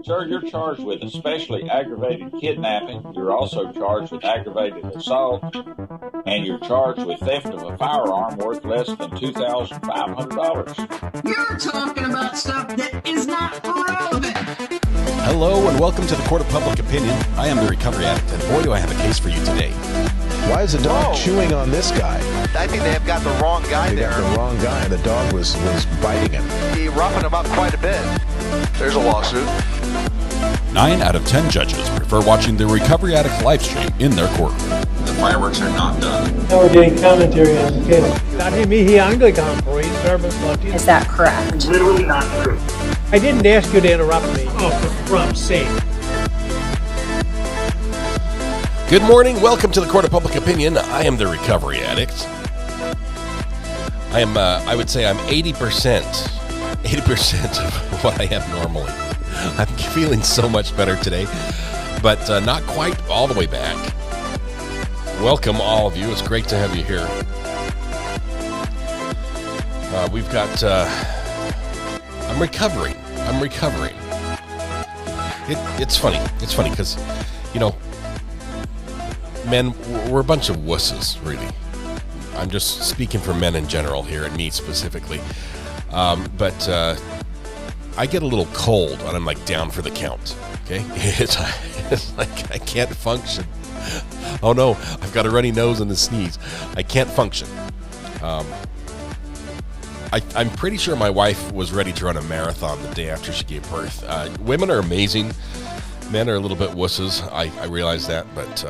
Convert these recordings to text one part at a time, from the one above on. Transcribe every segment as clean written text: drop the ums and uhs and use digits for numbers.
Sir, you're charged with especially aggravated kidnapping. You're also charged with aggravated assault, and you're charged with theft of a firearm worth less than $2,500. You're talking about stuff that is not relevant. Hello and welcome to the Court of Public Opinion. I am the Recovery Addict, and boy, do I have a case for you today. Why is the dog chewing on this guy? I think they have got the wrong guy there. They got the wrong guy, and the dog was biting him. He roughened him up quite a bit. There's a lawsuit. 9 out of 10 judges prefer watching the Recovery Addict live stream in their courtroom. The fireworks are not done. Now we're getting commentary on the case. Dati mihi Anglican priest, Servant Latin. Is that correct? Literally not true. I didn't ask you to interrupt me. Oh, for Trump's sake. Good morning. Welcome to the Court of Public Opinion. I am the Recovery Addict. I would say I'm 80% of what I am normally. I'm feeling so much better today, but not quite all the way back. Welcome, all of you. It's great to have you here. We've got... I'm recovering. It's funny. It's funny because, you know, men, we're a bunch of wusses, really. I'm just speaking for men in general here and me specifically. But I get a little cold and I'm like down for the count. Okay? It's like I can't function. Oh no, I've got a runny nose and a sneeze. I can't function. I'm pretty sure my wife was ready to run a marathon the day after she gave birth. Women are amazing. Men are a little bit wusses. I realize that, but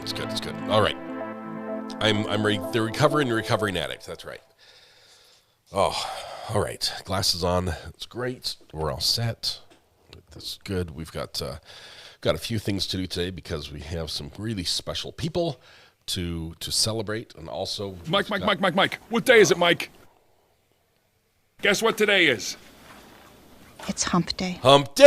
it's good. It's good. All right. I'm the recovering addict. That's right. Oh, all right. Glasses on. It's great. We're all set. That's good. We've got a few things to do today because we have some really special people to celebrate, and also Mike. What day is it, Mike? Guess what today is? It's hump day. Hump day!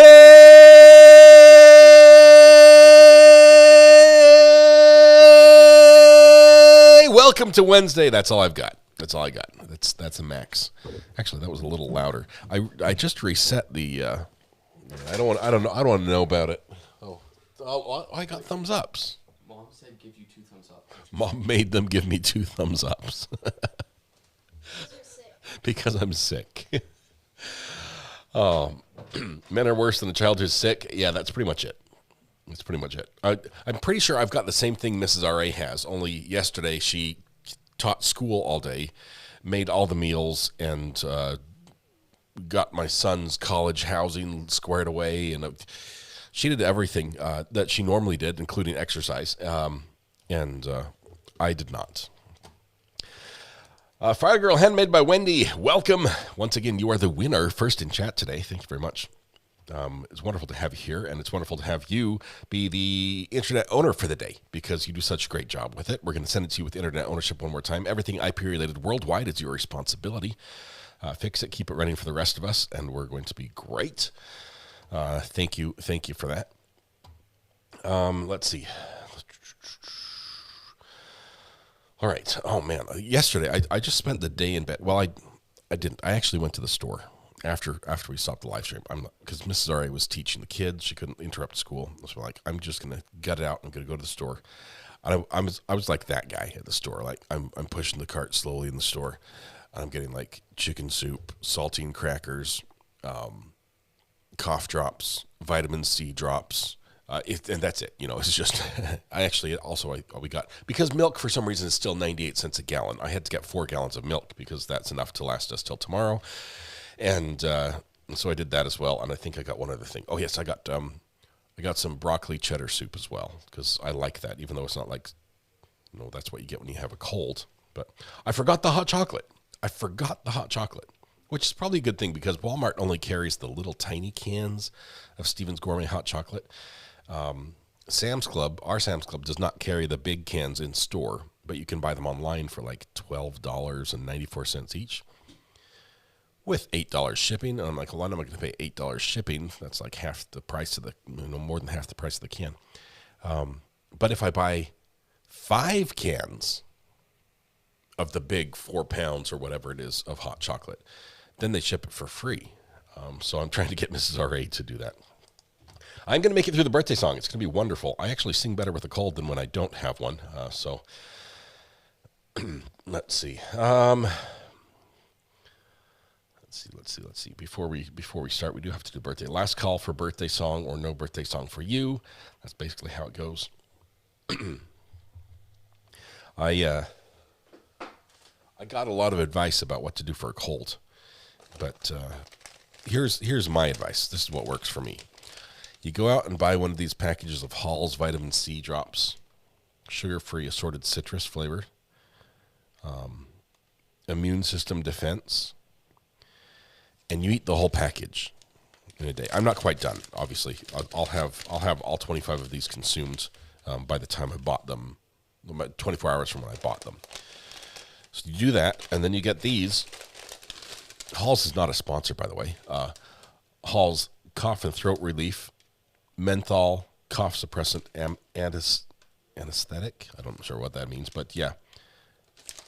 Welcome to Wednesday. That's all I've got. That's all I got. That's a max. Actually, that was a little louder. I just reset the. I don't want to know about it. Oh, I got thumbs ups. Mom said give you 2 thumbs up. Mom made them give me 2 thumbs ups. Because I'm sick. Oh, men are worse than a child who's sick. Yeah, that's pretty much it. That's pretty much it. I'm pretty sure I've got the same thing Mrs. R.A. has, only yesterday she taught school all day, made all the meals, and got my son's college housing squared away, and she did everything that she normally did, including exercise, and I did not. Fire Girl Handmade by Wendy, welcome. Once again, you are the winner, first in chat today. Thank you very much. It's wonderful to have you here, and it's wonderful to have you be the internet owner for the day because you do such a great job with it. We're going to send it to you with internet ownership one more time. Everything IP-related worldwide is your responsibility. Fix it, keep it running for the rest of us, and we're going to be great. Thank you for that. Let's see. All right. Oh man, yesterday I just spent the day in bed. Well, I didn't. I actually went to the store after we stopped the live stream. Because Mrs. R.A. was teaching the kids. She couldn't interrupt school. So I'm just gonna gut it out. I'm gonna go to the store. And I was like that guy at the store. Like I'm pushing the cart slowly in the store. And I'm getting like chicken soup, saltine crackers, cough drops, vitamin C drops. And that's it. You know, it's just, we got, because milk for some reason is still 98 cents a gallon. I had to get 4 gallons of milk because that's enough to last us till tomorrow. And so I did that as well. And I think I got one other thing. Oh yes, I got some broccoli cheddar soup as well because I like that, even though it's not like, you know, that's what you get when you have a cold. But I forgot the hot chocolate. Which is probably a good thing because Walmart only carries the little tiny cans of Stevens Gourmet hot chocolate. Sam's Club, our Sam's Club, does not carry the big cans in store, but you can buy them online for like $12.94 each with $8 shipping. And I'm like, well, I'm not going to pay $8 shipping. That's like half the price of more than half the price of the can. But if I buy 5 cans of the big 4 pounds or whatever it is of hot chocolate, then they ship it for free. So I'm trying to get Mrs. R.A. to do that. I'm going to make it through the birthday song. It's going to be wonderful. I actually sing better with a cold than when I don't have one. So let's see. Let's see. Before we start, we do have to do birthday. Last call for birthday song or no birthday song for you. That's basically how it goes. I got a lot of advice about what to do for a cold, but here's my advice. This is what works for me. You go out and buy one of these packages of Hall's vitamin C drops, sugar-free assorted citrus flavor, immune system defense, and you eat the whole package in a day. I'm not quite done, obviously. I'll have all 25 of these consumed by the time I bought them, 24 hours from when I bought them. So you do that, and then you get these. Hall's is not a sponsor, by the way. Hall's cough and throat relief, menthol, cough suppressant, anesthetic. I don't know sure what that means, but yeah.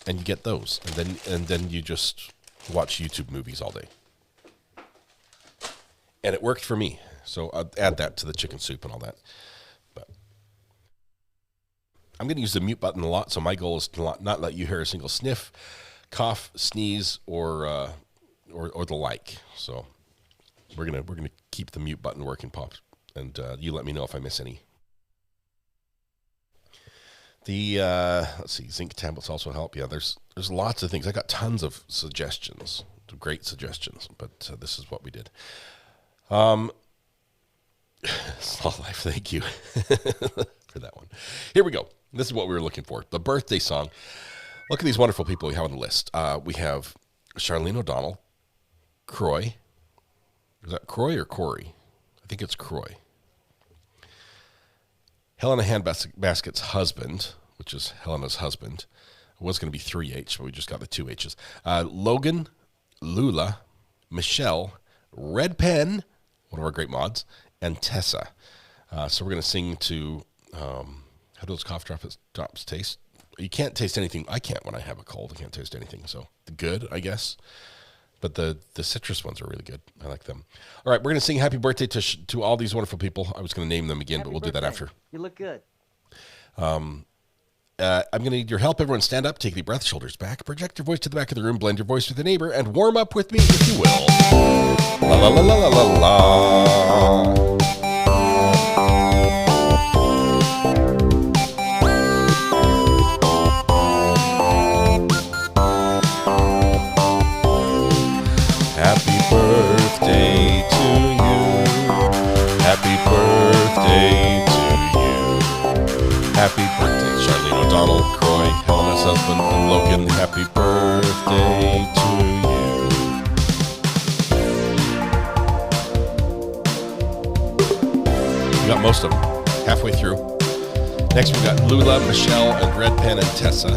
And you get those, and then you just watch YouTube movies all day. And it worked for me, so I'll add that to the chicken soup and all that. But I'm going to use the mute button a lot, so my goal is to not let you hear a single sniff, cough, sneeze, or the like. So we're gonna keep the mute button working, Pops, and you let me know if I miss any. The let's see, zinc tablets also help. Yeah, there's lots of things. I got tons of suggestions, great suggestions, but this is what we did. Sloth Life, thank you for that one. Here we go. This is what we were looking for. The birthday song. Look at these wonderful people we have on the list. We have Charlene O'Donnell, Croy. Is that Croy or Corey? I think it's Croy. Helena Handbasket's husband, which is Helena's husband. It was going to be 3H, but we just got the 2 H's. Logan, Lula, Michelle, Red Pen, one of our great mods, and Tessa. So we're going to sing to, how do those cough drops taste? You can't taste anything. I can't when I have a cold. I can't taste anything. So good, I guess. But the citrus ones are really good. I like them. All right, we're going to sing happy birthday to all these wonderful people. I was going to name them again, but we'll do that after. You look good. I'm going to need your help. Everyone stand up, take a deep breath, shoulders back, project your voice to the back of the room, blend your voice with the neighbor, and warm up with me, if you will. La la la la la la la. Happy birthday to you. Happy birthday to you. Happy birthday, Charlene O'Donnell, Croy, Helena's husband, and Logan. Happy birthday to you. We got most of them halfway through. Next we got Lula, Michelle, and Red Pen and Tessa.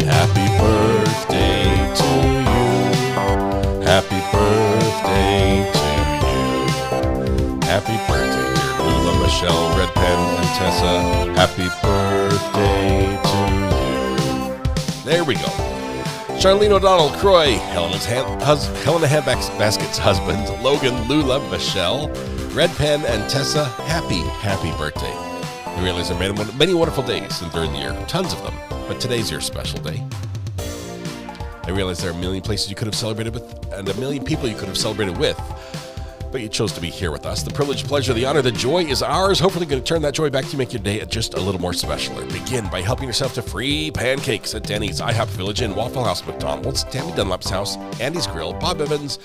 Happy birthday to you. Happy birthday to you. Happy birthday, dear Lula, Michelle, Red Pen, and Tessa. Happy birthday to you. There we go. Charlene O'Donnell, Croy, Helena Handbasket's husband, Logan, Lula, Michelle, Red Pen, and Tessa. Happy birthday. I realize there are many wonderful days during the year, tons of them, but today's your special day. I realize there are a million places you could have celebrated with and a million people you could have celebrated with, but you chose to be here with us. The privilege, pleasure, the honor, the joy is ours. Hopefully going to turn that joy back to make your day just a little more special. Begin by helping yourself to free pancakes at Denny's, IHOP Village Inn, Waffle House, McDonald's, Tammy Dunlap's house, Andy's Grill, Bob Evans,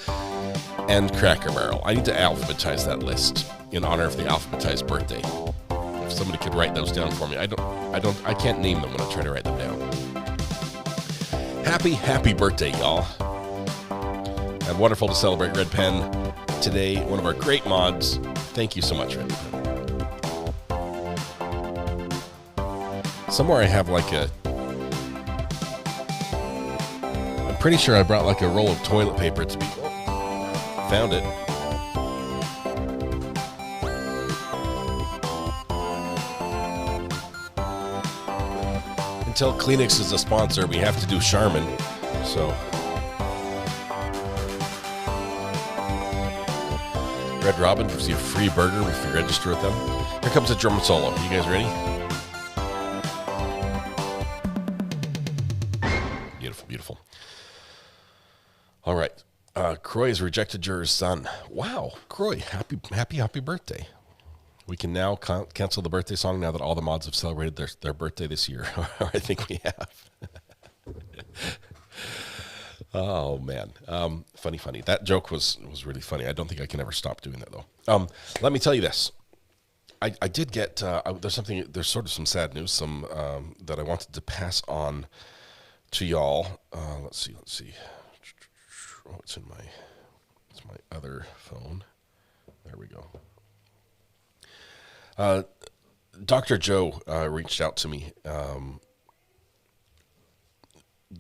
and Cracker Barrel. I need to alphabetize that list in honor of the alphabetized birthday. If somebody could write those down for me. I can't name them when I try to write them down. Happy birthday, y'all. And wonderful to celebrate Red Pen today, one of our great mods. Thank you so much, Red Pen. Somewhere I have like I'm pretty sure I brought like a roll of toilet paper to be, found it. Until Kleenex is a sponsor, we have to do Charmin. So, Red Robin gives you a free burger if you register with them. Here comes a German solo. You guys ready? Beautiful, beautiful. All right. Croy has rejected juror's son. Wow, Croy, happy birthday. We can now cancel the birthday song now that all the mods have celebrated their birthday this year. I think we have. Oh, man. Funny. That joke was really funny. I don't think I can ever stop doing that, though. Let me tell you this. I did get, there's sort of some sad news, that I wanted to pass on to y'all. Let's see. Oh, it's my other phone. There we go. Dr. Joe reached out to me.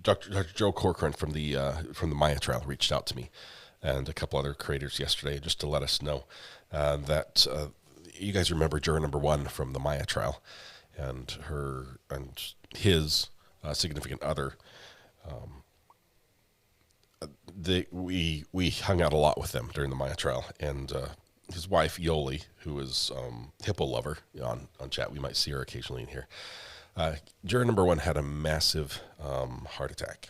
Dr. Joe Corcoran from the Maya trial reached out to me and a couple other creators yesterday just to let us know that you guys remember juror number 1 from the Maya trial and his significant other. We hung out a lot with them during the Maya trial, and his wife Yoli, who is hippo lover on chat. We might see her occasionally in here. Juror number 1 had a massive heart attack,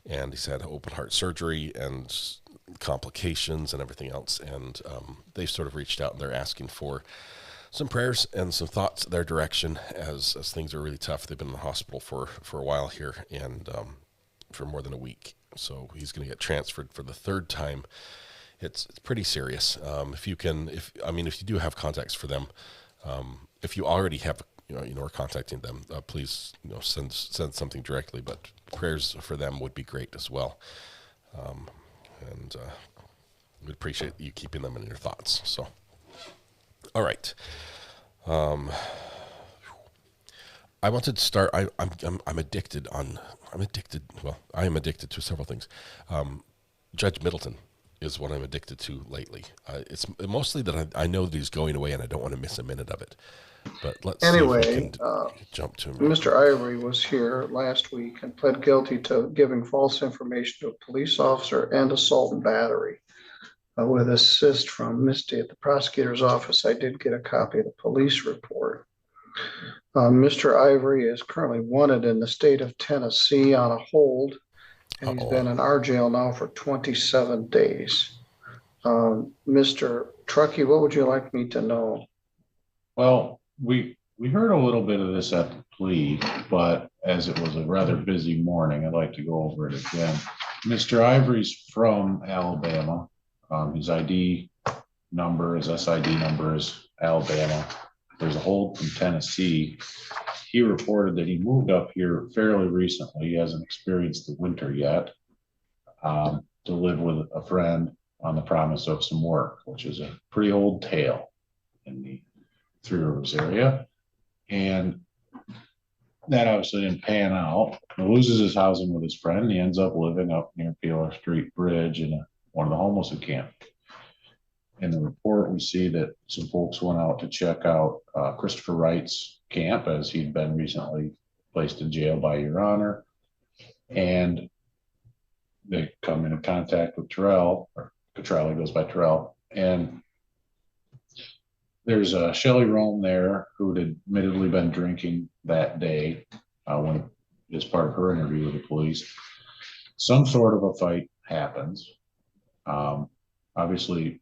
and he's had open heart surgery and complications and everything else. And they sort of reached out and they're asking for some prayers and some thoughts their direction as things are really tough. They've been in the hospital for a while here and for more than a week. So he's going to get transferred for the 3rd time. It's pretty serious. If you do have contacts for them, if you already have, are contacting them, please, send something directly. But prayers for them would be great as well. And we'd appreciate you keeping them in your thoughts. So, all right. I wanted to start. I'm addicted. Well, I am addicted to several things. Judge Middleton is what I'm addicted to lately. It's mostly that I know that he's going away and I don't want to miss a minute of it. But let's see if we can jump to him. Mr. Ivory was here last week and pled guilty to giving false information to a police officer and assault and battery. With assist from Misty at the prosecutor's office, I did get a copy of the police report. Mr. Ivory is currently wanted in the state of Tennessee on a hold, and he's been in our jail now for 27 days. Mr. Truckee, what would you like me to know? Well, we heard a little bit of this at the plea, but as it was a rather busy morning, I'd like to go over it again. Mr. Ivory's from Alabama. His ID number, his SID number is Alabama. There's a hold from Tennessee. He reported that he moved up here fairly recently. He hasn't experienced the winter yet, to live with a friend on the promise of some work, which is a pretty old tale in the Three Rivers area. And that obviously didn't pan out. He loses his housing with his friend. He ends up living up near Peeler Street Bridge in one of the homeless encampments. In the report, we see that some folks went out to check out Christopher Wright's camp, as he'd been recently placed in jail by Your Honor. And they come into contact with Terrell, or Cottrell, he goes by Terrell. And there's a Shelley Rome there who had admittedly been drinking that day when, as part of her interview with the police. Some sort of a fight happens. Obviously,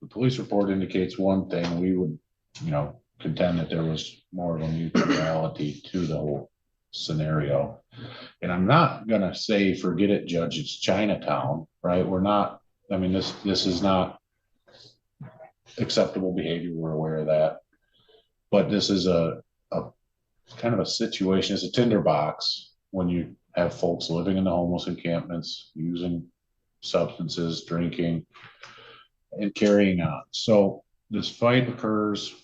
the police report indicates one thing. We would, contend that there was more of a mutuality to the whole scenario. And I'm not going to say, forget it, Judge, it's Chinatown, right? We're not, this is not acceptable behavior. We're aware of that. But this is a kind of a situation. It's a tinderbox when you have folks living in the homeless encampments, using substances, drinking, and carrying on. So this fight occurs.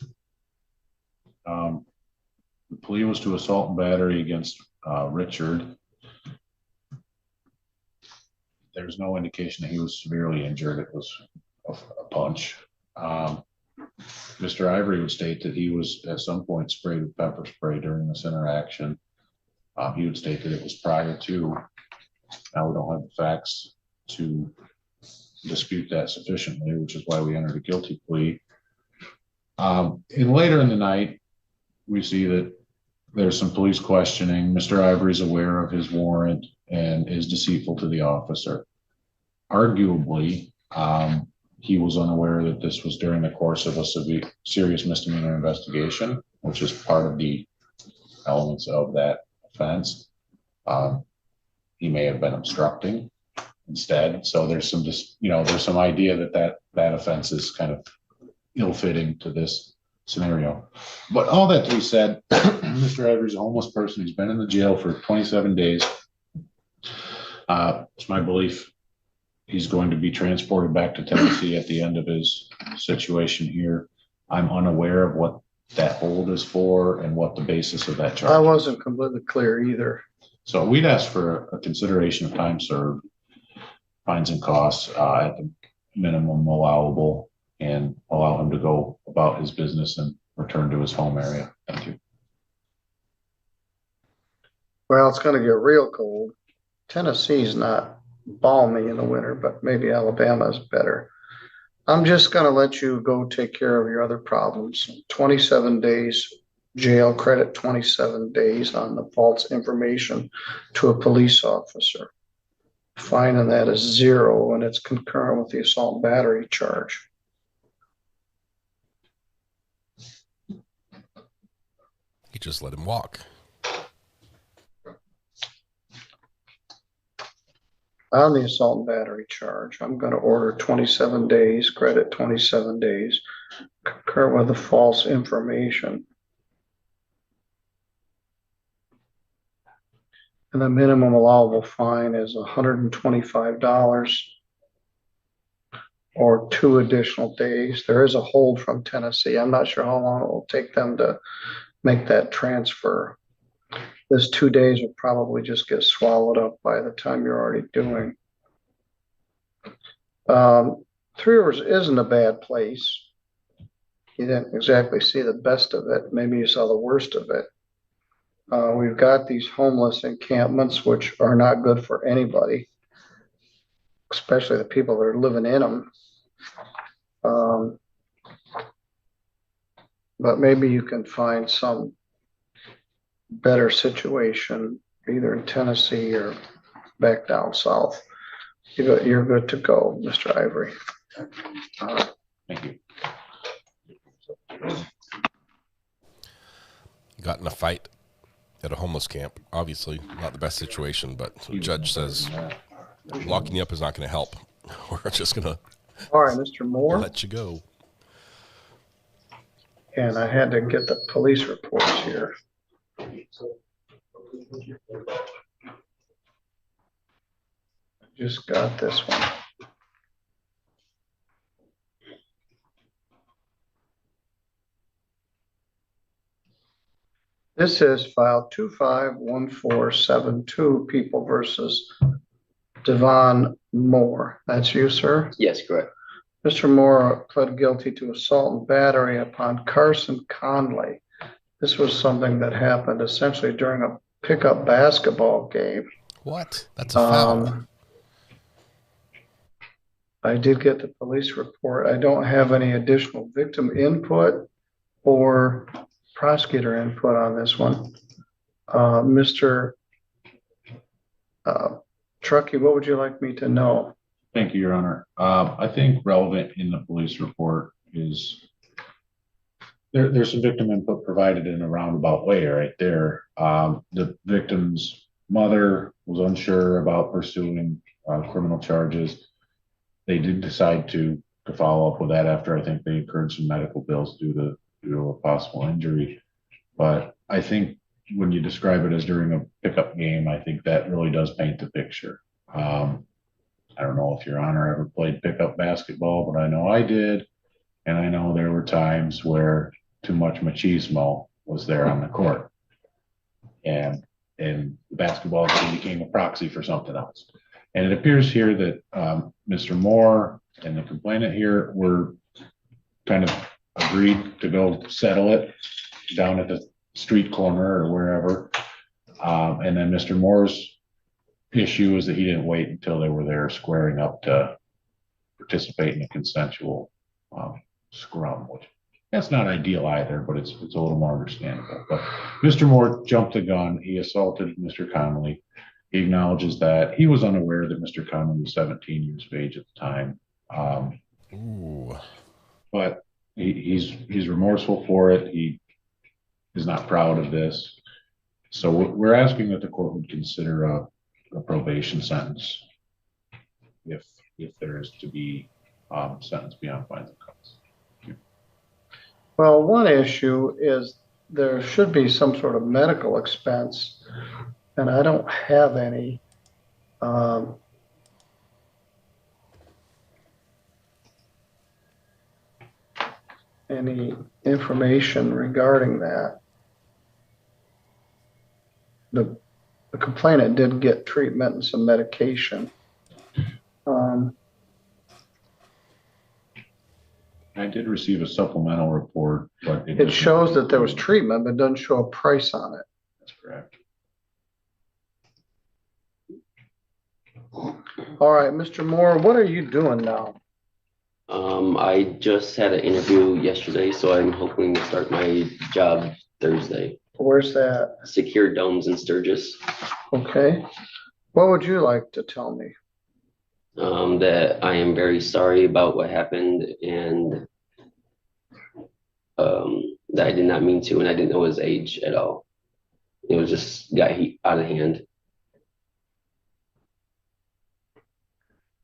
The plea was to assault and battery against Richard. There's no indication that he was severely injured. It was a punch. Mr. Ivory would state that he was at some point sprayed with pepper spray during this interaction. He would state that it was prior to. Now we don't have the facts to dispute that sufficiently, which is why we entered a guilty plea. And later in the night, we see that there's some police questioning. Mr. Ivory's aware of his warrant and is deceitful to the officer. Arguably, he was unaware that this was during the course of a serious misdemeanor investigation, which is part of the elements of that offense. He may have been obstructing instead. So there's some, there's some idea that offense is kind of ill-fitting to this scenario. But all that to be said, Mr. Ivory's a homeless person. He's been in the jail for 27 days. It's my belief he's going to be transported back to Tennessee at the end of his situation here. I'm unaware of what that hold is for and what the basis of that charge. I wasn't completely clear either. So we'd ask for a consideration of time served, fines and costs at the minimum allowable, and allow him to go about his business and return to his home area. Thank you. Well, it's going to get real cold. Tennessee's not balmy in the winter, but maybe Alabama is better. I'm just going to let you go take care of your other problems. 27 days jail credit, 27 days on the false information to a police officer. Fine on that is 0, and it's concurrent with the assault and battery charge. You just let him walk. On the assault and battery charge, I'm going to order 27 days, credit 27 days, concurrent with the false information. And the minimum allowable fine is $125 or 2 additional days. There is a hold from Tennessee. I'm not sure how long it will take them to make that transfer. This 2 days will probably just get swallowed up by the time you're already doing. Three Rivers isn't a bad place. You didn't exactly see the best of it. Maybe you saw the worst of it. We've got these homeless encampments, which are not good for anybody, especially the people that are living in them. But maybe you can find some better situation either in Tennessee or back down south. You're good to go, Mr. Ivory. Thank you. Got in a fight at a homeless camp. Obviously not the best situation, but the judge says locking you up is not going to help. We're just going to all right, Mr. Moore, let you go. And I had to get the police reports here. Just got this one. This is file 251472, People versus Devon Moore. That's you, sir? Yes, correct. Mr. Moore pled guilty to assault and battery upon Carson Conley. This was something that happened essentially during a pickup basketball game. What? That's a foul. I did get the police report. I don't have any additional victim input or prosecutor input on this one. Mr. Truckee, what would you like me to know? Thank you, Your Honor. I think relevant in the police report is there's some victim input provided in a roundabout way right there. The victim's mother was unsure about pursuing criminal charges. They did decide to follow up with that after I think they incurred some medical bills due to a possible injury. But I think when you describe it as during a pickup game, I think that really does paint the picture. I don't know if Your Honor ever played pickup basketball, but I know I did. And I know there were times where too much machismo was there on the court. And the basketball became a proxy for something else. And it appears here that Mr. Moore and the complainant here were kind of agreed to go settle it down at the street corner or wherever. And then Mr. Moore's issue is that he didn't wait until they were there squaring up to participate in a consensual scrum, which that's not ideal either, but it's a little more understandable. But Mr. Moore jumped the gun. He assaulted Mr. Connolly. He acknowledges that he was unaware that Mr. Connolly was 17 years of age at the time. But he's remorseful for it. He is not proud of this. So we're asking that the court would consider a probation sentence if there is to be sentence beyond fines and costs. Well, one issue is there should be some sort of medical expense, and I don't have any. Any information regarding that. The complainant did get treatment and some medication. I did receive a supplemental report, but it shows that there was treatment, but doesn't show a price on it. That's correct. All right, Mr. Moore, what are you doing now? I just had an interview yesterday, so I'm hoping to start my job Thursday. Where's that? Secure Domes in Sturgis. Okay. What would you like to tell me? That I am very sorry about what happened, and that I did not mean to, and I didn't know his age at all. It was just got out of hand.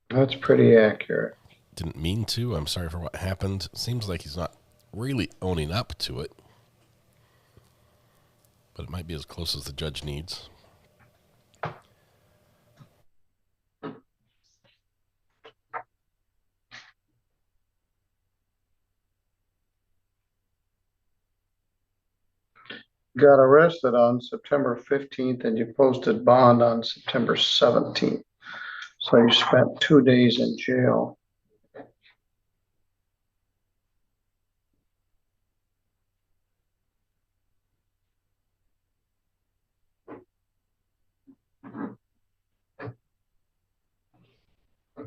That's pretty accurate. Didn't mean to. I'm sorry for what happened. Seems like he's not really owning up to it. But it might be as close as the judge needs. Got arrested on September 15th and you posted bond on September 17th. So you spent 2 days in jail.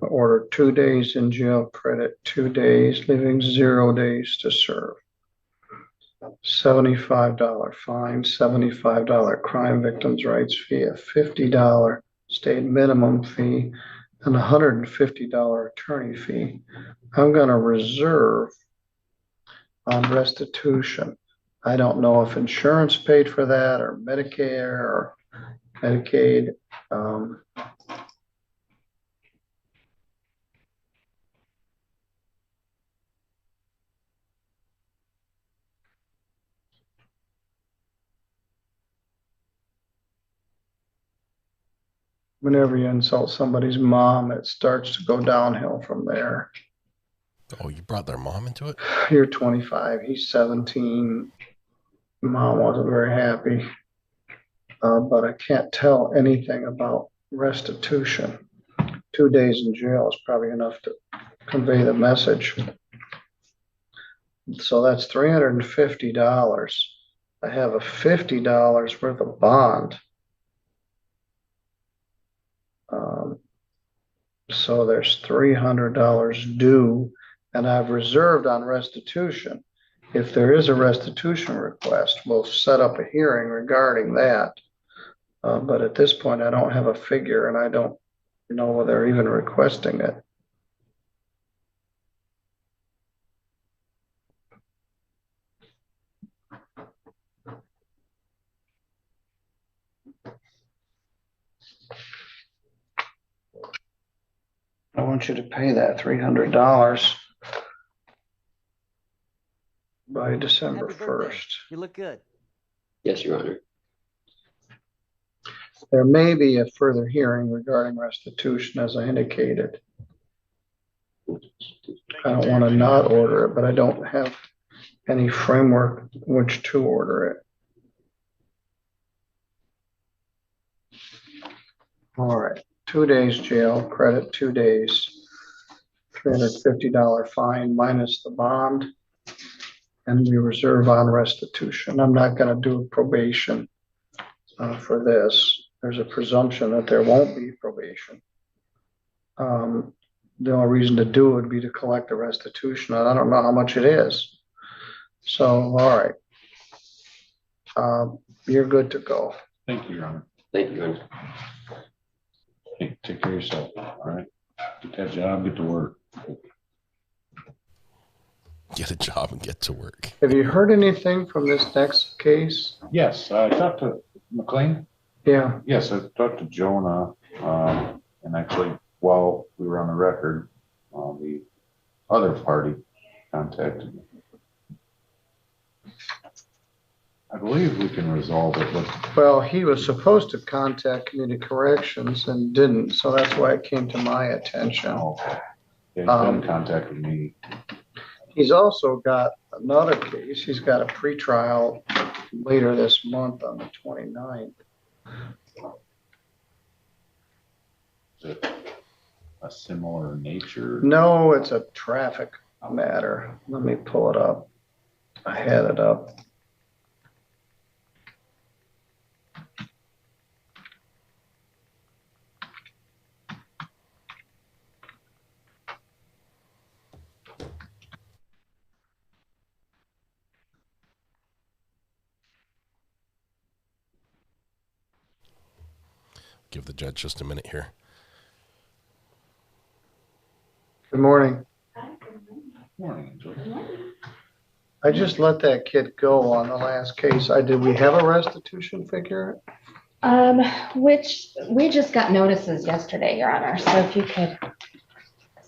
Order 2 days in jail credit, 2 days, leaving 0 days to serve. $75 fine, $75 crime victims' rights fee, a $50 state minimum fee, and a $150 attorney fee. I'm going to reserve on restitution. I don't know if insurance paid for that or Medicare or Medicaid. Whenever you insult somebody's mom, it starts to go downhill from there. Oh, you brought their mom into it? You're 25, he's 17. Mom wasn't very happy. But I can't tell anything about restitution. 2 days in jail is probably enough to convey the message. So that's $350. I have a $50 worth of bond. So there's $300 due, and I've reserved on restitution. If there is a restitution request, we'll set up a hearing regarding that. But at this point, I don't have a figure, and I don't know whether they're even requesting it. I want you to pay that $300 by December 1st. You look good. Yes, Your Honor. There may be a further hearing regarding restitution, as I indicated. I don't want to not order it, but I don't have any framework which to order it. All right. 2 days jail, credit 2 days, $350 fine minus the bond, and we reserve on restitution. I'm not going to do probation. for this. There's a presumption that there won't be probation. The only reason to do it would be to collect the restitution, and I don't know how much it is. So, all right. You're good to go. Thank you, Your Honor. Thank you, Your Honor. Hey, take care of yourself, all right? Get that job, get to work. Get a job and get to work. Have you heard anything from this next case? Yes, I talked to McLean. Yeah. Yes, I talked to Jonah, and actually, while we were on the record, the other party contacted me. I believe we can resolve it, but Well, he was supposed to contact community corrections and didn't, so that's why it came to my attention. yeah, he's been contacting me. He's also got another case. He's got a pretrial later this month on the 29th. Is it a similar nature? No, it's a traffic matter. Let me pull it up. I had it up. Give the judge just a minute here. Good morning. Morning, Angel. I just let that kid go on the last case. Did we have a restitution figure? Which we just got notices yesterday, Your Honor. So if you could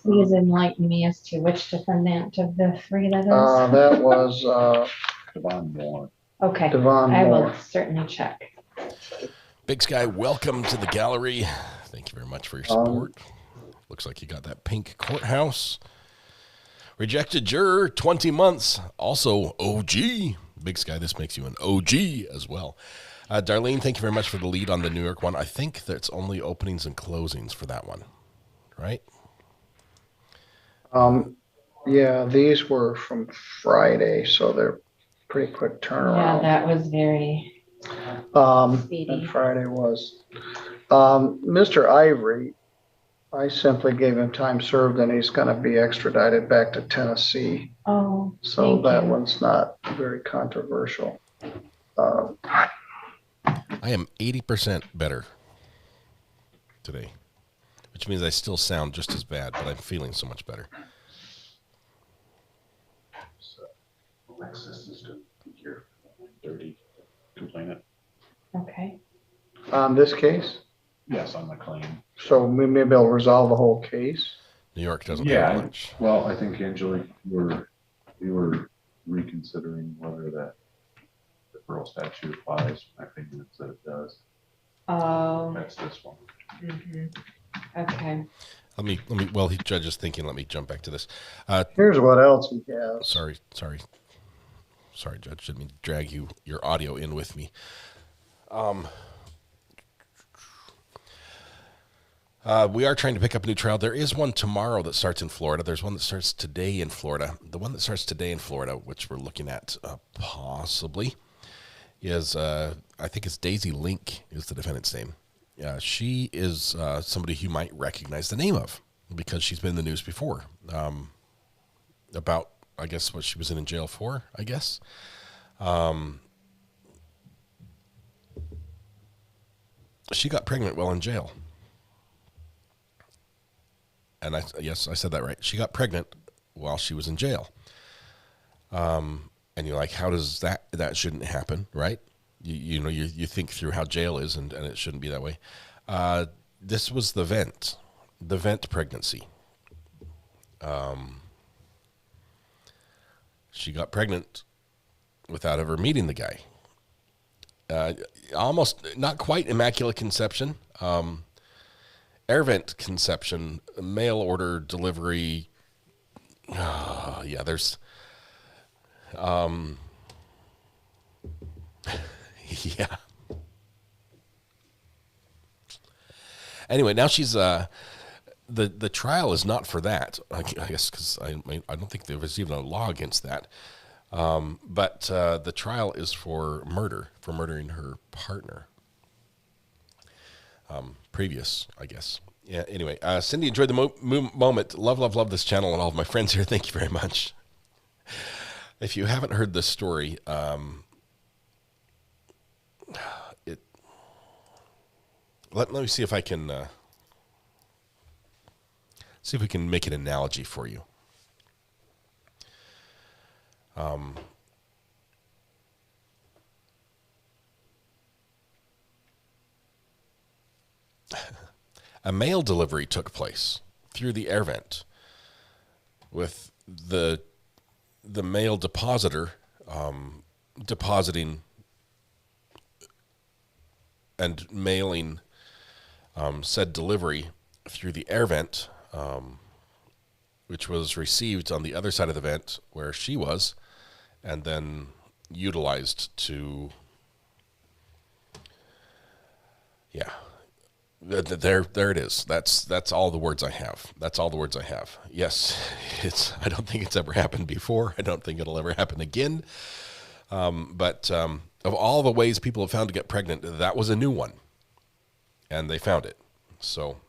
please enlighten me as to which defendant of the three that is. That was Devon Moore. Okay, Devon I Moore. will certainly check. Big Sky, welcome to the gallery. Thank you very much for your support. Looks like you got that pink courthouse. Rejected juror, 20 months. Also OG. Big Sky, this makes you an OG as well. Darlene, thank you very much for the lead on the New York one. I think that's only openings and closings for that one, right? Yeah, these were from Friday, so they're pretty quick turnaround. Yeah, that was very speedy. And Friday was. Mr. Ivory, I simply gave him time served and he's going to be extradited back to Tennessee. Oh, so thank that you. one's not very controversial. I am 80% better today, which means I still sound just as bad, but I'm feeling so much better. So, Alexis is to be here. 30 complainant. Okay. On this case? Yes, on the claim. So we may be able to resolve the whole case? New York doesn't have much. Well, I think, Angela, we were reconsidering whether that deferral statute applies. My opinion is that it does. Oh. That's this one. Mm-hmm. Okay. Let me, while the judge is thinking, let me jump back to this. Here's what else we have. Sorry, Judge. Didn't mean to drag your audio in with me. We are trying to pick up a new trial. There is one tomorrow that starts in Florida. There's one that starts today in Florida. The one that starts today in Florida, which we're looking at possibly, is I think it's Daisy Link is the defendant's name. She is somebody you might recognize the name of because she's been in the news before about, I guess, what she was in jail for, I guess. She got pregnant while in jail. And yes, I said that right. She got pregnant while she was in jail. And you're like, how does that shouldn't happen, right? You think through how jail is and it shouldn't be that way. This was the vent pregnancy. She got pregnant without ever meeting the guy. Almost not quite immaculate conception. Air vent conception, mail order delivery. Yeah, there's. Yeah. Anyway, now she's the trial is not for that. I guess because I don't think there was even a law against that. But the trial is for murdering her partner. previous, I guess. Yeah. Anyway, Cindy, enjoyed the moment. Love this channel and all of my friends here. Thank you very much. If you haven't heard this story, let me see if I can see if we can make an analogy for you. A mail delivery took place through the air vent with the mail depositor depositing and mailing said delivery through the air vent, which was received on the other side of the vent where she was, and then utilized to, yeah. There it is. That's all the words I have. That's all the words I have. Yes, I don't think it's ever happened before. I don't think it'll ever happen again. But of all the ways people have found to get pregnant, that was a new one, and they found it. So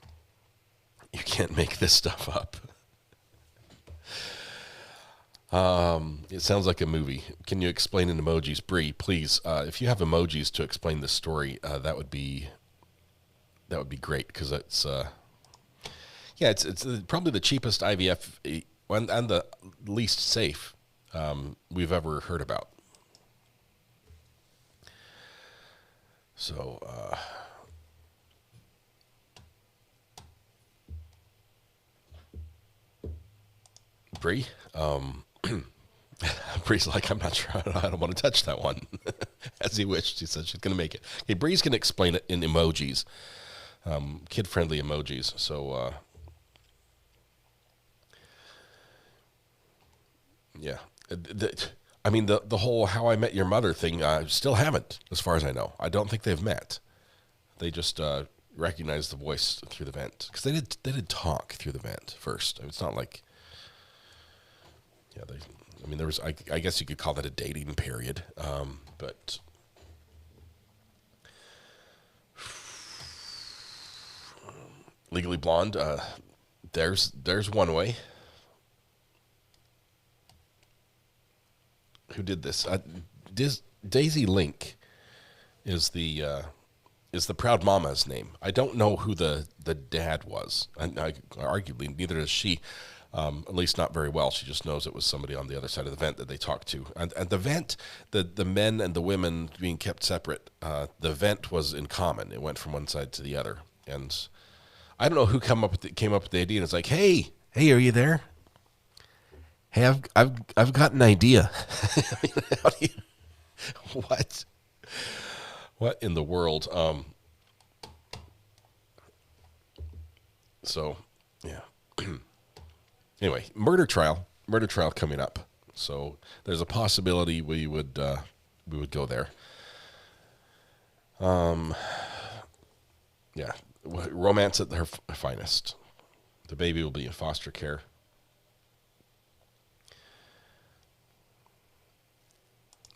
you can't make this stuff up. It sounds like a movie. Can you explain in emojis, Bree? Please, if you have emojis to explain this story, that would be great, because it's probably the cheapest IVF and the least safe we've ever heard about. So Bree, Bree's like, I'm not sure. I don't want to touch that one. As he wished. She said she's going to make it. Okay, Bree's going to explain it in emojis. Kid-friendly emojis. So, yeah. The whole How I Met Your Mother thing, still haven't, as far as I know. I don't think they've met. They just recognized the voice through the vent, because they did talk through the vent first. It's not like, yeah. There was. I guess you could call that a dating period, but. Legally Blonde, there's one way. Who did this? Daisy Link is the proud mama's name. I don't know who the dad was. Arguably, neither does she. At least not very well. She just knows it was somebody on the other side of the vent that they talked to. And the vent, the men and the women being kept separate, the vent was in common. It went from one side to the other. And I don't know who came up with the idea. And it's like, hey, are you there? Hey, I've got an idea. How do you, what in the world? So, yeah. Anyway, murder trial coming up. So there's a possibility we would go there. Yeah, romance at their finest. The baby will be in foster care.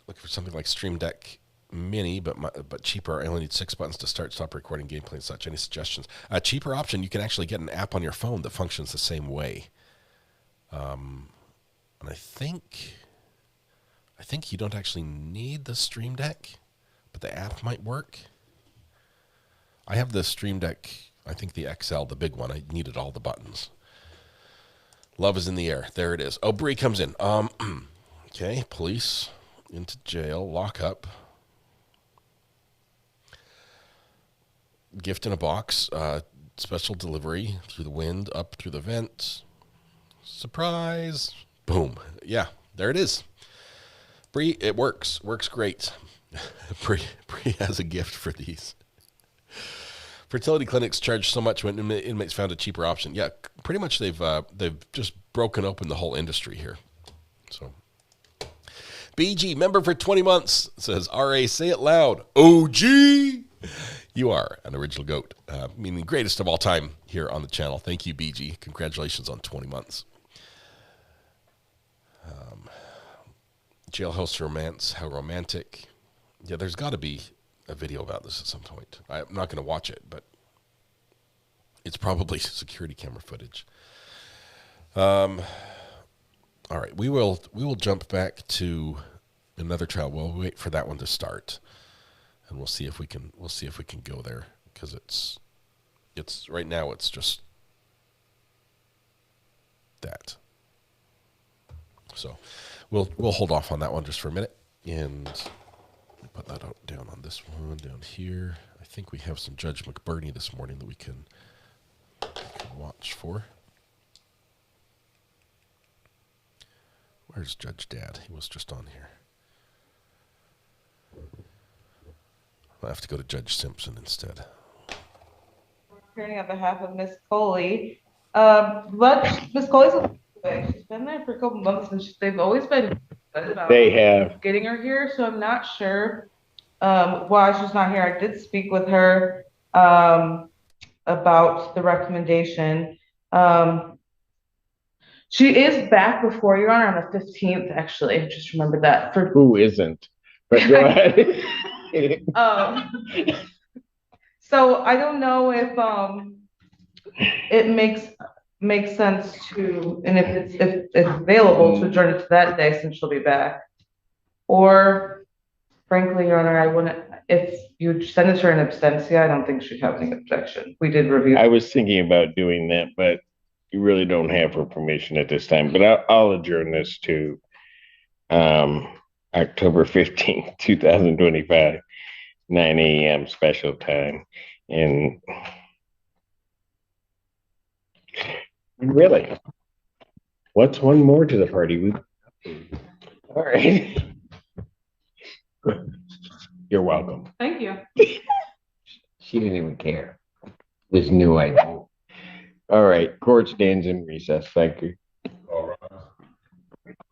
Looking for something like Stream Deck Mini, but cheaper. I only need 6 buttons to start, stop recording, gameplay, and such. Any suggestions? A cheaper option, you can actually get an app on your phone that functions the same way. And I think you don't actually need the Stream Deck, but the app might work. I have the Stream Deck, I think the XL, the big one. I needed all the buttons. Love is in the air. There it is. Oh, Bree comes in. Okay, police into jail, lock up. Gift in a box, special delivery through the wind, up through the vent. Surprise. Boom. Yeah, there it is. Bree, it works. Works great. Bree has a gift for these. Fertility clinics charge so much when inmates found a cheaper option. Yeah, pretty much they've just broken open the whole industry here. So, BG, member for 20 months, says, RA, say it loud. OG! You are an original goat, meaning greatest of all time here on the channel. Thank you, BG. Congratulations on 20 months. Jailhouse romance, how romantic. Yeah, there's got to be a video about this at some point. I'm not going to watch it, but It's probably security camera footage. All right, we will jump back to another trial. We'll wait for that one to start, and we'll see if we can go there, because it's right now it's just that. So we'll hold off on that one just for a minute, and put that down on this one down here. I think we have some Judge McBurney this morning that we can watch for. Where's Judge Dad? He was just on here. I'll have to go to Judge Simpson instead. Hearing on behalf of Miss Coley. But Miss Coley's she's been there for a couple months, and they've always been good about getting her here. So I'm not sure why she's not here. I did speak with her about the recommendation. She is back before Your Honor on the 15th, actually. Just remember that. Who isn't? But go ahead. So I don't know if it makes sense to, and if it's available, to adjourn it to that day since she'll be back. Or frankly, Your Honor, I wouldn't, if you send it to her in absentia, I don't think she'd have any objection. We did review. I was thinking about doing that, but you really don't have her permission at this time. But I'll adjourn this to October 15th, 2025, 9 a.m. special time. And really, what's one more to the party? All right. You're welcome. Thank you. She didn't even care. This new idea. All right. Court stands in recess. Thank you. All right.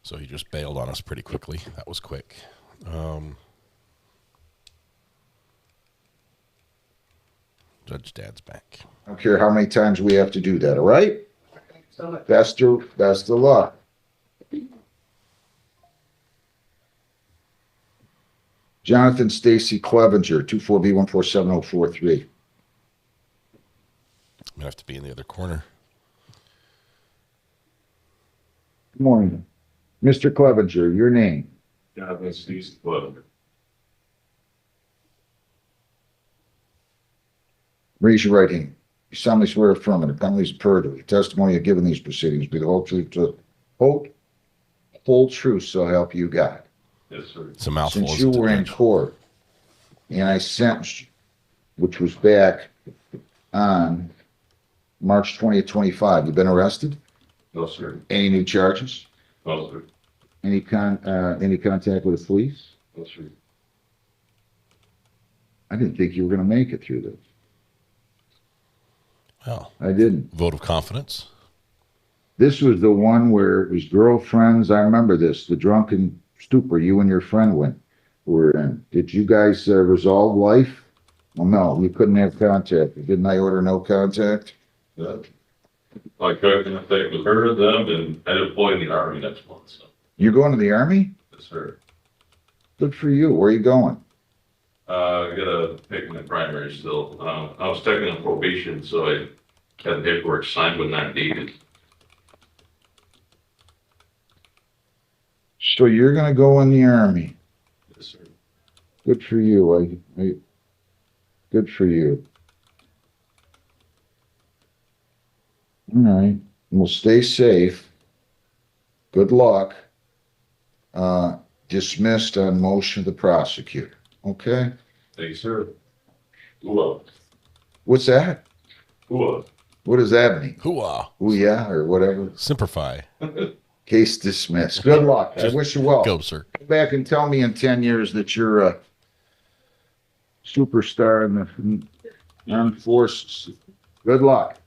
So he just bailed on us pretty quickly. That was quick. Judge Dad's back. I don't care how many times we have to do that, all right? Best of luck. Jonathan Stacy Clevenger, 24B147043. I'm gonna have to be in the other corner. Good morning. Mr. Clevenger, your name? Jonathan Stacy Clevenger. Raise your right hand. You solemnly swear affirm the penalties of perjury. Testimony you give in these proceedings be the whole truth, so help you God. Yes, sir. It's a mouthful. Since you were in court and I sentenced you, which was back on March 20th, 25, you been arrested? No, sir. Any new charges? No, sir. Any contact with the police? No, sir. I didn't think you were going to make it through this. Well, I didn't. Vote of confidence. This was the one where it was girlfriends. I remember this, the drunken stupor you and your friend were in. Did you guys resolve life? Well, no, you couldn't have contact. Didn't I order no contact? Yeah. I couldn't contact with her, them, and I deploy in the Army next month. So. You're going to the Army? Yes, sir. Good for you. Where are you going? I got to pick my primary still. I was taking on probation, so I had the paperwork signed but not dated. So you're going to go in the Army? Yes, sir. Good for you. Good for you. All right. Well, stay safe. Good luck. Dismissed on motion of the prosecutor. Okay? Thank you, sir. Hooah. What's that? Hooah. What does that mean? Hooah. Hooah or whatever. Simplify. Case dismissed. Good luck. I wish you well. Go, sir. Come back and tell me in 10 years that you're a superstar in the armed forces. Good luck.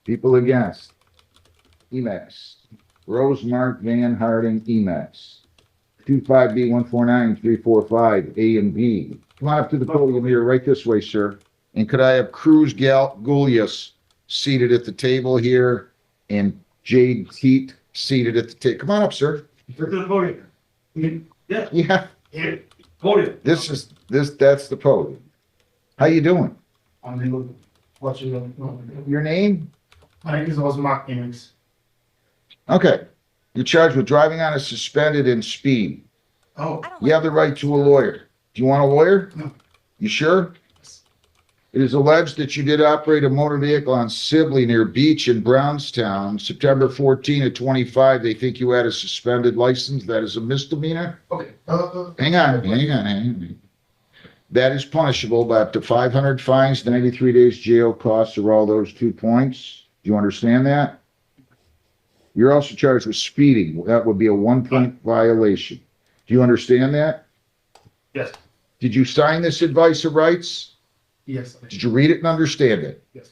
People against. Emacs. Rosemark Van Harding Emacs. 25B149345 A and B. Come on up to the podium here, right this way, sir. And could I have Cruz Gulius seated at the table here and Jade Teat seated at the table? Come on up, sir. Right to the podium. Yeah. Yeah. Yeah. Podium. That's the podium. How you doing? Your name? My name is Mark Emmons. Okay. You're charged with driving on a suspended and speed. Oh. You have the right to a lawyer. Do you want a lawyer? No. You sure? It is alleged that you did operate a motor vehicle on Sibley near Beach in Brownstown, September 14 of 25. They think you had a suspended license. That is a misdemeanor. Okay. Hang on. That is punishable by up to 500 fines, 93 days jail, costs or all those 2 points. Do you understand that? You're also charged with speeding. That would be a 1-point violation. Do you understand that? Yes. Did you sign this advice of rights? Yes. Did you read it and understand it? Yes.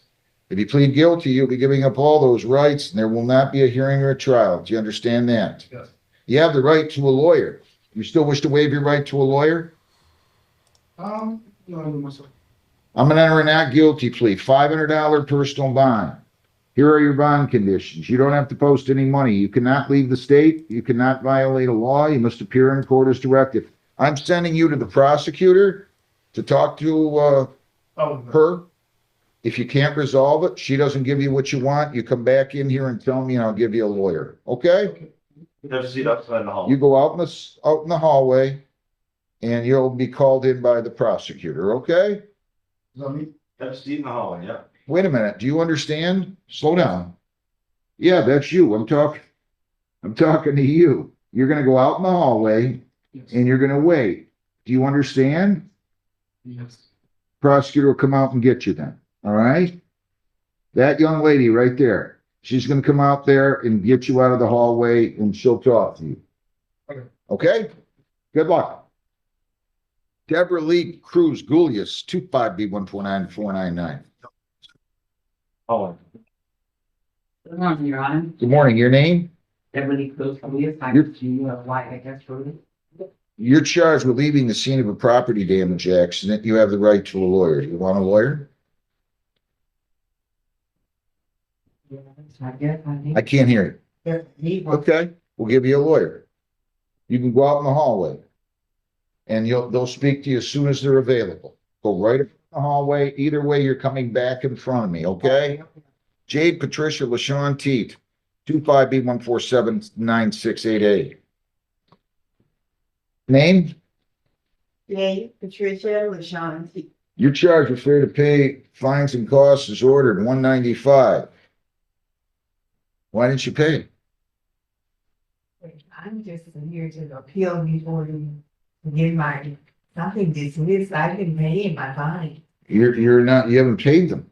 If you plead guilty, you'll be giving up all those rights and there will not be a hearing or a trial. Do you understand that? Yes. You have the right to a lawyer. You still wish to waive your right to a lawyer? No, myself. I'm going to enter a not guilty plea, $500 personal bond. Here are your bond conditions. You don't have to post any money. You cannot leave the state. You cannot violate a law. You must appear in court as directed. I'm sending you to the prosecutor to talk to her. If you can't resolve it, she doesn't give you what you want, you come back in here and tell me and I'll give you a lawyer. Okay? Have a seat outside in the hall. You go out in the hallway and you'll be called in by the prosecutor, okay? Have a seat in the hallway, yeah. Wait a minute. Do you understand? Slow down. Yeah, that's you. I'm talking to you. You're going to go out in the hallway and you're going to wait. Do you understand? Yes. Prosecutor will come out and get you then. All right? That young lady right there, she's going to come out there and get you out of the hallway and she'll talk to you. Okay. Okay? Good luck. Deborah Lee Cruz Gulius, 25B149499. Oh. Good morning, Your Honor. Good morning. Your name? Beverly Cruz Police. You're charged with leaving the scene of a property damage accident. You have the right to a lawyer. You want a lawyer? I can't hear you. Okay, we'll give you a lawyer. You can go out in the hallway and they'll speak to you as soon as they're available. Go right in the hallway. Either way, you're coming back in front of me, okay? Jade Patricia LaShawn Teet, 25B147968A. Name? Jade Patricia LaShawn Teet. You're charged with failure to pay fines and costs as ordered, $195. Why didn't you pay? I'm just here to appeal before you get my something dismissed. I didn't pay my fine. You haven't paid them.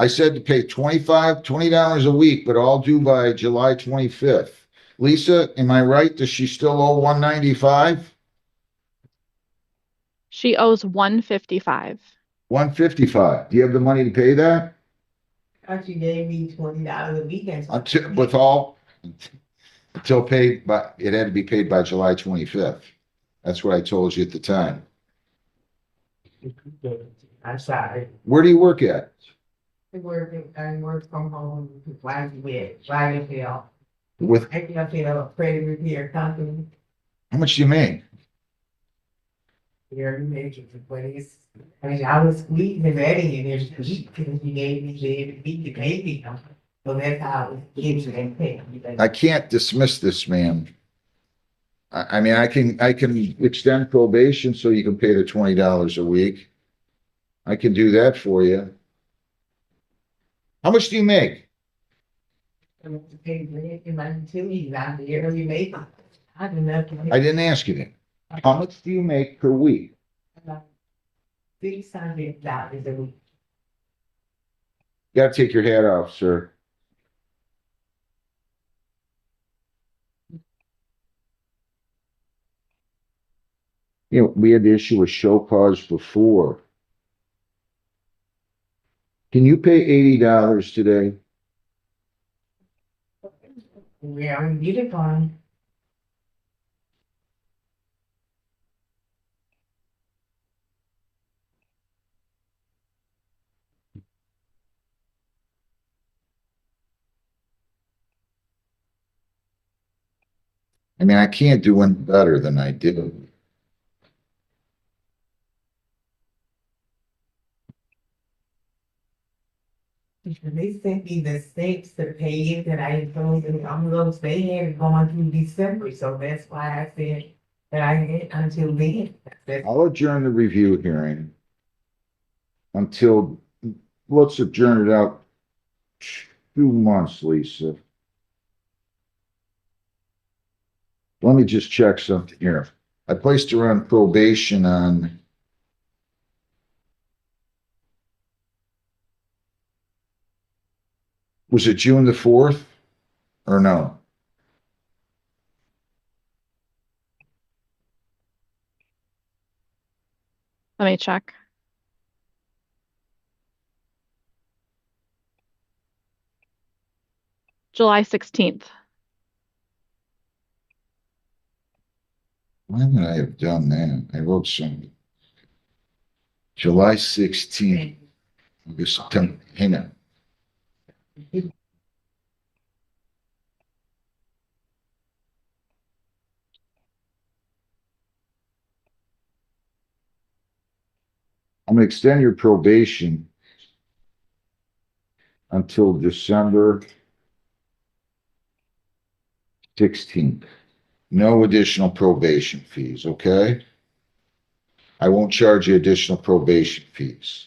I said to pay $20 a week, but all due by July 25th. Lisa, am I right? Does she still owe $195? She owes $155. $155. Do you have the money to pay that? Thought you gave me $20 a week. Until paid, but it had to be paid by July 25th. That's what I told you at the time. I'm sorry. Where do you work at? I work from home. Why feel? With I feel a credit repair company. how much do you make? Here, make it, but it's. I mean, I was squeezing that in there because you gave me the beat the baby. So that's how it gives you that pay. I can't dismiss this, ma'am. I mean, I can extend probation so you can pay the $20 a week. I can do that for you. How much do you make? I have to pay rent and my utilities out there. You make. I don't know. I didn't ask you that. How much do you make per week? About $600 a week. Gotta take your hat off, sir. You know, we had to issue a show cause before. Can you pay $80 today? Yeah, we get it on. I mean, I can't do any better than I did. They sent me the stakes to pay it that I told them I'm gonna stay here going through December, so that's why I said that I had until then. I'll adjourn the review hearing until, let's adjourn it out 2 months, Lisa. Let me just check something here. I placed her on probation on was it June the 4th or no? Let me check. July 16th. Why would I have done that? I wrote some July 16th. August, September. Hang on. I'm gonna extend your probation until December 16th. No additional probation fees, okay? I won't charge you additional probation fees.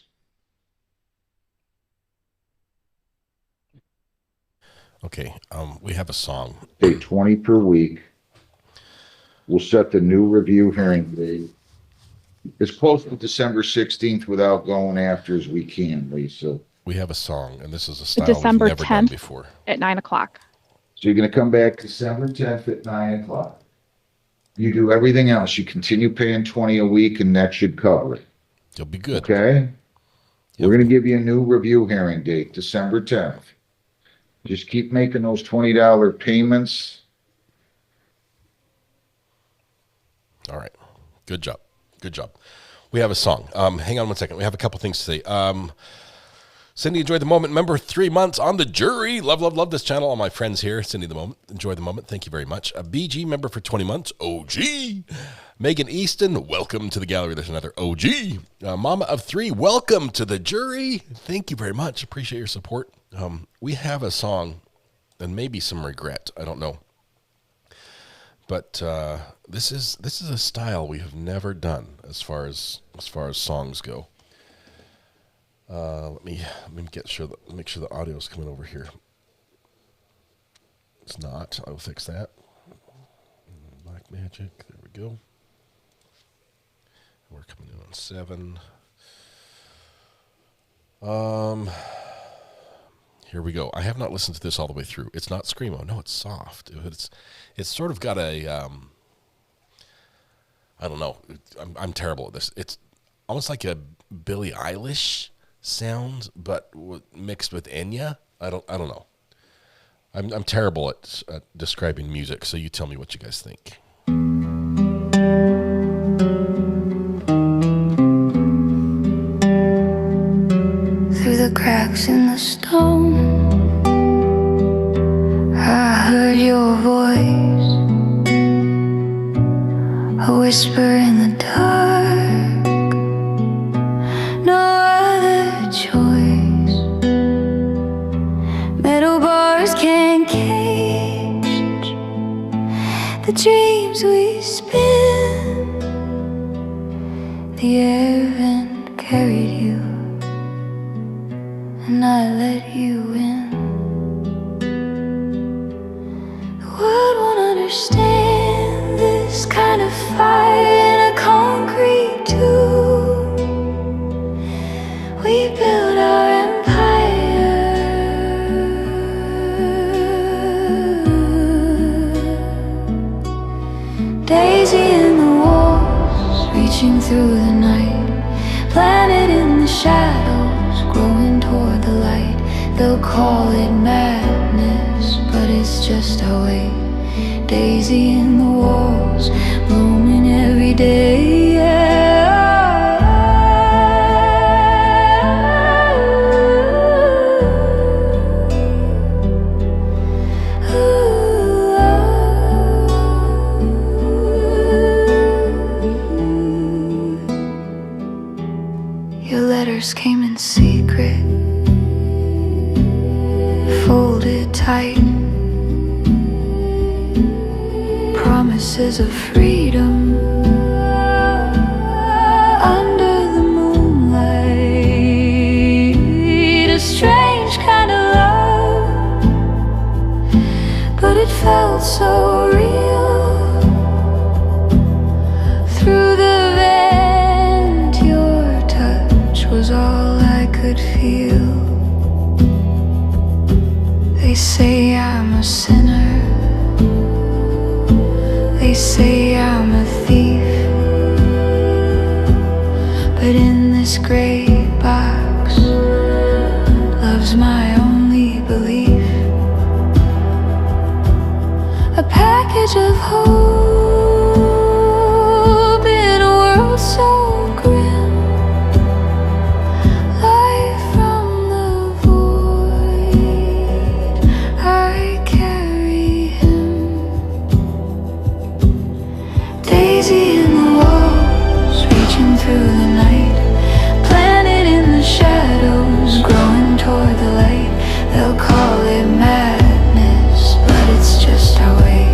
Okay, we have a song. Pay 20 per week. We'll set the new review hearing date as close to December 16th without going after as we can, Lisa. We have a song, and this is a style December we've never done 10th before. at 9 o'clock. So you're gonna come back December 10th at 9 o'clock. You do everything else. You continue paying 20 a week, and that should cover it. You'll be good. Okay? We're gonna give you a new review hearing date, December 10th. Just keep making those $20 payments. All right. Good job. Good job. We have a song. Hang on one second. We have a couple things to say. Cindy, enjoy the moment. Member 3 months on the jury. Love, love, love this channel. All my friends here. Cindy, the moment. Enjoy the moment. Thank you very much. A BG member for 20 months. OG. Megan Easton, welcome to the gallery. There's another OG. Mama of 3, welcome to the jury. Thank you very much. Appreciate your support. We have a song and maybe some regret. I don't know. But this is a style we have never done as far as songs go. Let me make sure the audio is coming over here. It's not. I'll fix that. Black Magic. There we go. We're coming in on 7. Here we go. I have not listened to this all the way through. It's not screamo. No, it's soft. It's sort of got a I don't know. I'm terrible at this. It's almost like a Billie Eilish sound, but mixed with Enya. I don't know. I'm terrible at describing music. So you tell me what you guys think. Through the cracks in the stone, I heard your voice, a whisper in the dark, no other choice. Metal bars can't cage the dreams we spin. The air vent carried you, and I let you in. The world won't understand this kind of fire in a concrete tomb. We built our empire. Daisy in the walls, reaching through the night. Planet in the shadows, growing toward the light. They'll call it madness, but it's just our way. Daisy in the walls, blooming every day. Your letters came in secret, promises of freedom under the moonlight. A strange kind of love, but it felt so real. Through the vent, your touch was all I could feel. They say I'm a sinner, they say I'm a thief, but in this gray box, love's my only belief. A package of hope in a world so grim. Life from the void, I carry him. Daisy in the walls, reaching through the night. Planet in the shadows, growing toward the light. They'll call it madness, but it's just our way.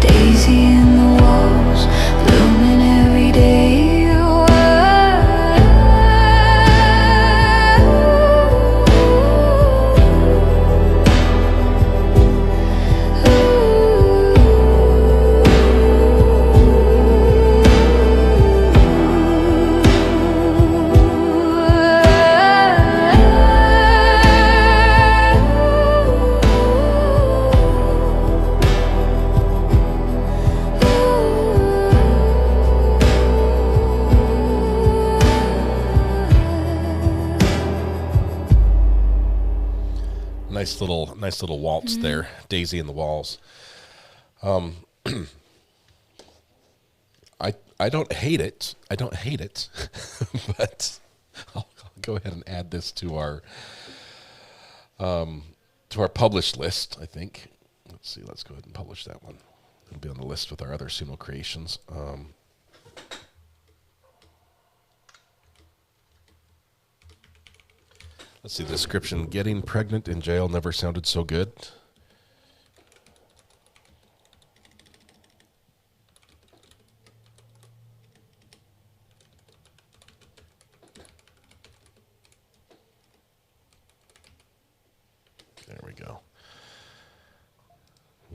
Daisy in the walls, blooming every day. Nice little waltz there, Daisy in the Walls. I don't hate it. But I'll go ahead and add this to our published list, I think. Let's see, let's go ahead and publish that one. It'll be on the list with our other Suno creations. Let's see the description. Getting pregnant in jail never sounded so good. There we go.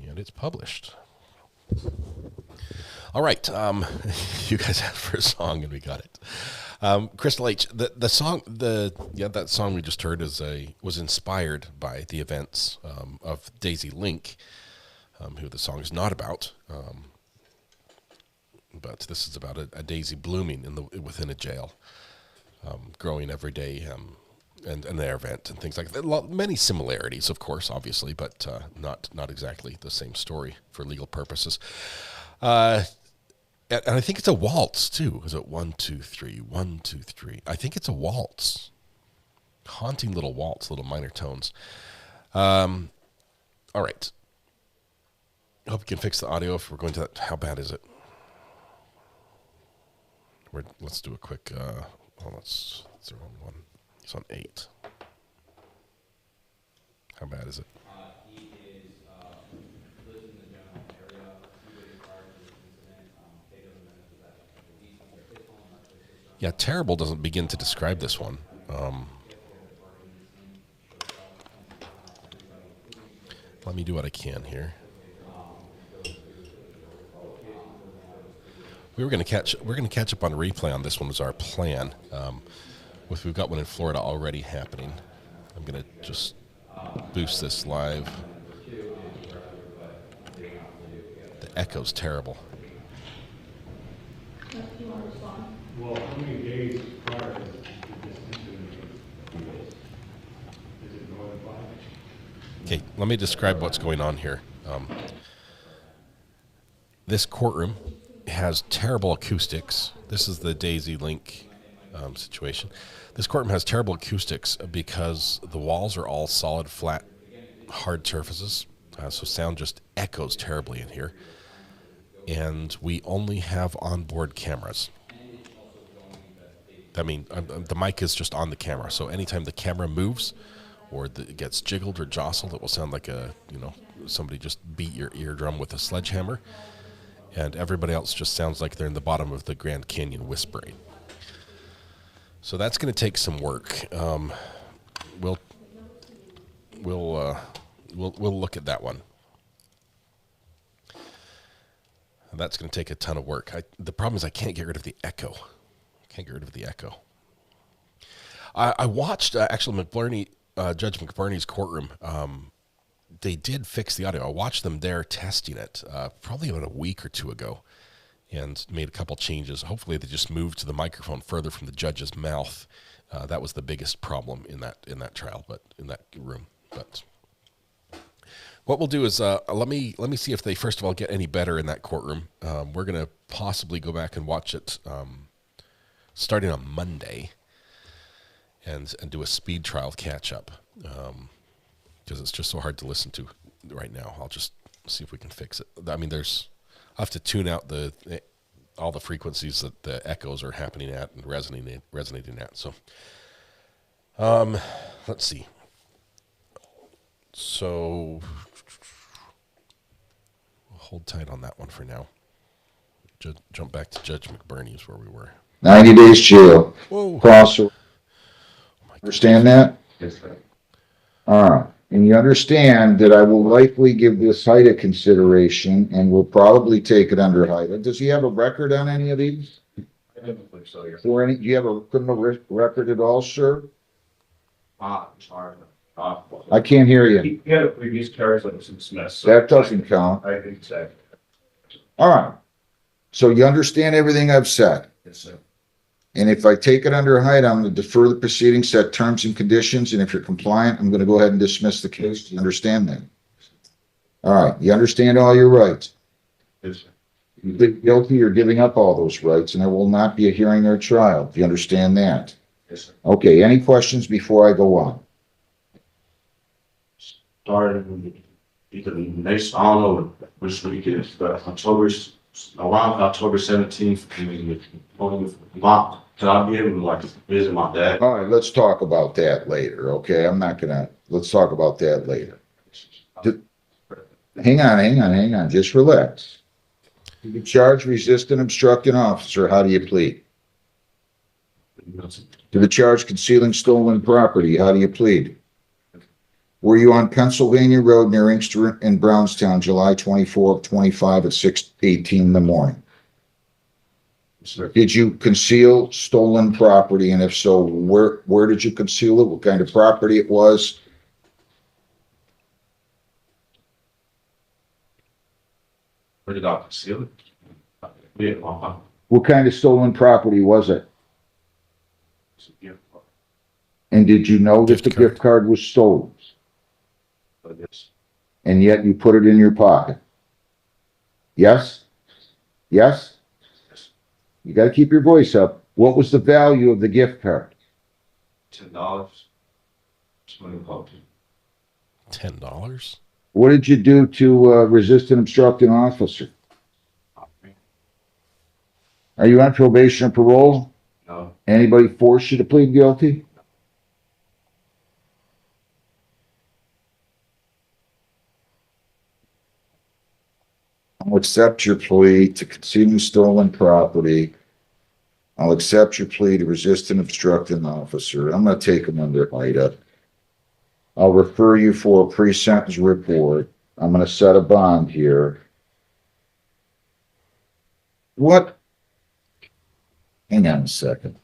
And it's published. All right. You guys asked for a song and we got it. Crystal H, the song, that song we just heard was inspired by the events of Daisy Link, who the song is not about. But this is about a daisy blooming within a jail, growing every day, and their event and things like that. Many similarities, of course, obviously, but not exactly the same story for legal purposes. And I think it's a waltz, too. Is it 1, 2, 3, 1, 2, 3? I think it's a waltz. Haunting little waltz, little minor tones. All right. I hope we can fix the audio if we're going to that. How bad is it? Let's do a quick... that's the wrong one. It's on 8. How bad is it? Yeah, terrible doesn't begin to describe this one. Let me do what I can here. We're going to catch up on a replay on this one was our plan. We've got one in Florida already happening. I'm going to just boost this live. The echo's terrible. Well, how many days prior to this incident? Is it more than 5? Okay, let me describe what's going on here. This courtroom has terrible acoustics. This is the Daisy Link situation. This courtroom has terrible acoustics because the walls are all solid, flat, hard surfaces. So sound just echoes terribly in here. And we only have onboard cameras. I mean, the mic is just on the camera, so anytime the camera moves or it gets jiggled or jostled, it will sound like somebody just beat your eardrum with a sledgehammer. and everybody else just sounds like they're in the bottom of the Grand Canyon whispering. So that's going to take some work. We'll look at that one. That's going to take a ton of work. The problem is I can't get rid of the echo. I watched actually Judge McBurney's courtroom. They did fix the audio. I watched them there testing it probably about a week or two ago, and made a couple changes. Hopefully, they just moved to the microphone further from the judge's mouth. That was the biggest problem in that trial, but in that room. But what we'll do is let me see if they first of all get any better in that courtroom. We're gonna possibly go back and watch it starting on Monday, and do a speed trial catch up, because it's just so hard to listen to right now. I'll just see if we can fix it. I mean, I'll have to tune out all the frequencies that the echoes are happening at and resonating at. So, let's see. So, we'll hold tight on that one for now. Jump back to Judge McBurney's where we were. 90 days jail. Whoa. Cross. Understand that? Yes, sir. All right. And you understand that I will likely give this HIDA consideration and will probably take it under HIDA. Does he have a record on any of these? I don't believe so, yes. Do you have a criminal record at all, sir? I'm sorry. I can't hear you. He had a previous charge that was dismissed. So That doesn't count. I think so. All right. So you understand everything I've said? Yes, sir. And if I take it under HIDA, I'm going to defer the proceedings, set terms and conditions, and if you're compliant, I'm going to go ahead and dismiss the case. Do you understand that? All right. You understand all your rights? Yes, sir. You plead guilty, you're giving up all those rights, and there will not be a hearing or trial. Do you understand that? Yes, sir. Okay. Any questions before I go on? Starting either next, I don't know which week it is, but around October 17th, can I be able to visit my dad? All right. Let's talk about that later. Okay. Let's talk about that later. Hang on. Just relax. You charge resisting obstructing officer. How do you plead? To the charge concealing stolen property. How do you plead? Were you on Pennsylvania Road near Inkster in Brownstown, July 24 of 25 at 6:18 in the morning? Sir. Did you conceal stolen property? And if so, where did you conceal it? What kind of property it was? Where did I conceal it? Yeah, What kind of stolen property was it? it's a gift card. And did you know that the gift card was stolen? But yes, And yet you put it in your pocket? Yes? Yes? You got to keep your voice up. What was the value of the gift card? $10. $20. $10? What did you do to resist an obstructing officer? Are you on probation or parole? No. Anybody force you to plead guilty? I'll accept your plea to concealing stolen property. I'll accept your plea to resist an obstructing officer. I'm going to take them under HIDA. I'll refer you for a pre-sentence report. I'm going to set a bond here. What? Hang on a second.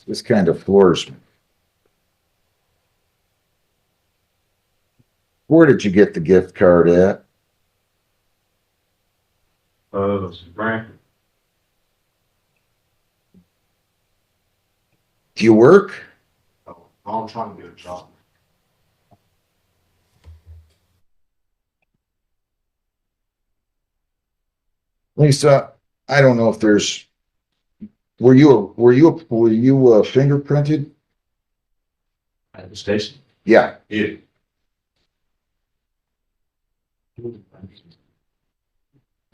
This kind of floors me. Where did you get the gift card at? Frank. Do you work? I'm trying to get a job. Lisa, I don't know if there's. Were you fingerprinted? At the station? Yeah. Yeah.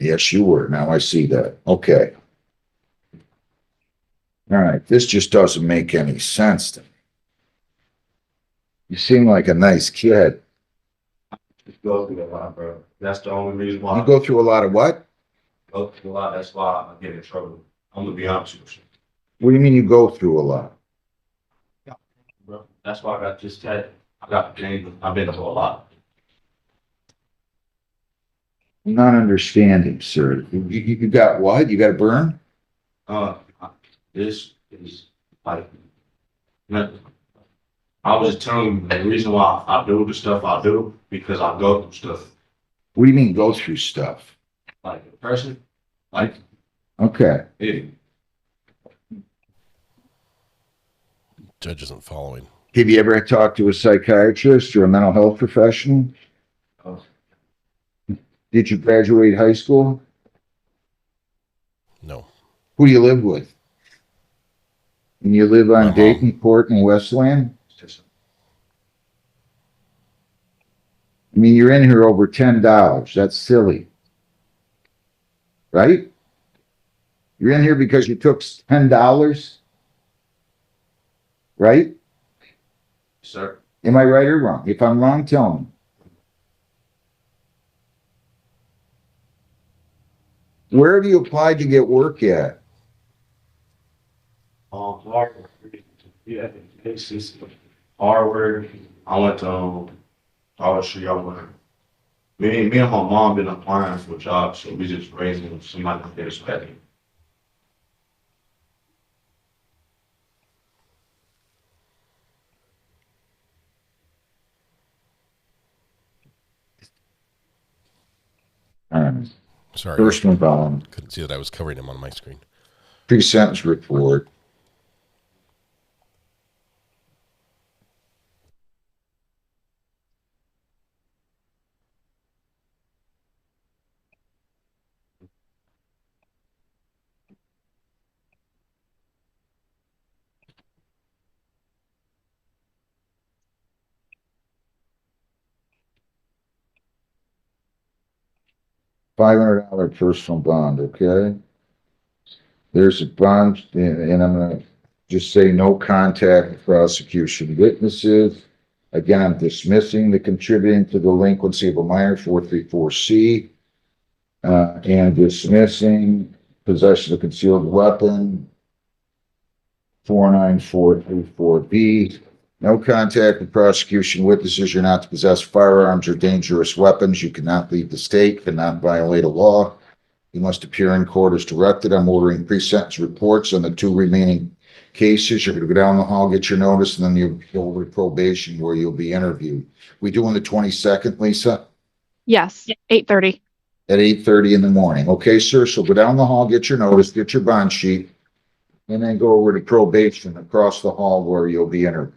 Yes, you were. Now I see that. Okay. All right. This just doesn't make any sense to me. You seem like a nice kid. Go through a lot, bro. That's the only reason why. You go through a lot of what? go through a lot, that's why I get in trouble. I'm gonna be honest with you. What do you mean you go through a lot? Bro. That's why I got just had, I got gang, I've been through a lot. I'm not understanding, sir. You got what? You got a burn? This is like, I was just telling you the reason why I do the stuff I do, because I go through stuff. What do you mean go through stuff? Like a person, like, Okay. it, Judge isn't following. Have you ever talked to a psychiatrist or a mental health professional? Oh. Did you graduate high school? No. Who do you live with? And you live on My Dayton Court in Westland? I mean, you're in here over $10. That's silly. Right? You're in here because you took $10? Right? Sir. Am I right or wrong? If I'm wrong, tell me. Where have you applied to get work at? Harvard. Yeah, it's just Harvard. I went to Street. I went. Me and my mom been applying for jobs, so we just raising somebody that is ready. Sorry. First one, Bob. Couldn't see that I was covering him on my screen. Pre-sentence report. $500 personal bond, okay? There's a bond, and I'm gonna just say no contact with prosecution witnesses. Again, I'm dismissing the contributing to delinquency of a minor 434C, and dismissing possession of concealed weapon 49434B. No contact with prosecution witnesses. You're not to possess firearms or dangerous weapons. You cannot leave the state, cannot violate a law. You must appear in court as directed. I'm ordering pre-sentence reports on the 2 remaining cases. You're going to go down the hall, get your notice, and then you'll go over to probation where you'll be interviewed. We doing the 22nd, Lisa? Yes, 8:30. At 8:30 in the morning. Okay, sir. So go down the hall, get your notice, get your bond sheet, and then go over to probation across the hall where you'll be interviewed.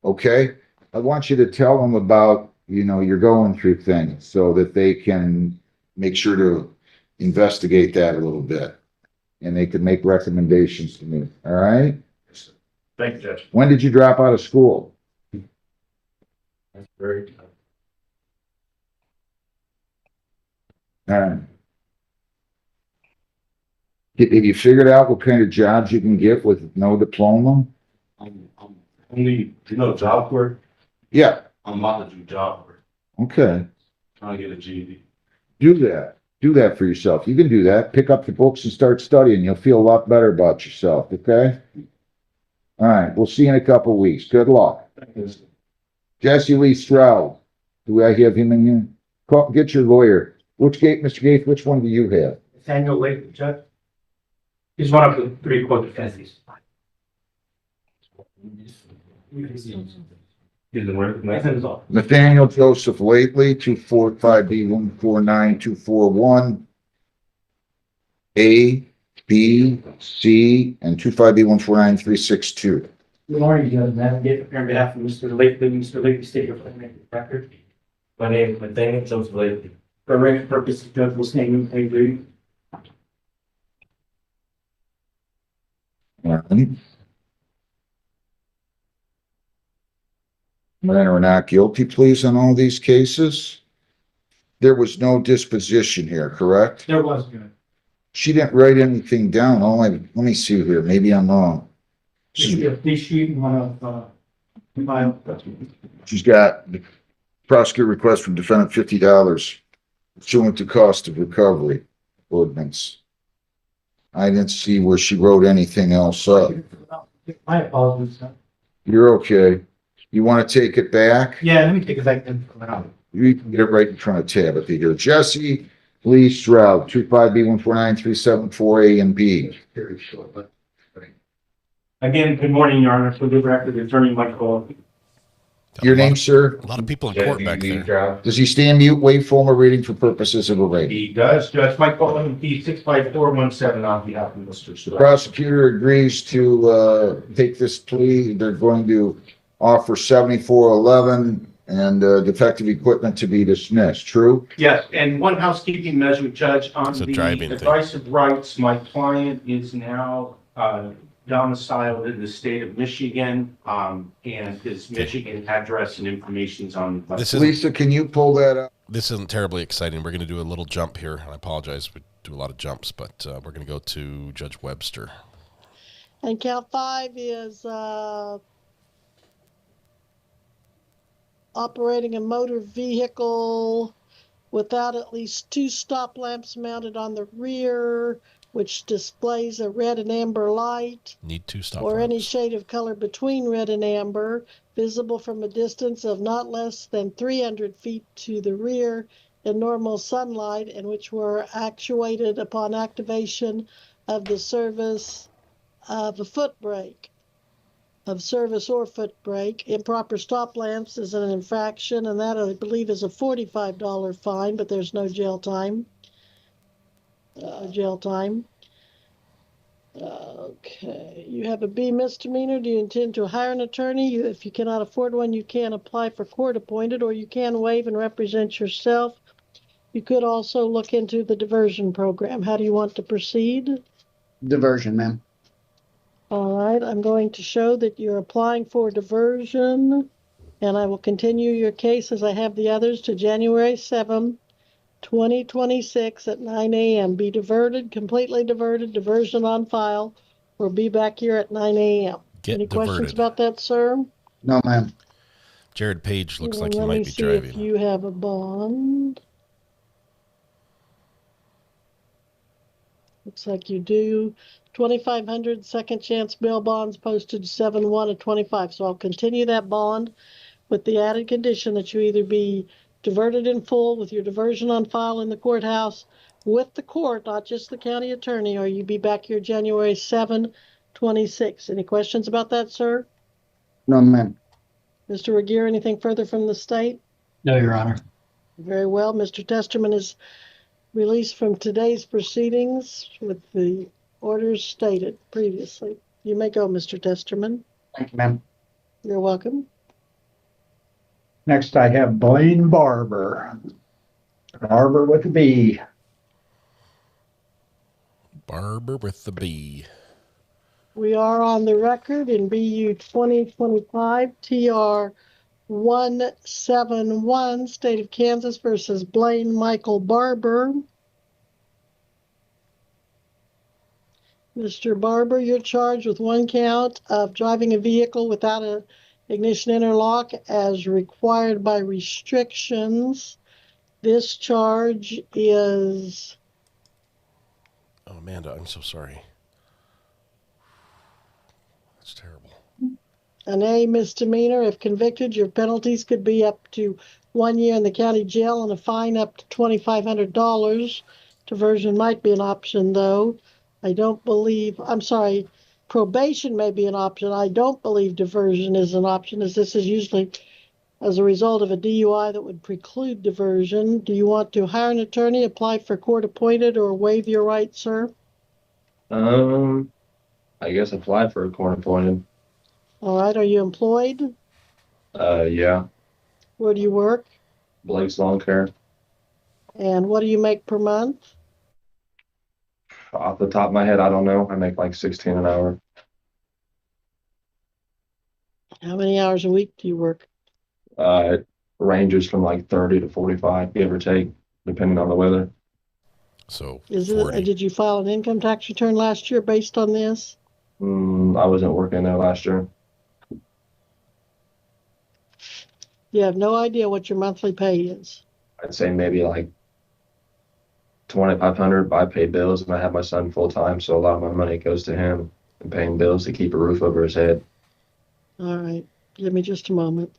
Okay? I want you to tell them about, you're going through things so that they can make sure to investigate that a little bit. And they can make recommendations to me. All right? Thank you, Judge. When did you drop out of school? That's very. All right. Have you figured out what kind of jobs you can get with no diploma? I'm only, job work. Yeah. I'm about to do job work. Okay. Trying to get a GED. Do that. Do that for yourself. You can do that. Pick up the books and start studying. You'll feel a lot better about yourself. Okay? All right. We'll see you in a couple of weeks. Good luck. Jesse Lee Stroud. Do I have him in here? Get your lawyer. Mr. Gates, which one do you have? Nathaniel Lake, Judge. He's one of the 3 co-defendants. Nathaniel Joseph Lately, 245B149241. A, B, C, and 255B149362. Good morning, Judge. Madam Gates, on behalf of Mr. Lately, Mr. Lately, state your full name for the record. My name is Nathaniel Joseph Lately. For record purposes, Judge will stand and agree. All right. Men are not guilty pleas on all these cases. There was no disposition here, correct? There was, Judge. She didn't write anything down. Let me see here. Maybe I'm wrong. This sheet, one of, file. She's got prosecutor request from defendant $50 pursuant to cost of recovery. ordinance. I didn't see where she wrote anything else up. My apologies, sir. You're okay. You want to take it back? Yeah, let me take it back then. You can get it right in front of Tabitha here. Jesse Lee Stroud, 25B1493748 and B. Very short, but. Again, good morning, Your Honor. For the record, Attorney Michael. Your name, sir? A lot of people in court back there. Does he stand mute, wait formal reading for purposes of a rating? He does. Judge Michael, MP 65417 on behalf of Mr. The Stroud. prosecutor agrees to take this plea. They're going to offer 7411 and defective equipment to be dismissed. True? Yes, and one housekeeping measure, Judge, on It's a the driving advice of rights, my client is now domiciled in the state of Michigan, and his Michigan address and information's on. Lisa, can you pull that up? This isn't terribly exciting. We're going to do a little jump here, and I apologize. We do a lot of jumps, but we're going to go to Judge Webster. And count 5 is operating a motor vehicle without at least 2 stop lamps mounted on the rear, which displays a red and amber light. Need 2 stop or lamps. any shade of color between red and amber, visible from a distance of not less than 300 feet to the rear in normal sunlight, and which were actuated upon activation of the service of a foot brake, of service or foot brake. Improper stop lamps is an infraction, and that I believe is a $45 fine, but there's no jail time. Okay, you have a B misdemeanor. Do you intend to hire an attorney? If you cannot afford one, you can apply for court appointed, or you can waive and represent yourself. You could also look into the diversion program. How do you want to proceed? Diversion, ma'am. All right, I'm going to show that you're applying for diversion, and I will continue your case as I have the others to January 7th, 2026 at 9 a.m. Be diverted, completely diverted, diversion on file, or be back here at 9 a.m. Any questions about that, sir? No, ma'am. Jared Page looks like he Let might me be see driving. if you have a bond. Looks like you do. 2,500 second chance bail bonds posted 7/1 of 25. So I'll continue that bond with the added condition that you either be diverted in full with your diversion on file in the courthouse with the court, not just the county attorney, or you be back here January 7, 26. Any questions about that, sir? No, ma'am. Mr. Regier, anything further from the state? No, Your Honor. Very well. Mr. Testerman is released from today's proceedings with the orders stated previously. You may go, Mr. Testerman. Thank you, ma'am. You're welcome. Next, I have Blaine Barber. Barber with a B. Barber with the B. We are on the record in BU 2025 TR 171, State of Kansas versus Blaine Michael Barber. Mr. Barber, you're charged with 1 count of driving a vehicle without an ignition interlock as required by restrictions. This charge is... Oh, Amanda, I'm so sorry. That's terrible. An A misdemeanor. If convicted, your penalties could be up to 1 year in the county jail and a fine up to $2,500. Diversion might be an option, though. Probation may be an option. I don't believe diversion is an option, as this is usually as a result of a DUI that would preclude diversion. Do you want to hire an attorney, apply for court appointed, or waive your rights, sir? I guess apply for a court appointed. All right. Are you employed? Yeah. Where do you work? Blake's Lawn Care. And what do you make per month? Off the top of my head, I don't know. I make like 16 an hour. How many hours a week do you work? It ranges from like 30 to 45, give or take, depending on the weather. So did you file an income tax return last year based on this? I wasn't working there last year. You have no idea what your monthly pay is. I'd say maybe like $2,500. I pay bills and I have my son full time, so a lot of my money goes to him and paying bills to keep a roof over his head. All right, give me just a moment.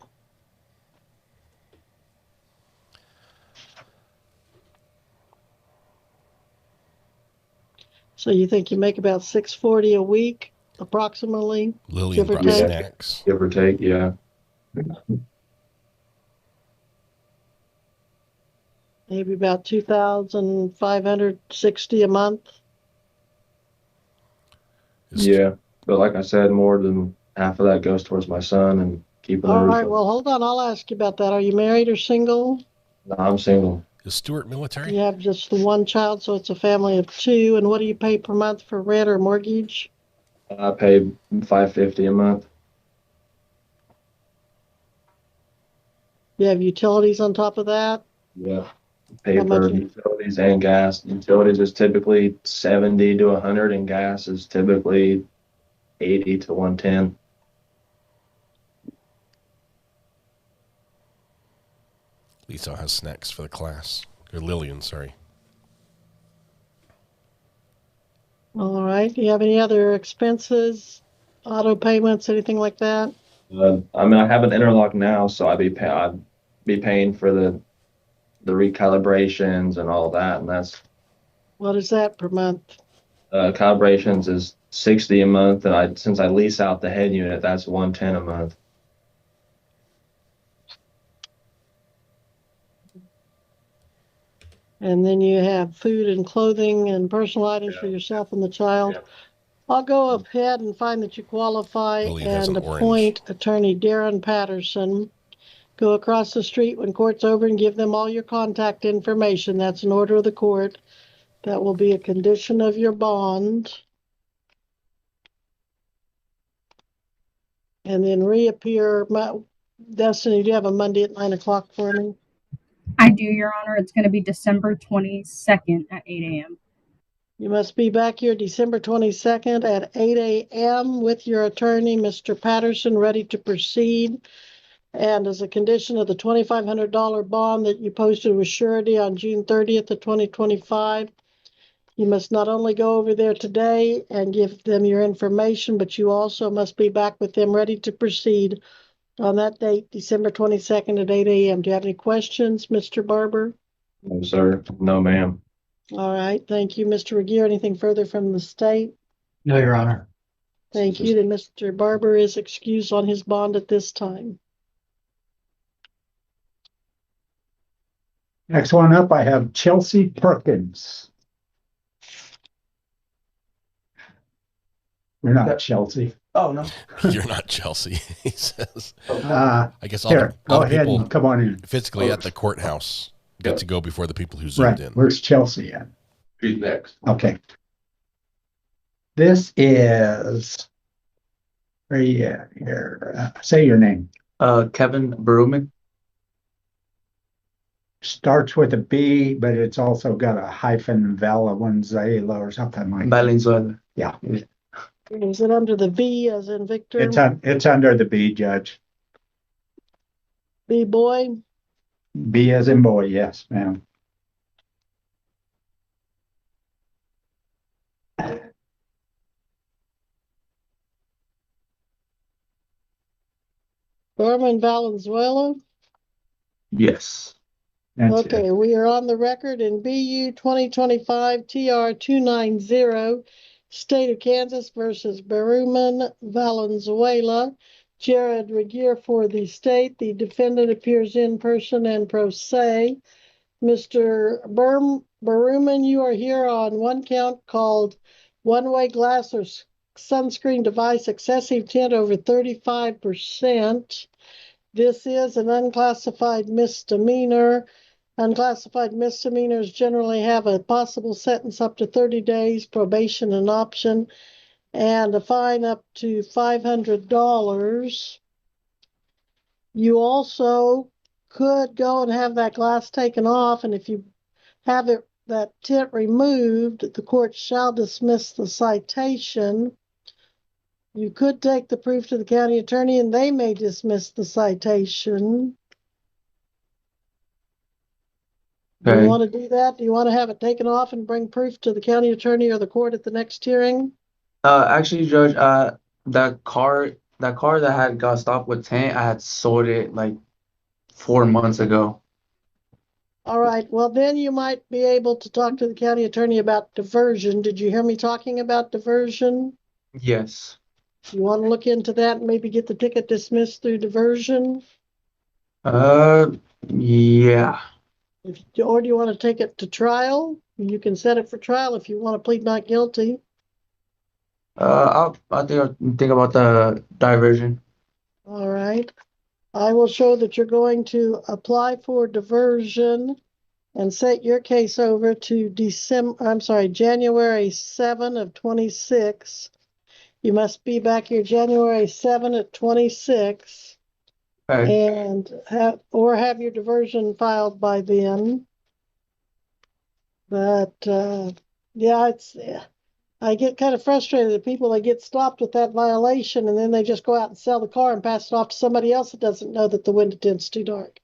So you think you make about $640 a week, approximately? Lillian give or brought take? snacks. Give or take, yeah. Maybe about 2,560 a month. Yeah, but like I said, more than half of that goes towards my son and keeping the All roof right, over. well, hold on. I'll ask you about that. Are you married or single? No, I'm single. Is Stuart military? You have just the one child, so it's a family of two. And what do you pay per month for rent or mortgage? I pay $550 a month. You have utilities on top of that? Yeah. Pay How much for utilities and gas. Utilities is typically 70 to 100 and gas is typically 80 to 110. Lisa has snacks for the class. Or Lillian, sorry. All right. Do you have any other expenses, auto payments, anything like that? I mean, I have an interlock now, so I'd be paying for the recalibrations and all that, and that's What is that per month? calibrations is 60 a month, and since I lease out the head unit, that's 110 a month. And then you have food and clothing and personal items for yourself and the child. I'll go ahead and find that you qualify Lillian has and an orange. appoint Attorney Darren Patterson. Go across the street when court's over and give them all your contact information. That's an order of the court. That will be a condition of your bond. And then reappear. Destiny, do you have a Monday at 9 o'clock for me? I do, Your Honor. It's going to be December 22nd at 8 a.m. You must be back here December 22nd at 8 a.m. with your attorney, Mr. Patterson, ready to proceed. And as a condition of the $2,500 bond that you posted with surety on June 30th of 2025, you must not only go over there today and give them your information, but you also must be back with them ready to proceed on that date, December 22nd at 8 a.m. Do you have any questions, Mr. Barber? No, sir. No, ma'am. All right, thank you, Mr. Regier. Anything further from the state? No, Your Honor. Thank you. Then Mr. Barber is excused on his bond at this time. Next one up, I have Chelsea Perkins. You're not Chelsea. Oh, no. You're not Chelsea, he says. I guess here, all go the ahead people and come on in. physically at the courthouse get to go before the people who zoomed Right. in. Where's Chelsea at? Who's next? Okay. This is, where are you at here? Say your name. Kevin Bruman. Starts with a B, but it's also got a hyphen Valenzuela or something like that. Valenzuela. Yeah. Is it under the V as in Victor? It's under the B, Judge. B boy? B as in boy, yes, ma'am. Norman Valenzuela? Yes. That's Okay, it. we are on the record in BU 2025 TR 290, State of Kansas versus Berumen Valenzuela. Jared Regier for the state. The defendant appears in person and pro se. Mr. Berumen, you are here on one count called one-way glass or sunscreen device excessive tint over 35%. This is an unclassified misdemeanor. Unclassified misdemeanors generally have a possible sentence up to 30 days, probation and option, and a fine up to $500. You also could go and have that glass taken off, and if you have that tint removed, the court shall dismiss the citation. You could take the proof to the county attorney, and they may dismiss the citation. Do you Okay. want to do that? Do you want to have it taken off and bring proof to the county attorney or the court at the next hearing? Actually, Judge, that car that had got stopped with Tank, I had sold it like 4 months ago. All right, well, then you might be able to talk to the county attorney about diversion. Did you hear me talking about diversion? Yes. You want to look into that and maybe get the ticket dismissed through diversion? Yeah. Or do you want to take it to trial? You can set it for trial if you want to plead not guilty. I think I'll think about the diversion. All right. I will show that you're going to apply for diversion and set your case over to January 7 of 26. You must be back here January 7 at 26 Okay. and have your diversion filed by then. But yeah, I get kind of frustrated at people that get stopped with that violation and then they just go out and sell the car and pass it off to somebody else that doesn't know that the window tint's too dark,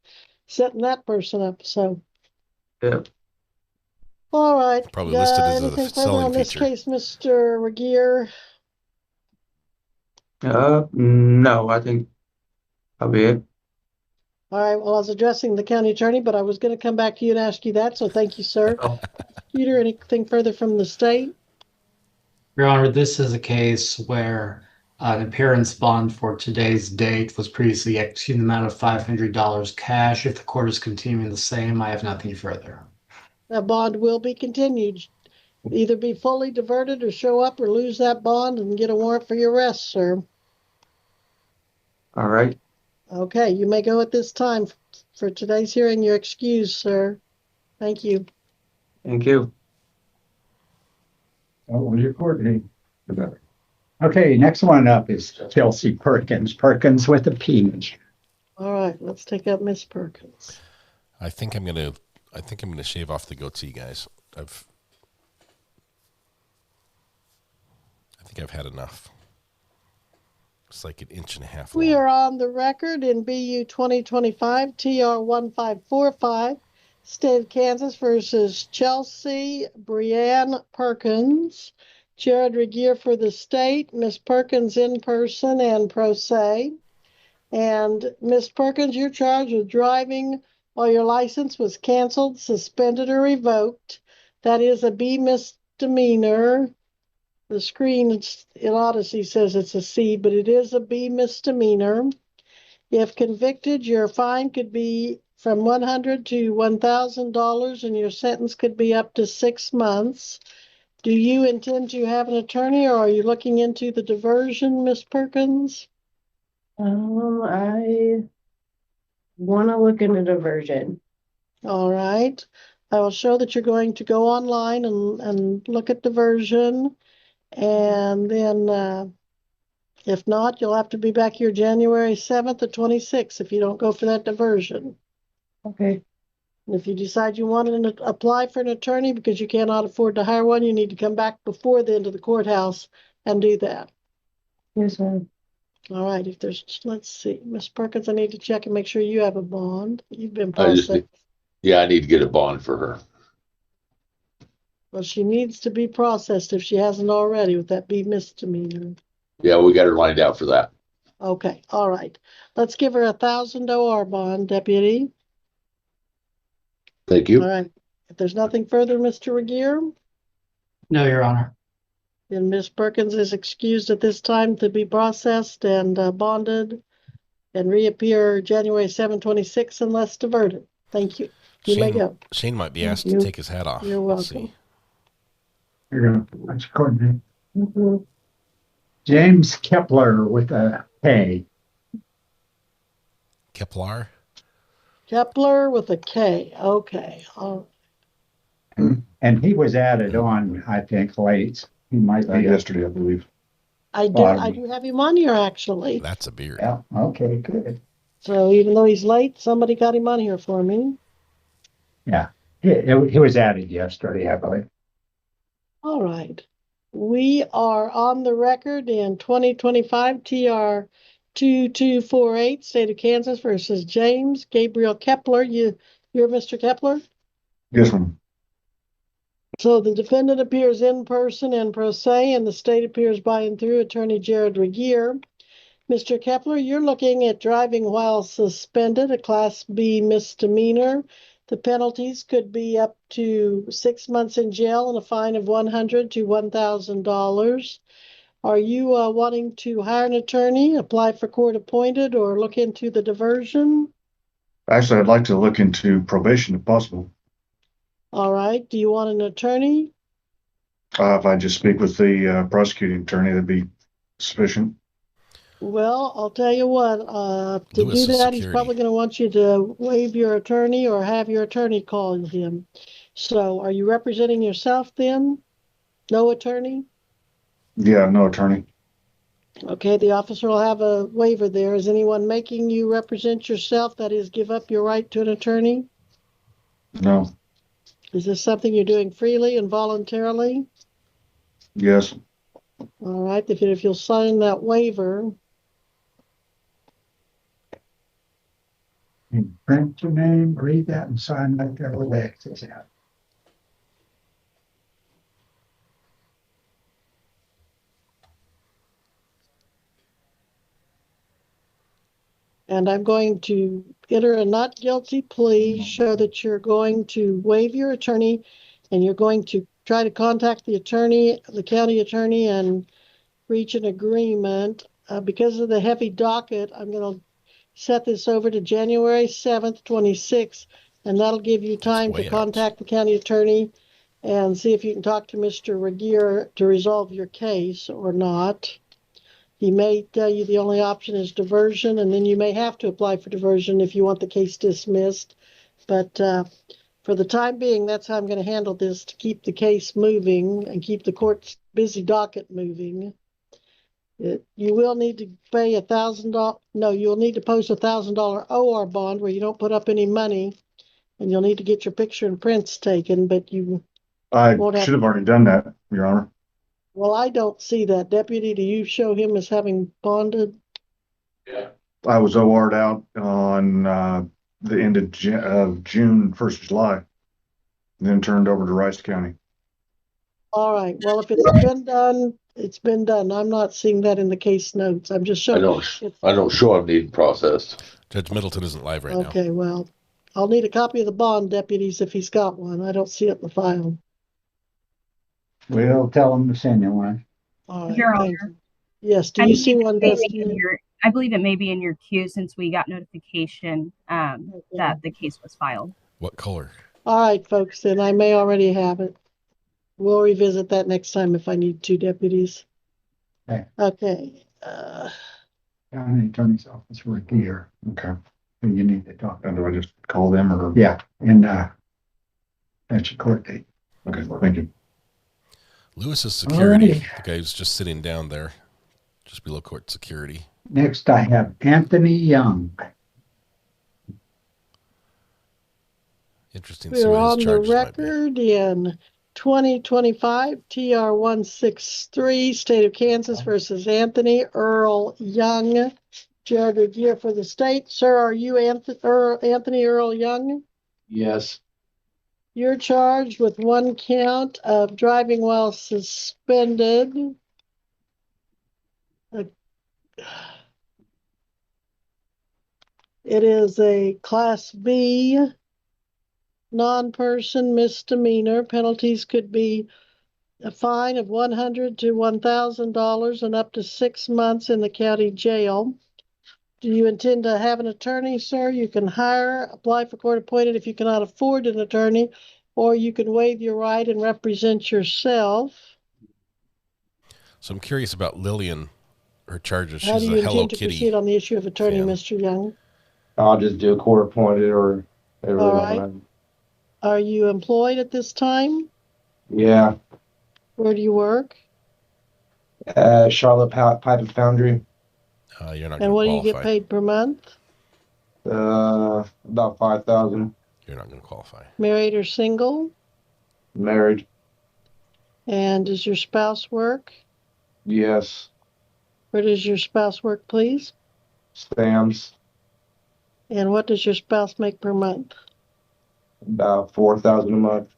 setting that person up. So, Yeah. all right. Probably listed as a Anything further selling on this feature. case, Mr. Regier? No, I think that'll be it. All right. Well, I was addressing the county attorney, but I was going to come back to you and ask you that. So thank you, sir. Oh. Peter, anything further from the state? Your Honor, this is a case where an appearance bond for today's date was previously executed in the amount of $500 cash. If the court is continuing the same, I have nothing further. That bond will be continued. Either be fully diverted or show up or lose that bond and get a warrant for your arrest, sir. All right. Okay, you may go at this time. For today's hearing, you're excused, sir. Thank you. Thank you. What was your court date? Okay, next one up is Chelsea Perkins. Perkins with a P. All right, let's take up Miss Perkins. I think I'm gonna shave off the goatee, guys. I think I've had enough. It's like an inch and a half long. We are on the record in BU 2025 TR 1545, State of Kansas versus Chelsea Brianne Perkins. Jared Regier for the state, Miss Perkins in person and pro se. And Miss Perkins, you're charged with driving while your license was canceled, suspended, or revoked. That is a B misdemeanor. The screen in Odyssey says it's a C, but it is a B misdemeanor. If convicted, your fine could be from $100 to $1,000 and your sentence could be up to 6 months. Do you intend to have an attorney or are you looking into the diversion, Miss Perkins? I want to look into diversion. All right. I will show that you're going to go online and look at diversion. And then if not, you'll have to be back here January 7th at 26 if you don't go for that diversion. Okay. And if you decide you want to apply for an attorney because you cannot afford to hire one, you need to come back before the end of the courthouse and do that. Yes, ma'am. All right. If there's, let's see, Miss Perkins, I need to check and make sure you have a bond. You've been processed. I need to get a bond for her. Well, she needs to be processed if she hasn't already with that B misdemeanor. Yeah, we got her lined out for that. Okay. All right. Let's give her $1,000 OR bond, deputy. Thank you. All right. If there's nothing further, Mr. Regier, No, Your Honor. then Miss Perkins is excused at this time to be processed and bonded and reappear January 7, 26 unless diverted. Thank you. You may go. Shane might be Thank asked you. to take his hat off. You're Let's welcome. see. You're gonna, that's coordinate. James Kepler with a K. Kepler. Kepler with a K. Okay. And he was added on, I think, late. He might be yesterday, I believe. I do have him on here actually. That's a beard. Yeah, okay, good. So even though he's late, somebody got him on here for me. Yeah, he was added yesterday, I believe. All right. We are on the record in 2025 TR 2248, State of Kansas versus James Gabriel Kepler. You're Mr. Kepler? Yes, ma'am. So the defendant appears in person and pro se, and the state appears by and through Attorney Jared Regier. Mr. Kepler, you're looking at driving while suspended, a Class B misdemeanor. The penalties could be up to 6 months in jail and a fine of $100 to $1,000. Are you wanting to hire an attorney, apply for court appointed, or look into the diversion? Actually, I'd like to look into probation if possible. All right. Do you want an attorney? If I just speak with the prosecuting attorney, that'd be sufficient. Well, I'll tell you what, to Lewis do is that, he's security. probably going to want you to waive your attorney or have your attorney call him. So are you representing yourself then? No attorney? Yeah, no attorney. Okay, the officer will have a waiver there. Is anyone making you represent yourself? That is, give up your right to an attorney? No. Is this something you're doing freely and voluntarily? Yes. All right, if you'll sign that waiver. And print your name, read that, and sign right there where the X is at. And I'm going to enter a not guilty plea, show that you're going to waive your attorney, and you're going to try to contact the attorney, the county attorney, and reach an agreement. Because of the heavy docket, I'm going to set this over to January 7th, 26, and that'll give you time to contact the county attorney and see if you can talk to Mr. Regier to resolve your case or not. He may tell you the only option is diversion, and then you may have to apply for diversion if you want the case dismissed. But for the time being, that's how I'm going to handle this to keep the case moving and keep the court's busy docket moving. You will need to pay $1,000. No, you'll need to post $1,000 OR bond where you don't put up any money, and you'll need to get your picture and prints taken. But you I won't have. should have already done that, Your Honor. Well, I don't see that. Deputy, do you show him as having bonded? Yeah. I was OR'd out on the end of June, 1st of July, then turned over to Rice County. All right. Well, if it's been done, it's been done. I'm not seeing that in the case notes. I'm just showing. I don't show I'm needing processed. Judge Middleton isn't live right now. Okay, well, I'll need a copy of the bond, deputies, if he's got one. I don't see it in the file. We'll tell him to send you one. All right, Your thank Honor. you. Yes, do you see one, Destiny? I believe it may be in your queue since we got notification that the case was filed. What color? All right, folks, then I may already have it. We'll revisit that next time if I need to, deputies. Okay. Okay. County Attorney's Office for a year. Okay. And you need to talk. And do I just call them or? Yeah, and that's your court date. Okay, thank you. Lewis is security. Alrighty. The guy who's just sitting down there, just below court security. Next, I have Anthony Young. Interesting to see We're what on his the charges might be. record in 2025 TR 163, State of Kansas versus Anthony Earl Young. Jared Regier for the state. Sir, are you Anthony Earl Young? Yes. You're charged with one count of driving while suspended. It is a Class B non-person misdemeanor. Penalties could be a fine of $100 to $1,000 and up to 6 months in the county jail. Do you intend to have an attorney, sir? You can hire, apply for court appointed if you cannot afford an attorney, or you can waive your right and represent yourself. So I'm curious about Lillian, her charges. How She's do a you Hello intend to Kitty. proceed on the issue of attorney, Mr. Young? I'll just do a court appointed or whatever. All right. Are you employed at this time? Yeah. Where do you work? Charlotte Pipe and Foundry. You're not And going what to do you get qualify. paid per month? About 5,000. You're not going to qualify. Married or single? Married. And does your spouse work? Yes. Where does your spouse work, please? Sam's. And what does your spouse make per month? About 4,000 a month.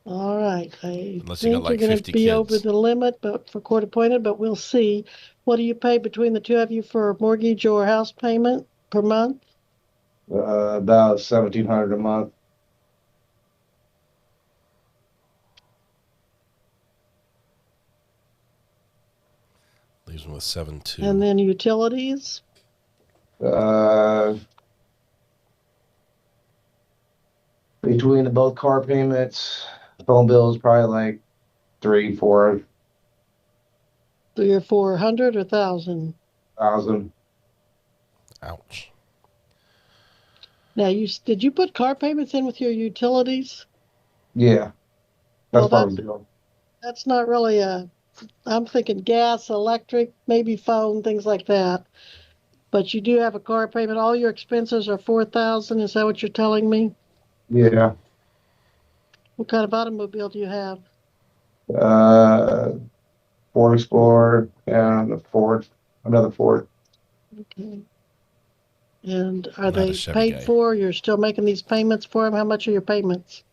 All right, I Unless you got think you're like gonna 50 be over kids. the limit, but for court appointed, but we'll see. What do you pay between the two of you for mortgage or house payment per month? About 1,700 a month. Leaves him with 7.2. And then utilities? Uh, Between the both car payments, phone bills probably like 3, 4 3 or 400 or 1,000? thousand. Ouch. Now, did you put car payments in with your utilities? Yeah, Well, that's part of the deal. that's not really I'm thinking gas, electric, maybe phone, things like that. But you do have a car payment. All your expenses are 4,000. Is that what you're telling me? Yeah. What kind of automobile do you have? Uh, Ford Explorer and a Ford, another Ford. Okay. And are Not a they Chevy paid guy. for? You're still making these payments for them? How much are your payments?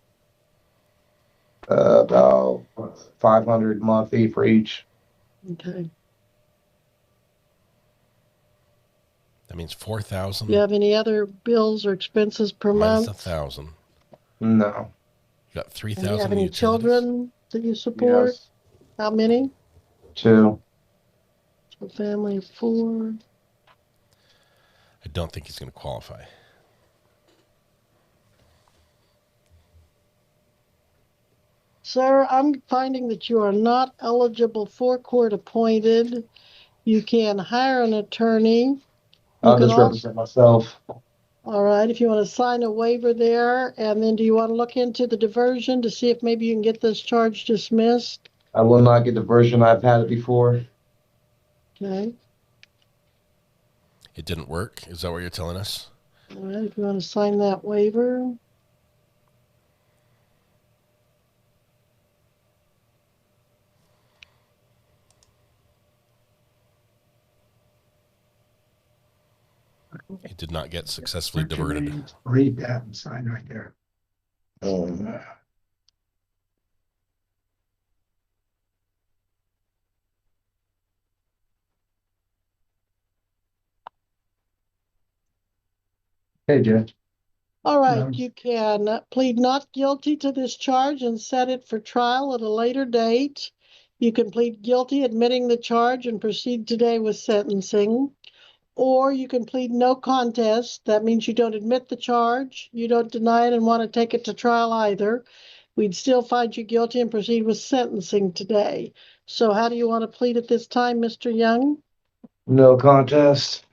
About 500 monthly for each. Okay. That means Do 4,000 you have any other bills or expenses per minus month? 1,000. No. You got And do 3,000 you have in any utilities. children that you support? Yes. How many? 2. A family of 4. I don't think he's going to qualify. Sir, I'm finding that you are not eligible for court appointed. You can hire an attorney. You I'll can just also, represent myself. all right, if you want to sign a waiver there, and then do you want to look into the diversion to see if maybe you can get this charge dismissed? I will not get the version. I've had it before. Okay, It didn't work. Is that what you're telling us? all right, if you want to sign that waiver. It did not get successfully What's your diverted. name? Read that and sign right there. Hey, Judge. All right, Um, you can plead not guilty to this charge and set it for trial at a later date. You can plead guilty, admitting the charge, and proceed today with sentencing. Or you can plead no contest. That means you don't admit the charge, you don't deny it and want to take it to trial either. We'd still find you guilty and proceed with sentencing today. So how do you want to plead at this time, Mr. Young? No contest.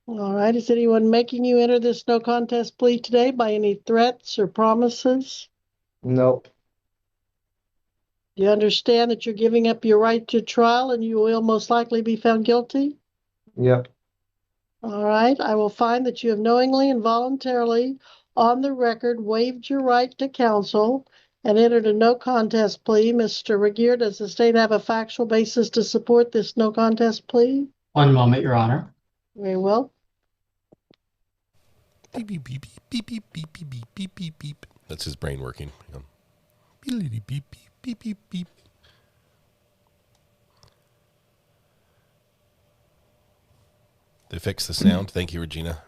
All right, is anyone making you enter this no contest plea today by any threats or promises? Nope. Do you understand that you're giving up your right to trial and you will most likely be found guilty? Yep. All right, I will find that you have knowingly and voluntarily, on the record, waived your right to counsel and entered a no contest plea. Mr. Regier, does the state have a factual basis to support this no contest plea? One moment, Your Honor. Very well. Beep, beep, beep, beep, beep, beep, beep, beep, beep, beep, beep. That's his brain working. Beep, beep, beep, beep, beep, beep. They fixed the sound. Thank you, Regina.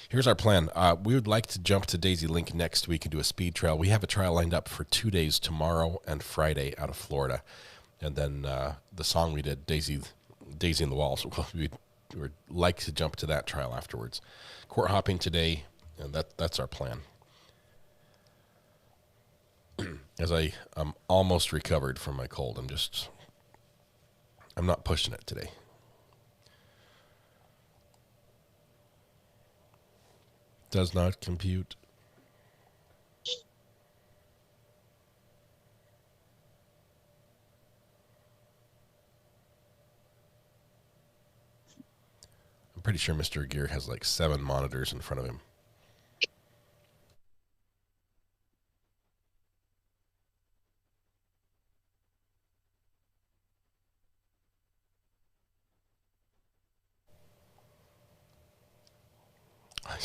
Here's our plan. We would like to jump to Daisy Link next week and do a speed trial. We have a trial lined up for 2 days, tomorrow and Friday, out of Florida. And then the song we did, Daisy in the Walls, we would like to jump to that trial afterwards. Court hopping today, and that's our plan. As I'm almost recovered from my cold. I'm not pushing it today. Does not compute. I'm pretty sure Mr. Gear has like 7 monitors in front of him.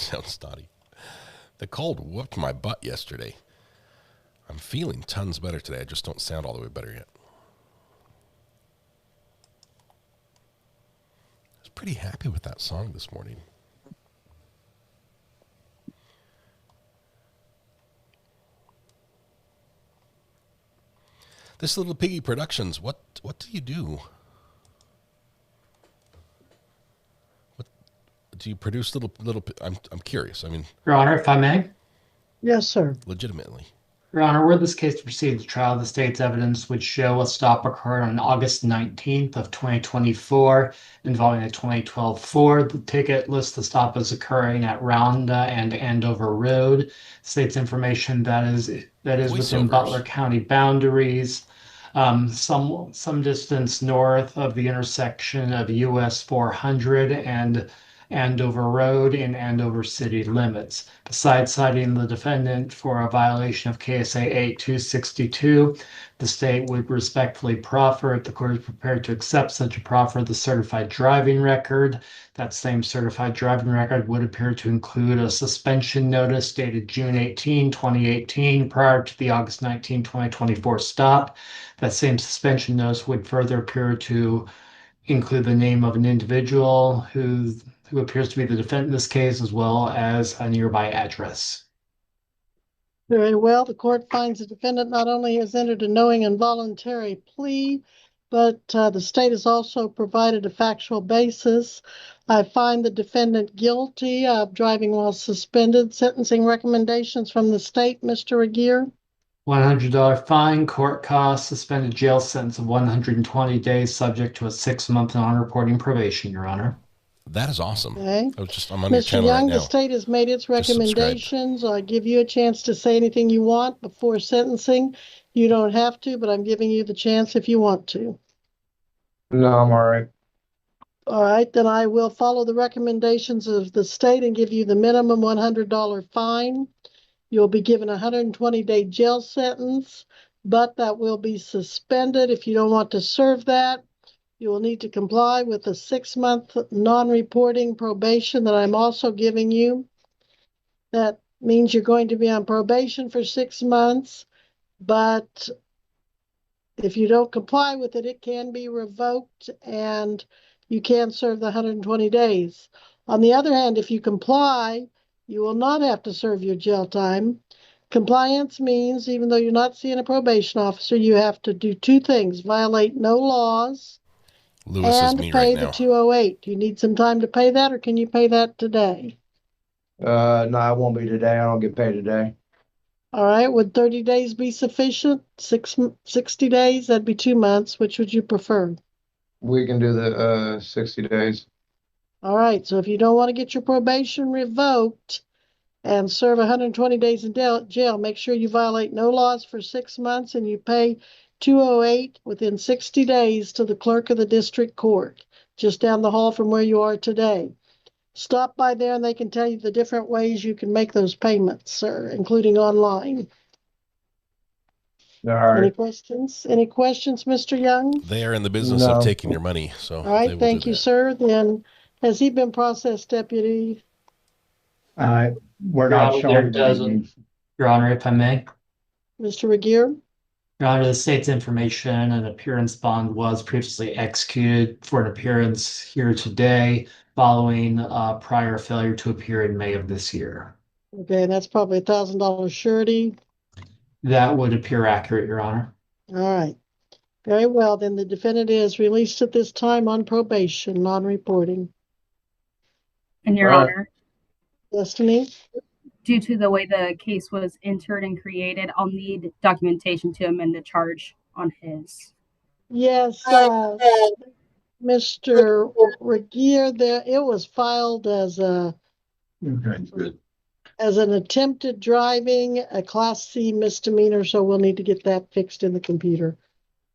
sounds snotty. The cold whooped my butt yesterday. I'm feeling tons better today. I just don't sound all the way better yet. I was pretty happy with that song this morning. This Little Piggy Productions, what do you do? What do you produce? Little I'm curious. I mean, Your Honor, if I may. Yes, sir. Legitimately. Your Honor, were this case to proceed to trial, the state's evidence would show a stop occurred on August 19th of 2024 involving a 2012 Ford. The ticket lists the stop as occurring at Rounda and Andover Road. State's information that is within Butler County boundaries, some distance north of the intersection of US 400 and Andover Road in Andover city limits. Besides citing the defendant for a violation of KSA 8262, the state would respectfully proffer, if the court is prepared to accept such a proffer, the certified driving record. That same certified driving record would appear to include a suspension notice dated June 18, 2018, prior to the August 19, 2024 stop. That same suspension notice would further appear to include the name of an individual who appears to be the defendant in this case, as well as a nearby address. Very well. The court finds the defendant not only has entered a knowing and voluntary plea, but the state has also provided a factual basis. I find the defendant guilty of driving while suspended. Sentencing recommendations from the state, Mr. Regier. $100 fine, court costs, suspended jail sentence of 120 days, subject to a 6-month non-reporting probation, Your Honor. That is awesome. Okay. I'm on your Mr. channel Young, right now. the state has made its recommendations. I give you a chance to say anything you want before sentencing. You don't have to, but I'm giving you the chance if you want to. No, I'm all right. All right, then I will follow the recommendations of the state and give you the minimum $100 fine. You'll be given a 120-day jail sentence, but that will be suspended. If you don't want to serve that, you will need to comply with a 6-month non-reporting probation that I'm also giving you. That means you're going to be on probation for 6 months, but if you don't comply with it, it can be revoked and you can serve the 120 days. On the other hand, if you comply, you will not have to serve your jail time. Compliance means, even though you're not seeing a probation officer, you have to do 2 things: violate no laws Lewis is and me pay right the now. 208. Do you need some time to pay that, or can you pay that today? No, it won't be today. I don't get paid today. All right, would 30 days be sufficient? 60 days? That'd be 2 months. Which would you prefer? We can do the 60 days. All right, so if you don't want to get your probation revoked and serve 120 days in jail, make sure you violate no laws for 6 months and you pay 208 within 60 days to the clerk of the district court, just down the hall from where you are today. Stop by there and they can tell you the different ways you can make those payments, sir, including online. All right. Any questions? Any questions, Mr. Young? They are in the business of taking your money, so all right, they will thank do you, that. sir. Then, has he been processed, deputy? We're Your not Honor, showing. Your Honor, if I may. Mr. Regier? Your Honor, the state's information and appearance bond was previously executed for an appearance here today following prior failure to appear in May of this year. Okay, that's probably $1,000 surety. That would appear accurate, Your Honor. All right. Very well, then the defendant is released at this time on probation, non-reporting. And Your Honor, Destiny? due to the way the case was entered and created, I'll need documentation to amend the charge on his. Yes, Mr. Regier, it was filed as as an attempted driving, a Class C misdemeanor, so we'll need to get that fixed in the computer.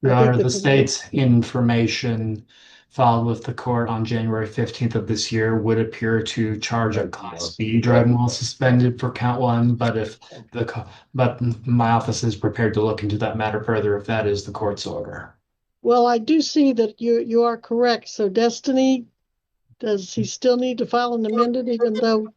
Your Honor, the state's information filed with the court on January 15th of this year would appear to charge a Class B driving while suspended for count 1, but my office is prepared to look into that matter further if that is the court's order. Well, I do see that you are correct. So Destiny, does he still need to file an amended even though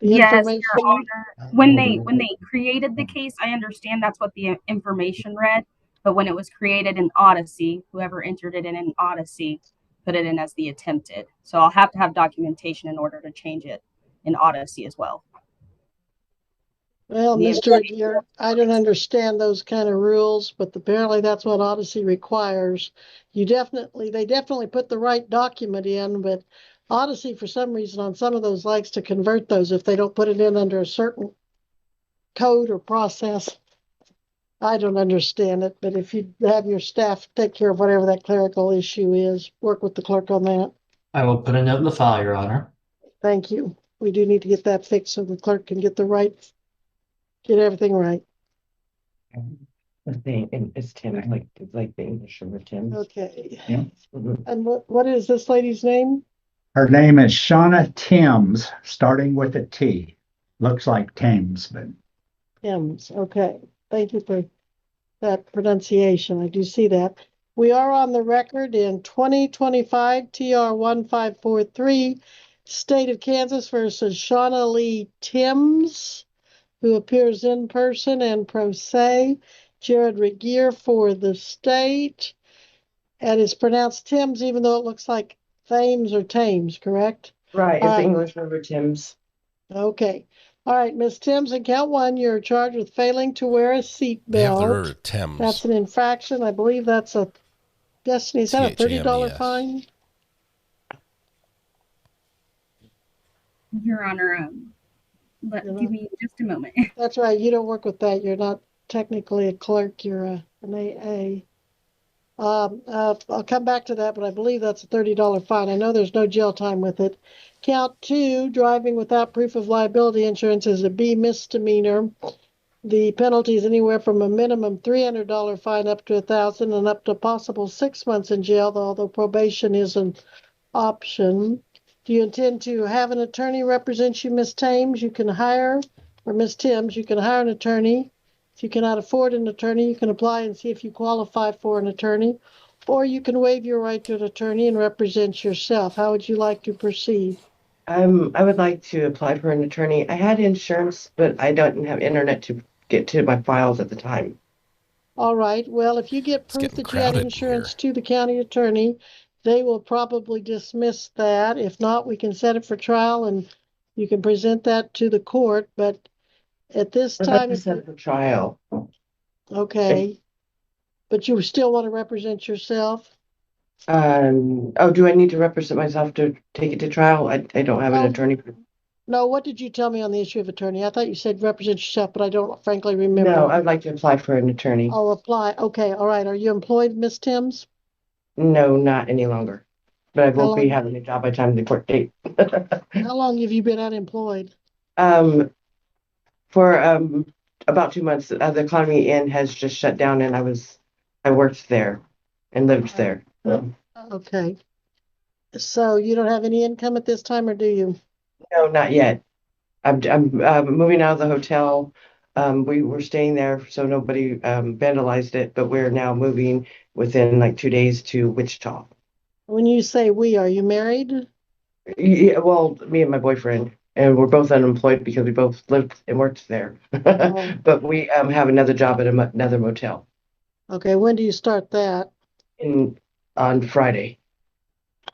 The Yes, information? Your Honor. When they created the case, I understand that's what the information read. But when it was created in Odyssey, whoever entered it in an Odyssey put it in as the attempted. So I'll have to have documentation in order to change it in Odyssey as well. Well, The Mr. information- Aguirre, I don't understand those kind of rules, but apparently that's what Odyssey requires. They definitely put the right document in, but Odyssey, for some reason, on some of those likes to convert those if they don't put it in under a certain code or process. I don't understand it, but if you have your staff take care of whatever that clerical issue is, work with the clerk on that. I will put a note in the file, Your Honor. Thank you. We do need to get that fixed so the clerk can get everything right. It's Tim, like the English of Tim. Okay. Yeah. And what is this lady's name? Her name is Shauna Timms, starting with a T. Looks like Thames, but Timms. Okay. Thank you for that pronunciation. I do see that. We are on the record in 2025 TR 1543, State of Kansas versus Shauna Lee Timms, who appears in person and pro se. Jared Regier for the state. And it's pronounced Timms, even though it looks like Thames or Thames, correct? Right, it's the English River Tim's. Okay. All right, Miss Timms, in count one, you're charged with failing to wear a They have the seatbelt. river Thames. That's an infraction. I believe that's a Destiny. Is that a $30 THAMES. fine? Your Honor, give me just a moment. That's right. You don't work with that. You're not technically a clerk. You're an AA. I'll come back to that, but I believe that's a $30 fine. I know there's no jail time with it. Count two, driving without proof of liability insurance is a B misdemeanor. The penalty is anywhere from a minimum $300 fine up to $1,000 and up to possible 6 months in jail, although probation is an option. Do you intend to have an attorney represent you, Ms. Thames? You can hire, or Ms. Timms, you can hire an attorney. If you cannot afford an attorney, you can apply and see if you qualify for an attorney, or you can waive your right to an attorney and represent yourself. How would you like to proceed? I would like to apply for an attorney. I had insurance, but I don't have internet to get to my files at the time. All right. Well, if you get proof that you had insurance to the county attorney, they will probably dismiss that. If not, we can set it for trial and you can present that to the court. But at this I'd like time, to set it for trial. okay. But you still want to represent yourself? Oh, do I need to represent myself to take it to trial? I don't have an attorney. No, what did you tell me on the issue of attorney? I thought you said represent yourself, but I don't frankly remember. No, I'd like to apply for an attorney. I'll apply. Okay, all right. Are you employed, Miss Timms? No, not any longer. But I How won't be long- having a job by the time of the court date. How long have you been unemployed? For about 2 months. The Economy Inn has just shut down, and I worked there and lived there. Okay. So you don't have any income at this time, or do you? No, not yet. I'm moving out of the hotel. We were staying there, so nobody vandalized it, but we're now moving within like 2 days to Wichita. When you say we, are you married? Yeah, well, me and my boyfriend, and we're both unemployed because we both lived and worked there. But we have another job at another motel Okay, when do you start that? on Friday.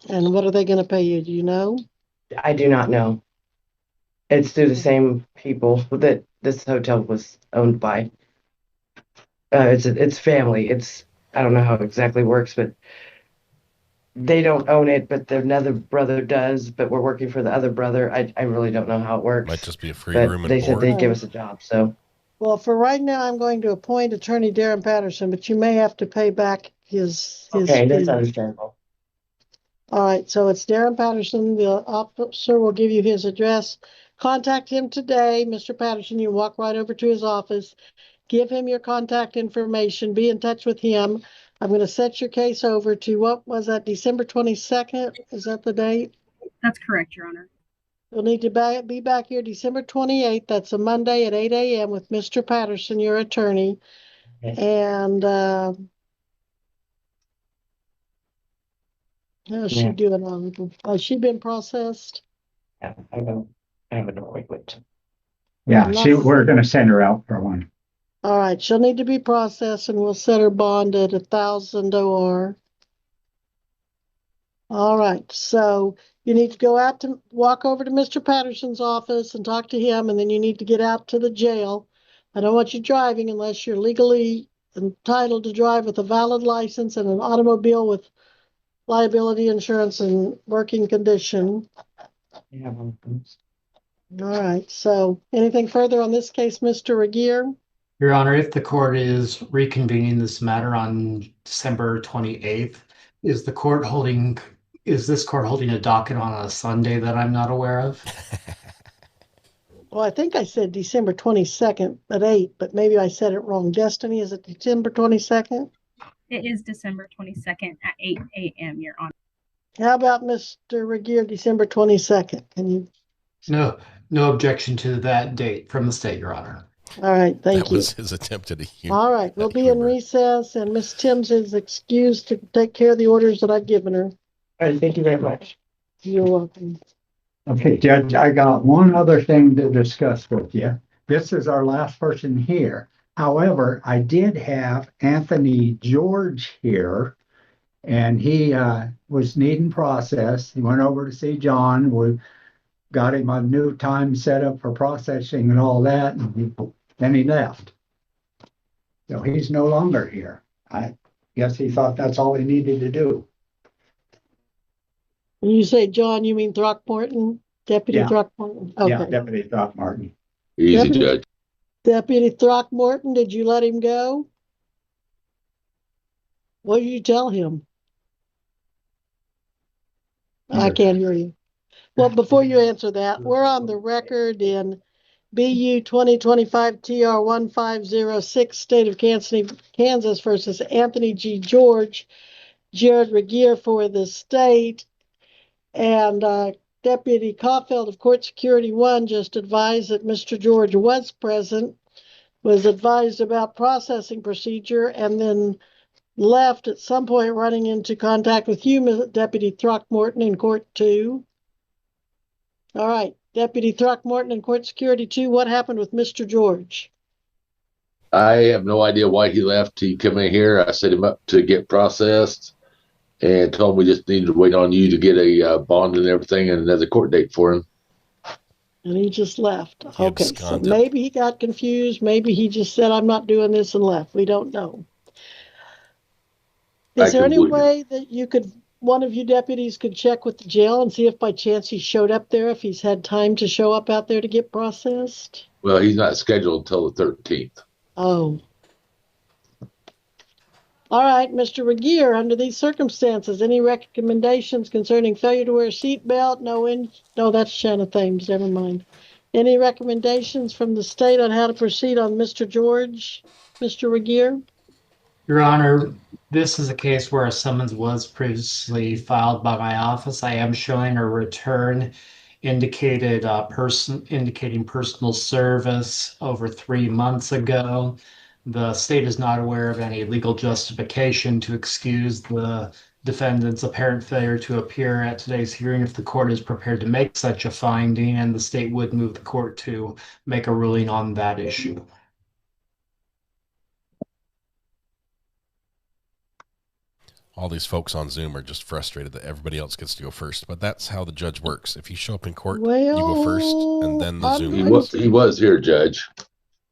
And what are they going to pay you? Do you know? I do not know. It's through the same people that this hotel was owned by. It's family. I don't know how it exactly works, but they don't own it, but another brother does. But we're working for the other brother. I really don't know how it works. Might just be a free But room and they said board. they'd give us a job. So Well, for right now, I'm going to appoint Attorney Darren Patterson, but you may have to pay back his okay, that's fee. understandable. All right, so it's Darren Patterson. The officer will give you his address. Contact him today, Mr. Patterson. You walk right over to his office. Give him your contact information. Be in touch with him. I'm going to set your case over to, what was that, December 22nd? Is that the date? That's correct, Your Honor. You'll need to be back here December 28th. That's a Monday at 8 a.m. with Mr. Patterson, your attorney. And how's she doing on? Has she been processed? Yeah, I know. have an appointment. Yeah, Not- we're gonna send her out for one. All right, she'll need to be processed and we'll set her bond at 1,000 OR. All right, so you need to go out to walk over to Mr. Patterson's office and talk to him, and then you need to get out to the jail. I don't want you driving unless you're legally entitled to drive with a valid license and an automobile with liability insurance and working condition. Yeah. All right, so anything further on this case, Mr. Regier? Your Honor, if the court is reconvening this matter on December 28th, is this court holding a docket on a Sunday that I'm not aware of? Well, I think I said December 22nd at 8, but maybe I said it wrong. Destiny, is it December 22nd? It is December 22nd at 8 a.m., Your Honor. How about Mr. Regier, December 22nd? Can you? No objection to that date from the state, Your Honor. All right, thank That you. was his attempt at a humor. All right, we'll be in recess, and Miss Timms is excused to take care of the orders that I've given her. All right, thank you very much. You're welcome. Okay, Judge, I got one other thing to discuss with you. This is our last person here. However, I did have Anthony George here, and he was needing process. He went over to see John. We got him a new time set up for processing and all that, and then he left. So he's no longer here. I guess he thought that's all he needed to do. When you say John, you mean Throckmorton? Deputy Yeah. Throckmorton? Yeah, Okay. Deputy Throckmorton. Easy, Deputy- Judge. Deputy Throckmorton, did you let him go? What did you tell him? I can't hear you. Well, before you answer that, we're on the record in BU 2025 TR 1506, State of Kansas versus Anthony G. George, Jared Regier for the state, and Deputy Caulfield of Court Security 1 just advised that Mr. George was present, was advised about processing procedure, and then left at some point running into contact with you, Deputy Throckmorton, in Court 2. All right, Deputy Throckmorton in Court Security 2, what happened with Mr. George? I have no idea why he left. He came in here. I set him up to get processed and told him we just needed to wait on you to get a bond and everything and another court date for him. And he just left. He Okay, so absconded. maybe he got confused. Maybe he just said, I'm not doing this, and left. We don't know. Is there any way that you could, one of you deputies could check with the jail and see if by chance he showed up there, if he's had time to show up out there to get processed? Well, he's not scheduled until the 13th. Oh. All right, Mr. Regier, under these circumstances, any recommendations concerning failure to wear a seatbelt? No, that's Shanna Thames, never mind. Any recommendations from the state on how to proceed on Mr. George, Mr. Regier? Your Honor, this is a case where a summons was previously filed by my office. I am showing a return indicating personal service over 3 months ago. The state is not aware of any legal justification to excuse the defendant's apparent failure to appear at today's hearing if the court is prepared to make such a finding, and the state would move the court to make a ruling on that issue. All these folks on Zoom are just frustrated that everybody else gets to go first, but that's how the judge works. If you show up in court, you go first, and then the Zoom. He was here, Judge.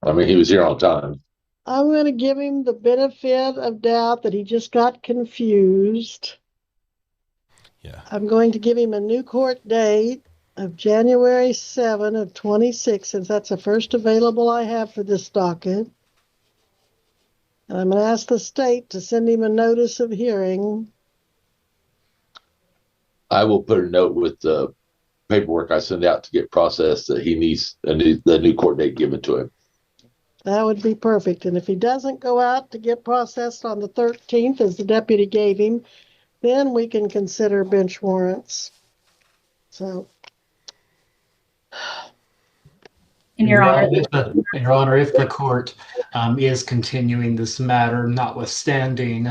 I mean, he was here on time. I'm going to give him the benefit of doubt that he just got confused. Yeah. I'm going to give him a new court date of January 7 of 26, since that's the first available I have for this docket. And I'm going to ask the state to send him a notice of hearing. I will put a note with the paperwork I send out to get processed that he needs the new court date given to him. That would be perfect. And if he doesn't go out to get processed on the 13th, as the deputy gave him, then we can consider bench warrants. So. In Your Honor. Your Honor, if the court is continuing this matter, notwithstanding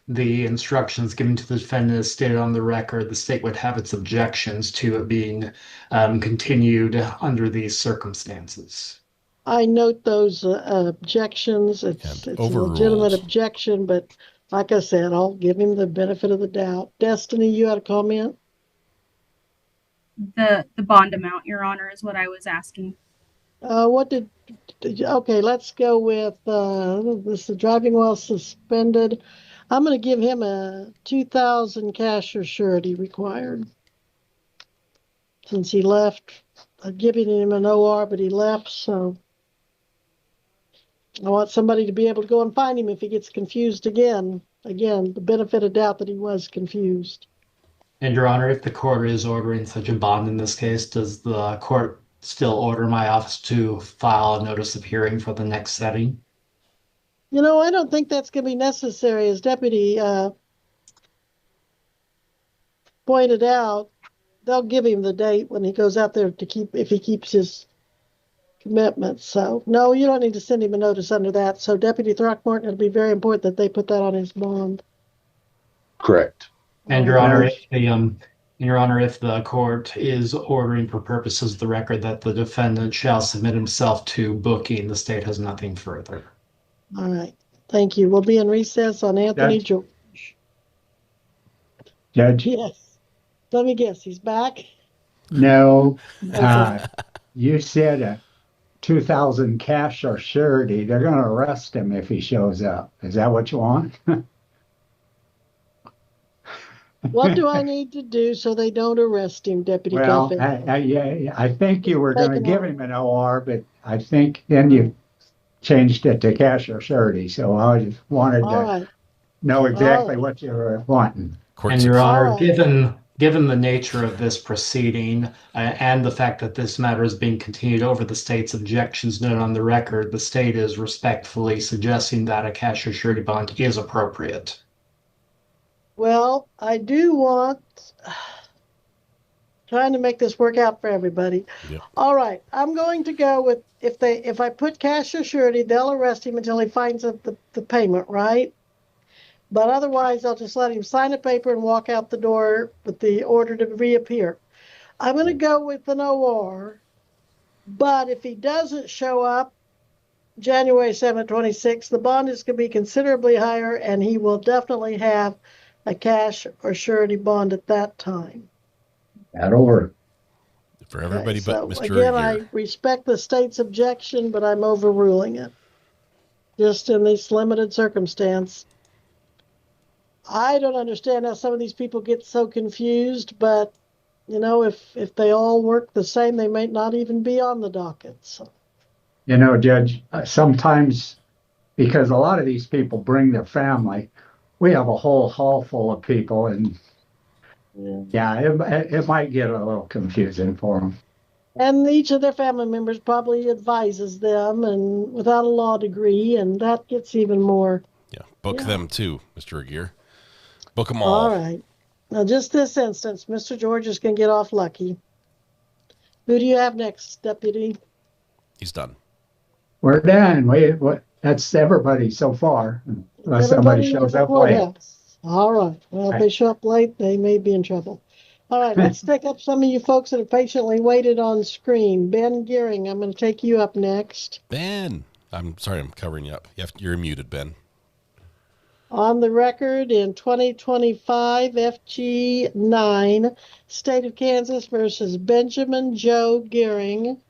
the instructions given to the defendant is stated on the record, the state would have its objections to it being continued under these circumstances. I note those objections. It's a legitimate objection, but like I said, I'll give him the benefit of the doubt. Destiny, you had a comment? The bond amount, Your Honor, is what I was asking. Okay, let's go with this driving while suspended. I'm going to give him a 2,000 cash or surety required. Since he left, I'm giving him an OR, but he left, so I want somebody to be able to go and find him if he gets confused again. Again, the benefit of doubt that he was confused. And Your Honor, if the court is ordering such a bond in this case, does the court still order my office to file a notice of hearing for the next setting? You know, I don't think that's going to be necessary. As Deputy pointed out, they'll give him the date when he goes out there if he keeps his commitment. So, no, you don't need to send him a notice under that. So, Deputy Throckmorton, it'll be very important that they put that on his bond. Correct. And Your Honor, if the court is ordering for purposes of the record that the defendant shall submit himself to booking, the state has nothing further. All right. Thank you. We'll be in recess on Anthony George. Judge? Yes. Let me guess. He's back? No. You said 2,000 cash or surety. They're going to arrest him if he shows up. Is that what you want? What do I need to do so they don't arrest him, Deputy Well, Coffin? I think you were going to give him an OR, but I think then you changed it to cash or surety. So I just wanted to know exactly what you were wanting. And Your Honor, given the nature of this proceeding and the fact that this matter is being continued over the state's objections noted on the record, the state is respectfully suggesting that a cash or surety bond is appropriate. Well, I do want trying to make this work out for everybody. Yep. All right, I'm going to go with if I put cash or surety, they'll arrest him until he finds the payment, right? But otherwise, I'll just let him sign a paper and walk out the door with the order to reappear. I'm going to go with an OR, but if he doesn't show up January 7th, 26, the bond is going to be considerably higher, and he will definitely have a cash or surety bond at that time. That'll work. For everybody but Mr. Again, I respect the state's objection, but I'm overruling it. Just in this limited circumstance. I don't understand how some of these people get so confused, but you know, if they all work the same, they may not even be on the docket. So. You know, Judge, sometimes because a lot of these people bring their family, we have a whole hall full of people, and it might get a little confusing for them. And each of their family members probably advises them, and without a law degree, and that gets even more. Yeah, book them too, Mr. Aguirre. Book them all. All right. Now, just this instance, Mr. George is going to get off lucky. Who do you have next, Deputy? He's done. We're done. That's everybody so far, unless somebody shows up late. All right. Well, if they show up late, they may be in trouble. All right. Let's take up some of you folks that have patiently waited on screen. Ben Gearing, I'm going to take you up next. Ben. I'm sorry, I'm covering you up. You're muted, Ben. On the record in 2025 FG 9, State of Kansas versus Benjamin Joe Gearing.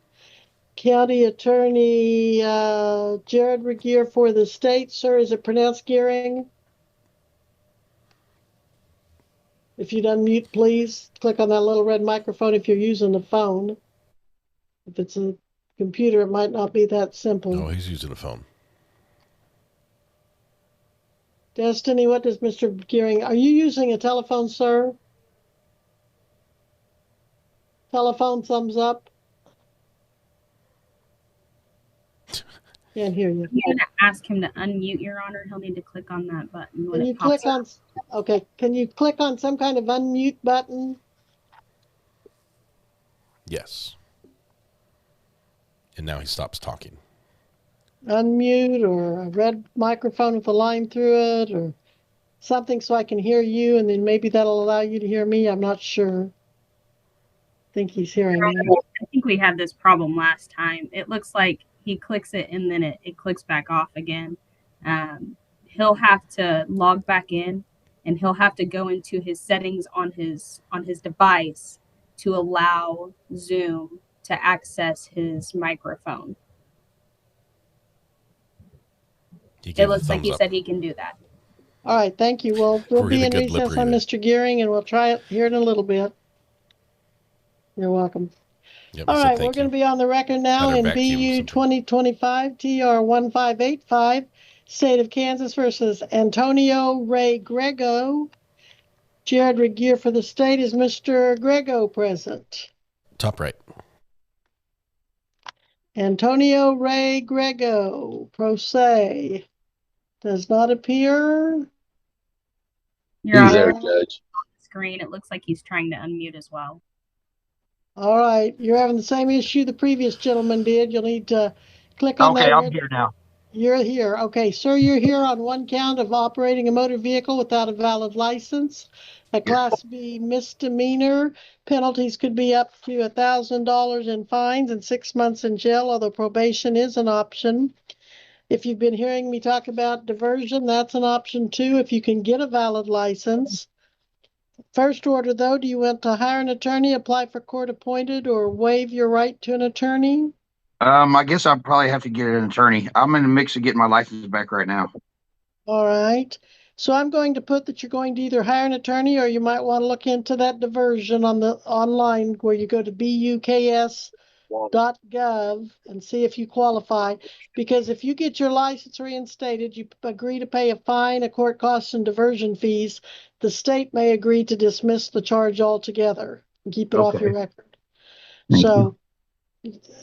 County Attorney Jared Regier for the state. Sir, is it pronounced Gearing? If you'd unmute, please. Click on that little red microphone if you're using the phone. If it's a computer, it might not be that simple. No, he's using a phone. Destiny, what does Mr. Gearing... Are you using a telephone, sir? Telephone, thumbs up. Can't hear you. I'm going to ask him to unmute, Your Honor. He'll need to click on that button. Can you click on... Okay, can you click on some kind of unmute button? Yes. And now he stops talking. Unmute or a red microphone with a line through it, or something so I can hear you, and then maybe that'll allow you to hear me. I'm not sure. I think he's hearing me. I think we had this problem last time. It looks like he clicks it and then it clicks back off again. He'll have to log back in, and he'll have to go into his settings on his device to allow Zoom to access his microphone. It looks like he said he can do that. All right, thank you. We'll We're be gonna in get lip recess on reading. Mr. Gearing, and we'll try it here in a little bit. You're welcome. Yep, All he said right, we're thank going you. to be on the record now Better in vacuum BU something. 2025 TR 1585, State of Kansas versus Antonio Ray Grego. Jared Regier for the state. Is Mr. Grego present? Top right. Antonio Ray Grego, pro se, does not appear. You're He's on there, the Judge. screen. It looks like he's trying to unmute as well. All right, you're having the same issue the previous gentleman did. You'll need to click on that. Okay, I'm here now. You're here. Okay, sir, you're here on one count of operating a motor vehicle without a valid license, a Class B misdemeanor. Penalties could be up to $1,000 in fines and 6 months in jail, although probation is an option. If you've been hearing me talk about diversion, that's an option too, if you can get a valid license. First order, though, do you want to hire an attorney, apply for court appointed, or waive your right to an attorney? I guess I'll probably have to get an attorney. I'm in the mix of getting my license back right now. All right. So I'm going to put that you're going to either hire an attorney, or you might want to look into that diversion on the online where you go to buks.gov and see if you qualify. Because if you get your license reinstated, you agree to pay a fine, a court costs, and diversion fees. The state may agree to dismiss the charge altogether and keep it off your record.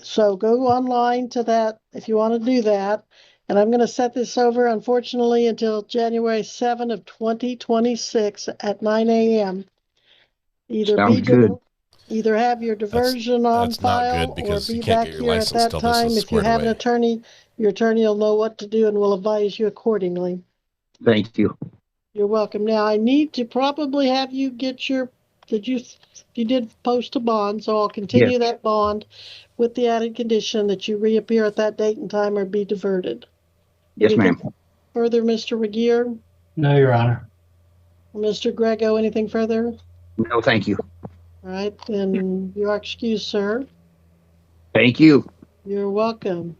So go online to that if you want to do that. And I'm going to set this over, unfortunately, until January 7 of 2026 at 9 a.m. Sounds good. Either have your diversion on That's not file good or because be you can't back get your here at license that till this time. is If you squared have an away. attorney, your attorney will know what to do and will advise you accordingly. Thank you. You're welcome. Now, I need to probably have you get you did post a bond, so I'll continue that bond with the added condition that you reappear at that date and time or be diverted. Yes, ma'am. Further, Mr. Regier? No, Your Honor. Mr. Grego, anything further? No, thank you. All right, then you are excused, sir. Thank you. You're welcome.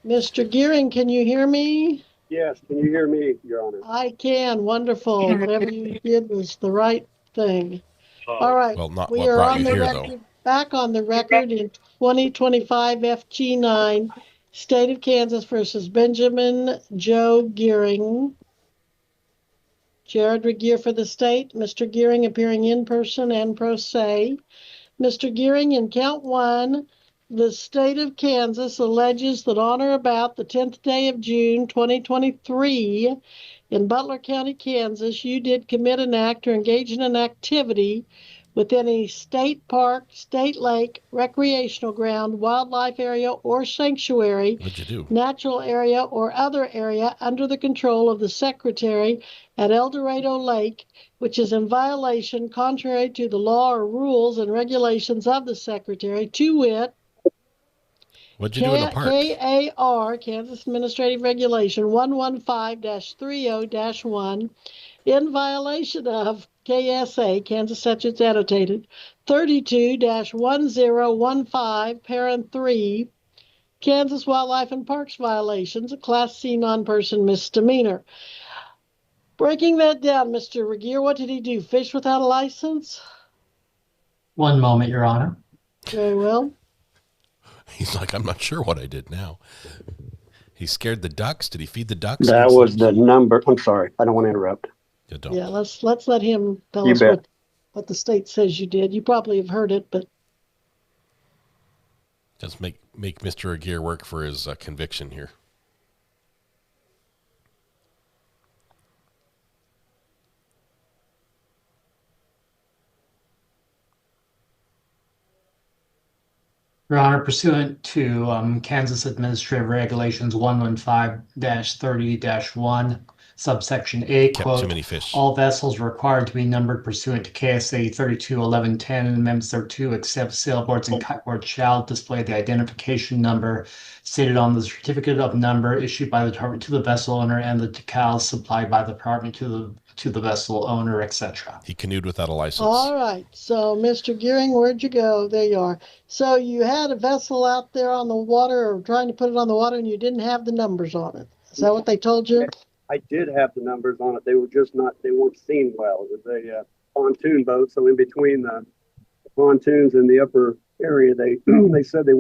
Mr. Gearing, can you hear me? Yes, can you hear me, Your Honor? I can. Wonderful. Whatever you did was the right thing. All right. Well, not we what are brought on you the here, record, though. back on the record in 2025 FG9, State of Kansas versus Benjamin Joe Gearing. Jared Regier for the state. Mr. Gearing appearing in person and pro se. Mr. Gearing, in count one, the state of Kansas alleges that on or about the 10th day of June 2023 in Butler County, Kansas, you did commit an act or engage in an activity within a state park, state lake, recreational ground, wildlife area, or sanctuary, What'd you do? natural area, or other area under the control of the secretary at El Dorado Lake, which is in violation contrary to the law or rules and regulations of the secretary, to wit, What'd you do in the park? KAR, Kansas Administrative Regulation 115-30-1, in violation of KSA, Kansas Statutes Annotated, 32-1015, parent 3, Kansas Wildlife and Parks violations, a Class C non-person misdemeanor. Breaking that down, Mr. Regier, what did he do? Fish without a license? One moment, Your Honor. Very well. He's like, I'm not sure what I did now. He scared the ducks. Did he feed the ducks? That was the number. I'm sorry, I don't want to interrupt. You don't. Yeah, let's let him tell You us bet. what the state says you did. You probably have heard it, but Just make Mr. Aguirre work for his conviction here. Your Honor, pursuant to Kansas Administrative Regulations 115-30-1, Subsection A, Kept quote, too many fish. all vessels required to be numbered pursuant to KSA 321110 and amendments thereto, except sailboats and kiteboards shall display the identification number stated on the certificate of number issued by the department to the vessel owner and the decals supplied by the department to the vessel owner, etc. He canoed without a license. All right. So, Mr. Gearing, where'd you go? There you are. So you had a vessel out there on the water or trying to put it on the water and you didn't have the numbers on it. Is that what they told you? I did have the numbers on it. They were just not, they weren't seen well. It was a pontoon boat. So in between the pontoons in the upper area, they they said they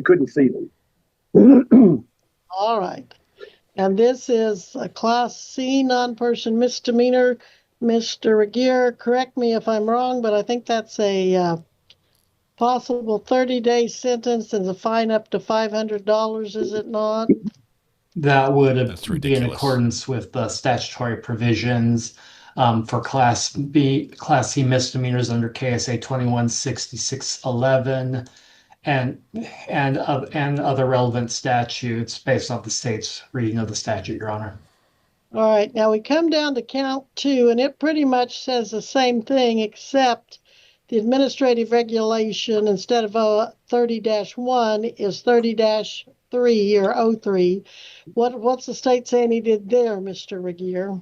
couldn't see them. All right. And this is a Class C non-person misdemeanor. Mr. Regier, correct me if I'm wrong, but I think that's a possible 30-day sentence and a fine up to $500, is it not? That would That's be in ridiculous. accordance with the statutory provisions for Class C misdemeanors under KSA 216611 and other relevant statutes based on the state's reading of the statute, Your Honor. All right, now we come down to count 2, and it pretty much says the same thing, except the administrative regulation instead of 30-1 is 30-3 or 03. What's the state saying he did there, Mr. Regier?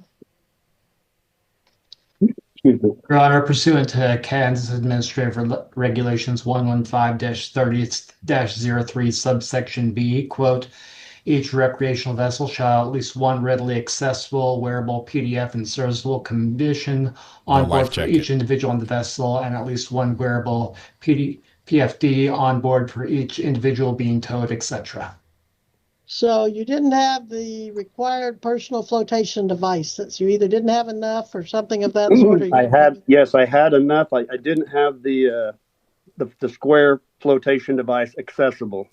Your Honor, pursuant to Kansas Administrative Regulations 115-30-03 subsection B, quote, each recreational vessel shall at least one readily accessible, wearable PDF and serviceable condition on board for each individual on the vessel and at least one wearable PFD on board for each individual being towed, etc. So you didn't have the required personal flotation devices. You either didn't have enough or something of that sort. I had enough. I didn't have the square flotation device accessible.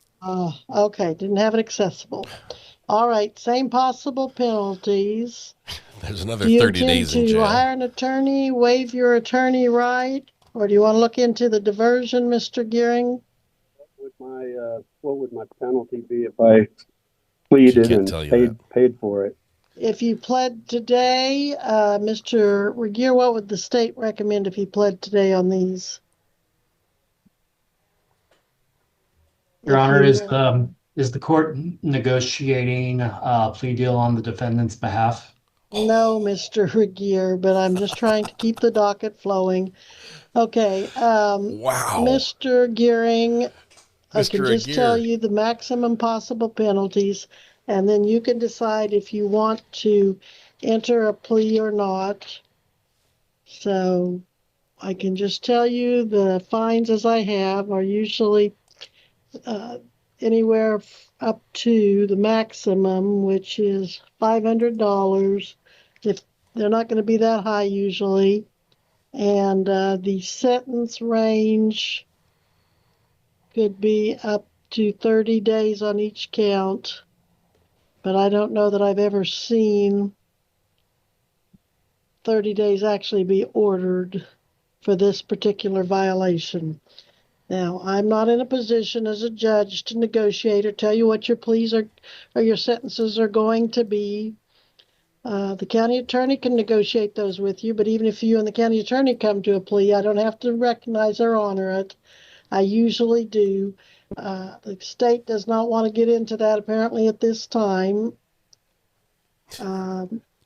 Okay, didn't have it accessible. All right, same possible penalties. There's another 30 days in jail. Do you hire an attorney, waive your attorney right, or do you want to look into the diversion, Mr. Gearing? What would my penalty be if I pleaded and paid for it? If you pled today, Mr. Regier, what would the state recommend if you pled today on these? Your Honor, is the court negotiating a plea deal on the defendant's behalf? No, Mr. Regier, but I'm just trying to keep the docket flowing. Okay. Wow. Mr. Gearing, I Mr. can just tell you the maximum possible penalties, and then you can decide if you want to enter a plea or not. So I can just tell you the fines as I have are usually anywhere up to the maximum, which is $500. If they're not going to be that high usually. And the sentence range could be up to 30 days on each count. But I don't know that I've ever seen 30 days actually be ordered for this particular violation. Now, I'm not in a position as a judge to negotiate or tell you what your pleas or your sentences are going to be. The county attorney can negotiate those with you, but even if you and the county attorney come to a plea, I don't have to recognize or honor it. I usually do. The state does not want to get into that apparently at this time.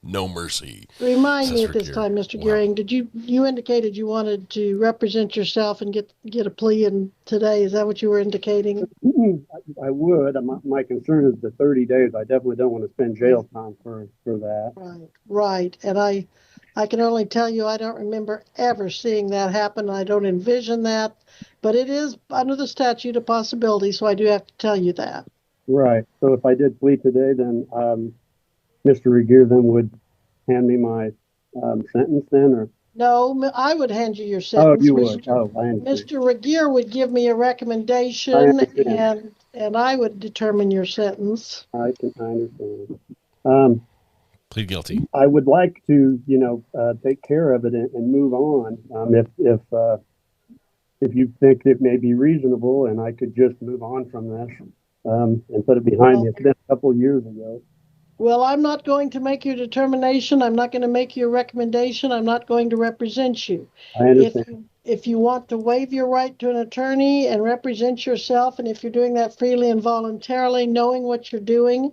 No mercy. Remind me at this time, Mr. Gearing, did you indicated you wanted to represent yourself and get a plea in today? Is that what you were indicating? I would. My concern is the 30 days. I definitely don't want to spend jail time for that. Right. And I can only tell you I don't remember ever seeing that happen. I don't envision that, but it is under the statute a possibility, so I do have to tell you that. Right. So if I did plead today, then Mr. Regier then would hand me my sentence then, or? No, I would hand you your sentence. Oh, you would. I understand. Mr. Regier would give me a recommendation, and I would determine your sentence. I understand. Plead guilty. I would like to, take care of it and move on. If you think it may be reasonable, and I could just move on from this and put it behind me. It's been a couple of years ago. Well, I'm not going to make your determination. I'm not going to make your recommendation. I'm not going to represent you. I understand. If you want to waive your right to an attorney and represent yourself, and if you're doing that freely and voluntarily, knowing what you're doing,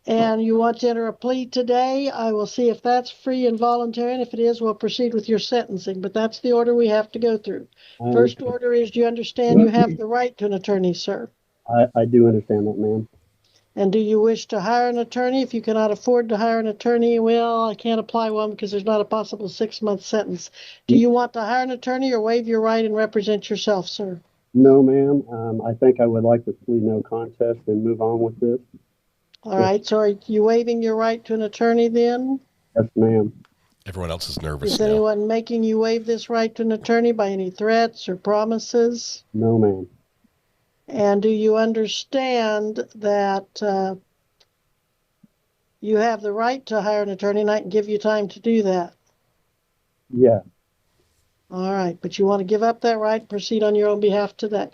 and you want to enter a plea today, I will see if that's free and voluntary, and if it is, we'll proceed with your sentencing. But that's the order we have to go through. First order is, do you understand you have the right to an attorney, sir? I do understand that, ma'am. And do you wish to hire an attorney? If you cannot afford to hire an attorney, well, I can't apply one because there's not a possible 6-month sentence. Do you want to hire an attorney or waive your right and represent yourself, sir? No, ma'am. I think I would like to plead no contest and move on with this. All right, so are you waiving your right to an attorney then? Yes, ma'am. Everyone else is nervous Is now. anyone making you waive this right to an attorney by any threats or promises? No, ma'am. And do you understand that you have the right to hire an attorney and I can give you time to do that? Yeah. All right, but you want to give up that right and proceed on your own behalf today?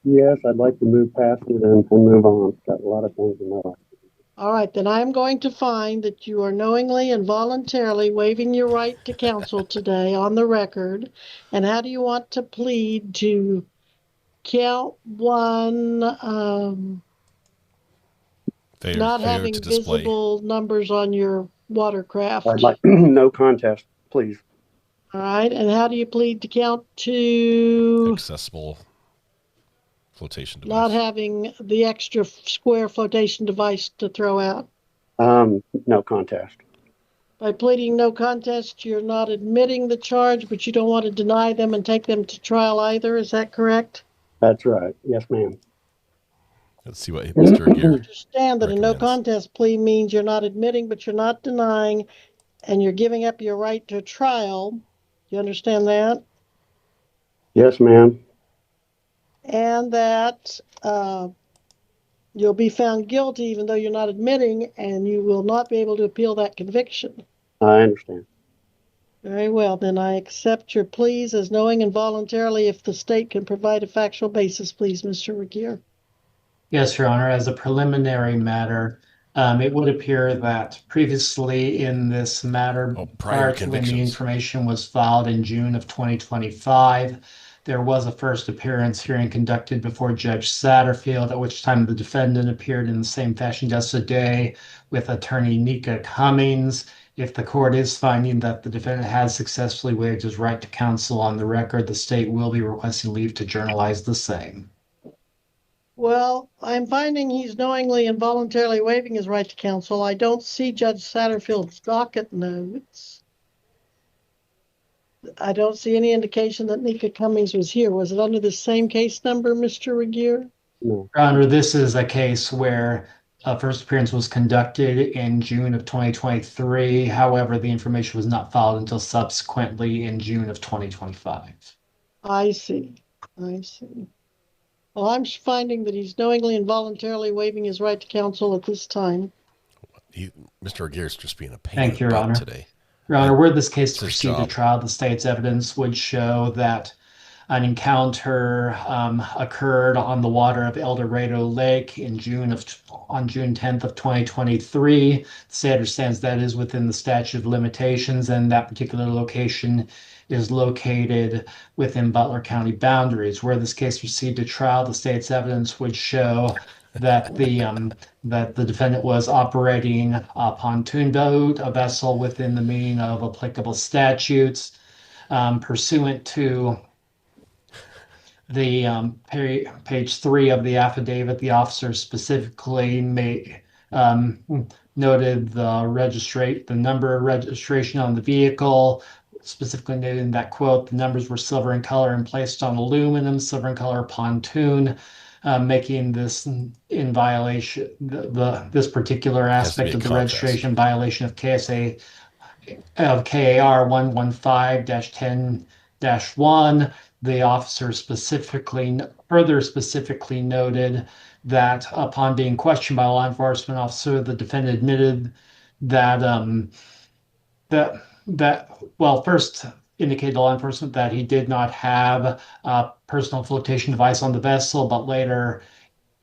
Yes, I'd like to move past it and move on. Got a lot of things in my life. All right, then I'm going to find that you are knowingly and voluntarily waiving your right to counsel today on the record. And how do you want to plead to count one, not having to display. visible numbers on your watercraft? I'd like no contest, please. All right, and how do you plead to count two? Accessible flotation device. Not having the extra square flotation device to throw out? No contest. By pleading no contest, you're not admitting the charge, but you don't want to deny them and take them to trial either. Is that correct? That's right. Yes, ma'am. Let's see what Mr. Gear Understand that a no contest plea means you're not admitting, but you're not denying, and you're giving up your right to trial. You understand that? Yes, ma'am. And that you'll be found guilty even though you're not admitting, and you will not be able to appeal that conviction. I understand. Very well, then I accept your pleas as knowing and voluntarily if the state can provide a factual basis, please, Mr. Regier. Yes, Your Honor. As a preliminary matter, it would appear that previously in this matter, prior to when the information was filed in June of 2025, there was a first appearance hearing conducted before Judge Satterfield, at which time the defendant appeared in the same fashion yesterday with attorney Nika Cummings. If the court is finding that the defendant has successfully waived his right to counsel on the record, the state will be requesting leave to journalize the same. Well, I'm finding he's knowingly and voluntarily waiving his right to counsel. I don't see Judge Satterfield's docket notes. I don't see any indication that Nika Cummings was here. Was it under the same case number, Mr. Regier? No. Your Honor, this is a case where a first appearance was conducted in June of 2023. However, the information was not filed until subsequently in June of 2025. I see. I see. Well, I'm finding that he's knowingly and voluntarily waiving his right to counsel at this time. Mr. Aguirre's just being a pain Thank you, in the Your butt Honor. today. Your Honor, were this case to his proceed to job. trial, the state's evidence would show that an encounter occurred on the water of El Dorado Lake on June 10th of 2023. The state understands that is within the statute of limitations, and that particular location is located within Butler County boundaries. Where this case proceed to trial, the state's evidence would show that the defendant was operating a pontoon boat, a vessel within the meaning of applicable statutes, pursuant to the page 3 of the affidavit. The officer specifically noted the number of registration on the vehicle, specifically noting that, quote, the numbers were silver in color and placed on aluminum, silver in color pontoon, making this in violation, this particular aspect of the registration violation of KSA of KAR 115-10-1. The officer further specifically noted that upon being questioned by a law enforcement officer, the defendant admitted that first indicated to law enforcement that he did not have a personal flotation device on the vessel, but later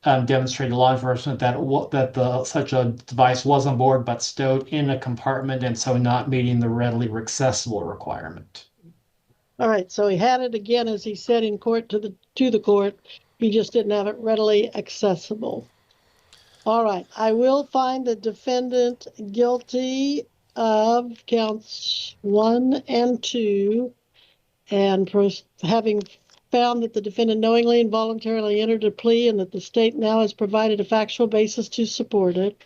demonstrated to law enforcement that such a device was on board but stowed in a compartment and so not meeting the readily accessible requirement. All right, so he had it again, as he said in court to the court. He just didn't have it readily accessible. All right, I will find the defendant guilty of counts 1 and 2, and having found that the defendant knowingly and voluntarily entered a plea and that the state now has provided a factual basis to support it.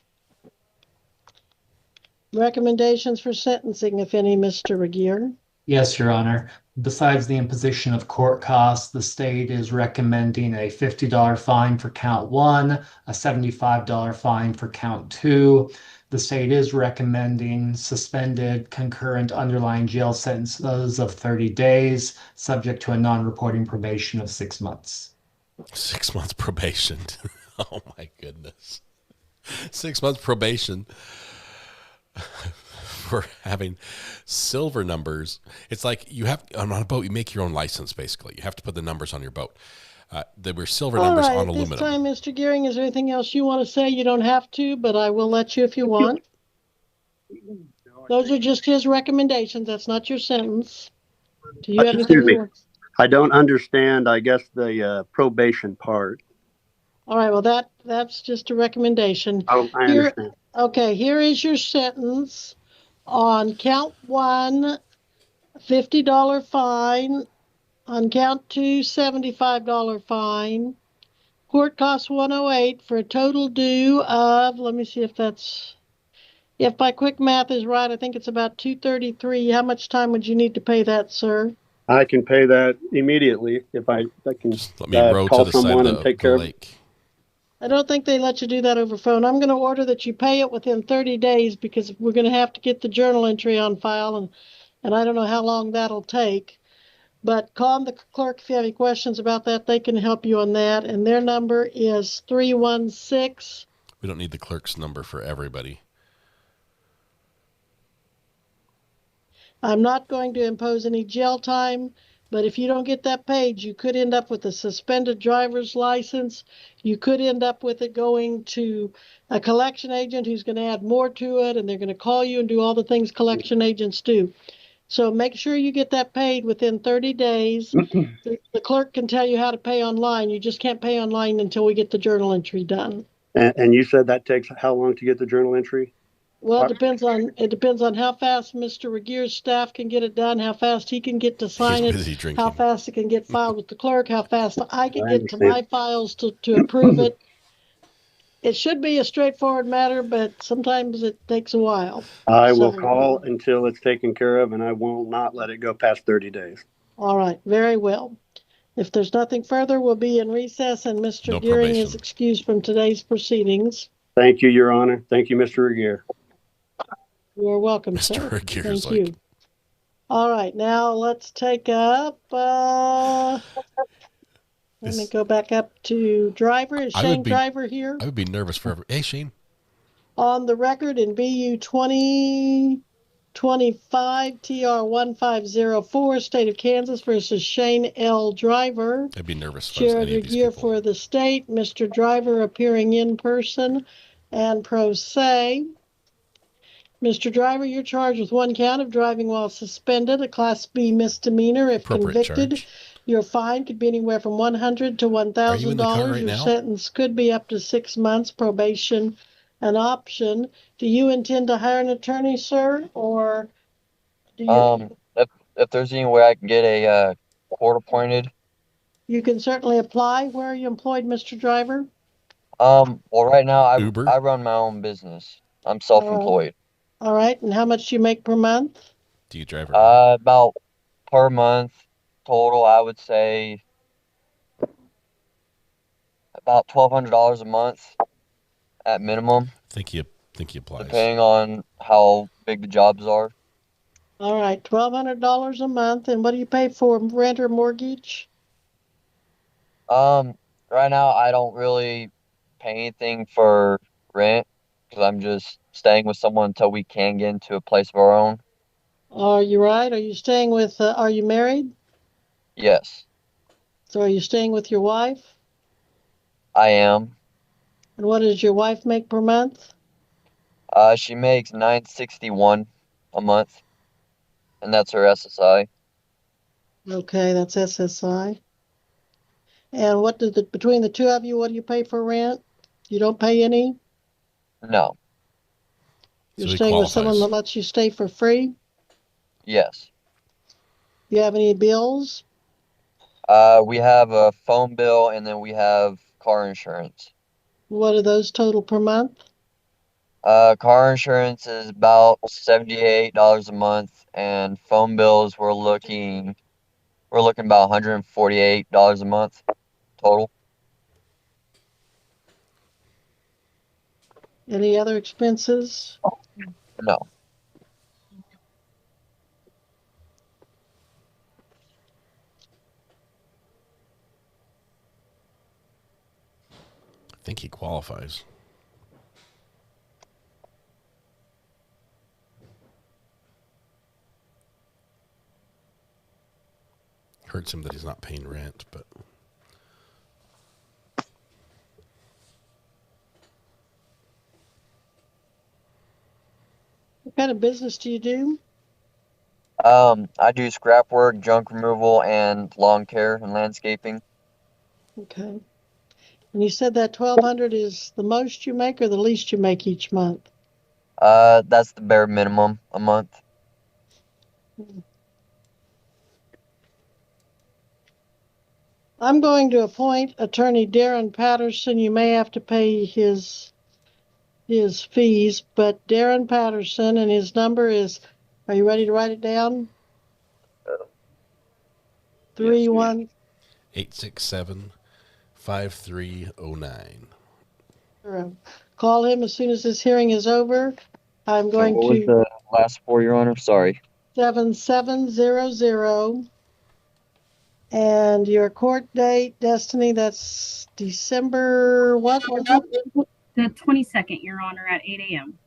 Recommendations for sentencing, if any, Mr. Regier? Yes, Your Honor. Besides the imposition of court costs, the state is recommending a $50 fine for count 1, a $75 fine for count 2. The state is recommending suspended concurrent underlying jail sentences of 30 days, subject to a non-reporting probation of 6 months. 6 months probation. Oh my goodness. 6 months probation for having silver numbers. It's like you have on a boat, you make your own license, basically. You have to put the numbers on your boat. There were silver numbers on aluminum. This time, Mr. Gearing, is there anything else you want to say? You don't have to, but I will let you if you want. Those are just his recommendations. That's not your sentence. Do you have anything Excuse me. you want? I don't understand, I guess, the probation part. All right, well, that's just a recommendation. Oh, I understand. Okay, here is your sentence. On count 1, $50 fine. On count 2, $75 fine. Court costs $108 for a total due of, let me see if my quick math is right, I think it's about $233. How much time would you need to pay that, sir? I can pay that immediately if I can Let me row call to the side someone of and take care of it. lake. I don't think they let you do that over phone. I'm going to order that you pay it within 30 days because we're going to have to get the journal entry on file, and I don't know how long that'll take. But call the clerk if you have any questions about that. They can help you on that. And their number is 316. We don't need the clerk's number for everybody. I'm not going to impose any jail time, but if you don't get that paid, you could end up with a suspended driver's license. You could end up with it going to a collection agent who's going to add more to it, and they're going to call you and do all the things collection agents do. So make sure you get that paid within 30 days. The clerk can tell you how to pay online. You just can't pay online until we get the journal entry done. And you said that takes how long to get the journal entry? Well, it depends on how fast Mr. Regier's staff can get it done, how fast he can get to sign it, how fast it can get filed with the clerk, how fast I can get to my files to approve it. It should be a straightforward matter, but sometimes it takes a while. I will call until it's taken care of, and I will not let it go past 30 days. All right, very well. If there's nothing further, we'll be in recess, and Mr. Gearing is excused from today's proceedings. Thank you, Your Honor. Thank you, Mr. Regier. You're welcome, Mr. sir. Regier's Thank you. All right, now let's take up, let me go back up to driver. Is Shane Driver here? I would be nervous forever. Hey, Shane. On the record in BU 2025 TR 1504, State of Kansas versus Shane L. Driver. I'd be nervous if I was Chair any of these Regier people. for the state, Mr. Driver appearing in person and pro se. Mr. Driver, you're charged with 1 count of driving while suspended, a Class B misdemeanor. If convicted, your fine could be anywhere from $100 to $1,000. Your sentence could be up to 6 months, probation an option. Do you intend to hire an attorney, sir, or do you? If there's any way I can get a court appointed. You can certainly apply. Where are you employed, Mr. Driver? Well, right now I run my own business. I'm self-employed. All right, and how much do you make per month? Do you drive? About per month total, I would say about $1,200 a month at minimum. Think he applies. Depending on how big the jobs are. All right, $1,200 a month, and what do you pay for rent or mortgage? Right now I don't really pay anything for rent because I'm just staying with someone until we can get into a place of our own. Are you right? Are you staying with, are you married? Yes. So are you staying with your wife? I am. And what does your wife make per month? She makes $961 a month, and that's her SSI. Okay, that's SSI. And what did between the two of you, what do you pay for rent? You don't pay any? No. You're So he staying with someone qualifies. that lets you stay for free? Yes. Do you have any bills? We have a phone bill and then we have car insurance. What are those total per month? Car insurance is about $78 a month, and phone bills we're looking about $148 a month total. Any other expenses? No. I think he qualifies. Hurts him that he's not paying rent, but What kind of business do you do? I do scrap work, junk removal, and lawn care and landscaping. Okay. And you said that 1,200 is the most you make or the least you make each month? That's the bare minimum a month. I'm going to appoint Attorney Darren Patterson. You may have to pay his fees, but Darren Patterson, and his number is, are you ready to write it down? 31. 867-5309. Call him as soon as this hearing is over. I'm And going what was to the last four, Your Honor? Sorry. 7700. And your court date, Destiny, that's December what? The 22nd, Your Honor, at 8 a.m.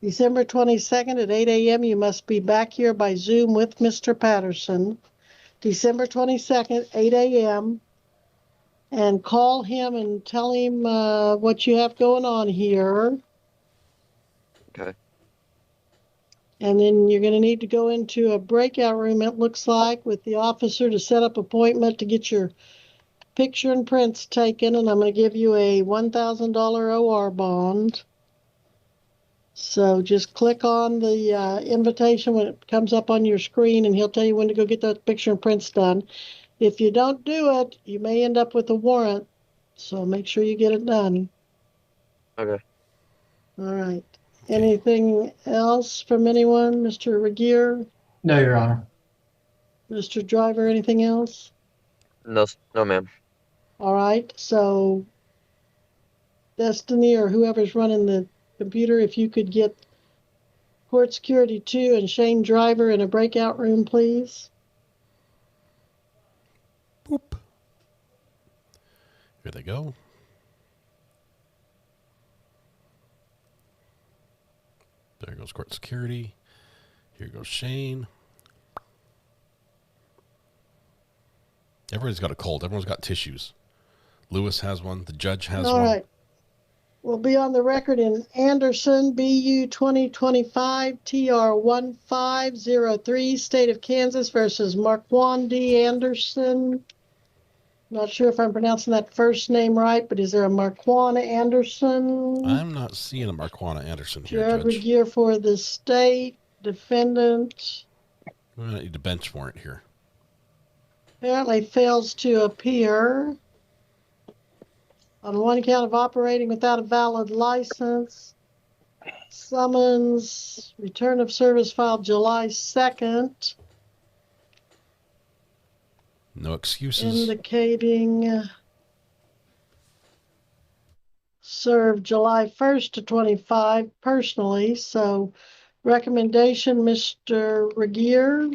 December 22nd at 8 a.m. You must be back here by Zoom with Mr. Patterson. December 22nd, 8 a.m. And call him and tell him what you have going on here. Okay. And then you're going to need to go into a breakout room, it looks like, with the officer to set up appointment to get your picture and prints taken. And I'm going to give you a $1,000 OR bond. So just click on the invitation when it comes up on your screen, and he'll tell you when to go get those picture and prints done. If you don't do it, you may end up with a warrant. So make sure you get it done. Okay. All right. Anything else from anyone? Mr. Regier? No, Your Honor. Mr. Driver, anything else? No, no, ma'am. All right. So Destiny or whoever's running the computer, if you could get Court Security 2 and Shane Driver in a breakout room, please. Boop. Here they go. There goes court security. Here goes Shane. Everybody's got a cold. Everyone's got tissues. Lewis has one. The judge has All one. right. We'll be on the record in Anderson, BU 2025 TR 1503, State of Kansas versus Marquand D. Anderson. Not sure if I'm pronouncing that first name right, but is there a Marquand Anderson? I'm not seeing a Marquana Anderson here, Jared Judge. Regier for the state defendant. We might need a bench warrant here. Apparently fails to appear on one count of operating without a valid license. Summons, return of service filed July 2nd. No excuses. Indicating served July 1st to 25 personally. So recommendation, Mr. Regier.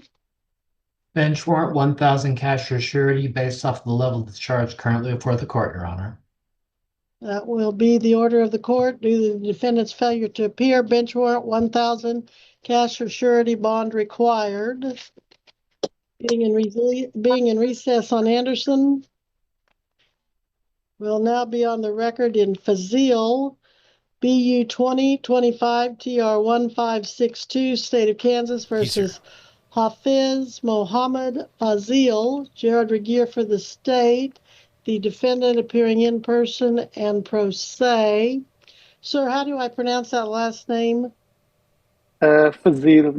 Bench warrant 1,000 cash for surety based off the level of the charge currently before the court, Your Honor. That will be the order of the court. Due to the defendant's failure to appear, bench warrant 1,000 cash for surety bond required. Being in recess on Anderson. will now be on the record in Fazil, BU 2025 TR 1562, State of Kansas versus Hafiz Mohammed Fazil, Jared Regier for the state, the defendant appearing in person and pro se. Sir, how do I pronounce that last name? Fazil,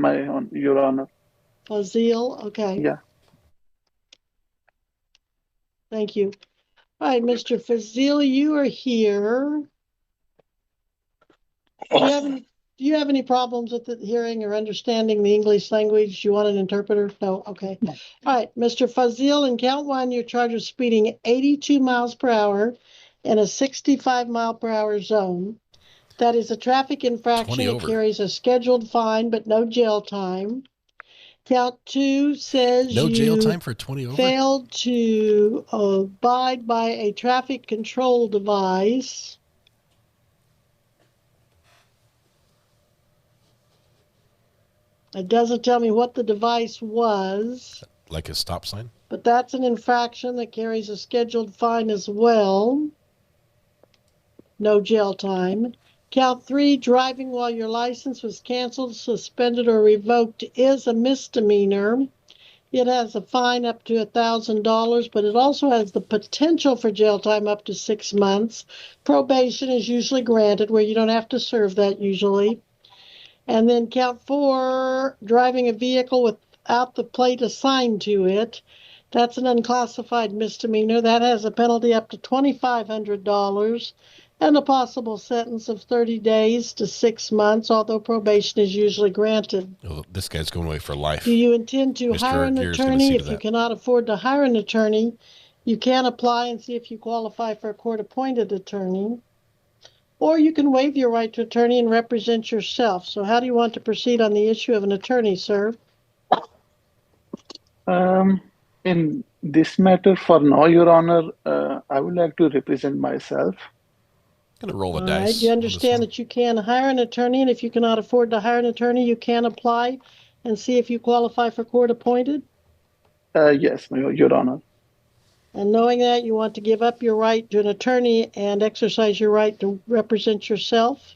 Your Honor. Fazil, okay. Yeah. Thank you. All right, Mr. Fazil, you are here. Do you have any problems with the hearing or understanding the English language? Do you want an interpreter? No? Okay. All right, Mr. Fazil, in count one, you're charged with speeding 82 miles per hour in a 65 mile per hour zone. That is a traffic infraction. It carries a scheduled fine, but no jail time. Count two says no you jail time for 20 over? failed to abide by a traffic control device. It doesn't tell me what the device was. Like a stop sign? But that's an infraction that carries a scheduled fine as well. No jail time. Count three, driving while your license was canceled, suspended, or revoked is a misdemeanor. It has a fine up to $1,000, but it also has the potential for jail time up to 6 months. Probation is usually granted, where you don't have to serve that usually. And then count four, driving a vehicle without the plate assigned to it. That's an unclassified misdemeanor. That has a penalty up to $2,500 and a possible sentence of 30 days to 6 months, although probation is usually granted. Oh, this guy's going away for life. Do you intend to hire an attorney? If you that. cannot afford to hire an attorney, you can apply and see if you qualify for a court-appointed attorney. Or you can waive your right to attorney and represent yourself. So how do you want to proceed on the issue of an attorney, sir? In this matter, for now, Your Honor, I would like to represent myself. I'm going to roll the All dice. right. Do you understand that you can hire an attorney, and if you cannot afford to hire an attorney, you can apply and see if you qualify for court-appointed? Yes, Your Honor. And knowing that, you want to give up your right to an attorney and exercise your right to represent yourself?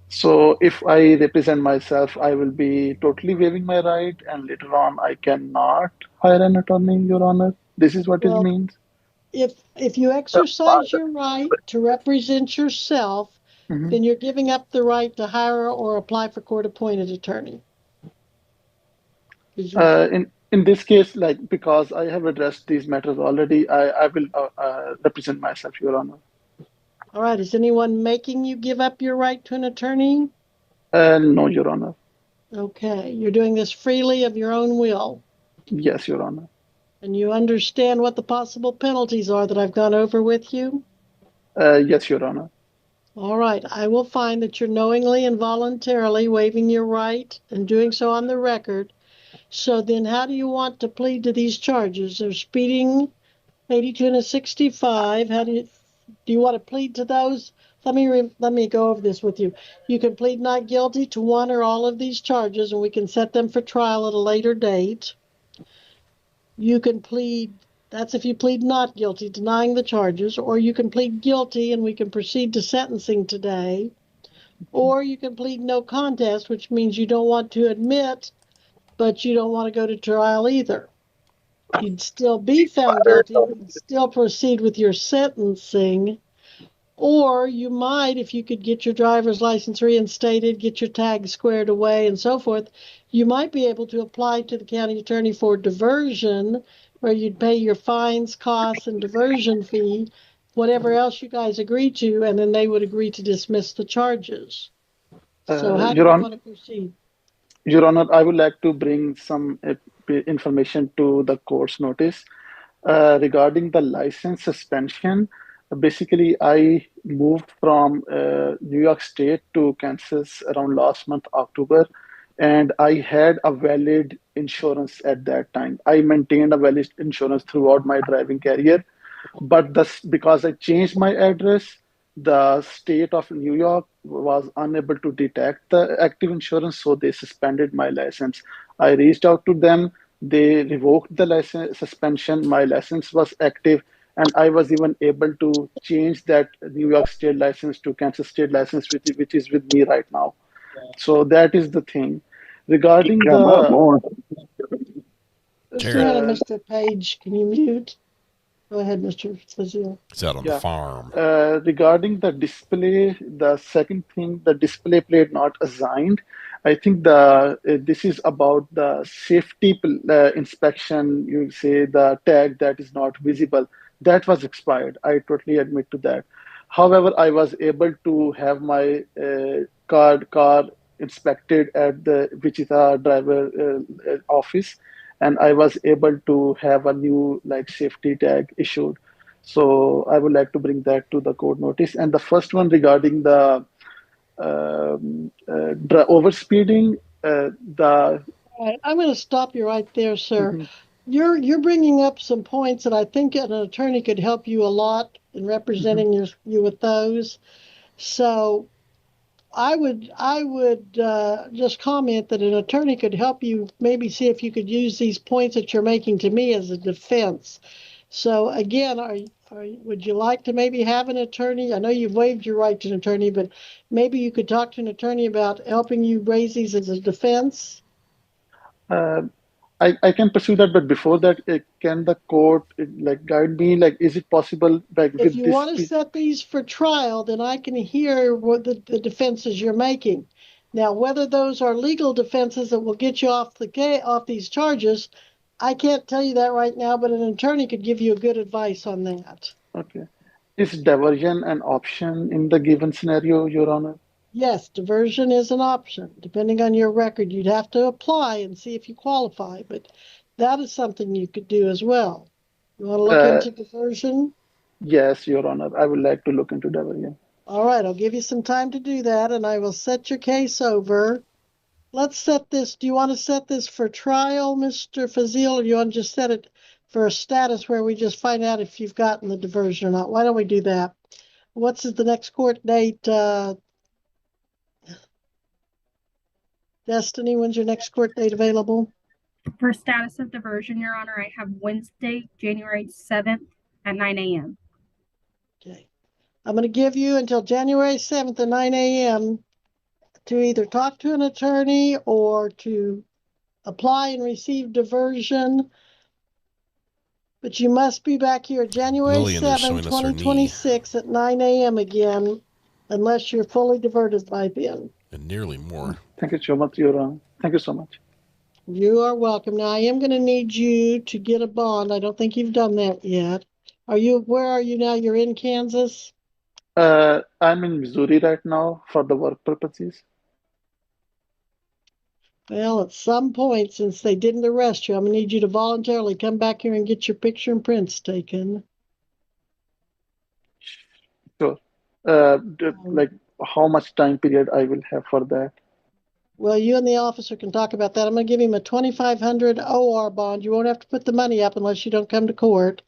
So if I represent myself, I will be totally waiving my right, and later on I cannot hire an attorney, Your Honor. This is what it means. If you exercise your right to represent yourself, then you're giving up the right to hire or apply for court-appointed attorney. In this case, like because I have addressed these matters already, I will represent myself, Your Honor. All right. Is anyone making you give up your right to an attorney? No, Your Honor. Okay. You're doing this freely of your own will. Yes, Your Honor. And you understand what the possible penalties are that I've gone over with you? Yes, Your Honor. All right. I will find that you're knowingly and voluntarily waiving your right and doing so on the record. So then how do you want to plead to these charges? They're speeding 82 and a 65. How do you want to plead to those? Let me go over this with you. You can plead not guilty to one or all of these charges, and we can set them for trial at a later date. You can plead, that's if you plead not guilty, denying the charges, or you can plead guilty and we can proceed to sentencing today. Or you can plead no contest, which means you don't want to admit, but you don't want to go to trial either. You'd still be found guilty, but still proceed with your sentencing. Or you might, if you could get your driver's license reinstated, get your tag squared away, and so forth, you might be able to apply to the county attorney for diversion, where you'd pay your fines, costs, and diversion fee, whatever else you guys agree to, and then they would agree to dismiss the charges. So how do you want to proceed? Your Honor, I would like to bring some information to the court's notice regarding the license suspension. Basically, I moved from New York State to Kansas around last month, October, and I had a valid insurance at that time. I maintained a valid insurance throughout my driving career, but because I changed my address, the state of New York was unable to detect the active insurance, so they suspended my license. I reached out to them. They revoked the license suspension. My license was active, and I was even able to change that New York State license to Kansas State license, which is with me right now. So that is the thing. Regarding Come up the more. Just a minute, Mr. Page. Can you mute? Go ahead, Mr. Fazil. It's out on the yeah, farm. regarding the display, the second thing, the display plate not assigned. I think the this is about the safety inspection. You say the tag that is not visible. That was expired. I totally admit to that. However, I was able to have my car inspected at the Wichita driver office, and I was able to have a new like safety tag issued. So I would like to bring that to the court notice. And the first one regarding the overspeeding, the All right, I'm going to stop you right there, sir. You're bringing up some points that I think an attorney could help you a lot in representing you with those. So I would just comment that an attorney could help you maybe see if you could use these points that you're making to me as a defense. So again, would you like to maybe have an attorney? I know you've waived your right to an attorney, but maybe you could talk to an attorney about helping you raise these as a defense. uh, I can pursue that, but before that, can the court like guide me? Like, is it possible, like If with you this? want to set these for trial, then I can hear what the defenses you're making. Now, whether those are legal defenses that will get you off off these charges, I can't tell you that right now, but an attorney could give you a good advice on that. Okay, is diversion an option in the given scenario, Your Honor? Yes, diversion is an option. Depending on your record, you'd have to apply and see if you qualify, but that is something you could do as well. You want to look into diversion? Yes, Your Honor. I would like to look into diversion. All right, I'll give you some time to do that, and I will set your case over. Let's set this. Do you want to set this for trial, Mr. Fazil, or do you want to just set it for a status where we just find out if you've gotten the diversion or not? Why don't we do that? What's the next court date? Destiny, when's your next court date available? For status of diversion, Your Honor, I have Wednesday, January 7th at 9 a.m. Okay. I'm going to give you until January 7th at 9 a.m. to either talk to an attorney or to apply and receive diversion. But you must be back here January Lillian is 7th, showing us her knee. 2026 at 9 a.m. again, unless you're fully diverted by then. And nearly more. Thank you so much, Your Honor. Thank you so much. You are welcome. Now, I am going to need you to get a bond. I don't think you've done that yet. Where are you now? You're in Kansas? I'm in Missouri right now for the work purposes. Well, at some point, since they didn't arrest you, I'm going to need you to voluntarily come back here and get your picture and prints taken. Sure. Like how much time period I will have for that? Well, you and the officer can talk about that. I'm going to give him a $2,500 OR bond. You won't have to put the money up unless you don't come to court.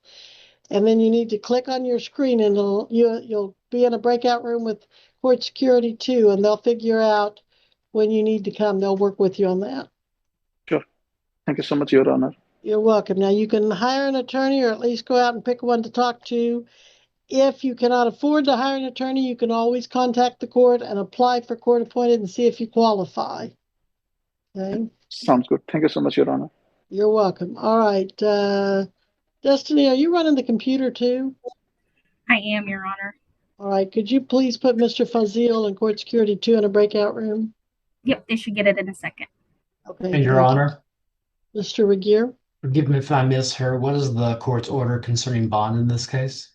And then you need to click on your screen, and you'll be in a breakout room with court security too, and they'll figure out when you need to come. They'll work with you on that. Sure. Thank you so much, Your Honor. You're welcome. Now, you can hire an attorney or at least go out and pick one to talk to. If you cannot afford to hire an attorney, you can always contact the court and apply for court appointed and see if you qualify. Okay. Sounds good. Thank you so much, Your Honor. You're welcome. All right. Destiny, are you running the computer too? I am, Your Honor. All right. Could you please put Mr. Fazil and court security 2 in a breakout room? Yep, they should get it in a second. Okay. And Your Honor, Mr. Regier? forgive me if I misheard. What is the court's order concerning bond in this case?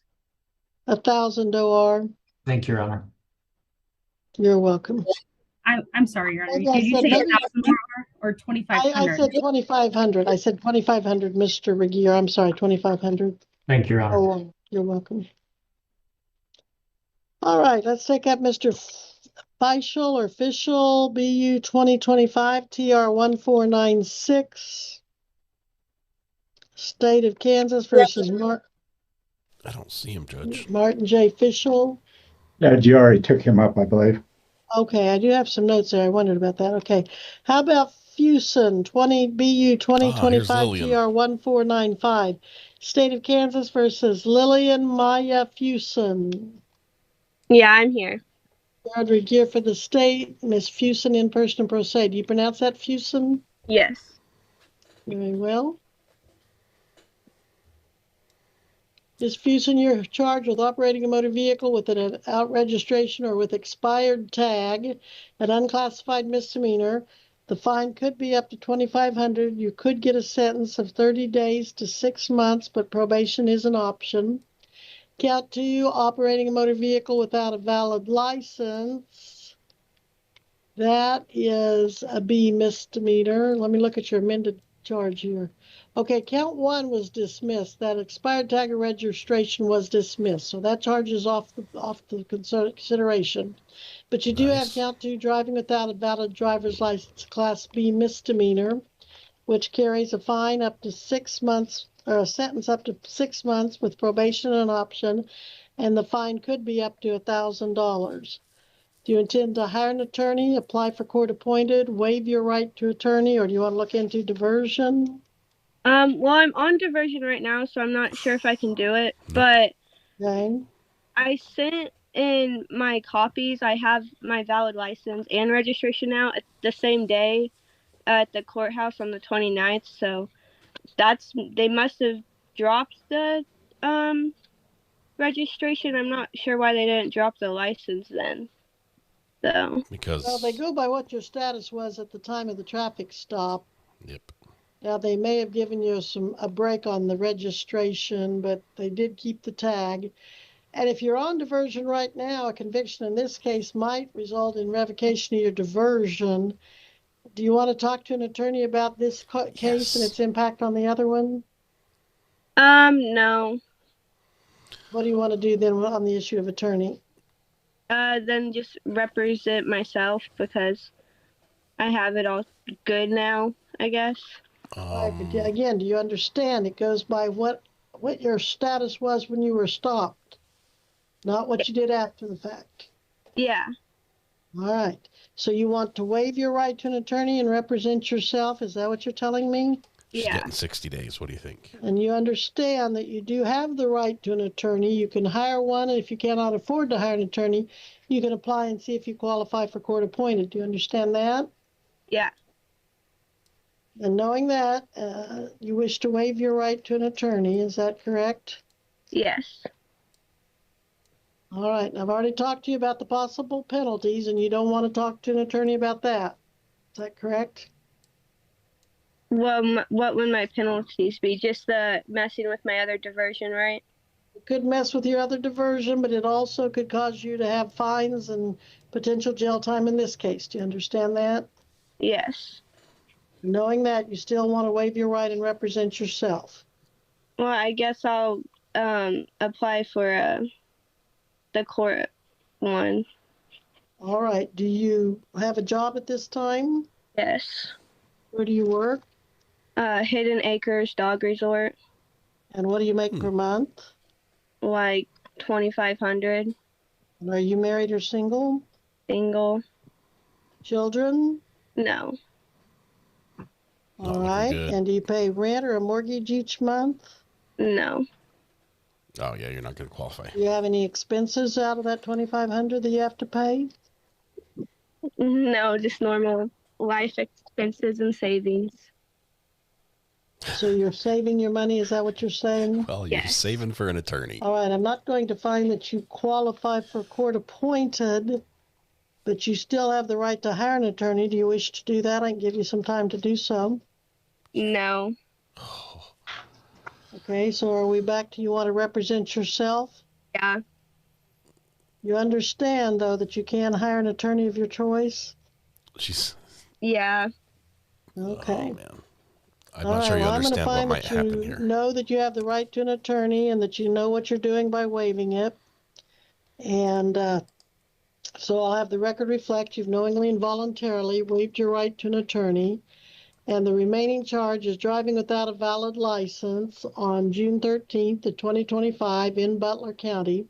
1,000 OR. Thank you, Your Honor. You're welcome. I'm sorry, Your Honor. I Did you say 1,000 or 2,500? I said 2,500. I said 2,500, Mr. Regier. I'm sorry, 2,500. Thank you, Your Honor. Oh, you're welcome. All right, let's take up Mr. Feischl or Fischl, BU 2025 TR 1496. State of Kansas versus I don't see him, Judge. Martin J. Fischl. Yeah, you already took him up, I believe. Okay, I do have some notes there. I wondered about that. Okay. How about Fuson, 20 BU Here's 2025 Lillian. GR 1495. State of Kansas versus Lillian Maya Fuson. Yeah, I'm here. Audrey Gear for the state. Miss Fuson in person and pro se. Do you pronounce that Fuson? Yes. Very well. Ms. Fuson, you're charged with operating a motor vehicle with an out registration or with expired tag, an unclassified misdemeanor. The fine could be up to $2,500. You could get a sentence of 30 days to 6 months, but probation is an option. Count 2, operating a motor vehicle without a valid license. That is a B misdemeanor. Let me look at your amended charge here. Okay, count 1 was dismissed. That expired tag of registration was dismissed. So that charge is off the consideration. But you do have count 2, driving without a valid driver's license, class B misdemeanor, which carries a fine up to 6 months or a sentence up to 6 months with probation an option, and the fine could be up to $1,000. Do you intend to hire an attorney, apply for court appointed, waive your right to attorney, or do you want to look into diversion? Well, I'm on diversion right now, so I'm not sure if I can do it, but okay. I sent in my copies. I have my valid license and registration now at the same day at the courthouse on the 29th, so they must have dropped the registration. I'm not sure why they didn't drop the license then. So well, they go by what your status was at the time of the traffic stop. Yep. Now they may have given you a break on the registration, but they did keep the tag. And if you're on diversion right now, a conviction in this case might result in revocation of your diversion. Do you want to talk to an attorney about this case and its impact on the other one? No. What do you want to do then on the issue of attorney? Then just represent myself because I have it all good now, I guess. Right, but again, do you understand? It goes by what your status was when you were stopped, not what you did after the fact. Yeah. All right. So you want to waive your right to an attorney and represent yourself? Is that what you're telling me? She's getting 60 days. What do you think? And you understand that you do have the right to an attorney. You can hire one, and if you cannot afford to hire an attorney, you can apply and see if you qualify for court appointed. Do you understand that? Yeah. And knowing that, you wish to waive your right to an attorney, is that correct? Yes. All right. I've already talked to you about the possible penalties, and you don't want to talk to an attorney about that. Is that correct? Well, what would my penalties be? Just the messing with my other diversion, right? It could mess with your other diversion, but it also could cause you to have fines and potential jail time in this case. Do you understand that? Yes. Knowing that, you still want to waive your right and represent yourself. Well, I guess I'll apply for the court one. All right. Do you have a job at this time? Yes. Where do you work? Hidden Acres Dog Resort. And what do you make per month? Like $2,500. And are you married or single? Single. Children? No. All right. And do you pay rent or a mortgage each month? No. Oh yeah, you're not going to qualify. Do you have any expenses out of that $2,500 that you have to pay? No, just normal life expenses and savings. So you're saving your money, is that what you're saying? Well, you're saving for an attorney. All right, I'm not going to find that you qualify for court appointed, but you still have the right to hire an attorney. Do you wish to do that? I can give you some time to do so. No. Okay, so are we back to you want to represent yourself? Yeah. You understand, though, that you can hire an attorney of your choice? Yeah. Okay. Oh, man. I'm not sure you understand what might happen here. Know that you have the right to an attorney and that you know what you're doing by waiving it. And so I'll have the record reflect you've knowingly and voluntarily waived your right to an attorney. And the remaining charge is driving without a valid license on June 13th of 2025 in Butler County.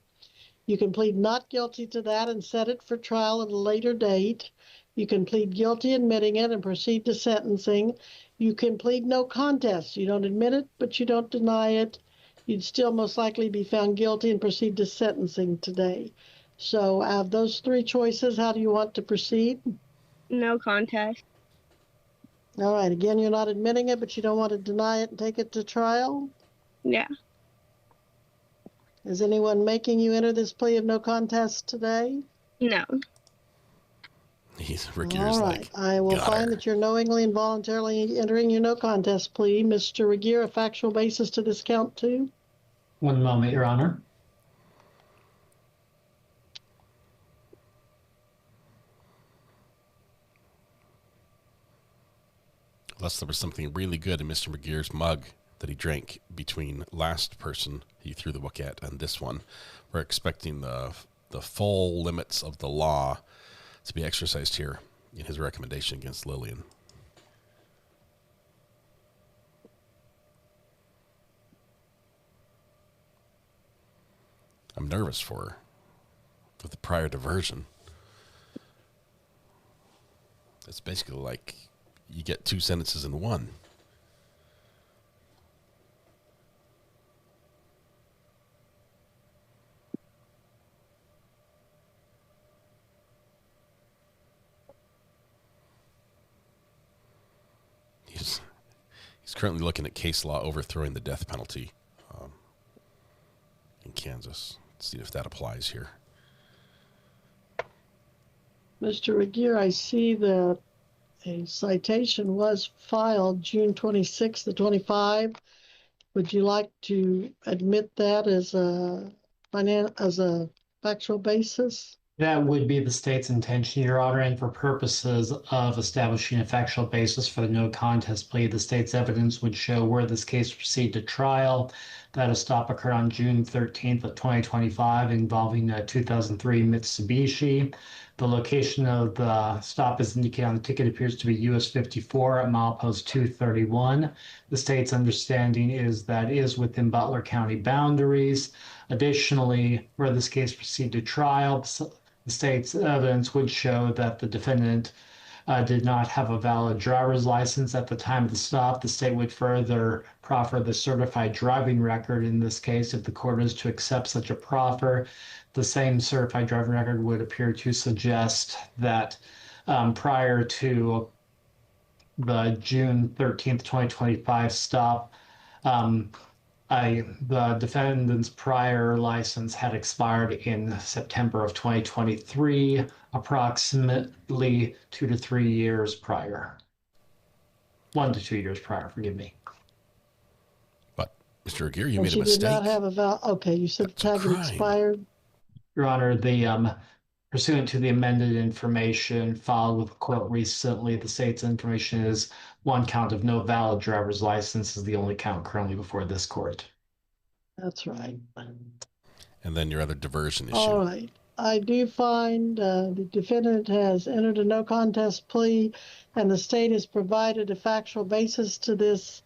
You can plead not guilty to that and set it for trial at a later date. You can plead guilty admitting it and proceed to sentencing. You can plead no contest. You don't admit it, but you don't deny it. You'd still most likely be found guilty and proceed to sentencing today. So out of those three choices, how do you want to proceed? No contest. All right, again, you're not admitting it, but you don't want to deny it and take it to trial? Yeah. Is anyone making you enter this plea of no contest today? No. Ricky All is right, like, I will got find her. that you're knowingly and voluntarily entering your no contest plea. Mr. Regier, a factual basis to this count too? One moment, Your Honor. Unless there was something really good in Mr. McGear's mug that he drank between last person he threw the book at and this one. We're expecting the full limits of the law to be exercised here in his recommendation against Lillian. I'm nervous for her with the prior diversion. It's basically like you get two sentences in one. He's currently looking at case law overthrowing the death penalty in Kansas. Let's see if that applies here. Mr. Regier, I see that a citation was filed June 26th of 25. Would you like to admit that as a factual basis? That would be the state's intention, Your Honor, and for purposes of establishing a factual basis for the no contest plea, the state's evidence would show where this case proceeded to trial. That a stop occurred on June 13th of 2025 involving a 2003 Mitsubishi. The location of the stop as indicated on the ticket appears to be US 54 at milepost 231. The state's understanding is that is within Butler County boundaries. Additionally, where this case proceeded to trial, the state's evidence would show that the defendant did not have a valid driver's license at the time of the stop. The state would further proffer the certified driving record in this case if the court is to accept such a proffer. The same certified driving record would appear to suggest that prior to the June 13th, 2025 stop, the defendant's prior license had expired in September of 2023, approximately 2 to 3 years prior. 1 to 2 years prior, forgive me. But, Mr. Aguirre, you And made a she mistake. did not have okay, you said the tag had expired? Your Honor, the pursuant to the amended information filed with the court recently, the state's information is one count of no valid driver's license is the only count currently before this court. That's right. And then your other diversion issue. All right. I do find the defendant has entered a no contest plea and the state has provided a factual basis to this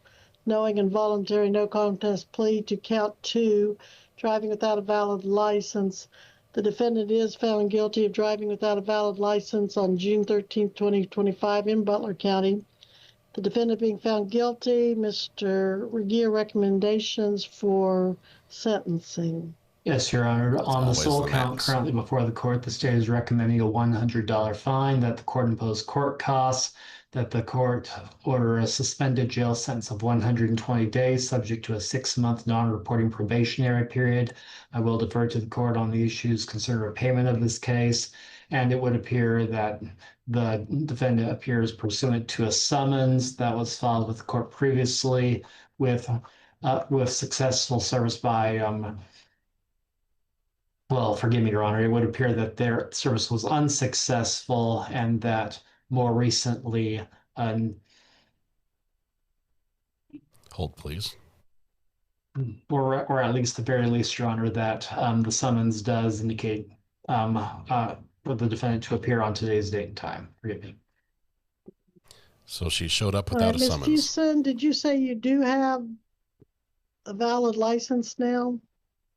knowing and voluntary no contest plea to count 2, driving without a valid license. The defendant is found guilty of driving without a valid license on June 13th, 2025 in Butler County. The defendant being found guilty, Mr. Regier, recommendations for sentencing. Yes, Your Honor. On the sole the count max. currently before the court, the state is recommending a $100 fine, that the court impose court costs, that the court order a suspended jail sentence of 120 days, subject to a 6-month non-reporting probationary period. I will defer to the court on the issues concerning repayment of this case, and it would appear that the defendant appears pursuant to a summons that was filed with the court previously with successful service by well, forgive me, Your Honor, it would appear that their service was unsuccessful and that more recently, Hold, please. or at least the very least, Your Honor, that the summons does indicate for the defendant to appear on today's date and time. Forgive me. So she showed up All without right, a Ms. summons. Houston, did you say you do have a valid license now?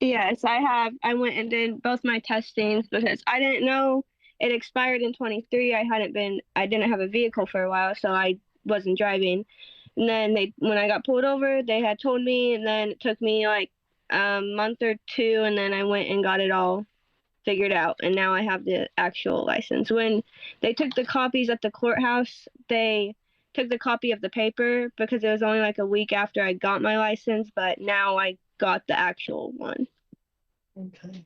Yes, I have. I went and did both my testings because I didn't know it expired in 23. I didn't have a vehicle for a while, so I wasn't driving. And then when I got pulled over, they had told me, and then it took me like a month or two, and then I went and got it all figured out, and now I have the actual license. When they took the copies at the courthouse, they took the copy of the paper because it was only like a week after I got my license, but now I got the actual one. Okay.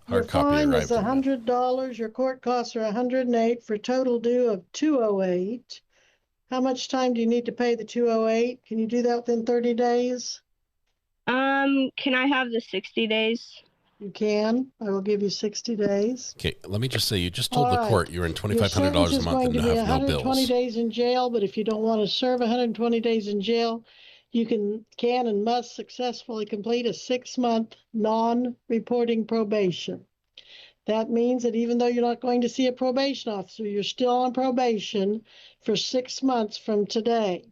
Your Hard copy fine arrived is in the mail. $100. Your court costs are $108 for a total due of $208. How much time do you need to pay the $208? Can you do that within 30 days? Can I have the 60 days? You can. I will give you 60 days. Okay, let me just say, you just told All the right. court you're in Your $2,500 sentence a is month going and to you be have no 120 bills. days in jail, but if you don't want to serve 120 days in jail, you can and must successfully complete a 6-month non-reporting probation. That means that even though you're not going to see a probation officer, you're still on probation for 6 months from today.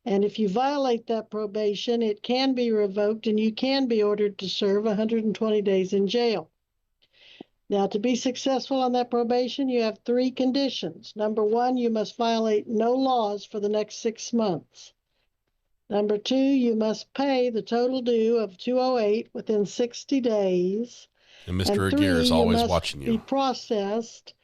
And if you violate that probation, it can be revoked and you can be ordered to serve 120 days in jail. Now, to be successful on that probation, you have 3 conditions. Number 1, you must violate no laws for the next 6 months. Number 2, you must pay the total due of $208 within 60 days. And Mr. And Aguirre 3, is you always must watching be you. processed.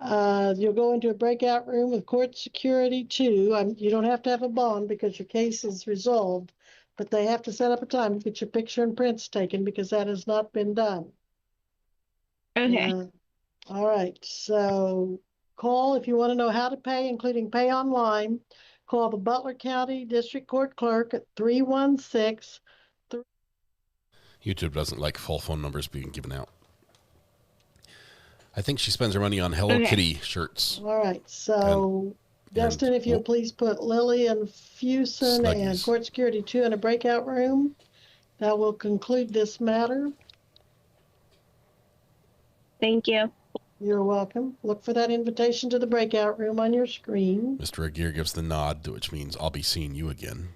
You'll go into a breakout room with court security too. You don't have to have a bond because your case is resolved, but they have to set up a time to get your picture and prints taken because that has not been done. Okay. All right. So call if you want to know how to pay, including pay online. Call the Butler County District Court Clerk at 316. YouTube doesn't like full phone numbers being given out. I think she spends her money on Hello Kitty shirts. All right. So, Dustin, if you'll please put Lily and Fuson and Court Security 2 in a breakout room. That will conclude this matter. Thank you. You're welcome. Look for that invitation to the breakout room on your screen. Mr. Aguirre gives the nod, which means I'll be seeing you again.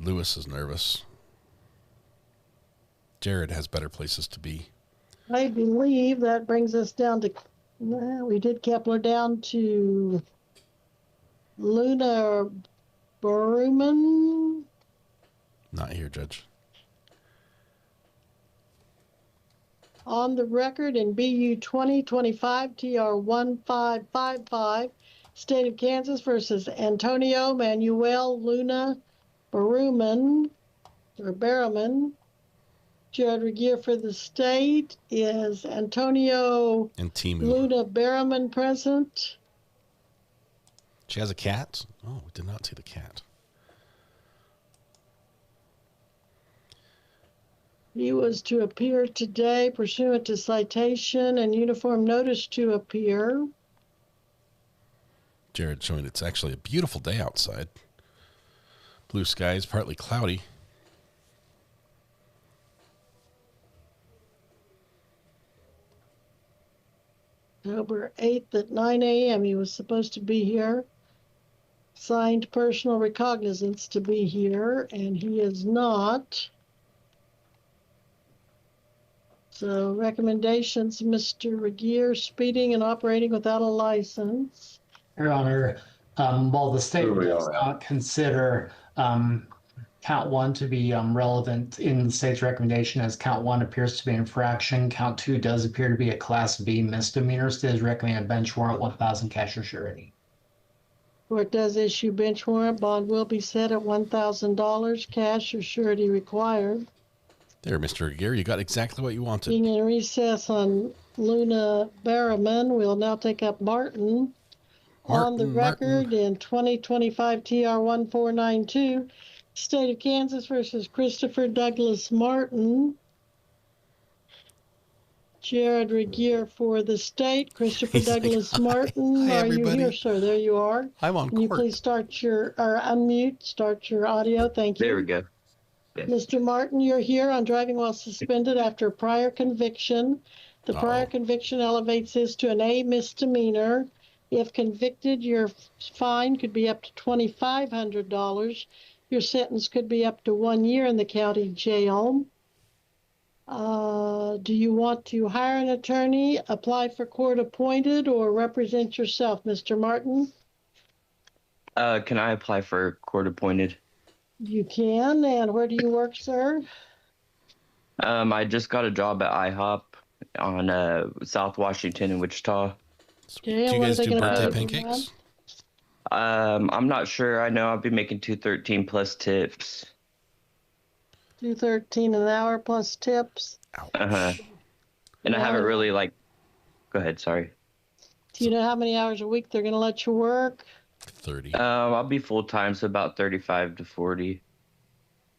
Lewis is nervous. Jared has better places to be. I believe that brings us down to, we did Kepler down to Luna Berman. Not here, Judge. On the record in BU 2025 TR 1555, State of Kansas versus Antonio Manuel Luna Berman. Jared Regier for the state. Is Antonio and Timu Luna Berman present? She has a cat? Oh, we did not see the cat. He was to appear today pursuant to citation and uniform notice to appear. Jared showing it's actually a beautiful day outside. Blue skies, partly cloudy. October 8th at 9 a.m. He was supposed to be here. Signed personal recognizance to be here, and he is not. So recommendations, Mr. Regier, speeding and operating without a license. Your Honor, while the state does not consider count 1 to be relevant in the state's recommendation, as count 1 appears to be an infraction, count 2 does appear to be a Class B misdemeanor. State is recommending a bench warrant, 1,000 cash or surety. Court does issue bench warrant. Bond will be set at $1,000. Cash or surety required. There, Mr. Aguirre, you got exactly what you wanted. Being in recess on Luna Barriman, we'll now take up Martin. On the record in 2025 TR 1492, State of Kansas versus Christopher Douglas Martin. Jared Regier for the state. Christopher Douglas Martin, hi, are you everybody. here, sir? There you are. I'm on Can you court. please unmute your audio? Thank you. There we go. Yes. Mr. Martin, you're here on driving while suspended after a prior conviction. The prior conviction elevates this to an A misdemeanor. If convicted, your fine could be up to $2,500. Your sentence could be up to 1 year in the county jail. Do you want to hire an attorney, apply for court appointed, or represent yourself, Mr. Martin? Can I apply for court appointed? You can. And where do you work, sir? I just got a job at IHOP on South Washington in Wichita. Okay, Do you what are guys they do gonna birthday pay you, pancakes? I'm not sure. I know I'll be making $2.13 plus tips. $2.13 an hour plus tips. Uh-huh. And I haven't really go ahead, sorry. Do you know how many hours a week they're gonna let you work? 30. I'll be full time, so about 35 to 40.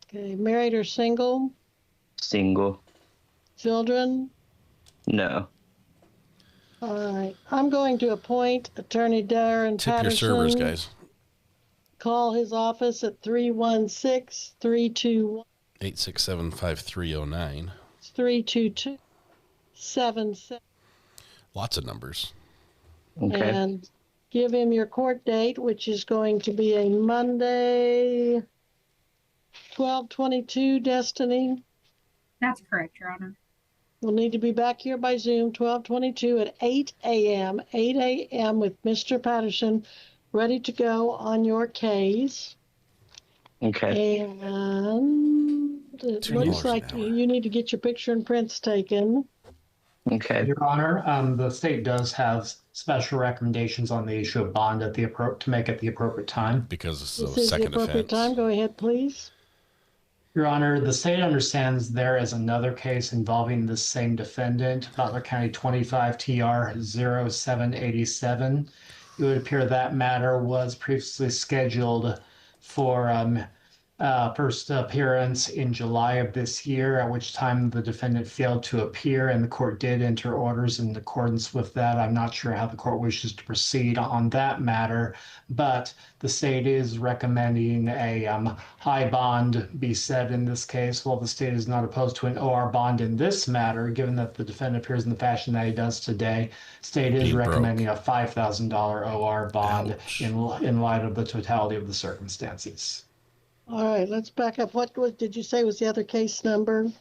Okay, married or single? Single. Children? No. All right, I'm going to appoint Attorney Darren Tip your Patterson. servers, guys. Call his office at 316-321. 867-5309. 322-77. Lots of numbers. Okay. And give him your court date, which is going to be a Monday, 12/22, Destiny. That's correct, Your Honor. We'll need to be back here by Zoom, 12/22 at 8 a.m., 8 a.m. with Mr. Patterson ready to go on your case. Okay. And it looks like you need to get your picture and prints taken. Okay. Your Honor, the state does have special recommendations on the issue of bond at the to make at the appropriate time. Because this This is a is the second appropriate offense. time. Go ahead, please. Your Honor, the state understands there is another case involving the same defendant, Butler County 25 TR 0787. It would appear that matter was previously scheduled for first appearance in July of this year, at which time the defendant failed to appear, and the court did enter orders in accordance with that. I'm not sure how the court wishes to proceed on that matter, but the state is recommending a high bond be set in this case. While the state is not opposed to an OR bond in this matter, given that the defendant appears in the fashion that he does today, state is recommending a $5,000 OR bond in light of the totality of the circumstances. All right, let's back up. What did you say was the other case number?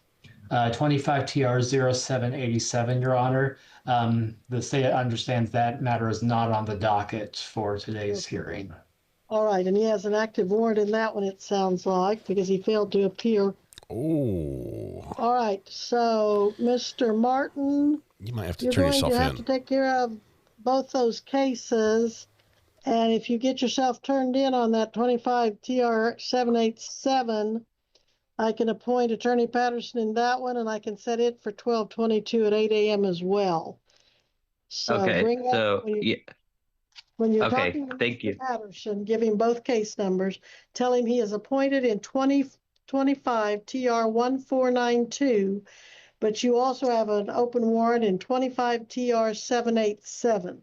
25 TR 0787, Your Honor. The state understands that matter is not on the docket for today's hearing. All right, and he has an active warrant in that one, it sounds like, because he failed to appear. Oh. All right, so Mr. Martin, you might have to turn yourself in. You're going to have to take care of both those cases. And if you get yourself turned in on that 25 TR 787, I can appoint Attorney Patterson in that one, and I can set it for 12/22 at 8 a.m. as well. So Okay. bring that So, when you're okay. talking to Thank Mr. you. Patterson, give him both case numbers. Tell him he is appointed in 2025 TR 1492, but you also have an open warrant in 25 TR 787.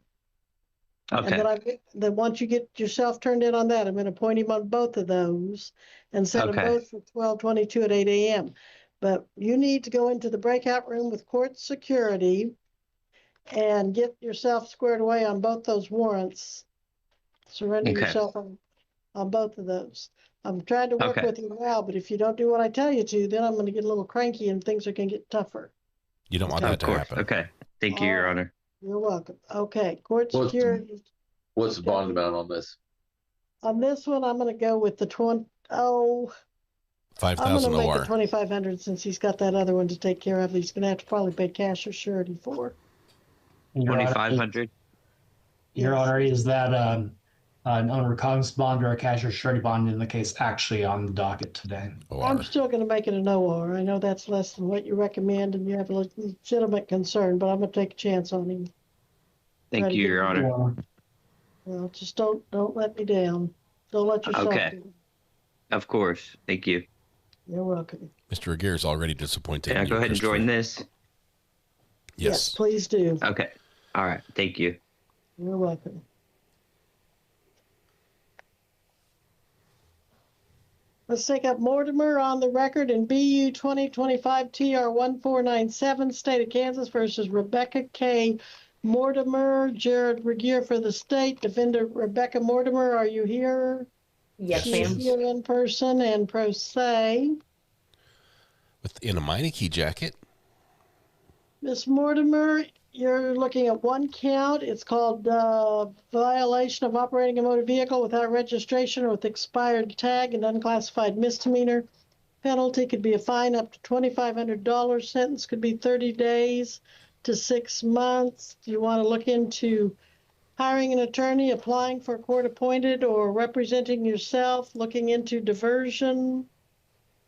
Okay. And then once you get yourself turned in on that, I'm going to appoint him on both of those and set them Okay. both for 12/22 at 8 a.m. But you need to go into the breakout room with court security and get yourself squared away on both those warrants. Surrender Okay. yourself on both of those. I'm trying to work Okay. with you now, but if you don't do what I tell you to, then I'm going to get a little cranky and things are going to get tougher. You don't want that to happen. Okay. Thank you, Your Honor. You're welcome. Okay, court security. What's the bond amount on this? On this one, I'm going to go with the I'm 5,000 going to make OR. it 2,500 since he's got that other one to take care of. He's going to have to probably pay cash or surety for. 2,500. Your Honor, is that an unrecognizance bond or a cash or surety bond in the case actually on the docket today? I'm still going to make it an OR. I know that's less than what you recommend, and you have a legitimate concern, but I'm going to take a chance on him. Thank you, Your Honor. Well, just don't let me down. Don't let yourself Okay. down. Of course. Thank you. You're welcome. Mr. Aguirre is already disappointed. Can I in go you, ahead and join this? Yes. Please do. Okay. All right. Thank you. You're welcome. Let's take up Mortimer on the record in BU 2025 TR 1497, State of Kansas versus Rebecca K. Mortimer. Jared Regier for the state. Defendant Rebecca Mortimer, are you here? Yes, Yes, She's ma'am. here in person and pro se. in a Meineke jacket. Miss Mortimer, you're looking at one count. It's called violation of operating a motor vehicle without registration or with expired tag, and unclassified misdemeanor. Penalty could be a fine up to $2,500. Sentence could be 30 days to 6 months. Do you want to look into hiring an attorney, applying for court appointed, or representing yourself, looking into diversion?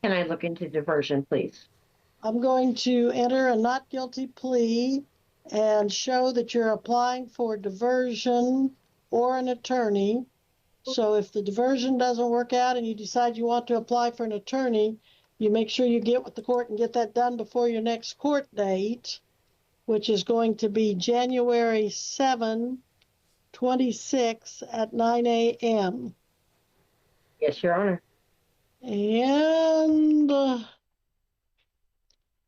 Can I look into diversion, please? I'm going to enter a not guilty plea and show that you're applying for diversion or an attorney. So if the diversion doesn't work out and you decide you want to apply for an attorney, you make sure you get with the court and get that done before your next court date, which is going to be January 7, 26 at 9 a.m. Yes, Your Honor. And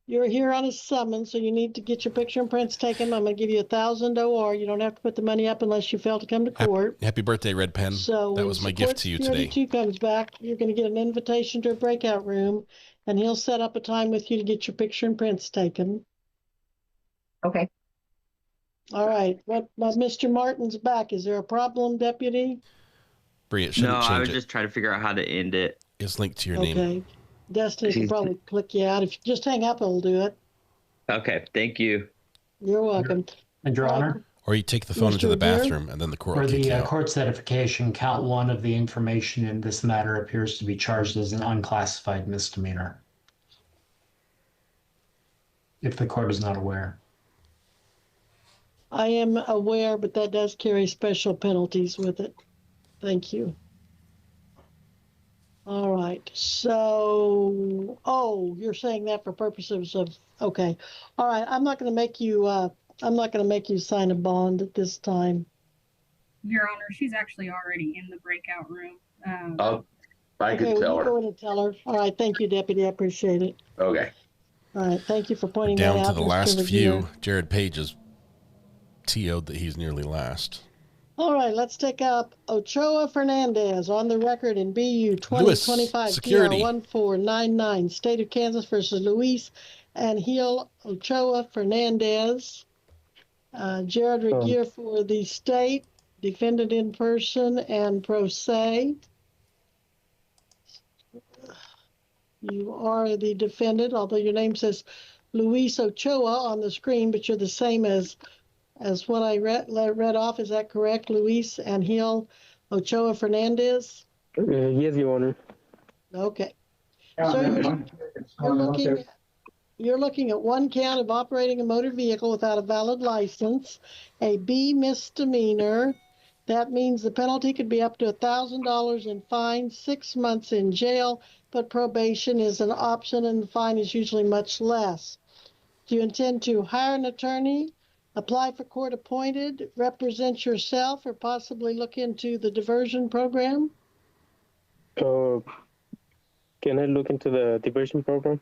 you're here on a summons, so you need to get your picture and prints taken. I'm going to give you 1,000 OR. You don't have to put the money up unless you fail to come to court. Happy birthday, Red Pen. So That was my gift to you today. 32 comes back, you're going to get an invitation to a breakout room, and he'll set up a time with you to get your picture and prints taken. Okay. All right. But Mr. Martin's back. Is there a problem, Deputy? Bree, it shouldn't No, change I was it. just trying to figure out how to end it. It's linked to your Okay. name. Destiny can probably click you out. If you just hang up, it'll do it. Okay, thank you. You're welcome. And Your Honor, Or you take the phone into the Mr. Revere? bathroom and then the court for will kick the you out. court certification, count one of the information in this matter appears to be charged as an unclassified misdemeanor. If the court is not aware. I am aware, but that does carry special penalties with it. Thank you. All right. So, you're saying that for purposes of, okay. All right. I'm not going to make you sign a bond at this time. Your Honor, she's actually already in the breakout room. I Okay, could will tell you go her. in and tell her? All right. Thank you, Deputy. I appreciate it. Okay. All right. Thank you for pointing Down that out. to the Mr. last Revere. few, Jared Page is TO'd that he's nearly last. All right, let's take up Ochoa Fernandez on the record in BU Lewis, 2025 security. TR 1499, State of Kansas versus Luis Angel Ochoa Fernandez. Jared Regier for the state, defendant in person and pro se. You are the defendant, although your name says Luis Ochoa on the screen, but you're the same as what I read off. Is that correct, Luis Angel Ochoa Fernandez? Yes, Your Honor. Okay. So you're looking at one count of operating a motor vehicle without a valid license, a B misdemeanor. That means the penalty could be up to $1,000 in fine, 6 months in jail, but probation is an option and the fine is usually much less. Do you intend to hire an attorney, apply for court appointed, represent yourself, or possibly look into the diversion program? Can I look into the diversion program?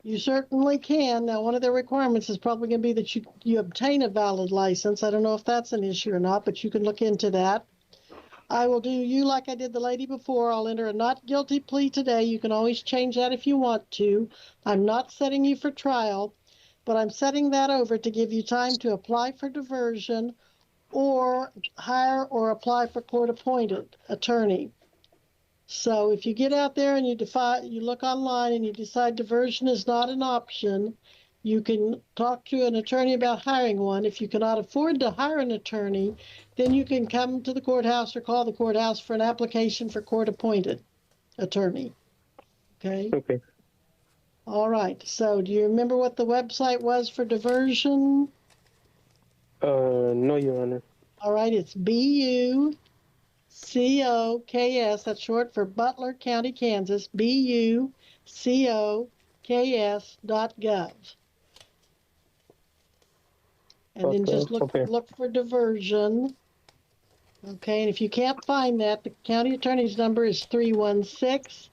You certainly can. Now, one of the requirements is probably going to be that you obtain a valid license. I don't know if that's an issue or not, but you can look into that. I will do you like I did the lady before. I'll enter a not guilty plea today. You can always change that if you want to. I'm not setting you for trial, but I'm setting that over to give you time to apply for diversion or hire or apply for court-appointed attorney. So if you get out there and you look online and you decide diversion is not an option, you can talk to an attorney about hiring one. If you cannot afford to hire an attorney, then you can come to the courthouse or call the courthouse for an application for court-appointed attorney. Okay? Okay. All right. So do you remember what the website was for diversion? No, Your Honor. All right. It's BUCOKS. That's short for Butler County, Kansas. BUCOKS.gov. And then just look for diversion. Okay. And if you can't find that, the county attorney's number is 316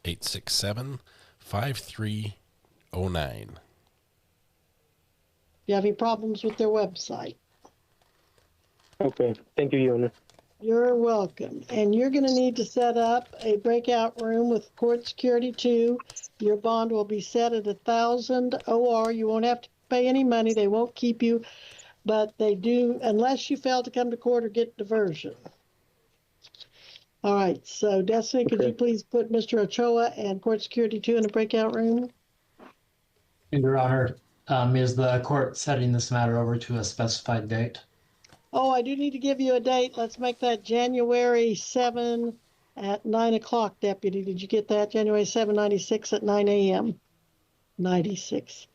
867-5309. Do you have any problems with their website? Okay. Thank you, Your Honor. You're welcome. And you're going to need to set up a breakout room with court security too. Your bond will be set at 1,000 OR. You won't have to pay any money. They won't keep you, but they do, unless you fail to come to court or get diversion. All right. So Destiny, could you please put Mr. Ochoa and court security 2 in a breakout room? Your Honor, is the court setting this matter over to a specified date? Oh, I do need to give you a date. Let's make that January 7 at 9 o'clock, Deputy. Did you get that? January 7, 96 at 9 a.m. 96.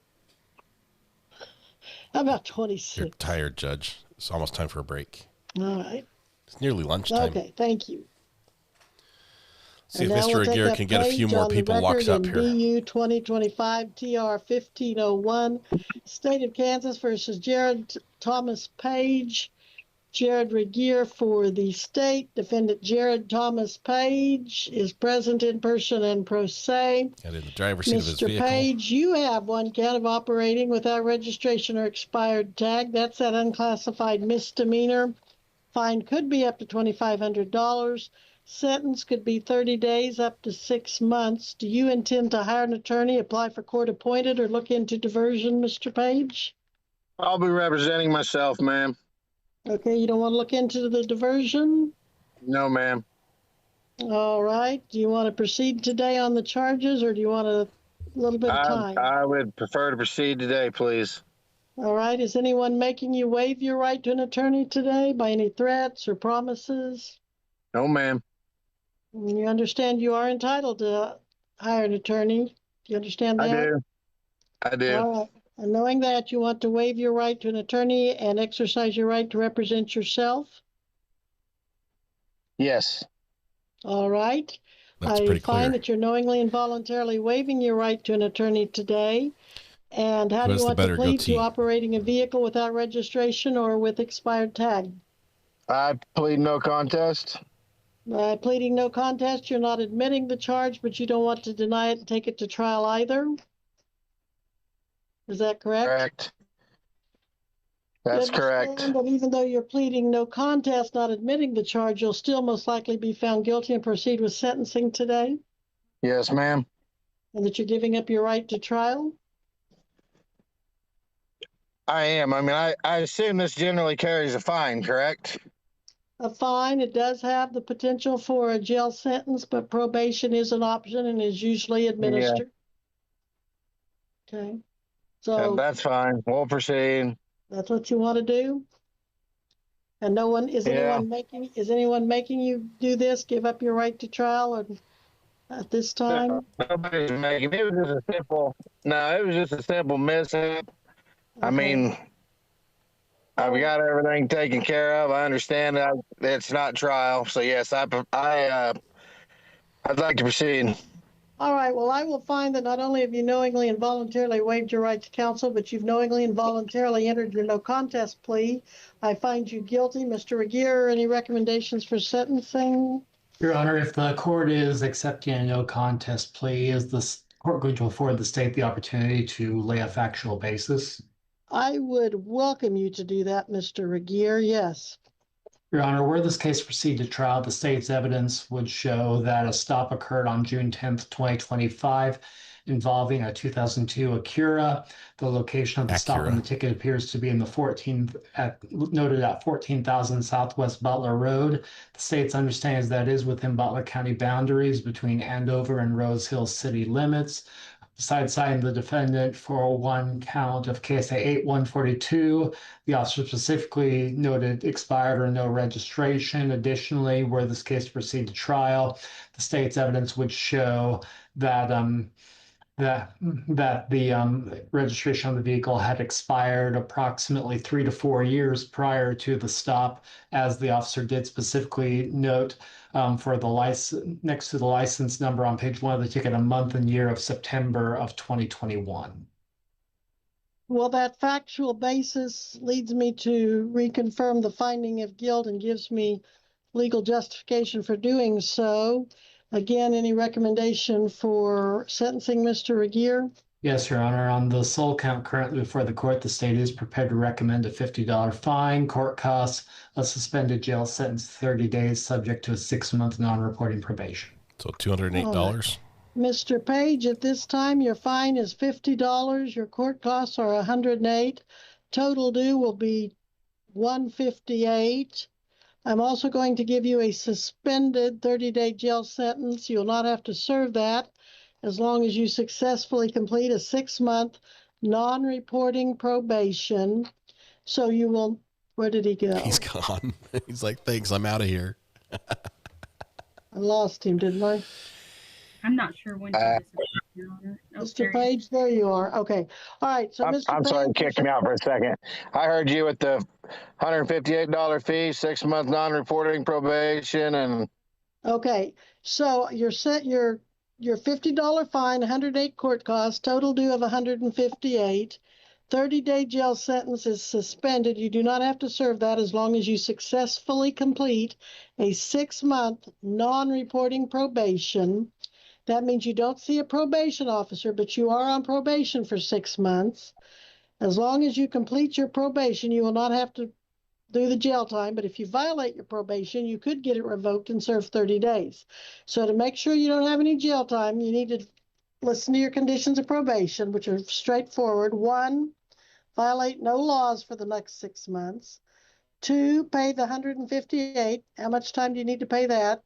How about 26? You're tired, Judge. It's almost time for a break. All right. It's nearly lunchtime. Okay, thank you. See if Mr. Aguirre can get a few more people locked up here. BU 2025 TR 1501, State of Kansas versus Jared Thomas Page. Jared Regier for the state. Defendant Jared Thomas Page is present in person and pro se. And in the driver's seat of his Mr. vehicle. Page, you have one count of operating without registration or expired tag. That's that unclassified misdemeanor. Fine could be up to $2,500. Sentence could be 30 days up to 6 months. Do you intend to hire an attorney, apply for court appointed, or look into diversion, Mr. Page? I'll be representing myself, ma'am. Okay, you don't want to look into the diversion? No, ma'am. All right. Do you want to proceed today on the charges, or do you want a little bit of time? I would prefer to proceed today, please. All right. Is anyone making you waive your right to an attorney today by any threats or promises? No, ma'am. You understand you are entitled to hire an attorney. Do you understand that? I do. I do. All right. And knowing that, you want to waive your right to an attorney and exercise your right to represent yourself? Yes. All right. That's I pretty find clear. that you're knowingly and voluntarily waiving your right to an attorney today. And how do Who has you the want to better plead goatee? to operating a vehicle without registration or with expired tag? I plead no contest. Pleading no contest, you're not admitting the charge, but you don't want to deny it and take it to trial either? Is that correct? Correct. That's correct. But even though you're pleading no contest, not admitting the charge, you'll still most likely be found guilty and proceed with sentencing today? Yes, ma'am. And that you're giving up your right to trial? I am. I mean, I assume this generally carries a fine, correct? A fine, it does have the potential for a jail sentence, but probation is an option and is usually administered. Okay. So that's fine. We'll proceed. that's what you want to do? And no one is anyone making you do this, give up your right to trial or at this time? Nobody's making it. Was just a simple it was just a simple mishap. I mean, I've got everything taken care of. I understand that it's not trial. So yes, I'd like to proceed. All right, well, I will find that not only have you knowingly and voluntarily waived your right to counsel, but you've knowingly and voluntarily entered your no contest plea. I find you guilty. Mr. Regier, any recommendations for sentencing? Your Honor, if the court is accepting a no contest plea, is the court going to afford the state the opportunity to lay a factual basis? I would welcome you to do that, Mr. Regier, yes. Your Honor, were this case proceed to trial, the state's evidence would show that a stop occurred on June 10th, 2025, involving a 2002 Acura. The location of the stop on the ticket appears to be in the noted at 14,000 Southwest Butler Road. The state's understanding is that it is within Butler County boundaries between Andover and Rose Hill city limits. Besides citing the defendant for one count of KSA 8142, the officer specifically noted expired or no registration. Additionally, were this case to proceed to trial, the state's evidence would show that the registration on the vehicle had expired approximately 3 to 4 years prior to the stop, as the officer did specifically note for the license next to the license number on page 1 of the ticket, a month and year of September of 2021. Well, that factual basis leads me to reconfirm the finding of guilt and gives me legal justification for doing so. Again, any recommendation for sentencing, Mr. Regier? Yes, Your Honor. On the sole count currently before the court, the state is prepared to recommend a $50 fine, court costs, a suspended jail sentence, 30 days, subject to a 6-month non-reporting probation. So $208. Mr. Page, at this time, your fine is $50. Your court costs are $108. Total due will be $158. I'm also going to give you a suspended 30-day jail sentence. You'll not have to serve that as long as you successfully complete a 6-month non-reporting probation. So you will, where did he go? He's gone. He's like, thanks, I'm out of here. I lost him, didn't I? I'm not sure when he disappeared, Your Honor. Oh, Mr. Page, there you are. Okay. All right. So, Mr. I'm sorry, you Page, kicked me out for a second. I heard you with the $158 fee, 6-month non-reporting probation, and okay. So you're set your $50 fine, 108 court costs, total due of 158. 30-day jail sentence is suspended. You do not have to serve that as long as you successfully complete a 6-month non-reporting probation. That means you don't see a probation officer, but you are on probation for 6 months. As long as you complete your probation, you will not have to do the jail time. But if you violate your probation, you could get it revoked and serve 30 days. So to make sure you don't have any jail time, you need to listen to your conditions of probation, which are straightforward. 1, violate no laws for the next 6 months. 2, pay the 158. How much time do you need to pay that?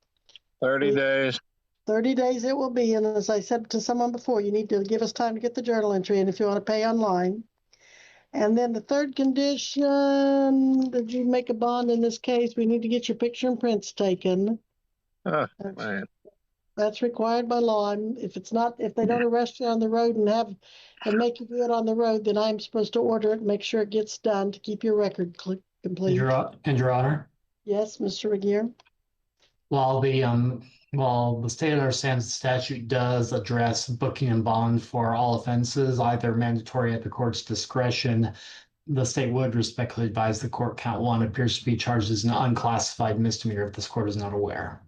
30 days. 30 days it will be. And as I said to someone before, you need to give us time to get the journal entry and if you want to pay online. And then the third condition, did you make a bond in this case? We need to get your picture and prints taken. Oh, man. That's required by law. If they don't arrest you on the road and make you do it on the road, then I'm supposed to order it and make sure it gets done to keep your record complete. And Your Honor. Yes, Mr. Regier. While the state understands the statute does address booking and bond for all offenses, either mandatory at the court's discretion, the state would respectfully advise the court count 1 appears to be charged as an unclassified misdemeanor if this court is not aware.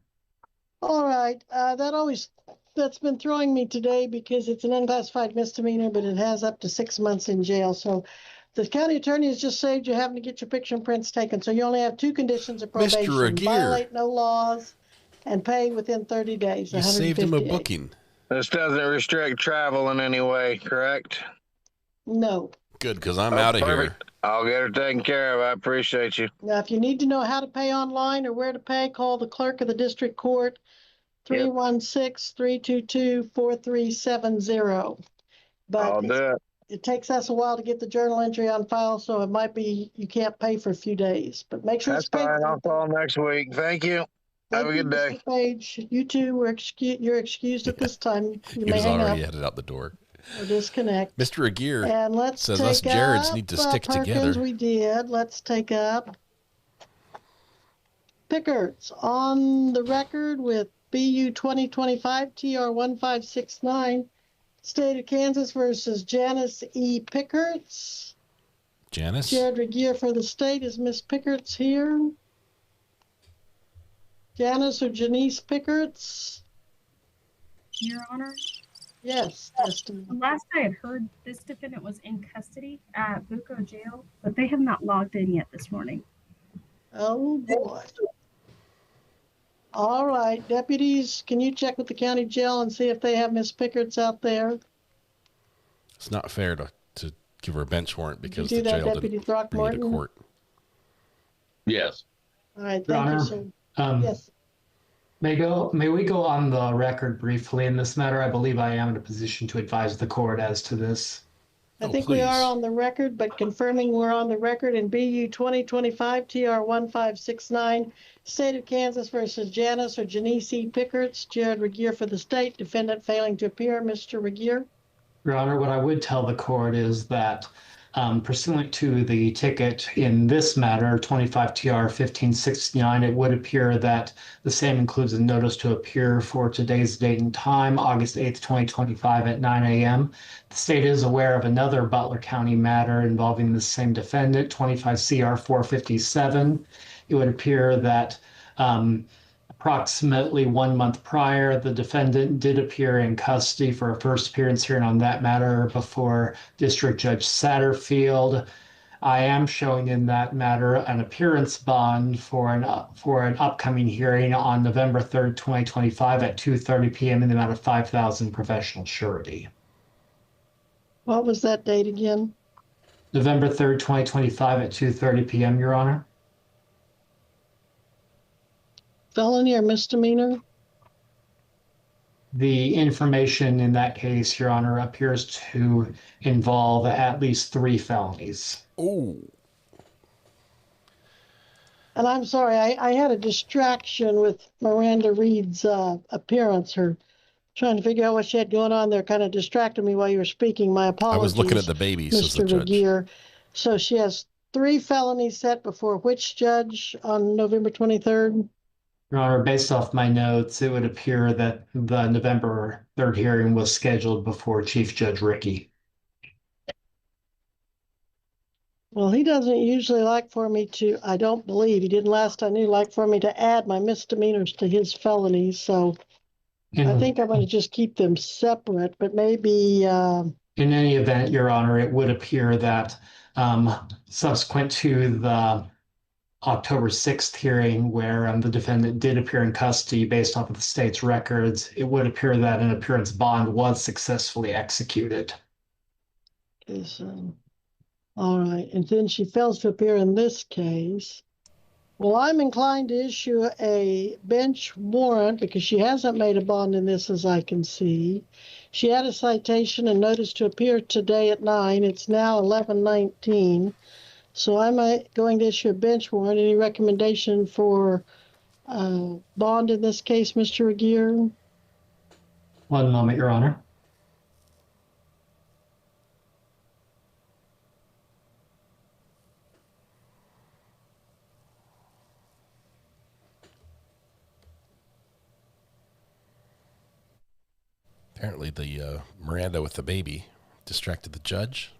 All right. That's been throwing me today because it's an unclassified misdemeanor, but it has up to 6 months in jail. So the county attorney has just saved you having to get your picture and prints taken. So you only have 2 conditions of probation. Mr. Aguirre. Violate no laws and pay within 30 days. You saved him a booking. This doesn't restrict travel in any way, correct? No. Good, because I'm out of here. I'll get her taken care of. I appreciate you. Now, if you need to know how to pay online or where to pay, call the clerk of the district court, 316-322-4370. But it takes us a while to get the journal entry on file, so it might be you can't pay for a few days. But make sure That's it's paid. fine. I'll call next week. Thank you. Have a good day. Mr. Page. You too. You're excused at this time. You He may was hang already up headed out the door. or disconnect. Mr. Aguirre And let's says take us Jareds up, need to stick Perkins, together. We did. Let's take up Pickers on the record with BU 2025 TR 1569, State of Kansas versus Janice E. Pickerts. Janice? Jared Regier for the state. Is Miss Pickerts here? Janice or Janice Pickerts? Your Honor? Yes. Last I had heard, this defendant was in custody at Bucco Jail, but they have not logged in yet this morning. Oh, boy. All right, deputies, can you check with the county jail and see if they have Miss Pickerts out there? It's not fair to give her a bench warrant because Did you the do that, jail Deputy didn't bring her to Throckmorton? court. Yes. All right, Your thank you, Honor, sir. Yes. May we go on the record briefly in this matter? I believe I am in a position to advise the court as to this. I think we are on the record, but confirming we're on the record in BU 2025 TR 1569, State of Kansas versus Janice or Janice E. Pickerts. Jared Regier for the state. Defendant failing to appear. Mr. Regier. Your Honor, what I would tell the court is that pursuant to the ticket in this matter, 25 TR 1569, it would appear that the same includes a notice to appear for today's date and time, August 8th, 2025 at 9 a.m. The state is aware of another Butler County matter involving the same defendant, 25 CR 457. It would appear that approximately 1 month prior, the defendant did appear in custody for a first appearance hearing on that matter before District Judge Satterfield. I am showing in that matter an appearance bond for an upcoming hearing on November 3rd, 2025 at 2:30 p.m. in the amount of 5,000 professional surety. What was that date again? November 3rd, 2025 at 2:30 p.m., Your Honor. Felony or misdemeanor? The information in that case, Your Honor, appears to involve at least 3 felonies. Oh. And I'm sorry, I had a distraction with Miranda Reed's appearance. Her trying to figure out what she had going on there kind of distracted me while you were speaking. My apologies. I was looking at the baby, says the Mr. judge. Regier. So she has 3 felonies set before which judge on November 23rd? Your Honor, based off my notes, it would appear that the November 3rd hearing was scheduled before Chief Judge Rickey. Well, he doesn't usually like for me to, I don't believe, he didn't last I knew, like for me to add my misdemeanors to his felonies. So I think I'm going to just keep them separate, but maybe. In any event, Your Honor, it would appear that subsequent to the October 6th hearing where the defendant did appear in custody based off of the state's records, it would appear that an appearance bond was successfully executed. All right. And then she fails to appear in this case. Well, I'm inclined to issue a bench warrant because she hasn't made a bond in this as I can see. She had a citation and notice to appear today at 9. It's now 11:19. So I'm going to issue a bench warrant. Any recommendation for bond in this case, Mr. Regier? 1 moment, Your Honor. Apparently the Miranda with the baby distracted the judge.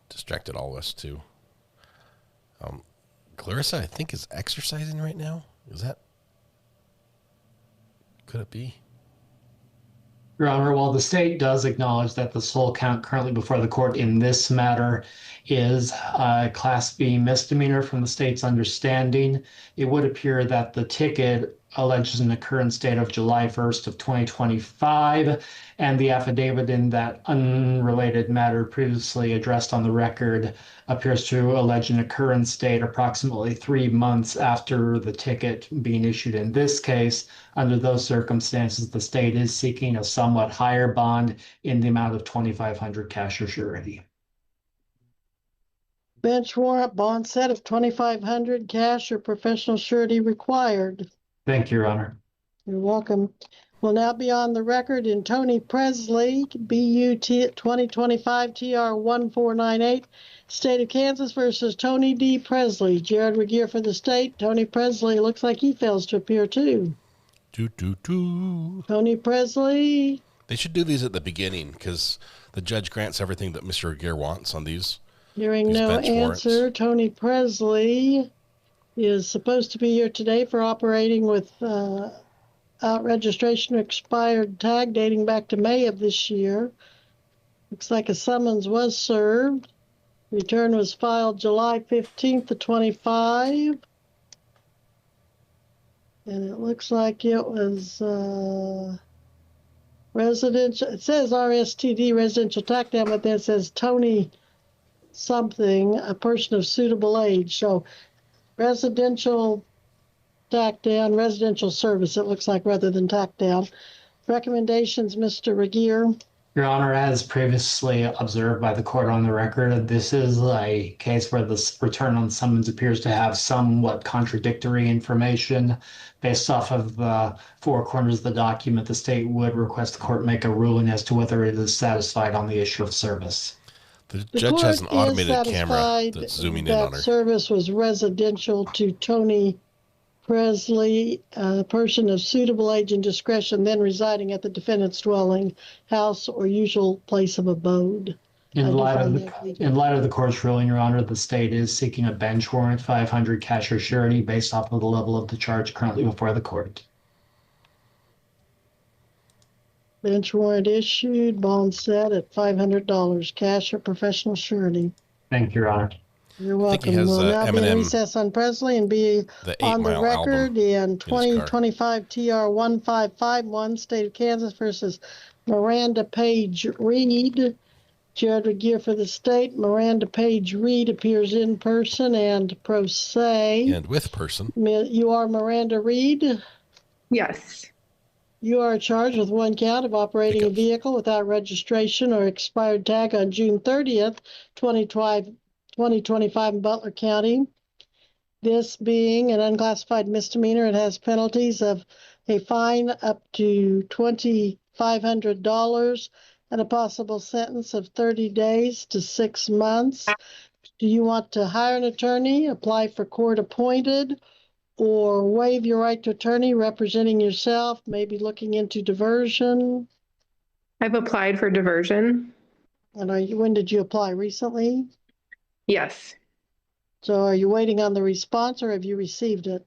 Distracted all of us too. Clarissa, I think, is exercising right now. Is that? Could it be? Your Honor, while the state does acknowledge that the sole count currently before the court in this matter is a Class B misdemeanor from the state's understanding, it would appear that the ticket alleges an occurrence date of July 1st of 2025, and the affidavit in that unrelated matter previously addressed on the record appears to allege an occurrence date approximately 3 months after the ticket being issued in this case. Under those circumstances, the state is seeking a somewhat higher bond in the amount of $2,500 cash or surety. Bench warrant bond set of $2,500 cash or professional surety required. Thank you, Your Honor. You're welcome. Will now be on the record in Tony Presley, BUT 2025 TR 1498, State of Kansas versus Tony D. Presley. Jared Regier for the state. Tony Presley looks like he fails to appear too. Tony Presley. They should do these at the beginning because the judge grants everything that Mr. Regier wants on these. Hearing no answer, warrants. Tony Presley is supposed to be here today for operating with out registration expired tag dating back to May of this year. Looks like a summons was served. Return was filed July 15th of 25. And it looks like it was residential. It says RSTD, residential tack down, but then it says Tony something, a person of suitable age. So residential tack down, residential service, it looks like, rather than tack down. Recommendations, Mr. Regier. Your Honor, as previously observed by the court on the record, this is a case where the return on summons appears to have somewhat contradictory information. Based off of the 4 corners of the document, the state would request the court make a ruling as to whether it is satisfied on the issue of service. The judge has an automated camera that's zooming in on her. That service was residential to Tony Presley, a person of suitable age and discretion, then residing at the defendant's dwelling, house, or usual place of abode. In I do light of find the, that legal. in light of the court's ruling, Your Honor, the state is seeking a bench warrant, 500 cash or surety based off of the level of the charge currently before the court. Bench warrant issued, bond set at $500, cash or professional surety. Thank you, Your Honor. You're I think he welcome. has We'll now be in Eminem, recess unpresently and be the 8 on the Mile album record in in his car. 2025 TR 1551, State of Kansas versus Miranda Page Reed. Jared Regier for the state. Miranda Page Reed appears in person and pro se. And with person. You are Miranda Reed. Yes. You are charged with one count of operating a vehicle without registration or expired tag on June 30th, 2025 in Butler County. This being an unclassified misdemeanor, it has penalties of a fine up to $2,500 and a possible sentence of 30 days to 6 months. Do you want to hire an attorney, apply for court appointed, or waive your right to attorney representing yourself, maybe looking into diversion? I've applied for diversion. And when did you apply? Recently? Yes. So are you waiting on the response or have you received it?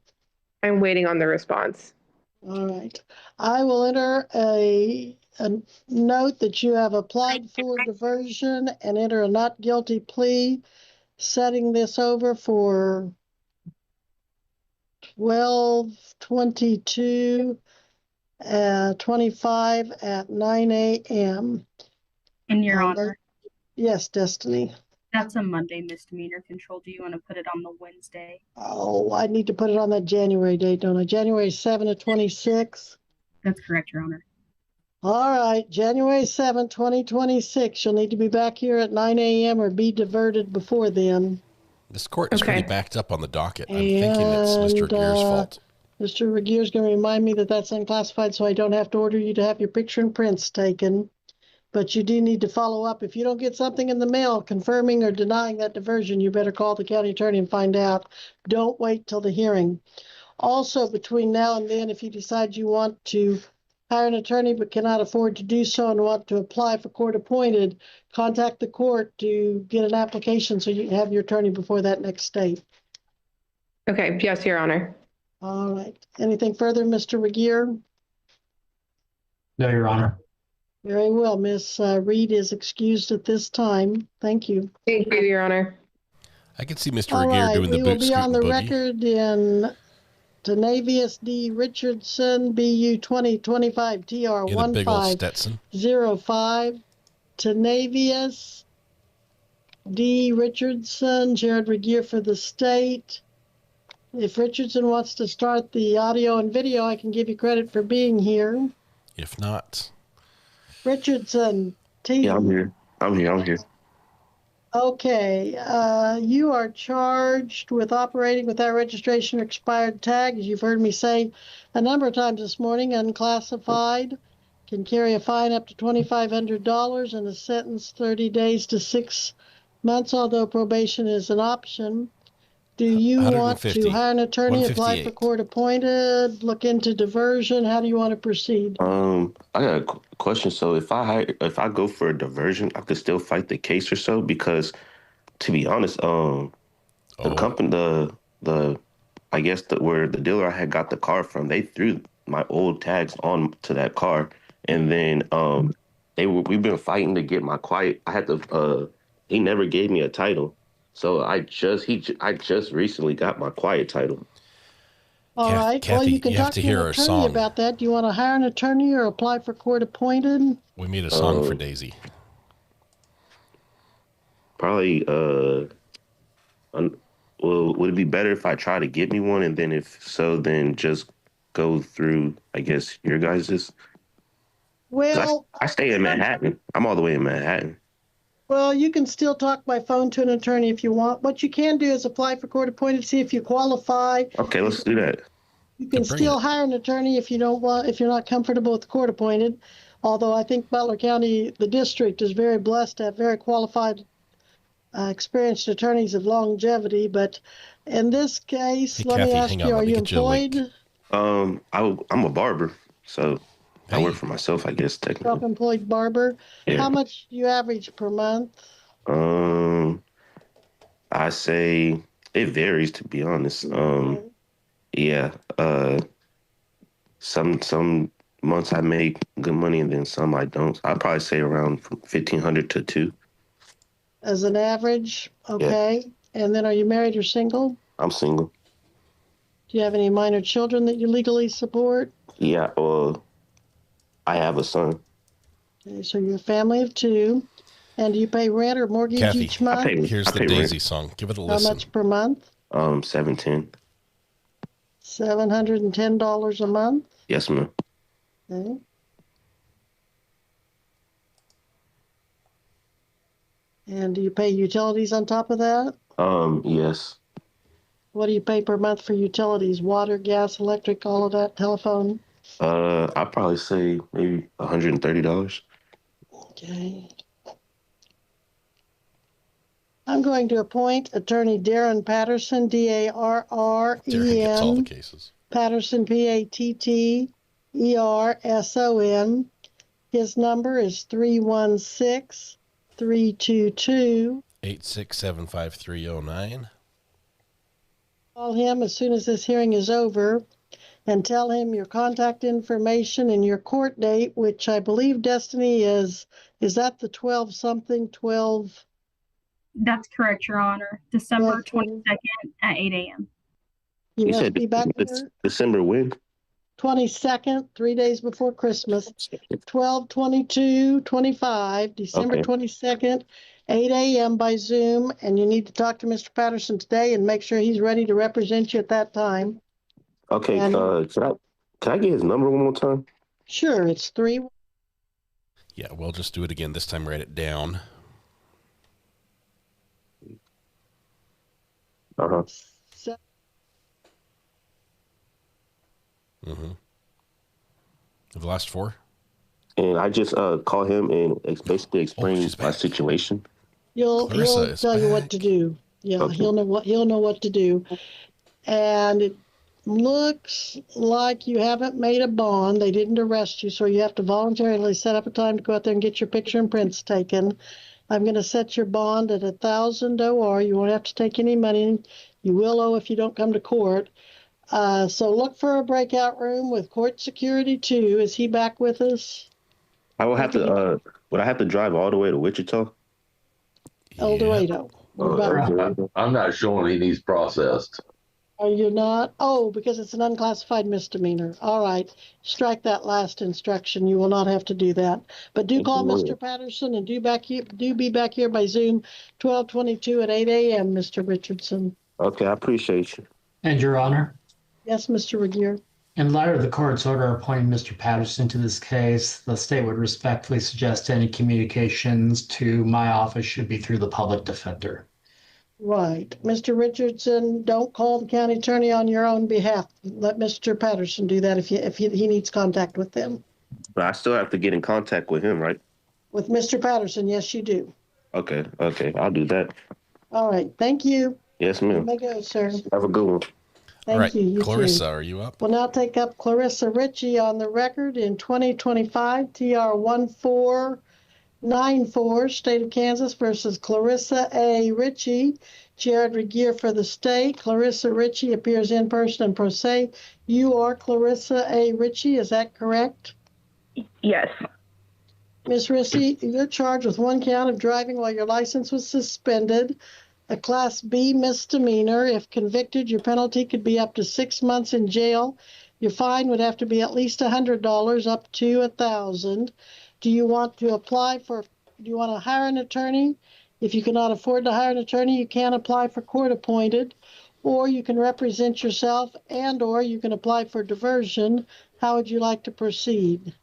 I'm waiting on the response. All right. I will enter a note that you have applied for diversion and enter a not guilty plea, setting this over for 12/22/25 at 9 a.m. In Your Honor, Yes, Destiny. that's a Monday misdemeanor control. Do you want to put it on the Wednesday? Oh, I need to put it on that January date, don't I? January 7 to 26. That's correct, Your Honor. All right, January 7, 2026. You'll need to be back here at 9 a.m. or be diverted before then. This court is pretty backed up on the docket. I'm thinking it's Mr. And, Gear's fault. Mr. Regier going to remind me that that's unclassified, so I don't have to order you to have your picture and prints taken. But you do need to follow up. If you don't get something in the mail confirming or denying that diversion, you better call the county attorney and find out. Don't wait till the hearing. Also, between now and then, if you decide you want to hire an attorney but cannot afford to do so and want to apply for court appointed, contact the court to get an application so you can have your attorney before that next date. Okay. Yes, Your Honor. All right. Anything further, Mr. Regier? No, Your Honor. Very well. Miss Reed is excused at this time. Thank you. Thank you, Your Honor. I can see Mr. All Regier right, doing the we will boot be scoot on the boogie. record in Tanavius D. Richardson, BU 2025 TR In a big old Stetson. 1505. Tanavius D. Richardson, Jared Regier for the state. If Richardson wants to start the audio and video, I can give you credit for being here. If not, Richardson, Yeah, I'm here. I'm here. Okay, you are charged with operating without registration or expired tag, as you've heard me say a number of times this morning, unclassified, can carry a fine up to $2,500 and a sentence 30 days to 6 months, although probation is an option. Do you want to hire an attorney, apply for court appointed, look into diversion? How do you want to proceed? I got a question. So if I go for a diversion, I could still fight the case or so? Because to be honest, the company, the I guess where the dealer I had got the car from, they threw my old tags on to that car, and then we've been fighting to get my quiet. I had to. He never gave me a title. So I just recently got my quiet title. All right. Kathy, well, you can talk to to hear an our attorney song. about that. Do you want to hire an attorney or apply for court appointed? We made a song for Daisy. Probably. Well, would it be better if I try to get me one, and then if so, then just go through, I guess, your guys's? Well, I stay in Manhattan. I'm all the way in Manhattan. Well, you can still talk by phone to an attorney if you want. What you can do is apply for court appointed, see if you qualify. Okay, let's do that. You can still hire an attorney if you don't want, if you're not comfortable with court appointed. Although I think Butler County, the district, is very blessed to have very qualified, experienced attorneys of longevity. But in this case, let me ask you: are you employed? I'm a barber, so I work for myself, I guess, technically. Self-employed barber. Yeah. How much do you average per month? I say it varies, to be honest. Yeah. Some months I make good money, and then some I don't. I'd probably say around from 1,500 to two. As an average, Yeah, okay. And then are you married or single? I'm single. Do you have any minor children that you legally support? Yeah. Well, I have a son. Okay, so you're a family of two. And do you pay rent or mortgage Kathy, each month? here's I the pay Daisy rent. song. Give it a How listen. much per month? 710. $710 a month. Yes, ma'am. Okay. And do you pay utilities on top of that? Yes. What do you pay per month for utilities? Water, gas, electric, all of that, telephone? I'd probably say maybe $130. Okay. I'm going to appoint Attorney Darren Patterson, Darren gets all the D-A-R-R-E-N, cases. Patterson, P-A-T-T-E-R-S-O-N. His number is 316-322. 8675309. Call him as soon as this hearing is over and tell him your contact information and your court date, which I believe, Destiny, is that the 12 something, 12? That's correct, Your Honor. December 12:30? 22nd at 8 a.m. You You must said be back it's here December when? 22nd, 3 days before Christmas, 12/22/25, December Okay. 22nd, 8 a.m. by Zoom. And you need to talk to Mr. Patterson today and make sure he's ready to represent you at that time. Okay. And Can I get his number one more time? sure, it's 3. Yeah, we'll just do it again. This time write it down. Uh-huh. Mm-hmm. The last four? And I just call him and basically explain my situation. He'll Clarissa is tell you what to do. Yeah, Okay. he'll know what to do. And it looks like you haven't made a bond. They didn't arrest you, so you have to voluntarily set up a time to go out there and get your picture and prints taken. I'm going to set your bond at 1,000 OR. You won't have to take any money. You will owe if you don't come to court. So look for a breakout room with court security too. Is he back with us? I will have to would I have to drive all the way to Wichita? El Dorado. I'm not showing he needs processed. Are you not? Oh, because it's an unclassified misdemeanor. All right. Strike that last instruction. You will not have to do that. But do call Mr. Patterson and do be back here by Zoom 12/22 at 8 a.m., Mr. Richardson. Okay, I appreciate you. And Your Honor, Yes, Mr. Regier. in light of the court's order appointing Mr. Patterson to this case, the state would respectfully suggest any communications to my office should be through the public defender. Right. Mr. Richardson, don't call the county attorney on your own behalf. Let Mr. Patterson do that if he needs contact with them. But I still have to get in contact with him, right? With Mr. Patterson, yes, you do. Okay, I'll do that. All right. Thank you. Yes, You ma'am. may go, sir. Have a good one. Thank All right, you. You Clarissa, too. are you up? We'll now take up Clarissa Ritchie on the record in 2025 TR 1494, State of Kansas versus Clarissa A. Ritchie. Jared Regier for the state. Clarissa Ritchie appears in person and pro se. You are Clarissa A. Ritchie, is that correct? Yes. Ms. Ritchie, you're charged with 1 count of driving while your license was suspended, a Class B misdemeanor. If convicted, your penalty could be up to 6 months in jail. Your fine would have to be at least $100, up to $1,000. Do you want to hire an attorney? If you cannot afford to hire an attorney, you can apply for court appointed, or you can represent yourself, or you can apply for diversion. How would you like to proceed?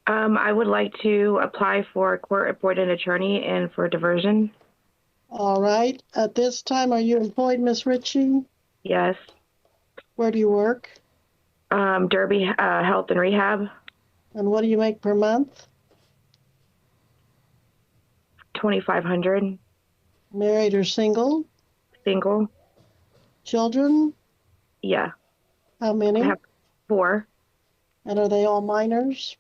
I would like to apply for a court-appointed attorney and for diversion. All right. At this time, are you employed, Ms. Ritchie? Yes. Where do you work? Derby Health and Rehab. And what do you make per month? $2,500. Married or single? Single. Children? Yeah. How many? I have 4. And are they all minors?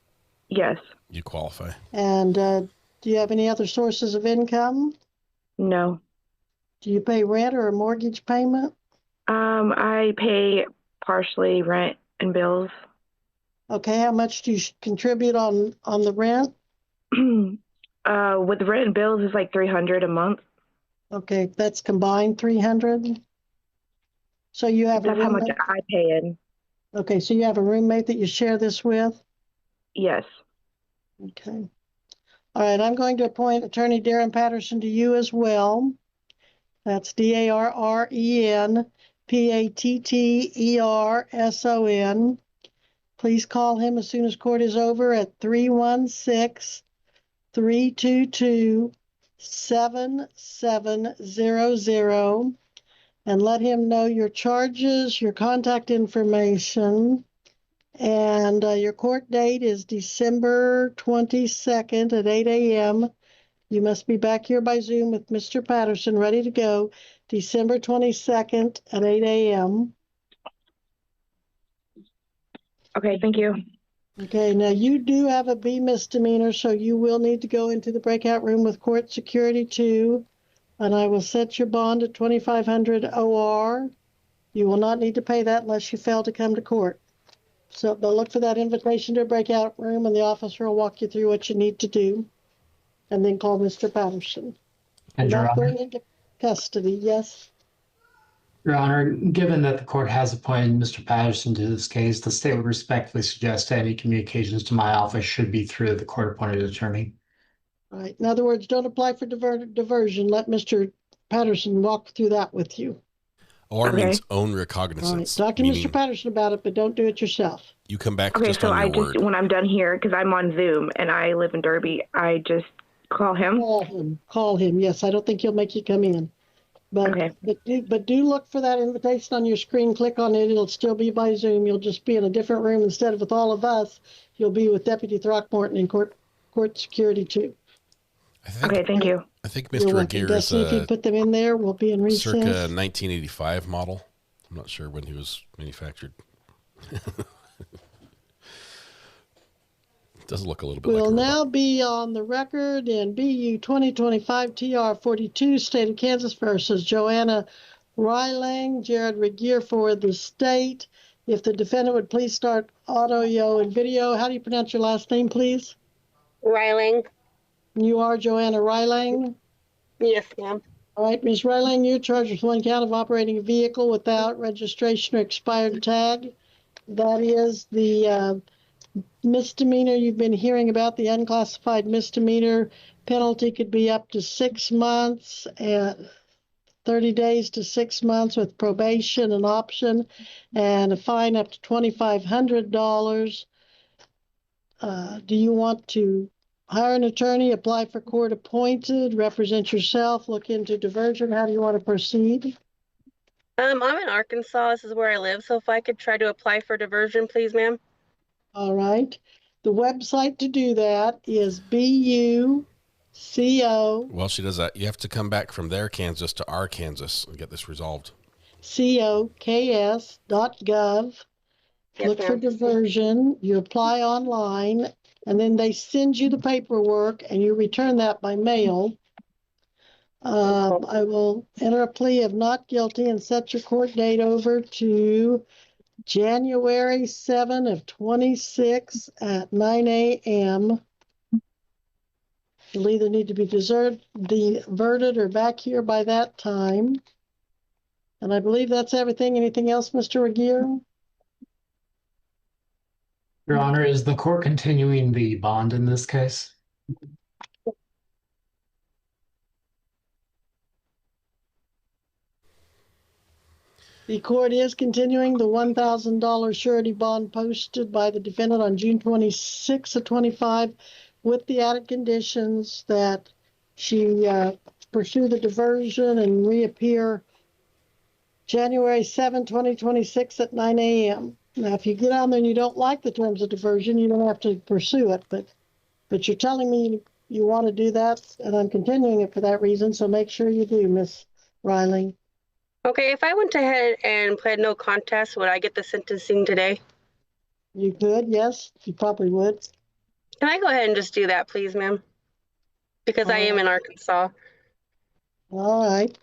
Yes. You qualify. And do you have any other sources of income? No. Do you pay rent or a mortgage payment? I pay partially rent and bills. Okay, how much do you contribute on the rent? With the rent and bills is like $300 a month. Okay, that's combined 300. So you have That's a how much roommate? I pay in. Okay, so you have a roommate that you share this with? Yes. Okay. All right, I'm going to appoint Attorney Darren Patterson to you as well. That's DarrenPatterson. Please call him as soon as court is over at 316-322-7700 and let him know your charges, your contact information, and your court date is December 22nd at 8 a.m. You must be back here by Zoom with Mr. Patterson, ready to go, December 22nd at 8 a.m. Okay, thank you. Okay, now you do have a B misdemeanor, so you will need to go into the breakout room with court security too. And I will set your bond at 2,500 OR. You will not need to pay that unless you fail to come to court. So they'll look for that invitation to a breakout room, and the officer will walk you through what you need to do, and then call Mr. Patterson. And You're Your not Honor, going into custody, yes? Your Honor, given that the court has appointed Mr. Patterson to this case, the state would respectfully suggest that any communications to my office should be through the court-appointed attorney. All right. In other words, don't apply for diversion. Let Mr. Patterson walk through that with you. OR Okay. means own All right. recognizance. Talk to meaning Mr. Patterson about it, but don't do it yourself. you come back Okay, just so on I your just, word. when I'm done here, because I'm on Zoom and I live in Derby, I just call him? Call him. Call him. Yes, I don't think he'll make you come in. But, Okay. but do look for that invitation on your screen. Click on it. It'll still be by Zoom. You'll just be in a different room. Instead of with all of us, you'll be with Deputy Throckmorton in court security too. Okay, thank you. I think You're Mr. welcome. Aguirre is Destiny, if you a put them in there, we'll be in recess. circa 1985 model. I'm not sure when he was manufactured. Does look a little bit We'll like a robot. now be on the record in BU 2025 TR 42, State of Kansas versus Joanna Rylang, Jared Regier for the state. If the defendant would please start audio and video. How do you pronounce your last name, please? Ryling. You are Joanna Rylang? Yes, ma'am. All right, Ms. Rylang, you're charged with one count of operating a vehicle without registration or expired tag. That is the misdemeanor you've been hearing about, the unclassified misdemeanor. Penalty could be up to 6 months, 30 days to 6 months with probation and option, and a fine up to $2,500. Do you want to hire an attorney, apply for court appointed, represent yourself, look into diversion? How do you want to proceed? I'm in Arkansas. This is where I live. So if I could try to apply for diversion, please, ma'am. All right. The website to do that is BUCO. Well, she does that. You have to come back from their Kansas to our Kansas and get this resolved. COKS.gov. Yes, Look for ma'am. diversion. You apply online, and then they send you the paperwork, and you return that by mail. I will enter a plea of not guilty and set your court date over to January 7 of 26 at 9 a.m. You'll either need to be diverted or back here by that time. And I believe that's everything. Anything else, Mr. Regier? Your Honor, is the court continuing the bond in this case? The court is continuing the $1,000 surety bond posted by the defendant on June 26 of 25 with the added conditions that she pursue the diversion and reappear January 7, 2026 at 9 a.m. Now, if you get on there and you don't like the terms of diversion, you don't have to pursue it, but you're telling me you want to do that, and I'm continuing it for that reason, so make sure you do, Miss Riley. Okay, if I went ahead and pled no contest, would I get the sentencing today? You could, yes, you probably would. Can I go ahead and just do that, please, ma'am? Because I am in Arkansas. All right.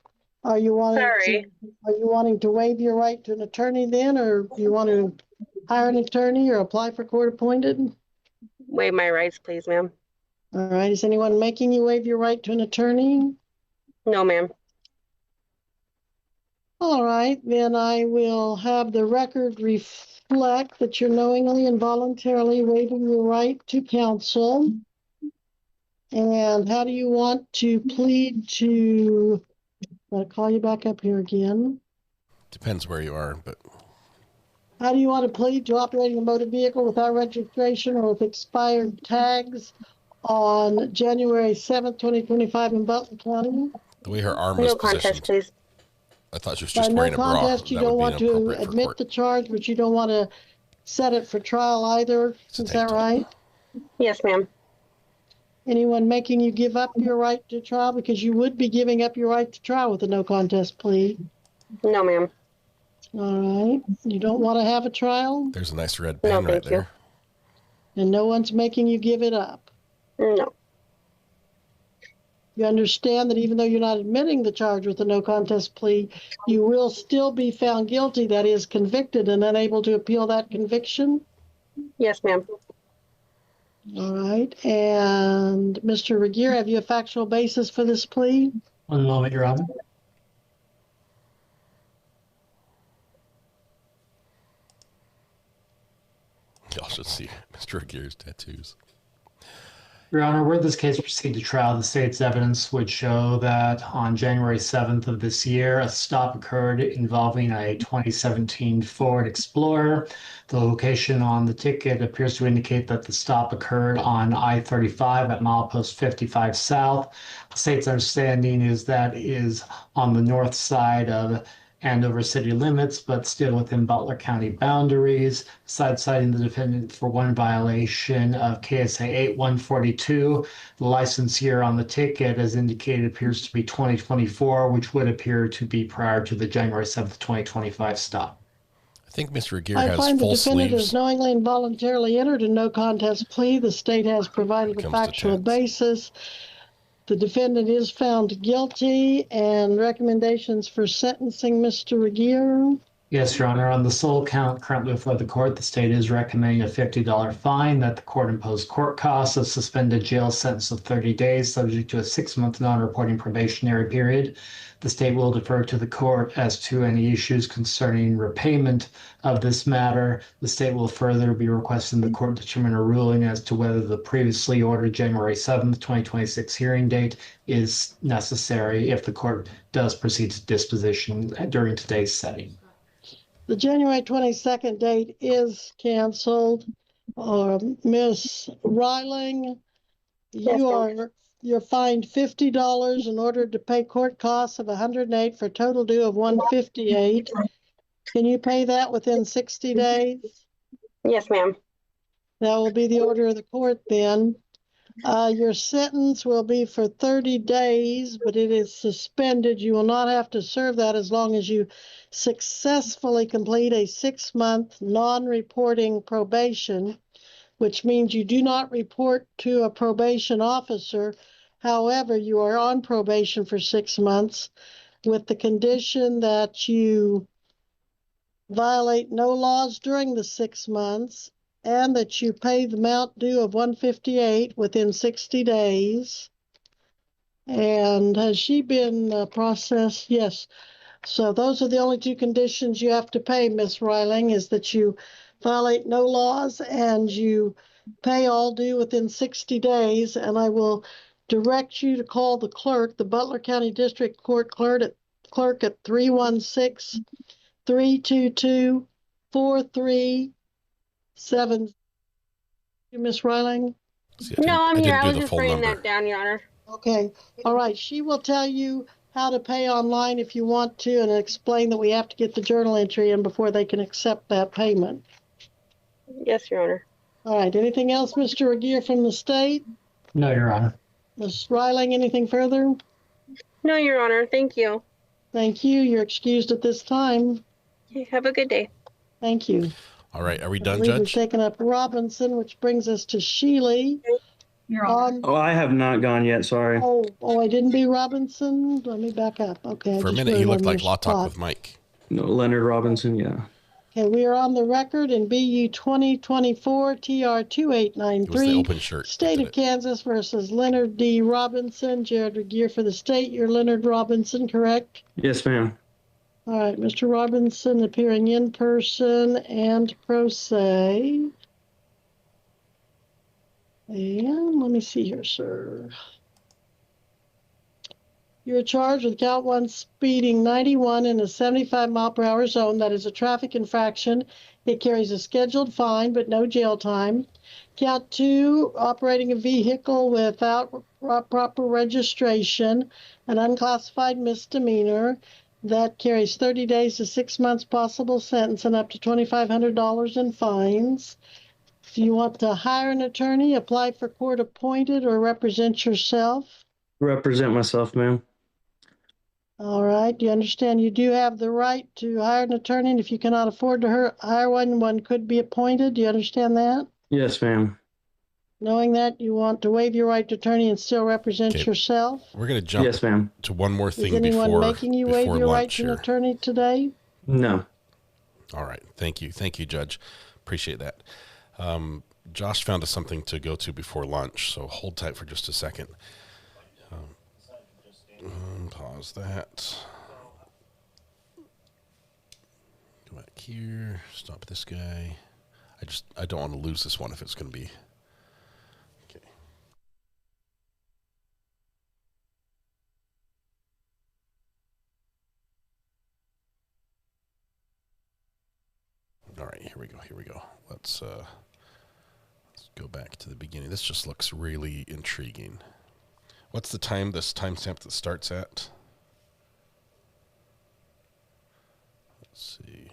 Are you Sorry. wanting to waive your right to an attorney then, or do you want to hire an attorney or apply for court appointed? Waive my rights, please, ma'am. All right. Is anyone making you waive your right to an attorney? No, ma'am. All right, then I will have the record reflect that you're knowingly and voluntarily waiving your right to counsel. And how do you want to plead to, I'll call you back up here again. Depends where you are, but How do you want to plead to operating a motor vehicle without registration or with expired tags on January 7th, 2025 in Butler County? the way her arm No was contest, positioned, please. I thought she was By just no wearing a bra. contest, you That would don't be want to inappropriate for admit court. the charge, but you don't want to set it for trial either. Is that right? Yes, ma'am. Anyone making you give up your right to trial, because you would be giving up your right to trial with a no contest plea? No, ma'am. All right. You don't want to have a trial? There's a nice red No, pen right thank you. there. And no one's making you give it up? No. You understand that even though you're not admitting the charge with a no contest plea, you will still be found guilty, that is, convicted, and unable to appeal that conviction? Yes, ma'am. All right. And Mr. Regier, have you a factual basis for this plea? One moment, Your Honor. Y'all should see Mr. Aguirre's tattoos. Your Honor, were this case proceed to trial, the state's evidence would show that on January 7th of this year, a stop occurred involving a 2017 Ford Explorer. The location on the ticket appears to indicate that the stop occurred on I-35 at milepost 55 South. The state's understanding is that is on the north side of Andover city limits, but still within Butler County boundaries. Besides citing the defendant for one violation of KSA 8142, the license year on the ticket, as indicated, appears to be 2024, which would appear to be prior to the January 7th, 2025 stop. I think Mr. Aguirre I has find the full defendant sleeves. has knowingly and voluntarily entered a no contest plea. The state has provided a factual basis. The defendant is found guilty, and recommendations for sentencing, Mr. Regier. Yes, Your Honor. On the sole count currently before the court, the state is recommending a $50 fine, that the court impose court costs, a suspended jail sentence of 30 days, subject to a 6-month non-reporting probationary period. The state will defer to the court as to any issues concerning repayment of this matter. The state will further be requesting the court determine a ruling as to whether the previously ordered January 7th, 2026 hearing date is necessary if the court does proceed to disposition during today's setting. The January 22nd date is canceled. Ms. Reiling, you're fined $50 in order to pay court costs of $108 for a total due of $158. Can you pay that within 60 days? Yes, ma'am. That will be the order of the court then. Your sentence will be for 30 days, but it is suspended. You will not have to serve that as long as you successfully complete a 6-month non-reporting probation, which means you do not report to a probation officer. However, you are on probation for 6 months with the condition that you violate no laws during the 6 months and that you pay the amount due of $158 within 60 days. And has she been processed? Yes. So those are the only 2 conditions you have to pay, Ms. Reiling, is that you violate no laws and you pay all due within 60 days. And I will direct you to call the clerk, the Butler County District Court clerk at 316-322-4370. Ms. Reiling? No, I'm here. I was just writing that down, Your Honor. Okay. All right. She will tell you how to pay online if you want to, and explain that we have to get the journal entry in before they can accept that payment. Yes, Your Honor. All right. Anything else, Mr. Regier, from the state? No, Your Honor. Ms. Reiling, anything further? No, Your Honor. Thank you. Thank you. You're excused at this time. Okay, have a good day. Thank you. All right. Are we done, We've Judge? taken up Robinson, which brings us to Shealy. Your Honor. Oh, I have not gone yet. Sorry. I didn't be Robinson. Let me back up. Okay, I For a just minute, wrote he it looked on like your Law Talk spot. with Mike. No, Leonard Robinson. Yeah. Okay, we are on the record in BU 2024 TR It was the 2893. open shirt. State of Kansas versus Leonard D. Robinson. Jared Regier for the state. You're Leonard Robinson, correct? Yes, ma'am. All right, Mr. Robinson appearing in person and pro se. And let me see here, sir. You're charged with count one, speeding 91 in a 75 mile per hour zone. That is a traffic infraction. It carries a scheduled fine, but no jail time. Count two, operating a vehicle without proper registration, an unclassified misdemeanor. That carries 30 days to 6 months possible sentence and up to $2,500 in fines. Do you want to hire an attorney, apply for court appointed, or represent yourself? Represent myself, ma'am. All right. Do you understand you do have the right to hire an attorney? And if you cannot afford to hire one, one could be appointed. Do you understand that? Yes, ma'am. Knowing that, you want to waive your right to attorney and still represent yourself? We're going to jump Yes, ma'am. to one more thing Is anyone before making you waive your right to an attorney today? No. All right. Thank you, Judge. Appreciate that. Josh found us something to go to before lunch, so hold tight for just a second. Pause that. Go back here. Stop this guy. I don't want to lose this one if it's going to be. Okay. All right, here we go. Let's go back to the beginning. This just looks really intriguing. What's the time, this timestamp that starts at? Let's see.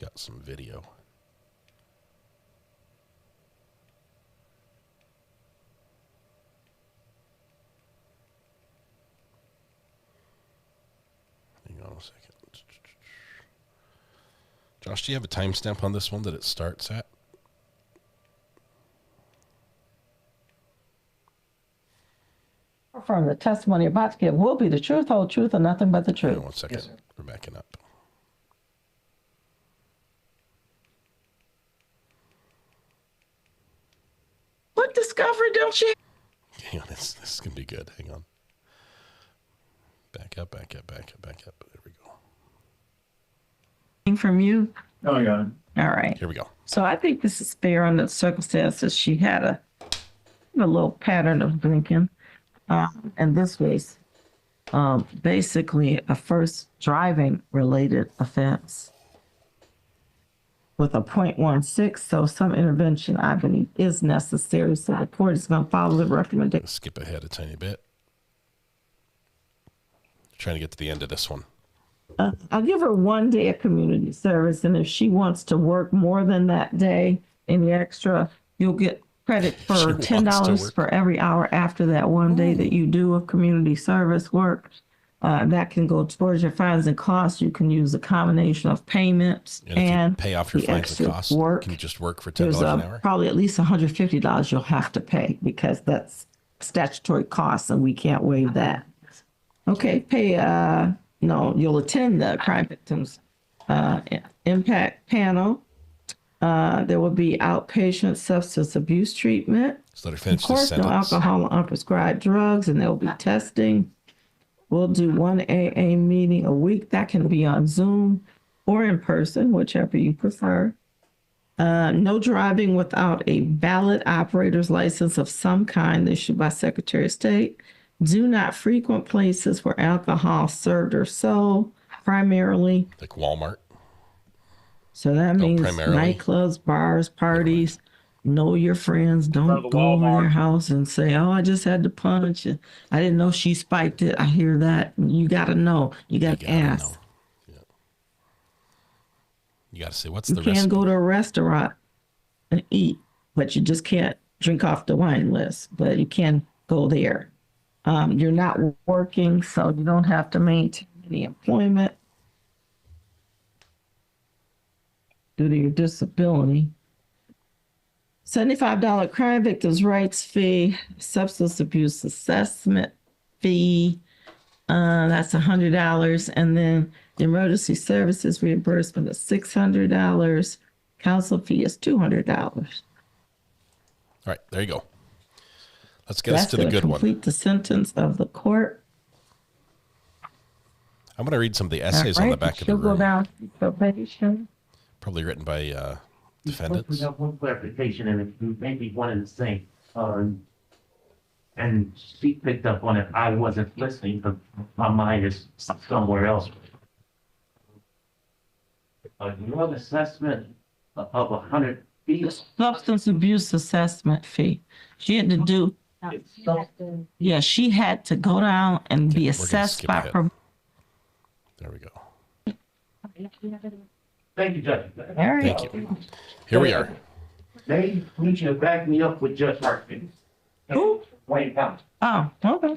Got some video. Hang on a second. Josh, do you have a timestamp on this one that it starts at? From the testimony about to give will be the truth, whole truth, and nothing but the truth. Hang on 1 second. Yes, we're backing up. What discovery don't you? Hang on, this is going to be good. Hang on. Back up. There we go. From you? Oh, I got it. All right. Here we go. So I think this is fair under the circumstances. She had a little pattern of drinking. And this was basically a first driving related offense with a 0.16. So some intervention, I believe, is necessary. So the court is going to follow the recommendation. Skip ahead a tiny bit. Trying to get to the end of this one. I'll give her 1 day of community service. And if she wants to work more than that day, any extra, you'll get credit for $10 for every hour after that 1 day that you do of community service work. That can go towards your fines and costs. You can use a combination of payments and if you pay off your fines and costs, can you just work for $10 There's an hour? Probably at least $150 you'll have to pay because that's statutory costs and we can't waive that. Okay, you'll attend the crime victims impact panel. There will be outpatient substance abuse treatment. So let her finish of course, no alcohol or unprescribed drugs, and there will be testing. We'll do 1 AA meeting a week. That can be on Zoom or in person, whichever you prefer. No driving without a valid operator's license of some kind issued by Secretary of State. Do not frequent places where alcohol served or sold, primarily. Like Walmart. So that means nightclubs, bars, parties. Know your friends. Don't go over their house and say, "Oh, I just had to punch. And I didn't know she spiked it." I hear that. You got to know. You got to ask. Yeah. You got to say, what's the recipe? You can go to a restaurant and eat, but you just can't drink off the wine list. But you can go there. You're not working, so you don't have to maintain any employment due to your disability. $75 crime victims' rights fee, substance abuse assessment fee. That's $100, and then the emergency services reimbursement is $600. Counsel fee is $200. All right, there you go. Let's get That's us to the going to good one. complete the sentence of the court. I'm going to read some of the essays on the back of the She'll go room. down to probation. Probably written by defendants. We have one clarification, and it may be one and the same. And she picked up on it. I wasn't listening, but my mind is somewhere else. Your assessment of 100 feet. Substance abuse assessment fee. She had to do. Yeah, she had to go down and be assessed by her. There we go. Thank you, Judge. Thank you. Here we are. They need you to back me up with Judge Hartman. Who? Wayne County. Oh, okay.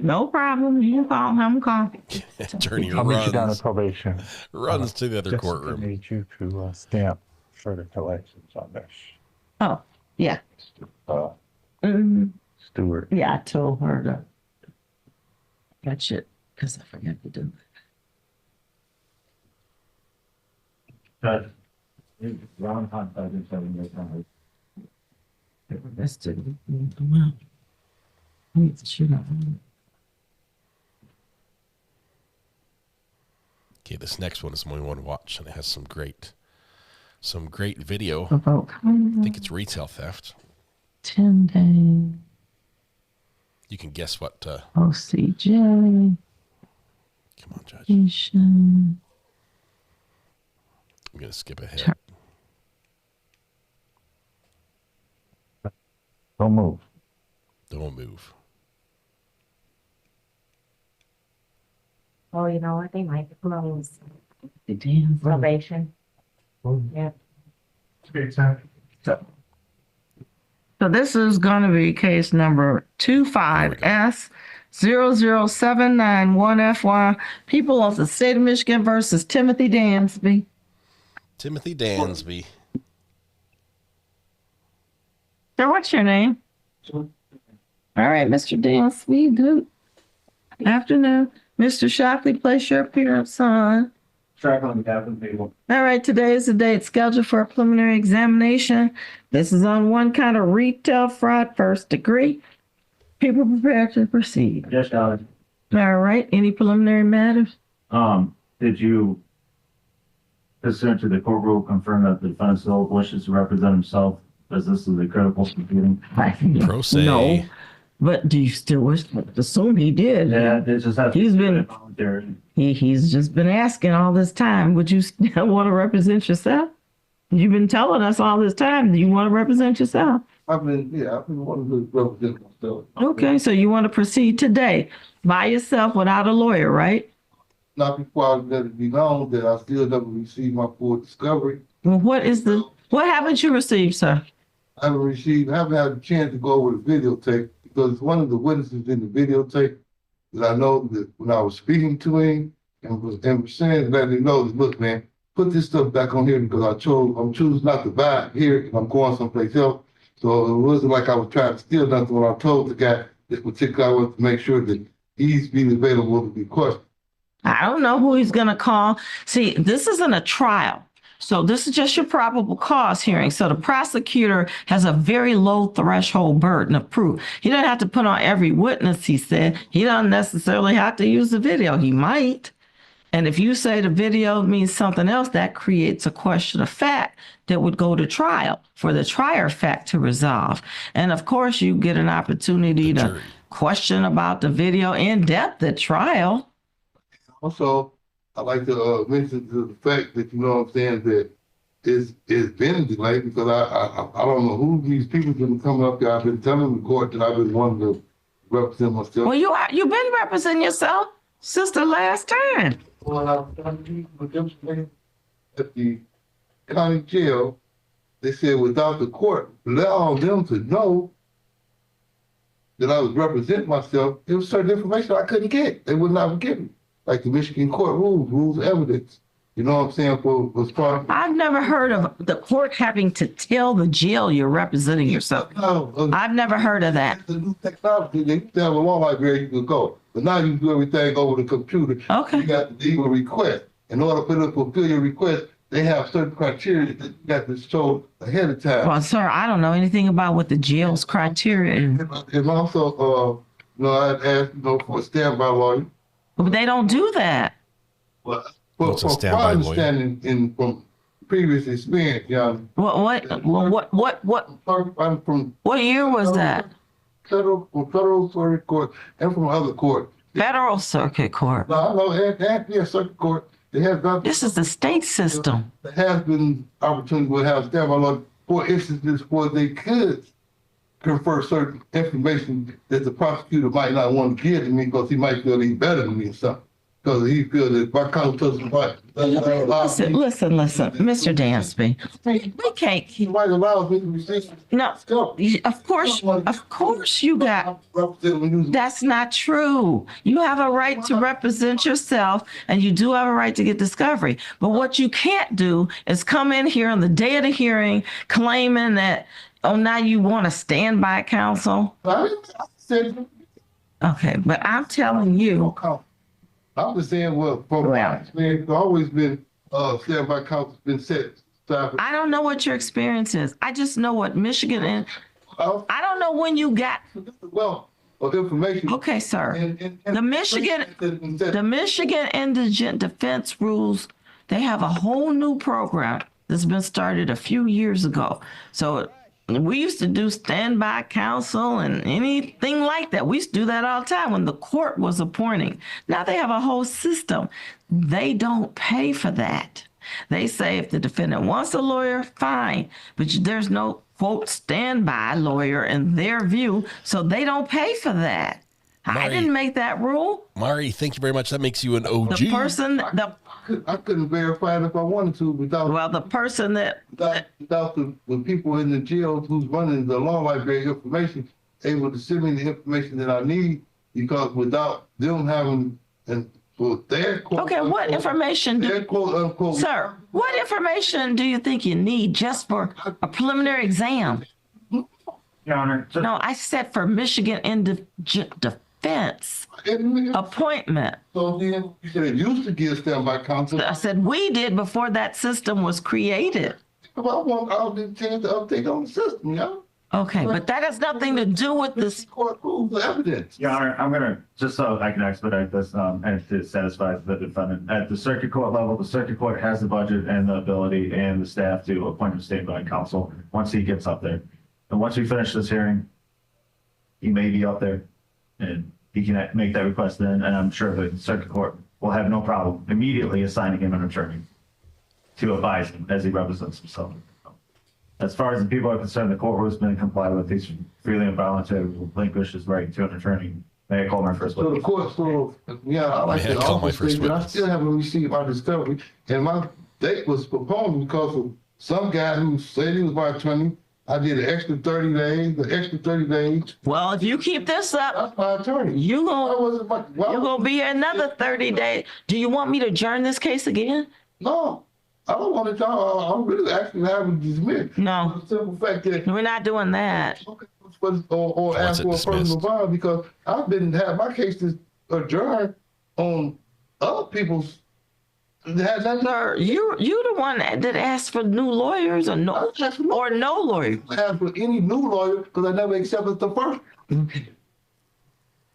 No problem. You can call him. Call. Attorney I'll meet you down runs, at probation. runs to the other Just courtroom. need you to stamp further collections on this. Oh, yeah. Stewart. Yeah, I told her to catch it because I forgot to do Judge, Ron Hunt doesn't tell me that. it. That's to well. I need to shoot out. Okay, this next one is the one we want to watch, and it has some great video. About I think it's retail theft. 10 days. You can guess what. OCJ. Come on, Judge. I'm going to skip ahead. Don't move. Don't move. Oh, you know what? They might close The damn probation. Yeah. So this is going to be case number 25S00791FY. People of the state of Michigan versus Timothy Dansby. Timothy Dansby. So what's your name? All right, Mr. Dansby. Good afternoon. Mr. Shockley, place your appearance on. Track on behalf of the people. All right, today is the date scheduled for a preliminary examination. This is on one count of retail fraud, first degree. People prepared to proceed. Yes, Alex. All right, any preliminary matters? Did you, pursuant to the court rule, confirm that the defendant still wishes to represent himself as this is a critical proceeding? Pro se. No, but do you still wish to assume he did? Yeah, it just has He's to be been voluntary. he's just been asking all this time. Would you still want to represent yourself? You've been telling us all this time. Do you want to represent yourself? I've been wanting to represent myself. Okay, so you want to proceed today by yourself without a lawyer, right? Not before I let it be known that I still never received my full discovery. Well, what haven't you received, sir? I haven't had a chance to go over the videotape because one of the witnesses in the videotape that I know that when I was speaking to him and was saying, letting him know that, look, man, put this stuff back on here because I'm choosing not to buy it here and I'm going someplace else. So it wasn't like I was trying to steal nothing when I told the guy that particularly I wanted to make sure that he's being available to be questioned. I don't know who he's going to call. See, this isn't a trial. So this is just your probable cause hearing. So the prosecutor has a very low threshold burden of proof. He doesn't have to put on every witness, he said. He doesn't necessarily have to use the video. He might. And if you say the video means something else, that creates a question of fact that would go to trial for the trier fact to resolve. And of course, you get an opportunity to question about the video in depth at trial. Also, I'd like to mention the fact that, you know what I'm saying, that it's been a delay because I don't know who these people been coming up here. I've been telling the court that I've been wanting to represent myself. Well, you've been representing yourself since the last time. Well, I've done meetings with them at the county jail. They said without the court allowing them to know that I was representing myself, it was certain information I couldn't get. They would not give me. Like the Michigan court rules of evidence. You know what I'm saying? For part. I've never heard of the court having to tell the jail you're representing yourself. No, I've never heard of that. The new technology, they used to have a law library you could go. But now you do everything over the computer. Okay. You got to leave a request. In order for them to fulfill your request, they have certain criteria that you got to show ahead of time. Well, sir, I don't know anything about what the jail's criteria is. And also, I'd ask, for a standby lawyer. But they don't do that. Well, What's a from standby my lawyer? understanding from previous experience, What I'm from what year was that? Federal Circuit Court and from other courts. Federal Circuit Court. No, I know, and Circuit Court. This is the state system. There has been opportunity to have standby lawyer for instances where they could confer certain information that the prosecutor might not want to give to me because he might feel he's better than me or something. Because he feels that my counsel doesn't like. Listen, Mr. Dansby. We can't keep. Might allow me to receive. No, of course you got. That's not true. You have a right to represent yourself and you do have a right to get discovery. But what you can't do is come in here on the day of the hearing claiming that, oh, now you want to stand by counsel. Okay, but I'm telling you. I'm just saying, it's always been standby counsel been set. I don't know what your experience is. I just know what Michigan and I don't know when you got. Well, information. Okay, sir. The Michigan Indigent Defense Rules, they have a whole new program that's been started a few years ago. So we used to do standby counsel and anything like that. We used to do that all the time when the court was appointing. Now they have a whole system. They don't pay for that. They say if the defendant wants a lawyer, fine, but there's no, quote, standby lawyer in their view, so they don't pay for that. Mari, I didn't make that rule. Mari, thank you very much. That makes you an OG. The person, I couldn't verify it if I wanted to without. The person without the people in the jail who's running the law library information able to send me the information that I need, because without them having their quote. Okay, what information? Quote unquote. Sir, what information do you think you need just for a preliminary exam? Your Honor. No, I said for Michigan Indigent Defense appointment. So then you said it used to give standby counsel. I said we did before that system was created. Well, I want all the chance to update on the system, Okay, but that has nothing to do with this court rules of evidence. Your Honor, I'm gonna, just so I can expedite this, and to satisfy the defendant, at the circuit court level, the circuit court has the budget and the ability and the staff to appoint a standby counsel once he gets up there. And once we finish this hearing, he may be up there and he can make that request then, and I'm sure the circuit court will have no problem immediately assigning him an attorney to advise him as he represents himself. As far as the people are concerned, the court has been complied with. He's freely and voluntarily relinquish his right to an attorney. May I call my first witness? So the court, I like to call my first witness. I still haven't received my discovery, and my date was postponed because of some guy who said he was my attorney. I did an extra 30 days, Well, if you keep this up, that's my attorney. you're gonna be here another 30 days. Do you want me to adjourn this case again? No, I don't want to. I'm really actually having dismissed. No, for the simple fact that we're not doing that. Or ask for a personal bond, because I've been have my cases adjourned on other people's. Sir, you the one that asked for new lawyers or no lawyer. I asked for any new lawyer because I never accepted the first.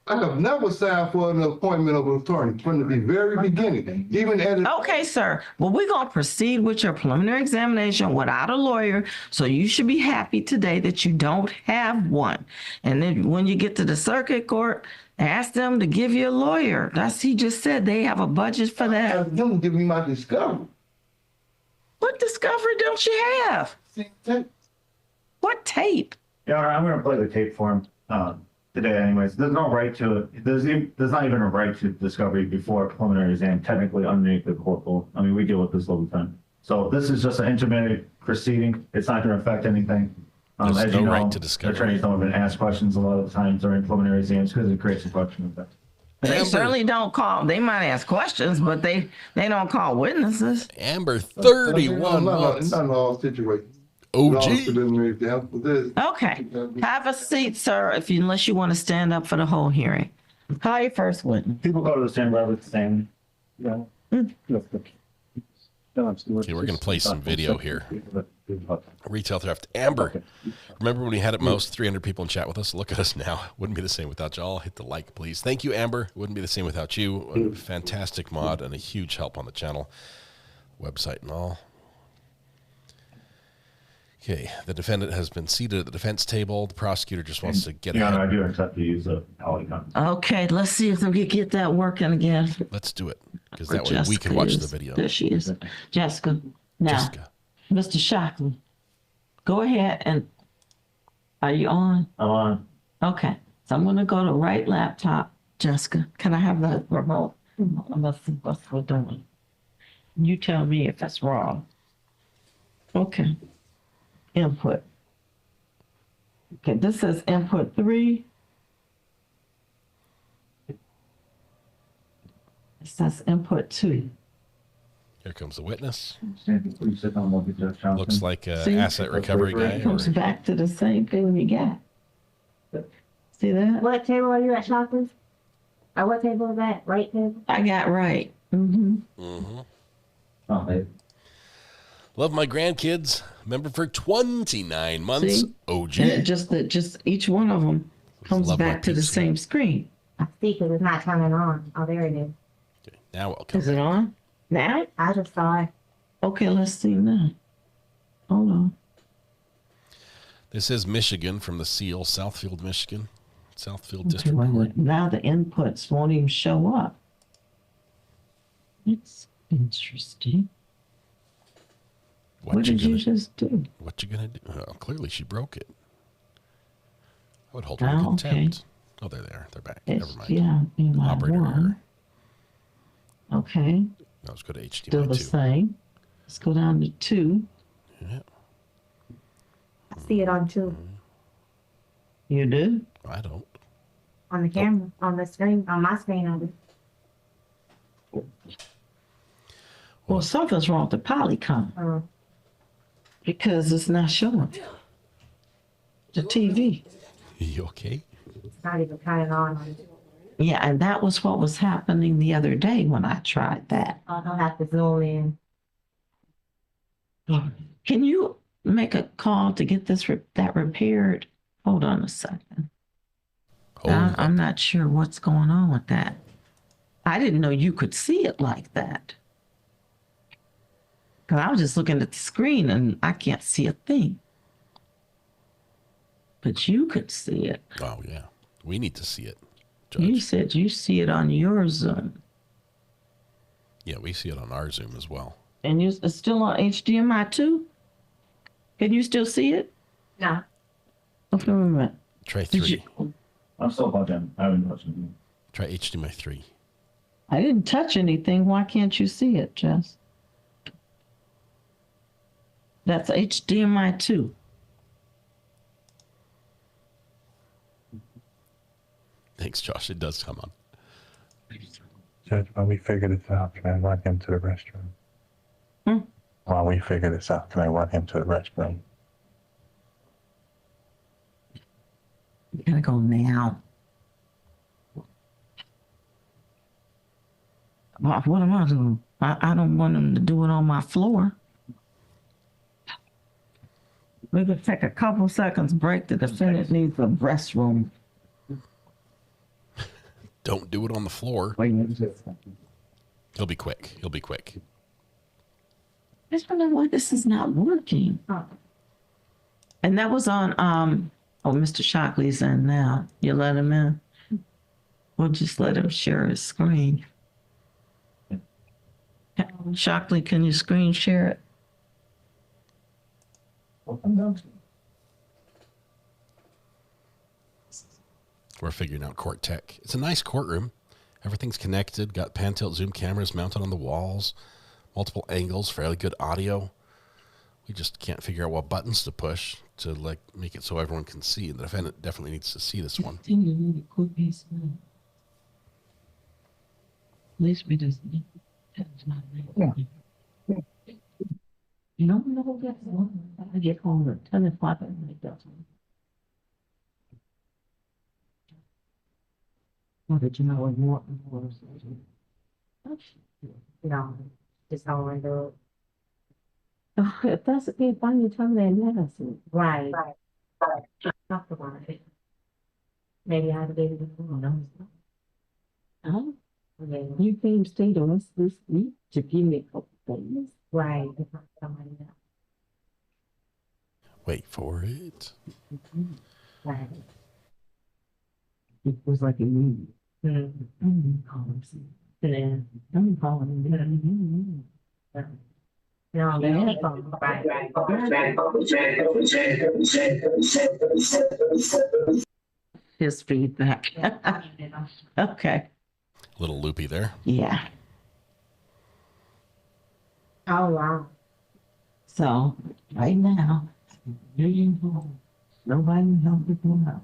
I have never signed for an appointment of an attorney from the very beginning, even at. Okay, sir. Well, we're gonna proceed with your preliminary examination without a lawyer. So you should be happy today that you don't have one. And then when you get to the circuit court, ask them to give you a lawyer. He just said they have a budget for that. I have them give me my discovery. What discovery don't you have? What tape? Yeah, I'm going to play the tape for him today anyways. There's no right to it. There's not even a right to discovery before a preliminary exam, technically underneath the court rule. I mean, we deal with this all the time. So this is just an intermediate proceeding. It's not going to affect anything. There's As no you know, right to discover. attorneys don't even ask questions a lot of the times during preliminary exams because it creates a question effect. They certainly don't call. They might ask questions, but they don't call witnesses. Amber, 31 months. Not in all situations. OG. Okay. Have a seat, sir, unless you want to stand up for the whole hearing. Call your first witness. People go to the same route with the same, Okay, we're going to play some video here. Retail theft. Amber, remember when we had at most 300 people in chat with us? Look at us now. Wouldn't be the same without y'all. Hit the like, please. Thank you, Amber. Wouldn't be the same without you. A fantastic mod and a huge help on the channel, website and all. Okay, the defendant has been seated at the defense table. The prosecutor just wants to get Your ahead. Honor, I do accept the use of polygon. Okay, let's see if we can get that working again. Let's do it, because that way we can watch the video. There she is. Jessica. Now, Mr. Shockley, go ahead and, are you on? I'm on. Okay, so I'm going to go to right laptop. Jessica, can I have the remote? Let's see what we're doing. You tell me if that's wrong. Okay. Input. Okay, this says input 3. It says input 2. Here comes the witness. Please sit down, look at Judge Johnson. Looks like an See? asset recovery guy. It comes back to the same thing we got. See that? What table are you at, Shockley? Or what table is that? Right table? I got right. Oh, babe. Love my grandkids. Member for 29 months. See? OG. And just each one of them comes Love my back to the pizza. same screen. I see, because it's not turning on. Oh, there it is. Now welcome. Is it on? Now? I just saw it. Okay, let's see now. Hold on. This is Michigan from the SEAL, Southfield, Michigan. Southfield Okay, District wait a Court. minute. Now the inputs won't even show up. It's interesting. What did you just do? What you gonna do? Oh, clearly she broke it. I would hold her Oh, in okay. contempt. Oh, there they are. They're back. Never mind. Yeah, Operator error. Okay, Now let's go to HDMI still the 2. same. Let's go down to 2. Yeah. I see it on 2. You do? I don't. On the camera, on the screen, on my screen, I do. Well, something's wrong with the Polycom because it's not showing the TV. You okay? It's not even turning on. Yeah, and that was what was happening the other day when I tried that. I'll have to zoom in. Can you make a call to get that repaired? Hold on a second. I'm not sure what's going on with that. I didn't know you could see it like that. Because I was just looking at the screen and I can't see a thing. But you could see it. Oh, yeah. We need to see it. You said you see it on your Zoom. Yeah, we see it on our Zoom as well. And it's still on HDMI too? Can you still see it? No. Okay, wait a minute. Try 3. I'm still plugged in. I haven't touched it. Try HDMI 3. I didn't touch anything. Why can't you see it, Jess? That's HDMI 2. Thanks, Josh. It does come on. Judge, while we figure this out, can I run him to the restroom? While we figure this out, can I run him to the restroom? You gotta go now. What am I doing? I don't want him to do it on my floor. We could take a couple seconds break. The defendant needs a restroom. Don't do it on the floor. Wait a minute. He'll be quick. He'll be quick. I just don't know why this is not working. And that was on, Mr. Shockley's in now. You let him in? We'll just let him share his screen. Shockley, can you screen share it? We're figuring out court tech. It's a nice courtroom. Everything's connected. Got pan tilt zoom cameras mounted on the walls. Multiple angles, fairly good audio. We just can't figure out what buttons to push. to like make it so everyone can see. The defendant definitely needs to see this one. At least we just. Yeah. You don't know that I get home at 10 o'clock at night. How did you know when Morton was? No, just all I do. Oh, if that's the case, why you tell me that? Right. Talk about it. Maybe I did it before. No. Huh? Yeah. You came stay to us this week to give me a couple things. Right. Wait for it. Right. It was like a movie. Mm-hmm. Yeah. I'm calling him. No, they have fun. Right. His feedback. Okay. A little loopy there. Yeah. Oh, wow. So right now, nobody knows it now.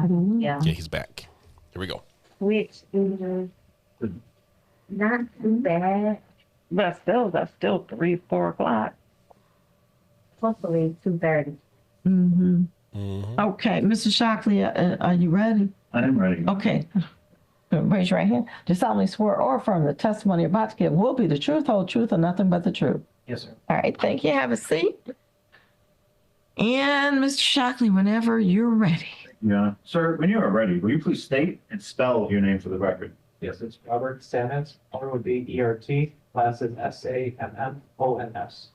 Yeah. Yeah, he's back. Here we go. Which is not too bad. But that's still 3, 4 o'clock. Hopefully 2:30. Mm-hmm. Okay, Mr. Shockley, are you ready? I am ready. Okay. Raise your right hand. Do solemnly swear or affirm the testimony you're about to give will be the truth, whole truth, and nothing but the truth. Yes, sir. All right, thank you. Have a seat. And Mr. Shockley, whenever you're ready. Yeah. Sir, when you are ready, will you please state and spell your name for the record? Yes, it's Robert Sammons. R would be ERT. Last is SAMMONS.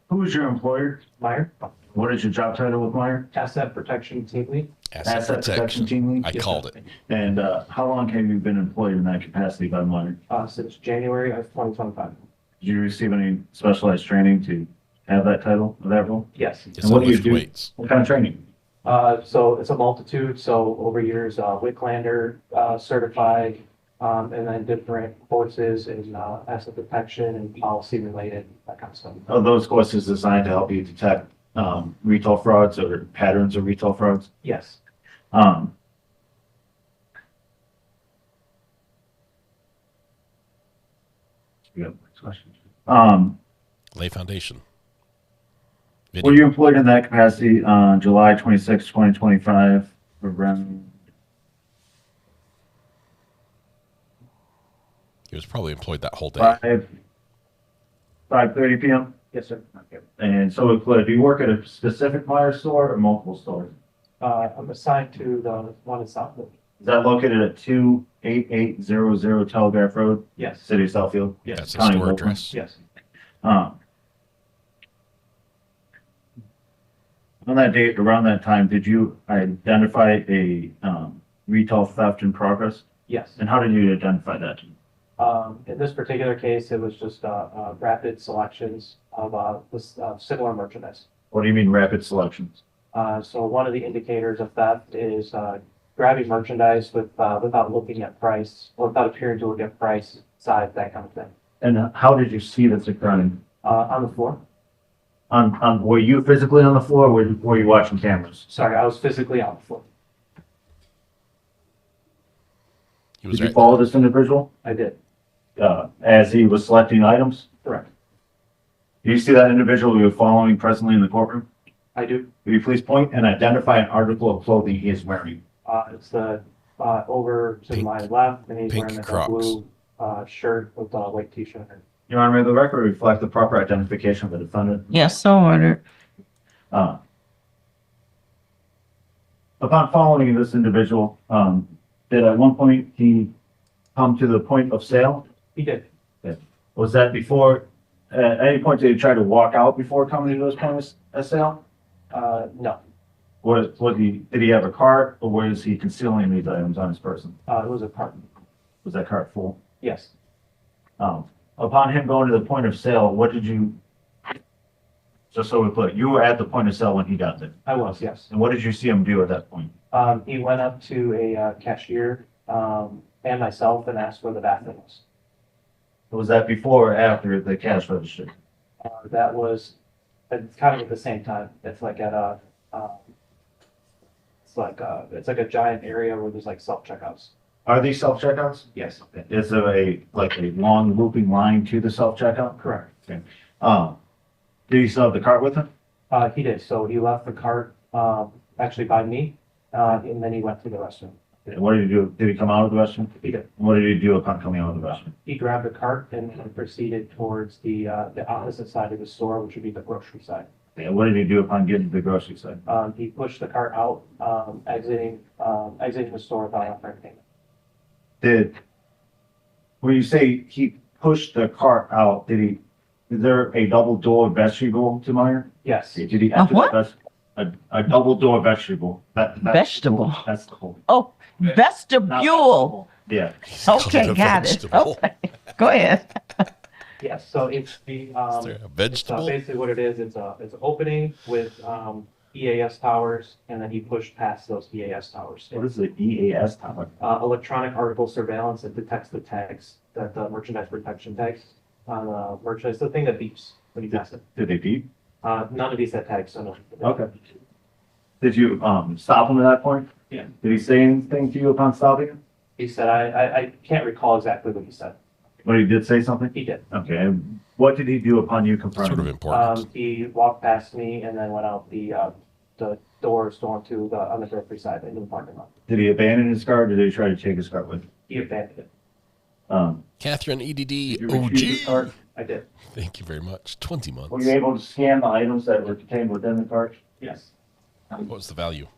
Who is your employer? Meyer. What is your job title with Meyer? Asset Protection Team Lead. Asset Protection Team Lead? I called it. And how long have you been employed in that capacity by Meyer? Since January of 2025. Did you receive any specialized training to have that title or that role? Yes. And what do you do? What kind of training? So it's a multitude. So over years, Wicklander certified, and then different courses in asset protection and policy related, that kind of stuff. Are those courses designed to help you detect retail frauds or patterns of retail frauds? Yes. Lay foundation. Were you employed in that capacity on July 26, 2025, around? He was probably employed that whole day. 5:30 p.m.? Yes, sir. Okay. And so, do you work at a specific Meijer store or multiple stores? I'm assigned to the one in Southfield. Is that located at 28800 Telegraph Road? Yes. City of Southfield? Yes. That's the County store of Oakland? address. Yes. On that date, around that time, did you identify a retail theft in progress? Yes. And how did you identify that? In this particular case, it was just rapid selections of similar merchandise. What do you mean rapid selections? So one of the indicators of theft is grabbing merchandise without looking at price or without appearing to look at price, size, that kind of thing. And how did you see this occurring? On the floor. Were you physically on the floor or were you watching cameras? Sorry, I was physically on the floor. Did you follow this individual? I did. As he was selecting items? Correct. Do you see that individual you were following presently in the courtroom? I do. Will you please point and identify an article of clothing he is wearing? It's the over to my left, and he's wearing a Crocs. blue shirt with a white t-shirt. Your Honor, may the record reflect the proper identification of the defendant? Yes, so ordered. Upon following this individual, did at one point he come to the point of sale? He did. Okay. Was that before, at any point did he try to walk out before coming to those points of sale? No. Did he have a cart or was he concealing these items on his person? It was a cart. Was that cart full? Yes. Upon him going to the point of sale, what did you, just so we put, you were at the point of sale when he got there? I was, yes. And what did you see him do at that point? He went up to a cashier, and myself and asked where the bathroom was. Was that before or after the cash register? That was, it's kind of at the same time. It's like at a, it's like a giant area where there's like self-checkouts. Are these self-checkouts? Yes. Is there like a long looping line to the self-checkout? Correct. Okay. Did he still have the cart with him? He did. So he left the cart, actually by me, and then he went to the restroom. And what did he do? Did he come out of the restroom? He did. What did he do upon coming out of the restroom? He grabbed the cart and proceeded towards the opposite side of the store, which would be the grocery side. And what did he do upon getting to the grocery side? He pushed the cart out, exiting the store without offering payment. When you say he pushed the cart out, is there a double door vestibule to Meyer? Yes. Did he enter what? a double door vestibule? Vegetable. That's the whole. Oh, vestibule. Yeah. Okay, got it. Okay, go ahead. Yes, so it's the, Is there a vegetable? basically what it is, it's an opening with, EAS towers, and then he pushed past those EAS towers. What is the EAS tower? Electronic article surveillance that detects the tags, that the merchandise protection tags on merchandise, the thing that beeps when you pass it. Did they beep? None of these had tags, so no. Okay. Did you stop him at that point? Yeah. Did he say anything to you upon stopping him? He said, I can't recall exactly what he said. But he did say something? He did. Okay. And what did he do upon you confronting Sort of him? important. He walked past me and then went out the doors going to on the grocery side into the parking lot. Did he abandon his cart or did he try to take his cart with him? He abandoned it. Catherine EDD you retrieve his cart? OG. I did. Thank you very much. 20 months. Were you able to scan the items that were contained within the cart? Yes. What was the value?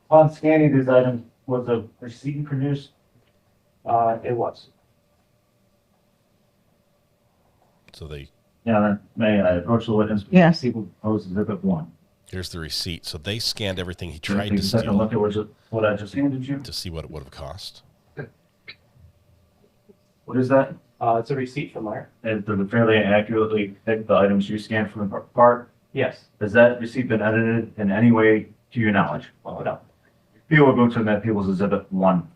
Upon scanning these items, was a receipt produced? It was. So they. Yeah, then may I approach the witness? Yes. People pose exhibit 1. Here's the receipt. So they scanned everything he Can you tried take to a second steal look at what I just handed you? to see what it would have cost. What is that? It's a receipt from Meyer. And did it fairly accurately pick the items you scanned from the cart? Yes. Has that receipt been edited in any way to your knowledge? No. People are going to admit People's Exhibit 1.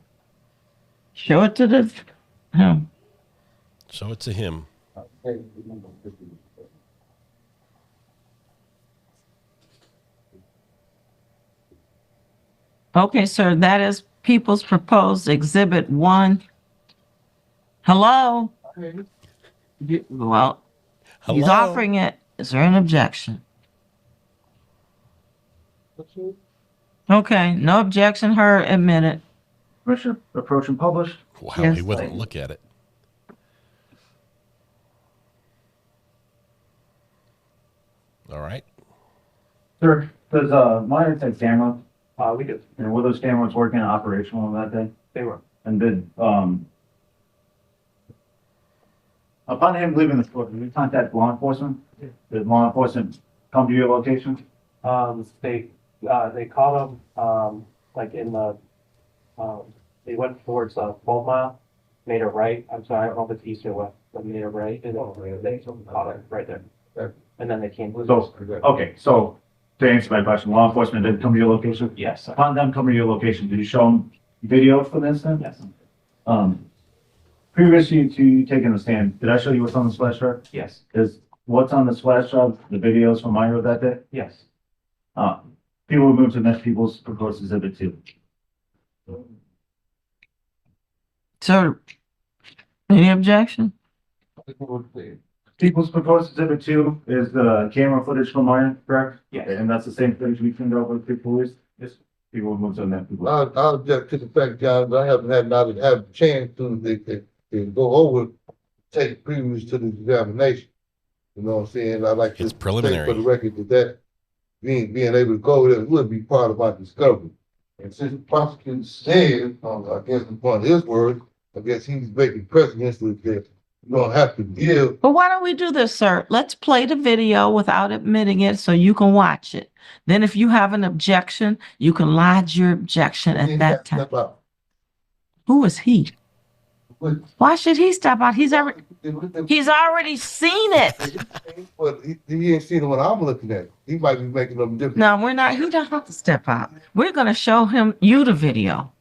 Show it to the him. Show it to him. Okay, sir, that is People's Proposed Exhibit 1. Hello? Well, he's Hello? offering it. Is there an objection? Okay, no objection heard, admitted. Commissioner, approach and publish. Wow, Yes. he wouldn't look at it. All right. Sir, does Meyer take camera? We did. And were those cameras working operational on that day? They were. And did, upon him leaving the store, did you contact law enforcement? Did law enforcement come to your location? They called him, like in the, they went towards 12 Mile, made a right. I'm sorry, I don't know if it's east or west, but made a right, and they caught it right there. And then they came. So, okay, so to answer my question, law enforcement did come to your location? Yes. Upon them coming to your location, did you show them video for this then? Yes. Previously to you taking the stand, did I show you what's on the splash drive? Yes. Is what's on the splash drive the videos from Meyer that day? Yes. People moved to Mesh People's Proposed Exhibit 2. So, any objection? People's Proposed Exhibit 2 is the camera footage from Meyer, correct? Yes. And that's the same footage we turned over to the police? Yes. People moved to Mesh People's. I'll object to the fact, John, that I haven't had a chance to go over, take previous to the examination. You know what I'm saying? I like to It's say preliminary. for the record that being able to go there would be part of my discovery. And since the prosecutor said, I guess upon his word, I guess he's making precedence with that. You don't have to give. But why don't we do this, sir? Let's play the video without admitting it so you can watch it. Then if you have an objection, you can lodge your objection at that time. Who is he? Why should he step out? He's already seen it. But he ain't seen it when I'm looking at it. He might be making them different. No, we're not. He doesn't have to step out. We're gonna show you the video.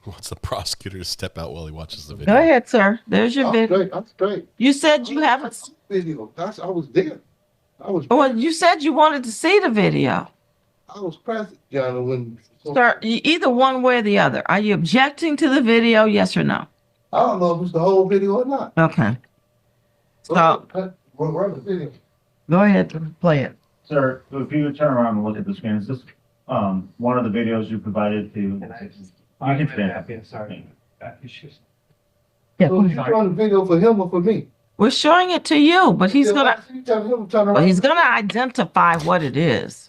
What's the prosecutor to step out while he watches the video? Go ahead, sir. There's your video. I'm straight. You said you haven't. Video. I was there. Well, you said you wanted to see the video. I was present, John, when. Sir, either one way or the other. Are you objecting to the video? Yes or no? I don't know if it's the whole video or not. Okay. So Where's the video? go ahead, play it. Sir, if you would turn around and look at the screen, is this one of the videos you provided to? You can stand. Sorry. Yeah. So you showing the video for him or for me? We're showing it to you, but he's gonna. You tell him to turn around. Well, he's gonna identify what it is.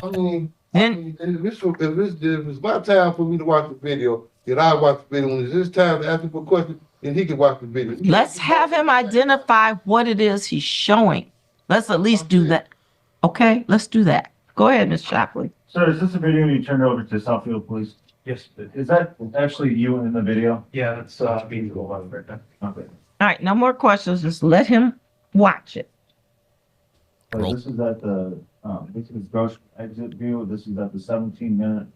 I mean, if it's my time for me to watch the video, then I watch the video. When it's his time to ask him for questions, then he can watch the video. Let's have him identify what it is he's showing. Let's at least do that. Okay, let's do that. Go ahead, Ms. Shapley. Sir, is this a video you turned over to Southfield Police? Yes. Is that actually you in the video? Yeah, that's being go on right now. Okay. All right, no more questions. Just let him watch it. So this is at the this is gross exit view. This is at the 17-hour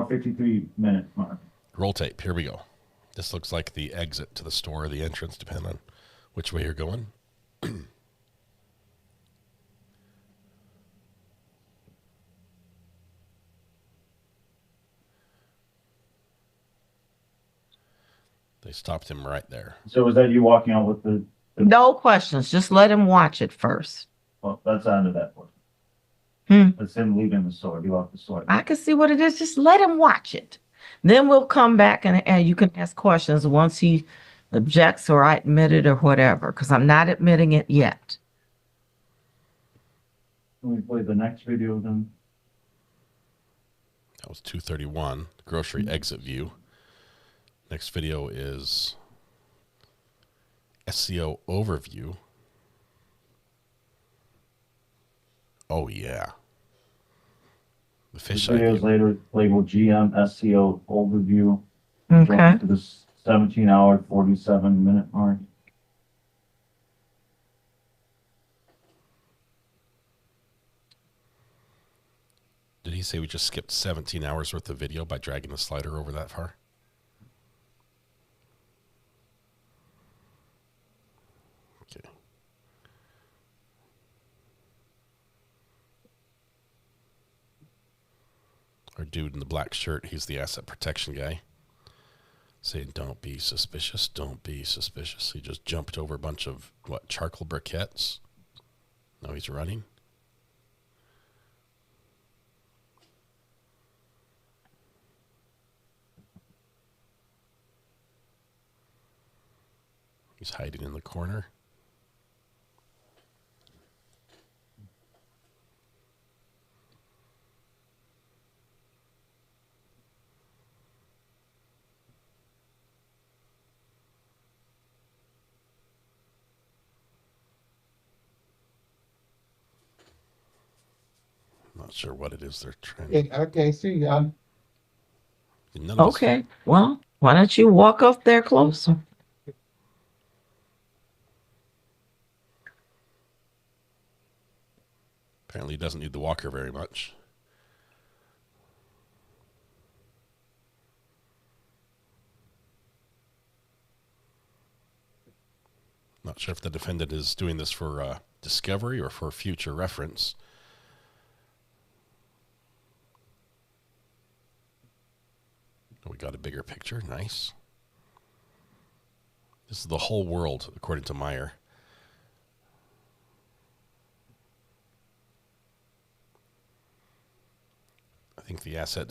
53-minute mark. Roll tape. Here we go. This looks like the exit to the store, the entrance, depending on which way you're going. They stopped him right there. So was that you walking out with the? No questions. Just let him watch it first. Well, that's under that portion. That's him leaving the store. He left the store. I can see what it is. Just let him watch it. Then we'll come back and you can ask questions once he objects or I admit it or whatever, because I'm not admitting it yet. Can we play the next video then? That was 231, grocery exit view. Next video is SEO overview. Oh, yeah. The fish videos later labeled GM SEO overview. Okay. To the 17-hour 47-minute mark. Did he say we just skipped 17 hours worth of video by dragging the slider over that far? Okay. Our dude in the black shirt, he's the asset protection guy. Saying, don't be suspicious, don't be suspicious. He just jumped over a bunch of, charcoal briquettes? Now he's running. He's hiding in the corner. Not sure what it is they're trying. I can't see y'all. Okay. Well, why don't you walk up there closer? Apparently he doesn't need the walker very much. Not sure if the defendant is doing this for discovery or for future reference. We got a bigger picture. Nice. This is the whole world, according to Meyer. I think the asset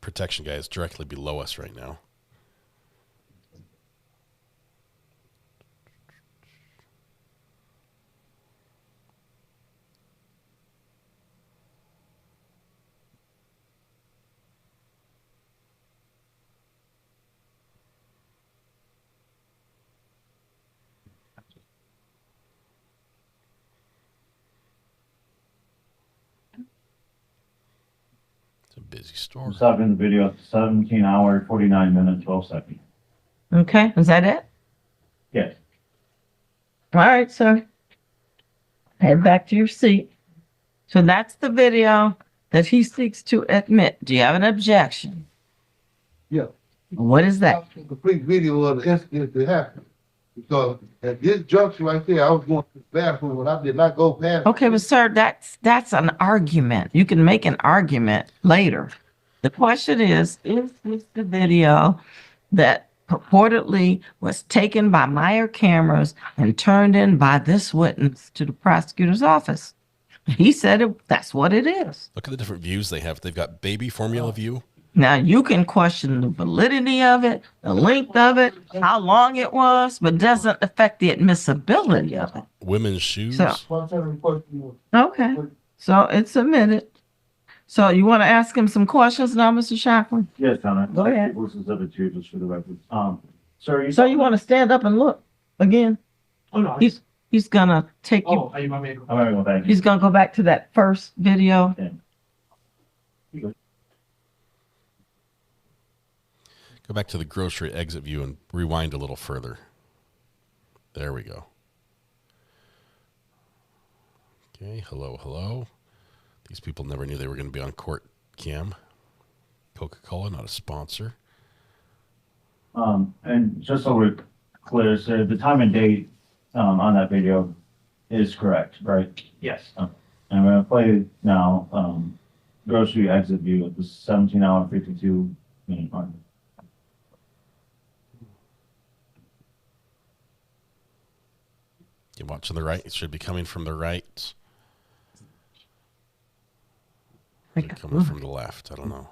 protection guy is directly below us right now. Busy store. I'm stopping the video at 17-hour 49-minute 12 seconds. Okay, is that it? Yes. All right, sir. Head back to your seat. So that's the video that he seeks to admit. Do you have an objection? Yeah. What is that? A complete video of the incident that happened. Because at this junction right there, I was going to the bathroom and I did not go past. Okay, but sir, that's an argument. You can make an argument later. The question is this the video that purportedly was taken by Meyer cameras and turned in by this witness to the prosecutor's office? He said that's what it is. Look at the different views they have. They've got baby formula view. Now you can question the validity of it, the length of it, how long it was, but doesn't affect the admissibility of it. Women's shoes. So, okay, so it's submitted. So you want to ask him some questions now, Mr. Shacklin? Yes, Connor. Go ahead. This is other two, just for the record. Sir, So you want to stand up and look again? Oh, no. He's gonna take you. Oh, you want me to I'm gonna go back. He's gonna go back to that first video. Go back to the grocery exit view and rewind a little further. There we go. Okay, hello. These people never knew they were going to be on court cam. Coca-Cola, not a sponsor. And just so we're clear, sir, the time and date on that video is correct, right? Yes. And I'm gonna play now grocery exit view at the 17-hour 52-minute mark. You watch on the right. It should be coming from the right. Coming from the left. I don't know.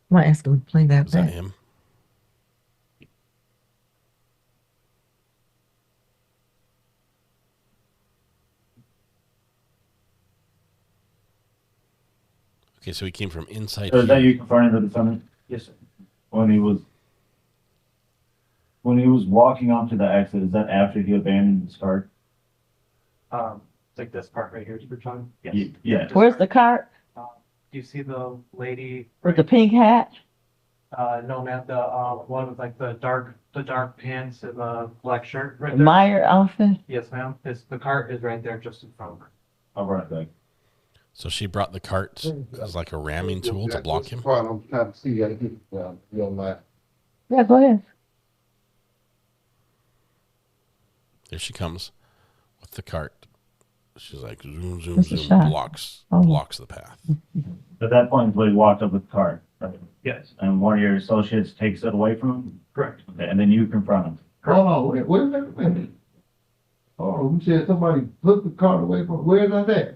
I'm gonna ask him to play that Is back. that him? Okay, so he came from inside. So is that you confronting the defendant? Yes, sir. When he was walking onto the exit, is that after he abandoned his cart? Like this part right here, you're talking? Yes. Yeah. Where's the cart Do you see the lady? with the pink hat? No, ma'am, the one with like the dark pants and the black shirt right there. Meyer outfit? Yes, ma'am. The cart is right there just in front of her. I'll run it back. So she brought the cart as like a ramming tool to block him? I'm trying to see you on my. Yeah, go ahead. There she comes with the cart. She's like zoom, zoom, It's a zoom, shot. blocks the path. At that point, he walked up with the cart, right? Yes. And one of your associates takes it away from him? Correct. Okay, and then you confront him. Oh, wait a minute. Oh, you said somebody took the cart away from, where is that at?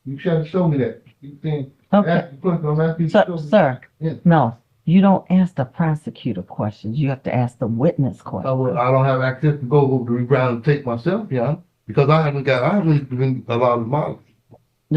You should show me that. You think, Okay. Sir, Yes. no, you don't ask the prosecutor questions. You have to ask the witness questions. I don't have access to go over the reground and take myself, yeah, because I haven't been allowed my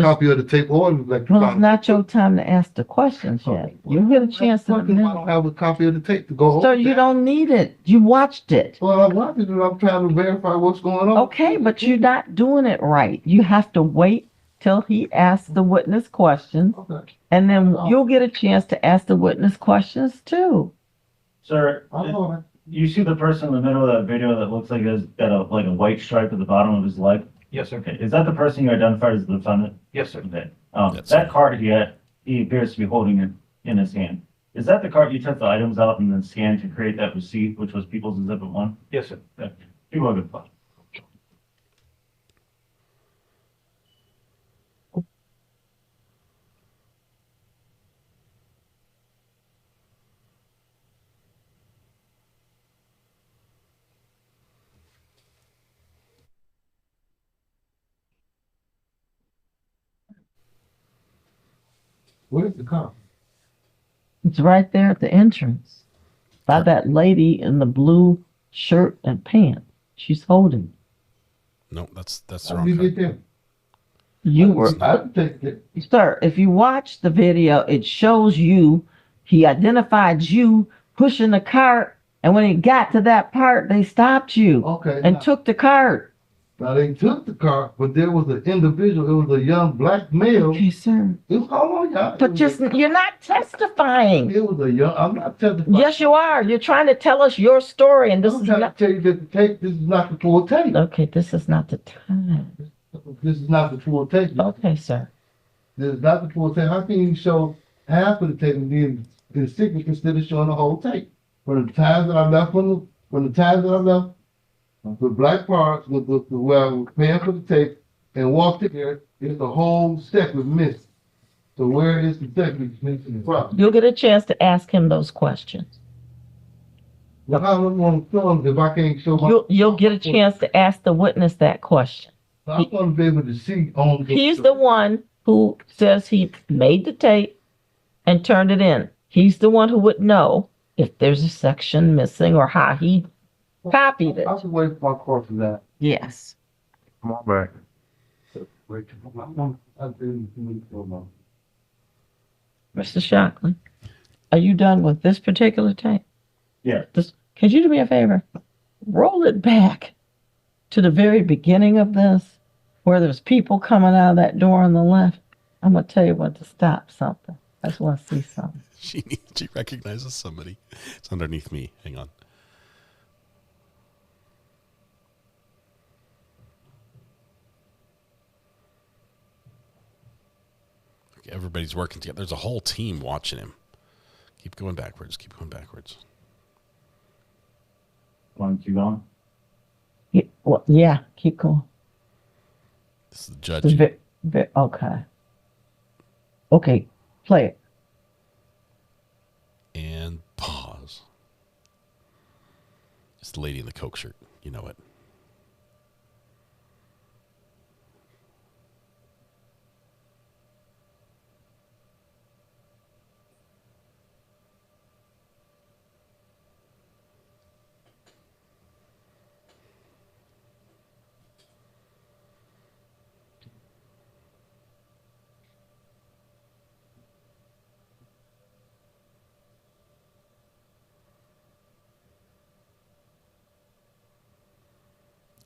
copy of the tape or the electronic. Well, it's not your time to ask the questions yet. You get a chance to. I don't have a copy of the tape to go Sir, over. you don't need it. You watched it. Well, I watched it and I'm trying to verify what's going on. Okay, but you're not doing it right. You have to wait till he asks the witness questions, Okay. and then you'll get a chance to ask the witness questions too. Sir, you see the person in the middle of that video that looks like he's got a white stripe at the bottom of his leg? Yes, sir. Okay, is that the person you identified as the defendant? Yes, sir. Okay. That cart he appears to be holding it in his hand. Is that the cart you took the items out and then scanned to create that receipt, which was Pickles Exhibit 1? Yes, sir. Okay. You have a good thought. Where's the cop? It's right there at the entrance by that lady in the blue shirt and pants. She's holding it. No, that's the How wrong did you cart. get them? You were, I take it. sir, if you watch the video, it shows you, he identified you pushing the cart, and when he got to that part, they stopped you Okay. and took the cart. Now they took the car, but there was an individual. It was a young black male. Okay, sir. Hold on, y'all. But just you're not testifying. It was a young. I'm not testifying. Yes, you are. You're trying to tell us your story, and this I'm is trying not. to tell you that the tape. This is not the full tape. Okay, this is not the time. This is not the full tape. Okay, sir. This is not the full tape. How can you show half of the tape and then the sequence instead of showing the whole tape? From the times that I left from the times that I left the black parts with the where I was paying for the tape and walked in there, it's the whole step was missing. So where is the step is missing from? You'll get a chance to ask him those questions. Well, how am I going to show him if I can't show my? You'll get a chance to ask the witness that question. I want to be able to see on. He's the one who says he made the tape and turned it in. He's the one who would know if there's a section missing or how he copied it. I should wait for my car for that. Yes. Come on back. Mr. Shockley, are you done with this particular tape? Yeah. Could you do me a favor? Roll it back to the very beginning of this, where there's people coming out of that door on the left. I'm going to tell you when to stop something. I just want to see something. She recognizes somebody. It's underneath me. Hang on. Okay, everybody's working together. There's a whole team watching him. Keep going backwards. Keep going backwards. Want to keep going? Yeah, well, yeah, keep going. This is the judge. Okay. Okay, play it. And pause. It's the lady in the Coke shirt. You know it.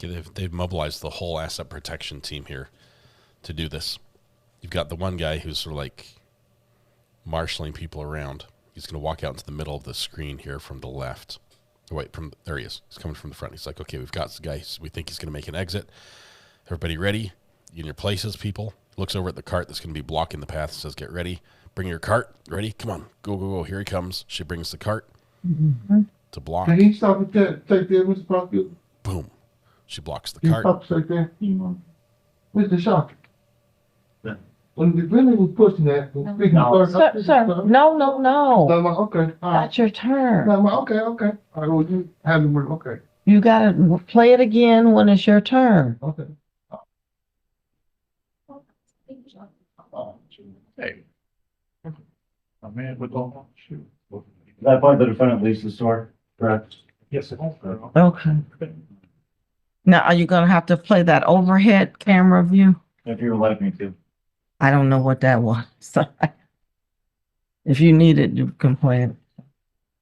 Okay, they've mobilized the whole asset protection team here to do this. You've got the one guy who's sort of like marshaling people around. He's going to walk out into the middle of the screen here from the left. Oh, wait, there he is. He's coming from the front. He's like, okay, we've got this guy. We think he's going to make an exit. Everybody ready? You in your places, people. Looks over at the cart that's going to be blocking the path. Says, get ready. Bring your cart. Ready? Come on. Go, go, go. Here he comes. She brings the cart to block. Can he stop at that? Take there, Mr. Prosecutor? Boom. She blocks the He cart. stops right there. Mr. Shocker. When the defendant was pushing that, Sir, no. Okay. All right. That's your turn. Okay. All right. Well, you have the word. Okay. You got to play it again when it's your turn. Okay. Hey. My man with all shoot. That part the defendant leaves the store, correct? Yes, sir. Okay. Now, are you going to have to play that overhead camera view? If you were letting me to. I don't know what that was. So if you need it, you can play it.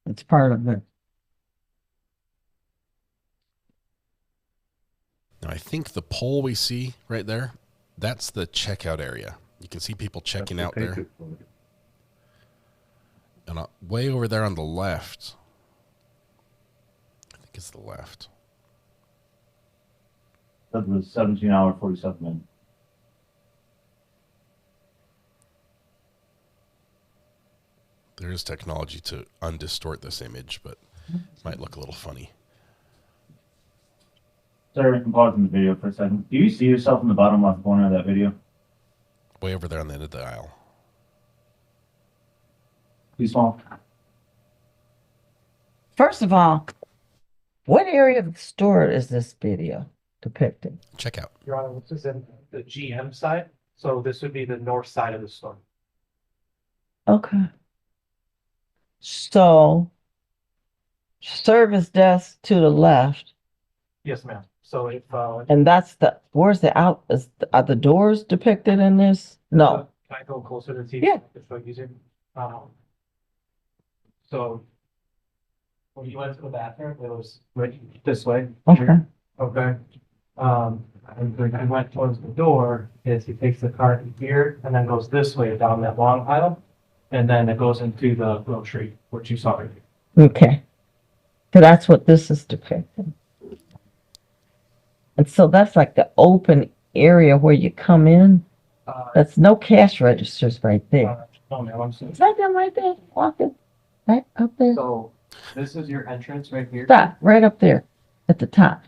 It's part of it. Now, I think the pole we see right there, that's the checkout area. You can see people checking out there. And way over there on the left, I think it's the left. That was 17 hour, 47 minutes. There is technology to undistort this image, but it might look a little funny. Sorry, I'm pausing the video for a second. Do you see yourself in the bottom left corner of that video? Way over there on the end of the aisle. Too small. First of all, what area of the store is this video depicting? Checkout. Your Honor, this is in the GM side, so this would be the north side of the store. Okay. So, service desk to the left. Yes, ma'am. So if And that's where's the out? Are the doors depicted in this? No. can I go closer to the TV? Yeah. It's so easier. So when you went to the bathroom, it was right this way. Okay. Okay. I went towards the door, is he takes the cart here and then goes this way down that long aisle. And then it goes into the grocery, which you saw right here. Okay. So that's what this is depicting. And so that's like the open area where you come in. That's no cash registers right there. Oh, man, I'm sorry. Is that them right there? Walking right up there? So this is your entrance right here. Stop, right up there at the top.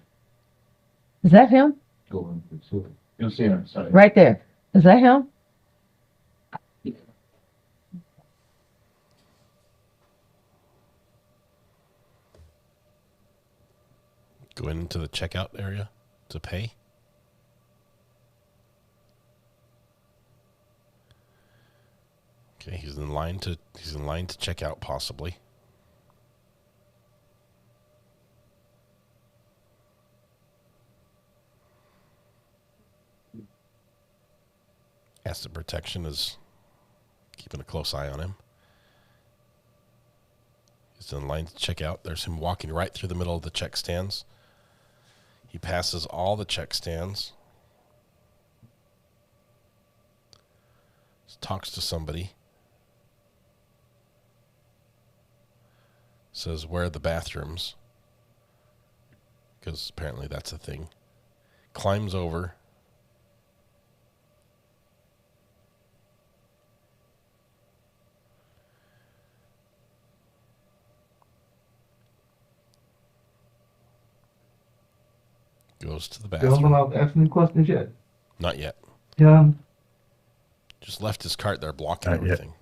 Is that him? You'll see him. Sorry. Right there. Is that him? Going into the checkout area to pay. Okay, he's in line to check out possibly. Asset protection is keeping a close eye on him. He's in line to check out. There's him walking right through the middle of the check stands. He passes all the check stands. Talks to somebody. Says, where are the bathrooms? Because apparently that's a thing. Climbs over. Goes to the You haven't bathroom. allowed to ask any questions yet. Not yet. Yeah. Just left his cart there blocking Not yet. everything.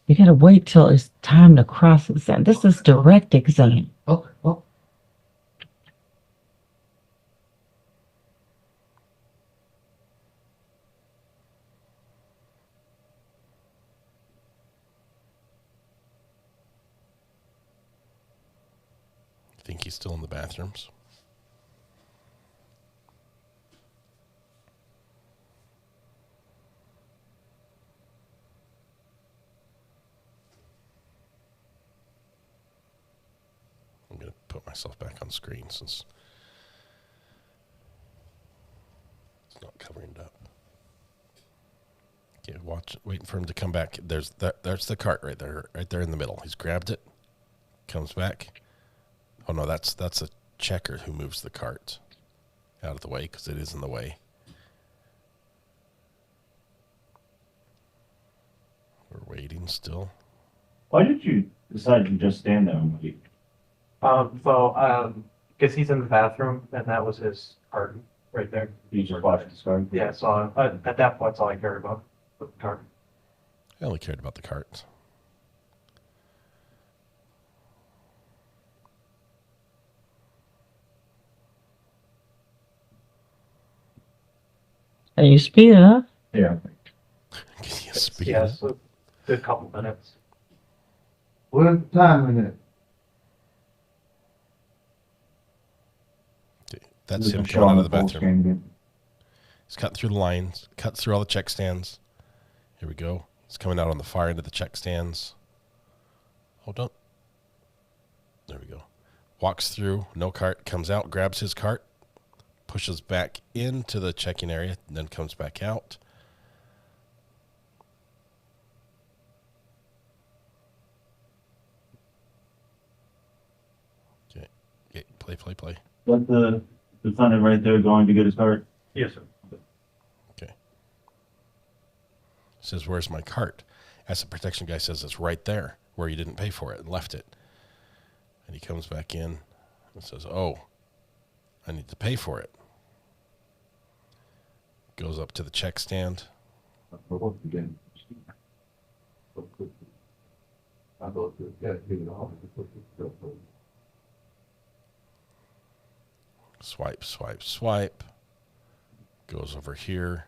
You gotta wait till it's time to cross exam. This is direct exam. Okay. Oh. Think he's still in the bathrooms. I'm going to put myself back on screen since it's not covering it up. Okay, waiting for him to come back. There's the cart right there in the middle. He's grabbed it, comes back. Oh no, that's a checker who moves the cart out of the way because it is in the way. We're waiting still. Why did you decide to just stand there and wait? Because he's in the bathroom and that was his cart right there. You just watched the cart? Yeah, so at that point, that's all I cared about, the cart. I only cared about the cart. Are you speeding up? Yeah. Yeah, so good couple minutes. What is the time in it? That's him coming out of the bathroom. He's cut through the lines, cuts through all the check stands. Here we go. He's coming out on the far end of the check stands. Hold on. There we go. Walks through, no cart, comes out, grabs his cart, pushes back into the checking area, and then comes back out. Okay. Play. Let the defendant right there going to get his cart? Yes, sir. Okay. Says, where's my cart? Asset protection guy says it's right there where you didn't pay for it and left it. And he comes back in and says, oh, I need to pay for it. Goes up to the check stand. Swipe. Goes over here.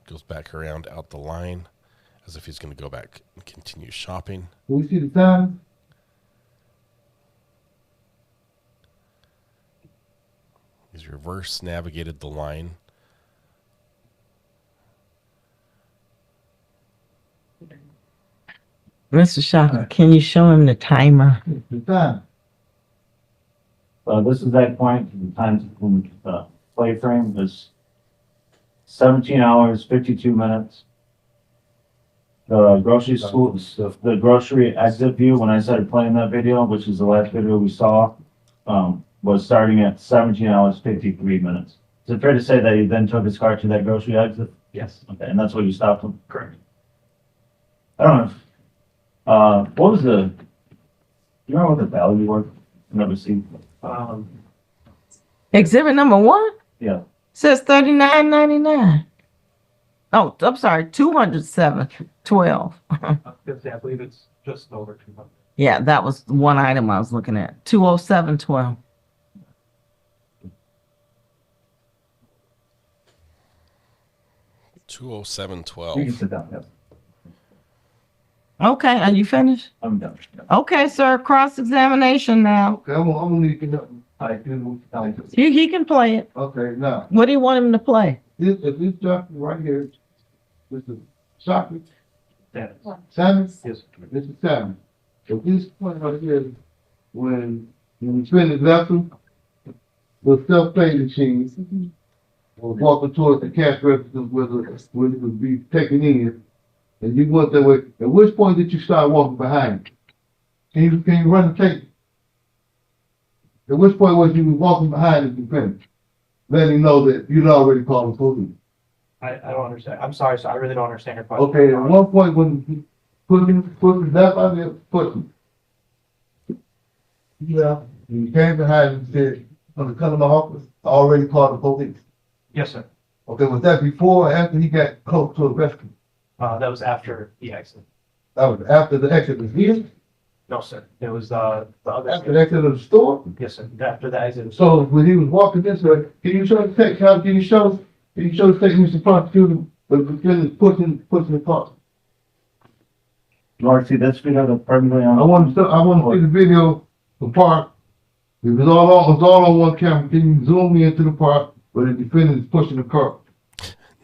Goes back around out the line as if he's going to go back and continue shopping. Do we see the time? He's reverse navigated the line. Mr. Shaka, can you show him the timer? The time. This is that point, the time when the play frame is 17 hours, 52 minutes. The the grocery exit view, when I started playing that video, which is the last video we saw, was starting at 17 hours, 53 minutes. Is it fair to say that he then took his car to that grocery exit? Yes. Okay, and that's what you stopped him? Correct. I don't know. What was you remember what the value was? I never seen. Exhibit number 1 Yeah. says $39.99. Oh, I'm sorry, 207.12. I believe it's just over 200. Yeah, that was one item I was looking at. 207.12. $207.12. You can sit down, yes. Okay, are you finished? I'm done. Okay, sir. Cross-examination now. Okay, I'm gonna need to know. He can play it. Okay, now, What do you want him to play? if this document right here, this is chocolate, Yes. salmon, Yes. this is salmon. If this point right here, when we finish lesson, the self-pay machines, or walking towards the cash register where it would be taken in, and you went that way, at which point did you start walking behind? Can you run the tape? At which point was you walking behind as you finished? Letting him know that you'd already called the police. I don't understand. I'm sorry, so I really don't understand your question. Okay, at one point when he put that out there, yeah, you came behind and said, I'm gonna come to my office, I already called the police. Yes, sir. Okay, was that before or after he got close to a rescue? That was after the exit. That was after the exit was here? No, sir. It was the other. After the exit of the store? Yes, sir. After the exit. So when he was walking this way, can you show the text, can you show the text, Mr. Prosecutor, but pushing the car? Lord, see this video that's permanently on. I want to see the video, the park. It was all on one camera. Can you zoom me into the park where the defendant is pushing the car?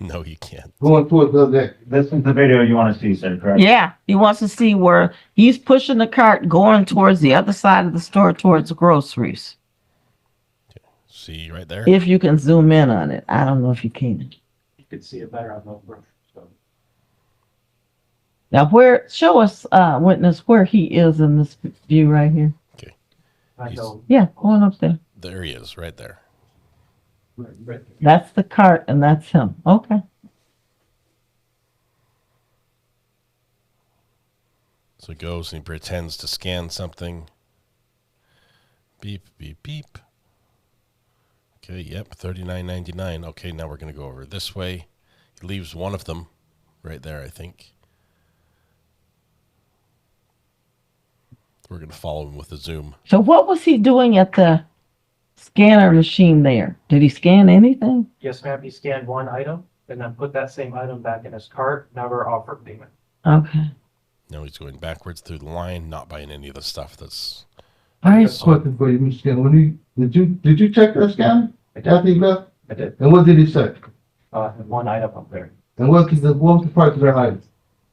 No, you can't. Going towards the other exit. This is the video you want to see, sir, correct? Yeah, he wants to see where he's pushing the cart going towards the other side of the store, towards the groceries. See right there? If you can zoom in on it. I don't know if you can. You could see it better on the roof. So. Now, show us, witness, where he is in this view right here. Okay. Yeah, going up there. There he is, right there. Right. That's the cart, and that's him. Okay. So he goes and he pretends to scan something. Beep, beep, beep. Okay, yep, $39.99. Okay, now we're going to go over this way. He leaves one of them right there, I think. We're going to follow him with a zoom. So what was he doing at the scanner machine there? Did he scan anything? Yes, ma'am. He scanned one item and then put that same item back in his cart. Never offered payment. Okay. Now he's going backwards through the line, not buying any of the stuff that's. All right. Question for you, Mr. Scanlon. Did you check that scanner after he left? I did. And what did he say? One item up there. And what was the price of that item?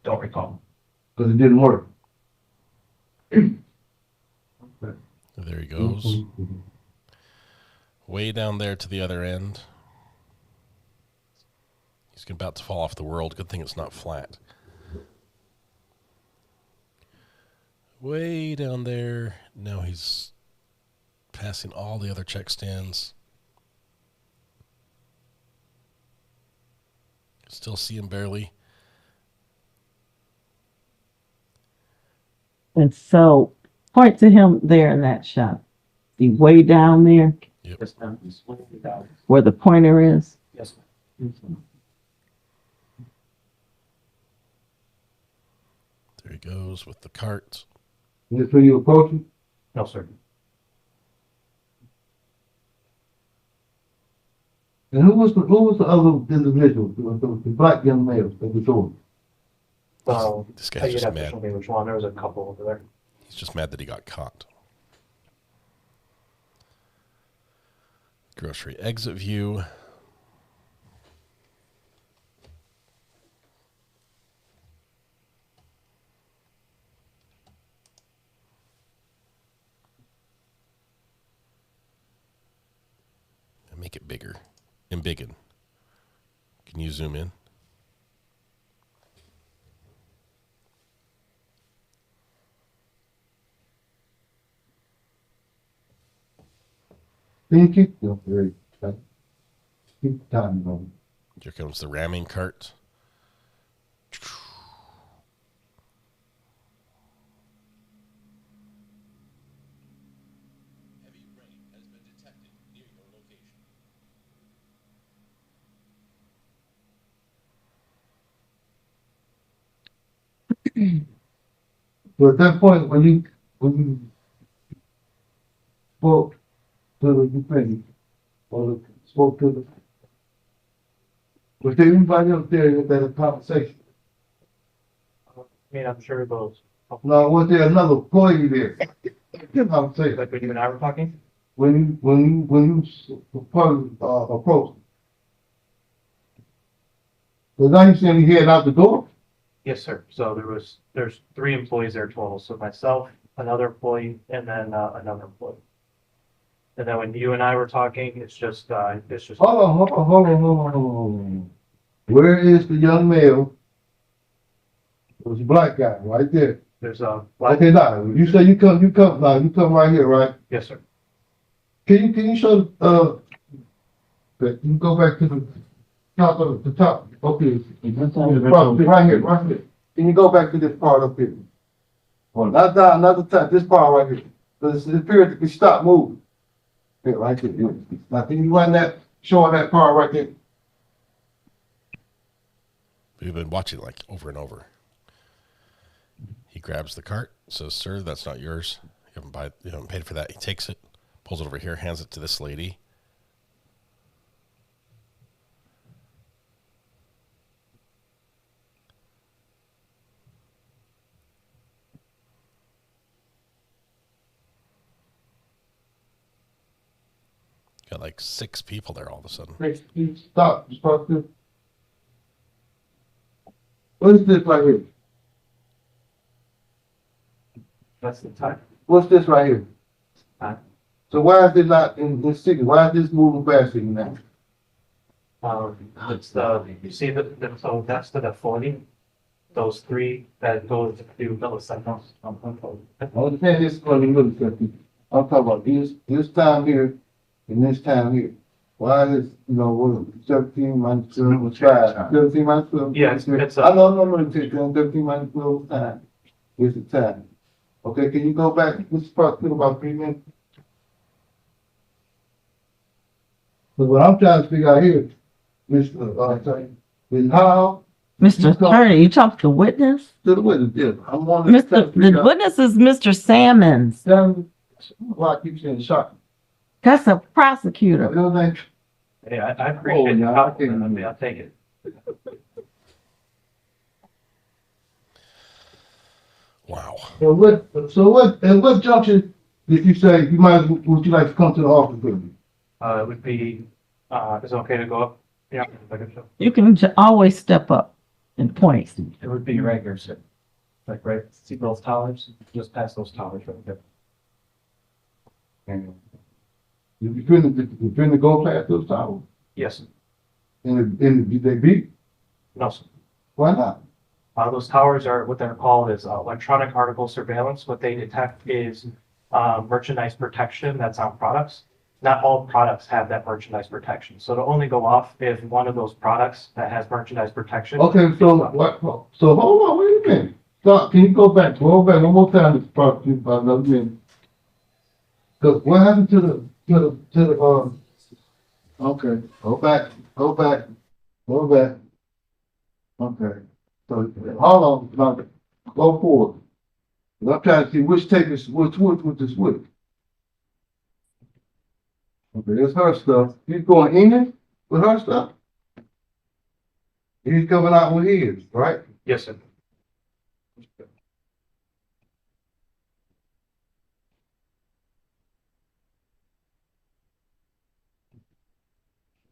Don't recall. Because it didn't work. There he goes. Way down there to the other end. He's about to fall off the world. Good thing it's not flat. Way down there. Now he's passing all the other check stands. Still see him barely. And so, point to him there in that shot. The way down there. Yep. Yes, ma'am. He's swinging it down. Where the pointer is. Yes, ma'am. There he goes with the cart. Is this where you approaching? No, sir. And who was the other individual, the black young male that was doing? So This guy's just mad. show me which one. There was a couple over there. He's just mad that he got caught. Grocery exit view. make it bigger. Embiggen. Can you zoom in? Keep time going. Here comes the ramming cart. So at that point, when you spoke to the thing, or spoke to the, was there anybody up there that had a conversation? I mean, I'm sure those. No, was there another employee there? Conversation. Like when you and I were talking? When you approached. Because now you saying he headed out the door? Yes, sir. So there's 3 employees there total. So myself, another employee, and then another employee. And then when you and I were talking, it's just. Hold on. Where is the young male? It was a black guy right there. There's a. Okay, now you say you come right here, right? Yes, sir. Can you show that you go back to the top of the top? Okay, right here. Can you go back to this part up here? Well, not down, not the top. This part right here. Because it appears to be stopped moving. Here, right here. Now, can you run that, showing that part right there? We've been watching like over and over. He grabs the cart, says, "Sir, that's not yours. You haven't paid for that." He takes it, pulls it over here, hands it to this lady. Got like 6 people there all of a sudden. Stop. What is this right here? That's the time. What's this right here? Time. So why is it not in this city? Why is this moving faster than that? It's you see so that's the floating. Those 3 that go to milliseconds. I understand this is going to be milliseconds. I'm talking about this time here and this time here. Why is, 17 minus 12 was 5? 17 minus 12? Yeah, it's I know, no, 17 minus 12 was time. Here's the time. Okay, can you go back? This is probably about 3 minutes. But what I'm trying to figure out here, Mr. Is how. Mr. Attorney, you talk to the witness? To the witness, yeah. The witness is Mr. Salmons. Why I keep saying shot? That's a prosecutor. Hey, I appreciate the compliment. I mean, I'll take it. Wow. At what junction did you say would you like to come to the office with me? It would be, is it okay to go up? Yeah. You can always step up and point. It would be right here, sir. Like right, see those towers? Just past those towers right there. And you finna go past those towers? Yes. And did they beat? No, sir. Why not? Those towers are what they're called is electronic article surveillance. What they detect is merchandise protection that's on products. Not all products have that merchandise protection. So it'll only go off if one of those products that has merchandise protection. Okay, so what? So hold on, wait a minute. Stop. Can you go back one more time? This property about another minute. Because what happened to the okay, go back. Okay. So hold on, now go forward. I'm trying to see which tape is which with this which. Okay, that's her stuff. He's going in with her stuff. He's coming out with his, right? Yes, sir.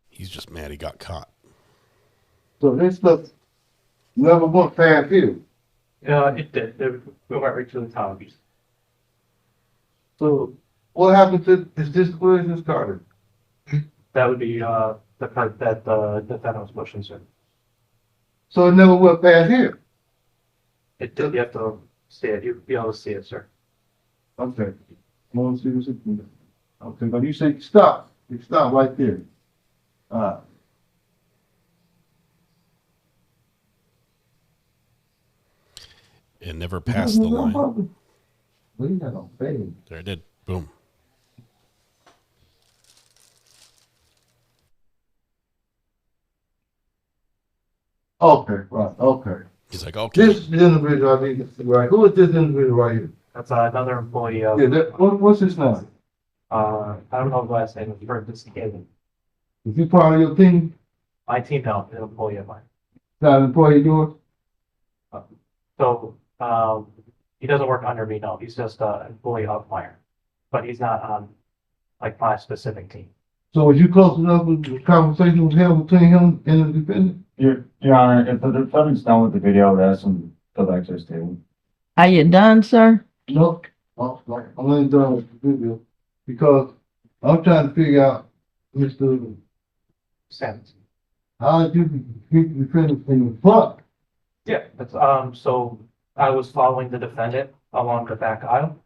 He's just mad he got caught. So this stuff never went past here. It did. We went right to the towers. So what happened to where is this Carter? That would be, the part that the defendant was pushing, sir. So it never went past here. You have to see it, you'll be able to see it, sir. Okay. More serious. Okay, but you say stop. You stop right there. It never passed the line. We not on fade. There it did. Boom. Okay, right, okay. He's like, okay. This is the individual I need to see, right? Who is this individual right here? That's another employee of. Yeah, what's his name? I don't know the last name, but this is Ayden. Is he part of your team? My team, no, an employee of mine. Not an employee of yours? So, he doesn't work under me, no, he's just an employee of mine, but he's not on, like, my specific team. So was you close enough with the conversation was held between him and the defendant? Your Honor, if the defendant's done with the video, ask him to go back to his table. Are you done, sir? No, I'm only done with the video because I'm trying to figure out, Mr. Sentence. How did you beat the defendant in the front? Yeah, that's, so I was following the defendant along the back aisle,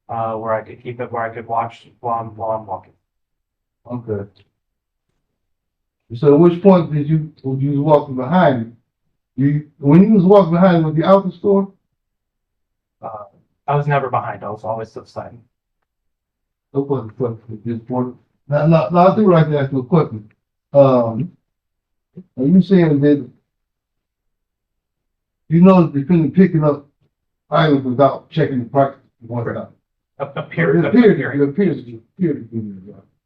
where I could keep it, where I could watch while I'm walking. Okay. So at which point did you, when you was walking behind him, when you was walking behind him, was he out the store? I was never behind, I was always to the side. No further question at this point. Now, I do like to ask you a question. Are you saying that you know the defendant picking up items without checking the price? Appears to be.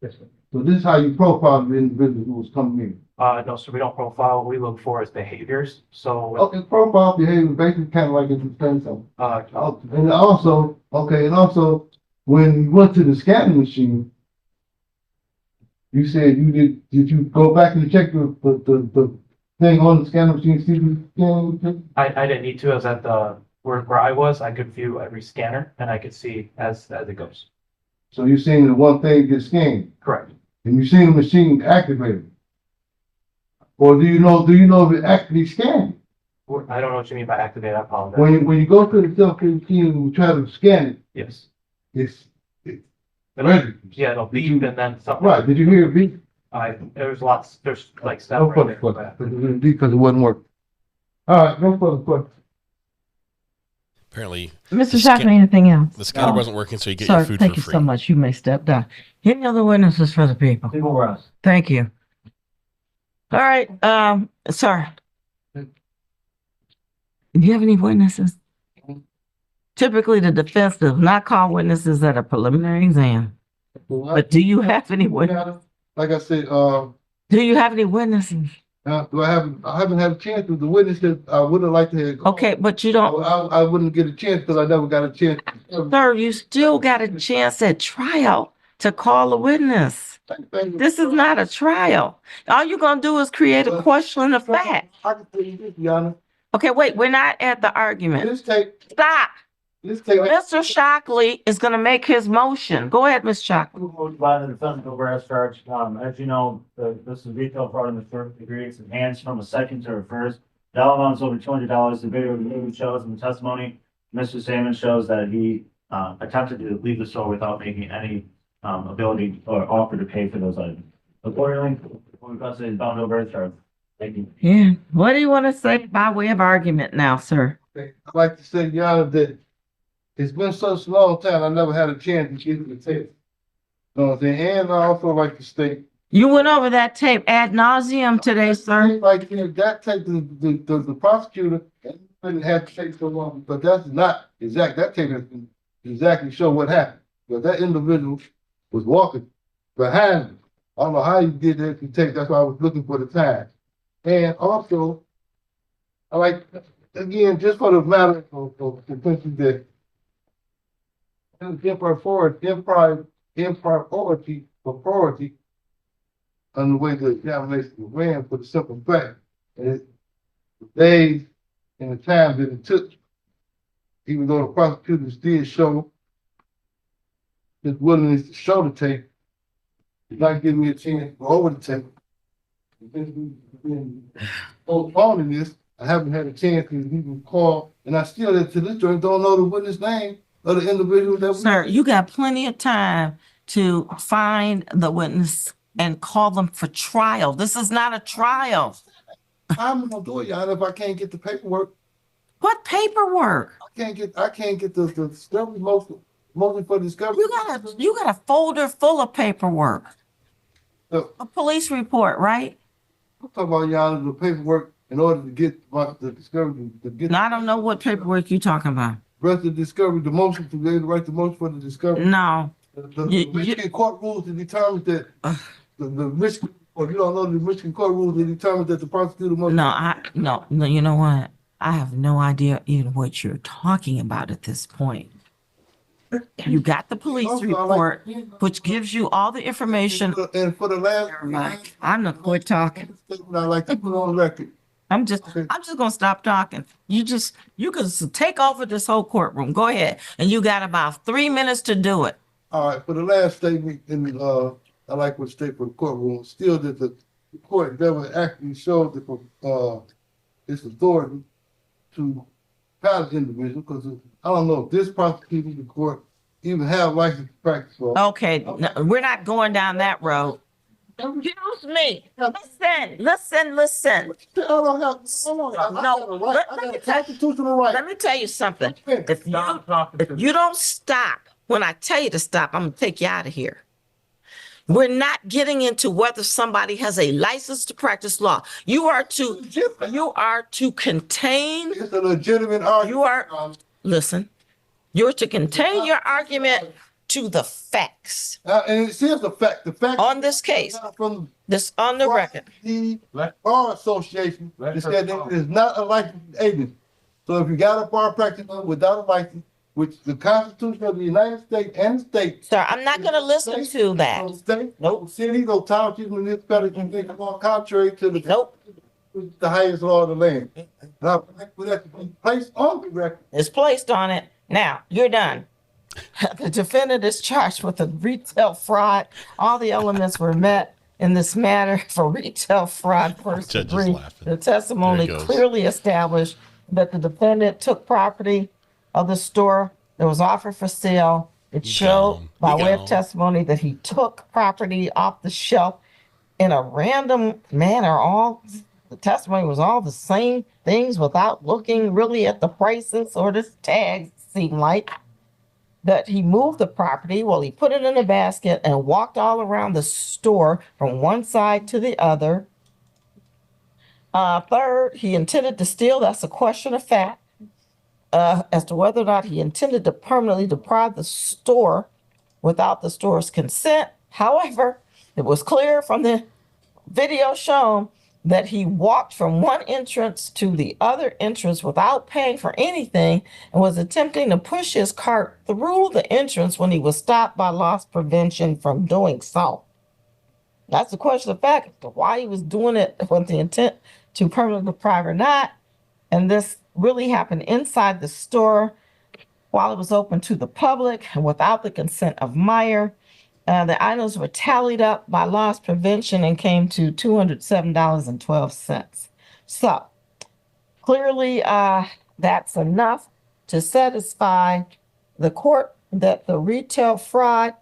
Yes, sir. So this is how you profile the individual who was coming in? No, so we don't profile, what we look for is behaviors, so. Okay, profile behavior, basically kind of like it's the same thing. And also, when you went to the scanning machine, you said did you go back and check the thing on the scanning machine, see the scanning? I didn't need to, I was at the, where I was, I could view every scanner and I could see as it goes. So you're seeing the one thing get scanned? Correct. And you're seeing the machine activated? Or do you know if it actually scanned? I don't know what you mean by activate, I apologize. When you go to the self-care machine and you try to scan it, yes, it's ready. Yeah, it'll beep and then something. Right, did you hear it beep? There's lots, there's like stuff. No further questions, because it wasn't working. All right, no further questions. Apparently, Mr. Shockley, anything else? the scanner wasn't working, so you get Sir, your food thank for you free. so much. You may step down. Any other witnesses for the people? People Ross. Thank you. All right, sir. Do you have any witnesses? Typically, the defense does not call witnesses at a preliminary exam. But do you have any witnesses? Like I said, do you have any witnesses? I haven't had a chance with the witnesses. I would have liked to have. Okay, but you don't. I wouldn't get a chance because I never got a chance. Sir, you still got a chance at trial to call a witness. This is not a trial. All you're gonna do is create a question of fact. Okay, wait, we're not at the argument. Stop. Mr. Shockley is gonna make his motion. Go ahead, Ms. Shockley. By the defendant over as charged. As you know, this is retail fraud in the third degree. It's enhanced from a second to a first. Dollar amount's over $200. The video shows in the testimony, Mr. Salmon shows that he attempted to leave the store without making any ability or offer to pay for those items. Accordingly, we request is bound over as charged. Thank you. Yeah. What do you want to say by way of argument now, sir? I'd like to say, Your Honor, that it's been such a long time, I never had a chance to get the tape. You know what I'm saying? And I also like to state. You went over that tape ad nauseum today, sir. Like, that tape, the prosecutor didn't have to take so long, but that's not exact. That tape doesn't exactly show what happened. But that individual was walking behind me. I don't know how you did that. You take. That's why I was looking for the time. And also, I like, again, just for the matter of the question that impropriety on the way the examination ran, for the simple fact that the days and the time that it took, even though the prosecutors did show his willingness to show the tape, not giving me a chance to go over the tape. Since we've been postponing this, I haven't had a chance to even call, and I still, to this joint, don't know the witness name of the individual that we. Sir, you got plenty of time to find the witness and call them for trial. This is not a trial. How am I gonna do it, y'all, if I can't get the paperwork? What paperwork? I can't get the discovery motion for discovery. You got a folder full of paperwork. A police report, right? I'm talking about y'all the paperwork in order to get the discovery to get. No, I don't know what paperwork you're talking about. Rest of the discovery, the motion to be able to write the motion for the discovery. No. The Michigan court rules to determine that the Michigan, or you don't know the Michigan court rules to determine that the prosecutor must. No, you know what? I have no idea even what you're talking about at this point. You got the police report, which gives you all the information. And for the last, I'm not quit talking. I like to put on record. I'm just gonna stop talking. You can take over this whole courtroom. Go ahead. And you got about 3 minutes to do it. All right, for the last statement I like what state for the courtroom, still that the court never actually showed its authority to trial the individual, because I don't know if this prosecutor, the court, even have license to practice law. Okay, no, we're not going down that road. Excuse me. Listen. Let me tell you something. If you don't stop when I tell you to stop, I'm gonna take you out of here. We're not getting into whether somebody has a license to practice law. You are to contain. It's a legitimate argument. Listen. You're to contain your argument to the facts. And it says the fact on this case, on the record. The Bar Association said that it is not a licensed agent. So if you got a bar practice without a license, which the Constitution of the United States and the state. Sir, I'm not going to listen to that. No city, no township, municipality can make a law contrary to the highest law of the land. Now, for that to be placed on the record. It's placed on it. Now, you're done. The defendant is charged with a retail fraud. All the elements were met in this matter for retail fraud first degree. The testimony clearly established that the defendant took property of the store that was offered for sale. It showed by way of testimony that he took property off the shelf in a random manner. The testimony was all the same things without looking really at the prices or the tags, it seemed like. That he moved the property, he put it in a basket and walked all around the store from one side to the other. Third, he intended to steal. That's a question of fact as to whether or not he intended to permanently deprive the store without the store's consent. However, it was clear from the video shown that he walked from one entrance to the other entrance without paying for anything and was attempting to push his cart through the entrance when he was stopped by loss prevention from doing so. That's the question of fact, why he was doing it with the intent to permanently deprive or not. And this really happened inside the store while it was open to the public and without the consent of Meyer. The items were tallied up by loss prevention and came to $207.12. So clearly that's enough to satisfy the court that the retail fraud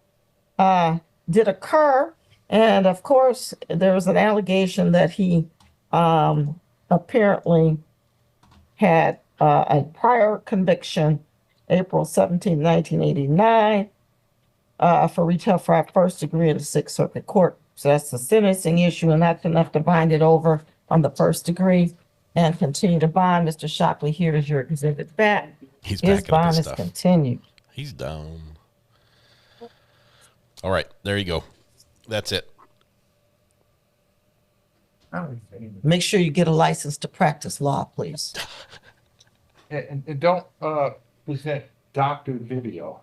did occur. And of course, there was an allegation that he apparently had a prior conviction, April 17, 1989. For retail fraud first degree in the Sixth Circuit Court. So that's the sentencing issue, and that's enough to bind it over on the first degree and continue to bond. Mr. Shockley, here is your exhibit back. His bond is continued. He's down. All right, there you go. That's it. Make sure you get a license to practice law, please. And don't present doctored video.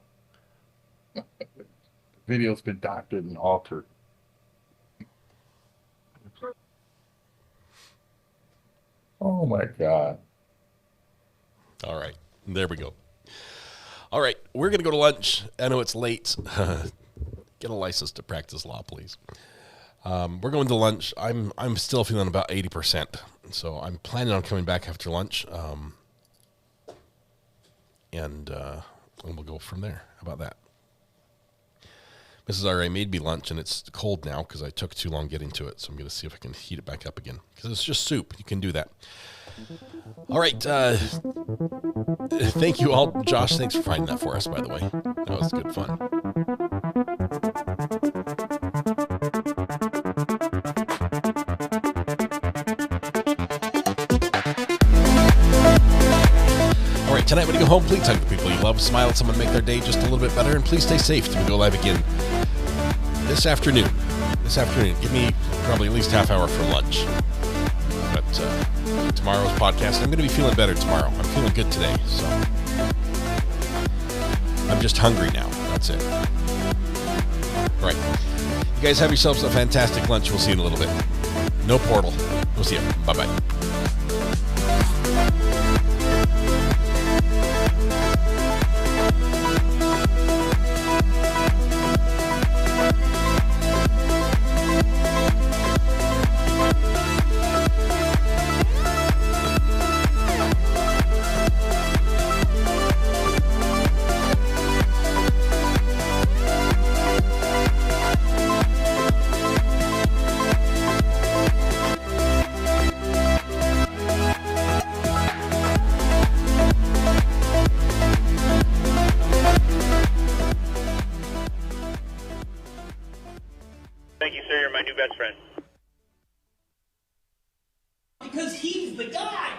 Video's been doctored and altered. Oh my God. All right. There we go. All right. We're going to go to lunch. I know it's late. Got Get a license to practice law, please. We're going to lunch. I'm still feeling about 80%, so I'm planning on coming back after lunch, and we'll go from there. How about that? Mrs. R.A. made me lunch, and it's cold now because I took too long getting to it, so I'm going to see if I can heat it back up again, because it's just soup. You can do that. All right. Thank you all. Josh, thanks for finding that for us, by the way. That was good fun. All right, tonight when you go home, please hug the people you love, smile at someone, make their day just a little bit better, and please stay safe till we go live again this afternoon. Give me probably at least half hour for lunch. But tomorrow's podcast, I'm going to be feeling better tomorrow. I'm feeling good today, so I'm just hungry now. That's it. All right. You guys have yourselves a fantastic lunch. We'll see you in a little bit. No portal. We'll see you. Bye-bye. Thank you, sir. You're my new best friend. Because he's the guy.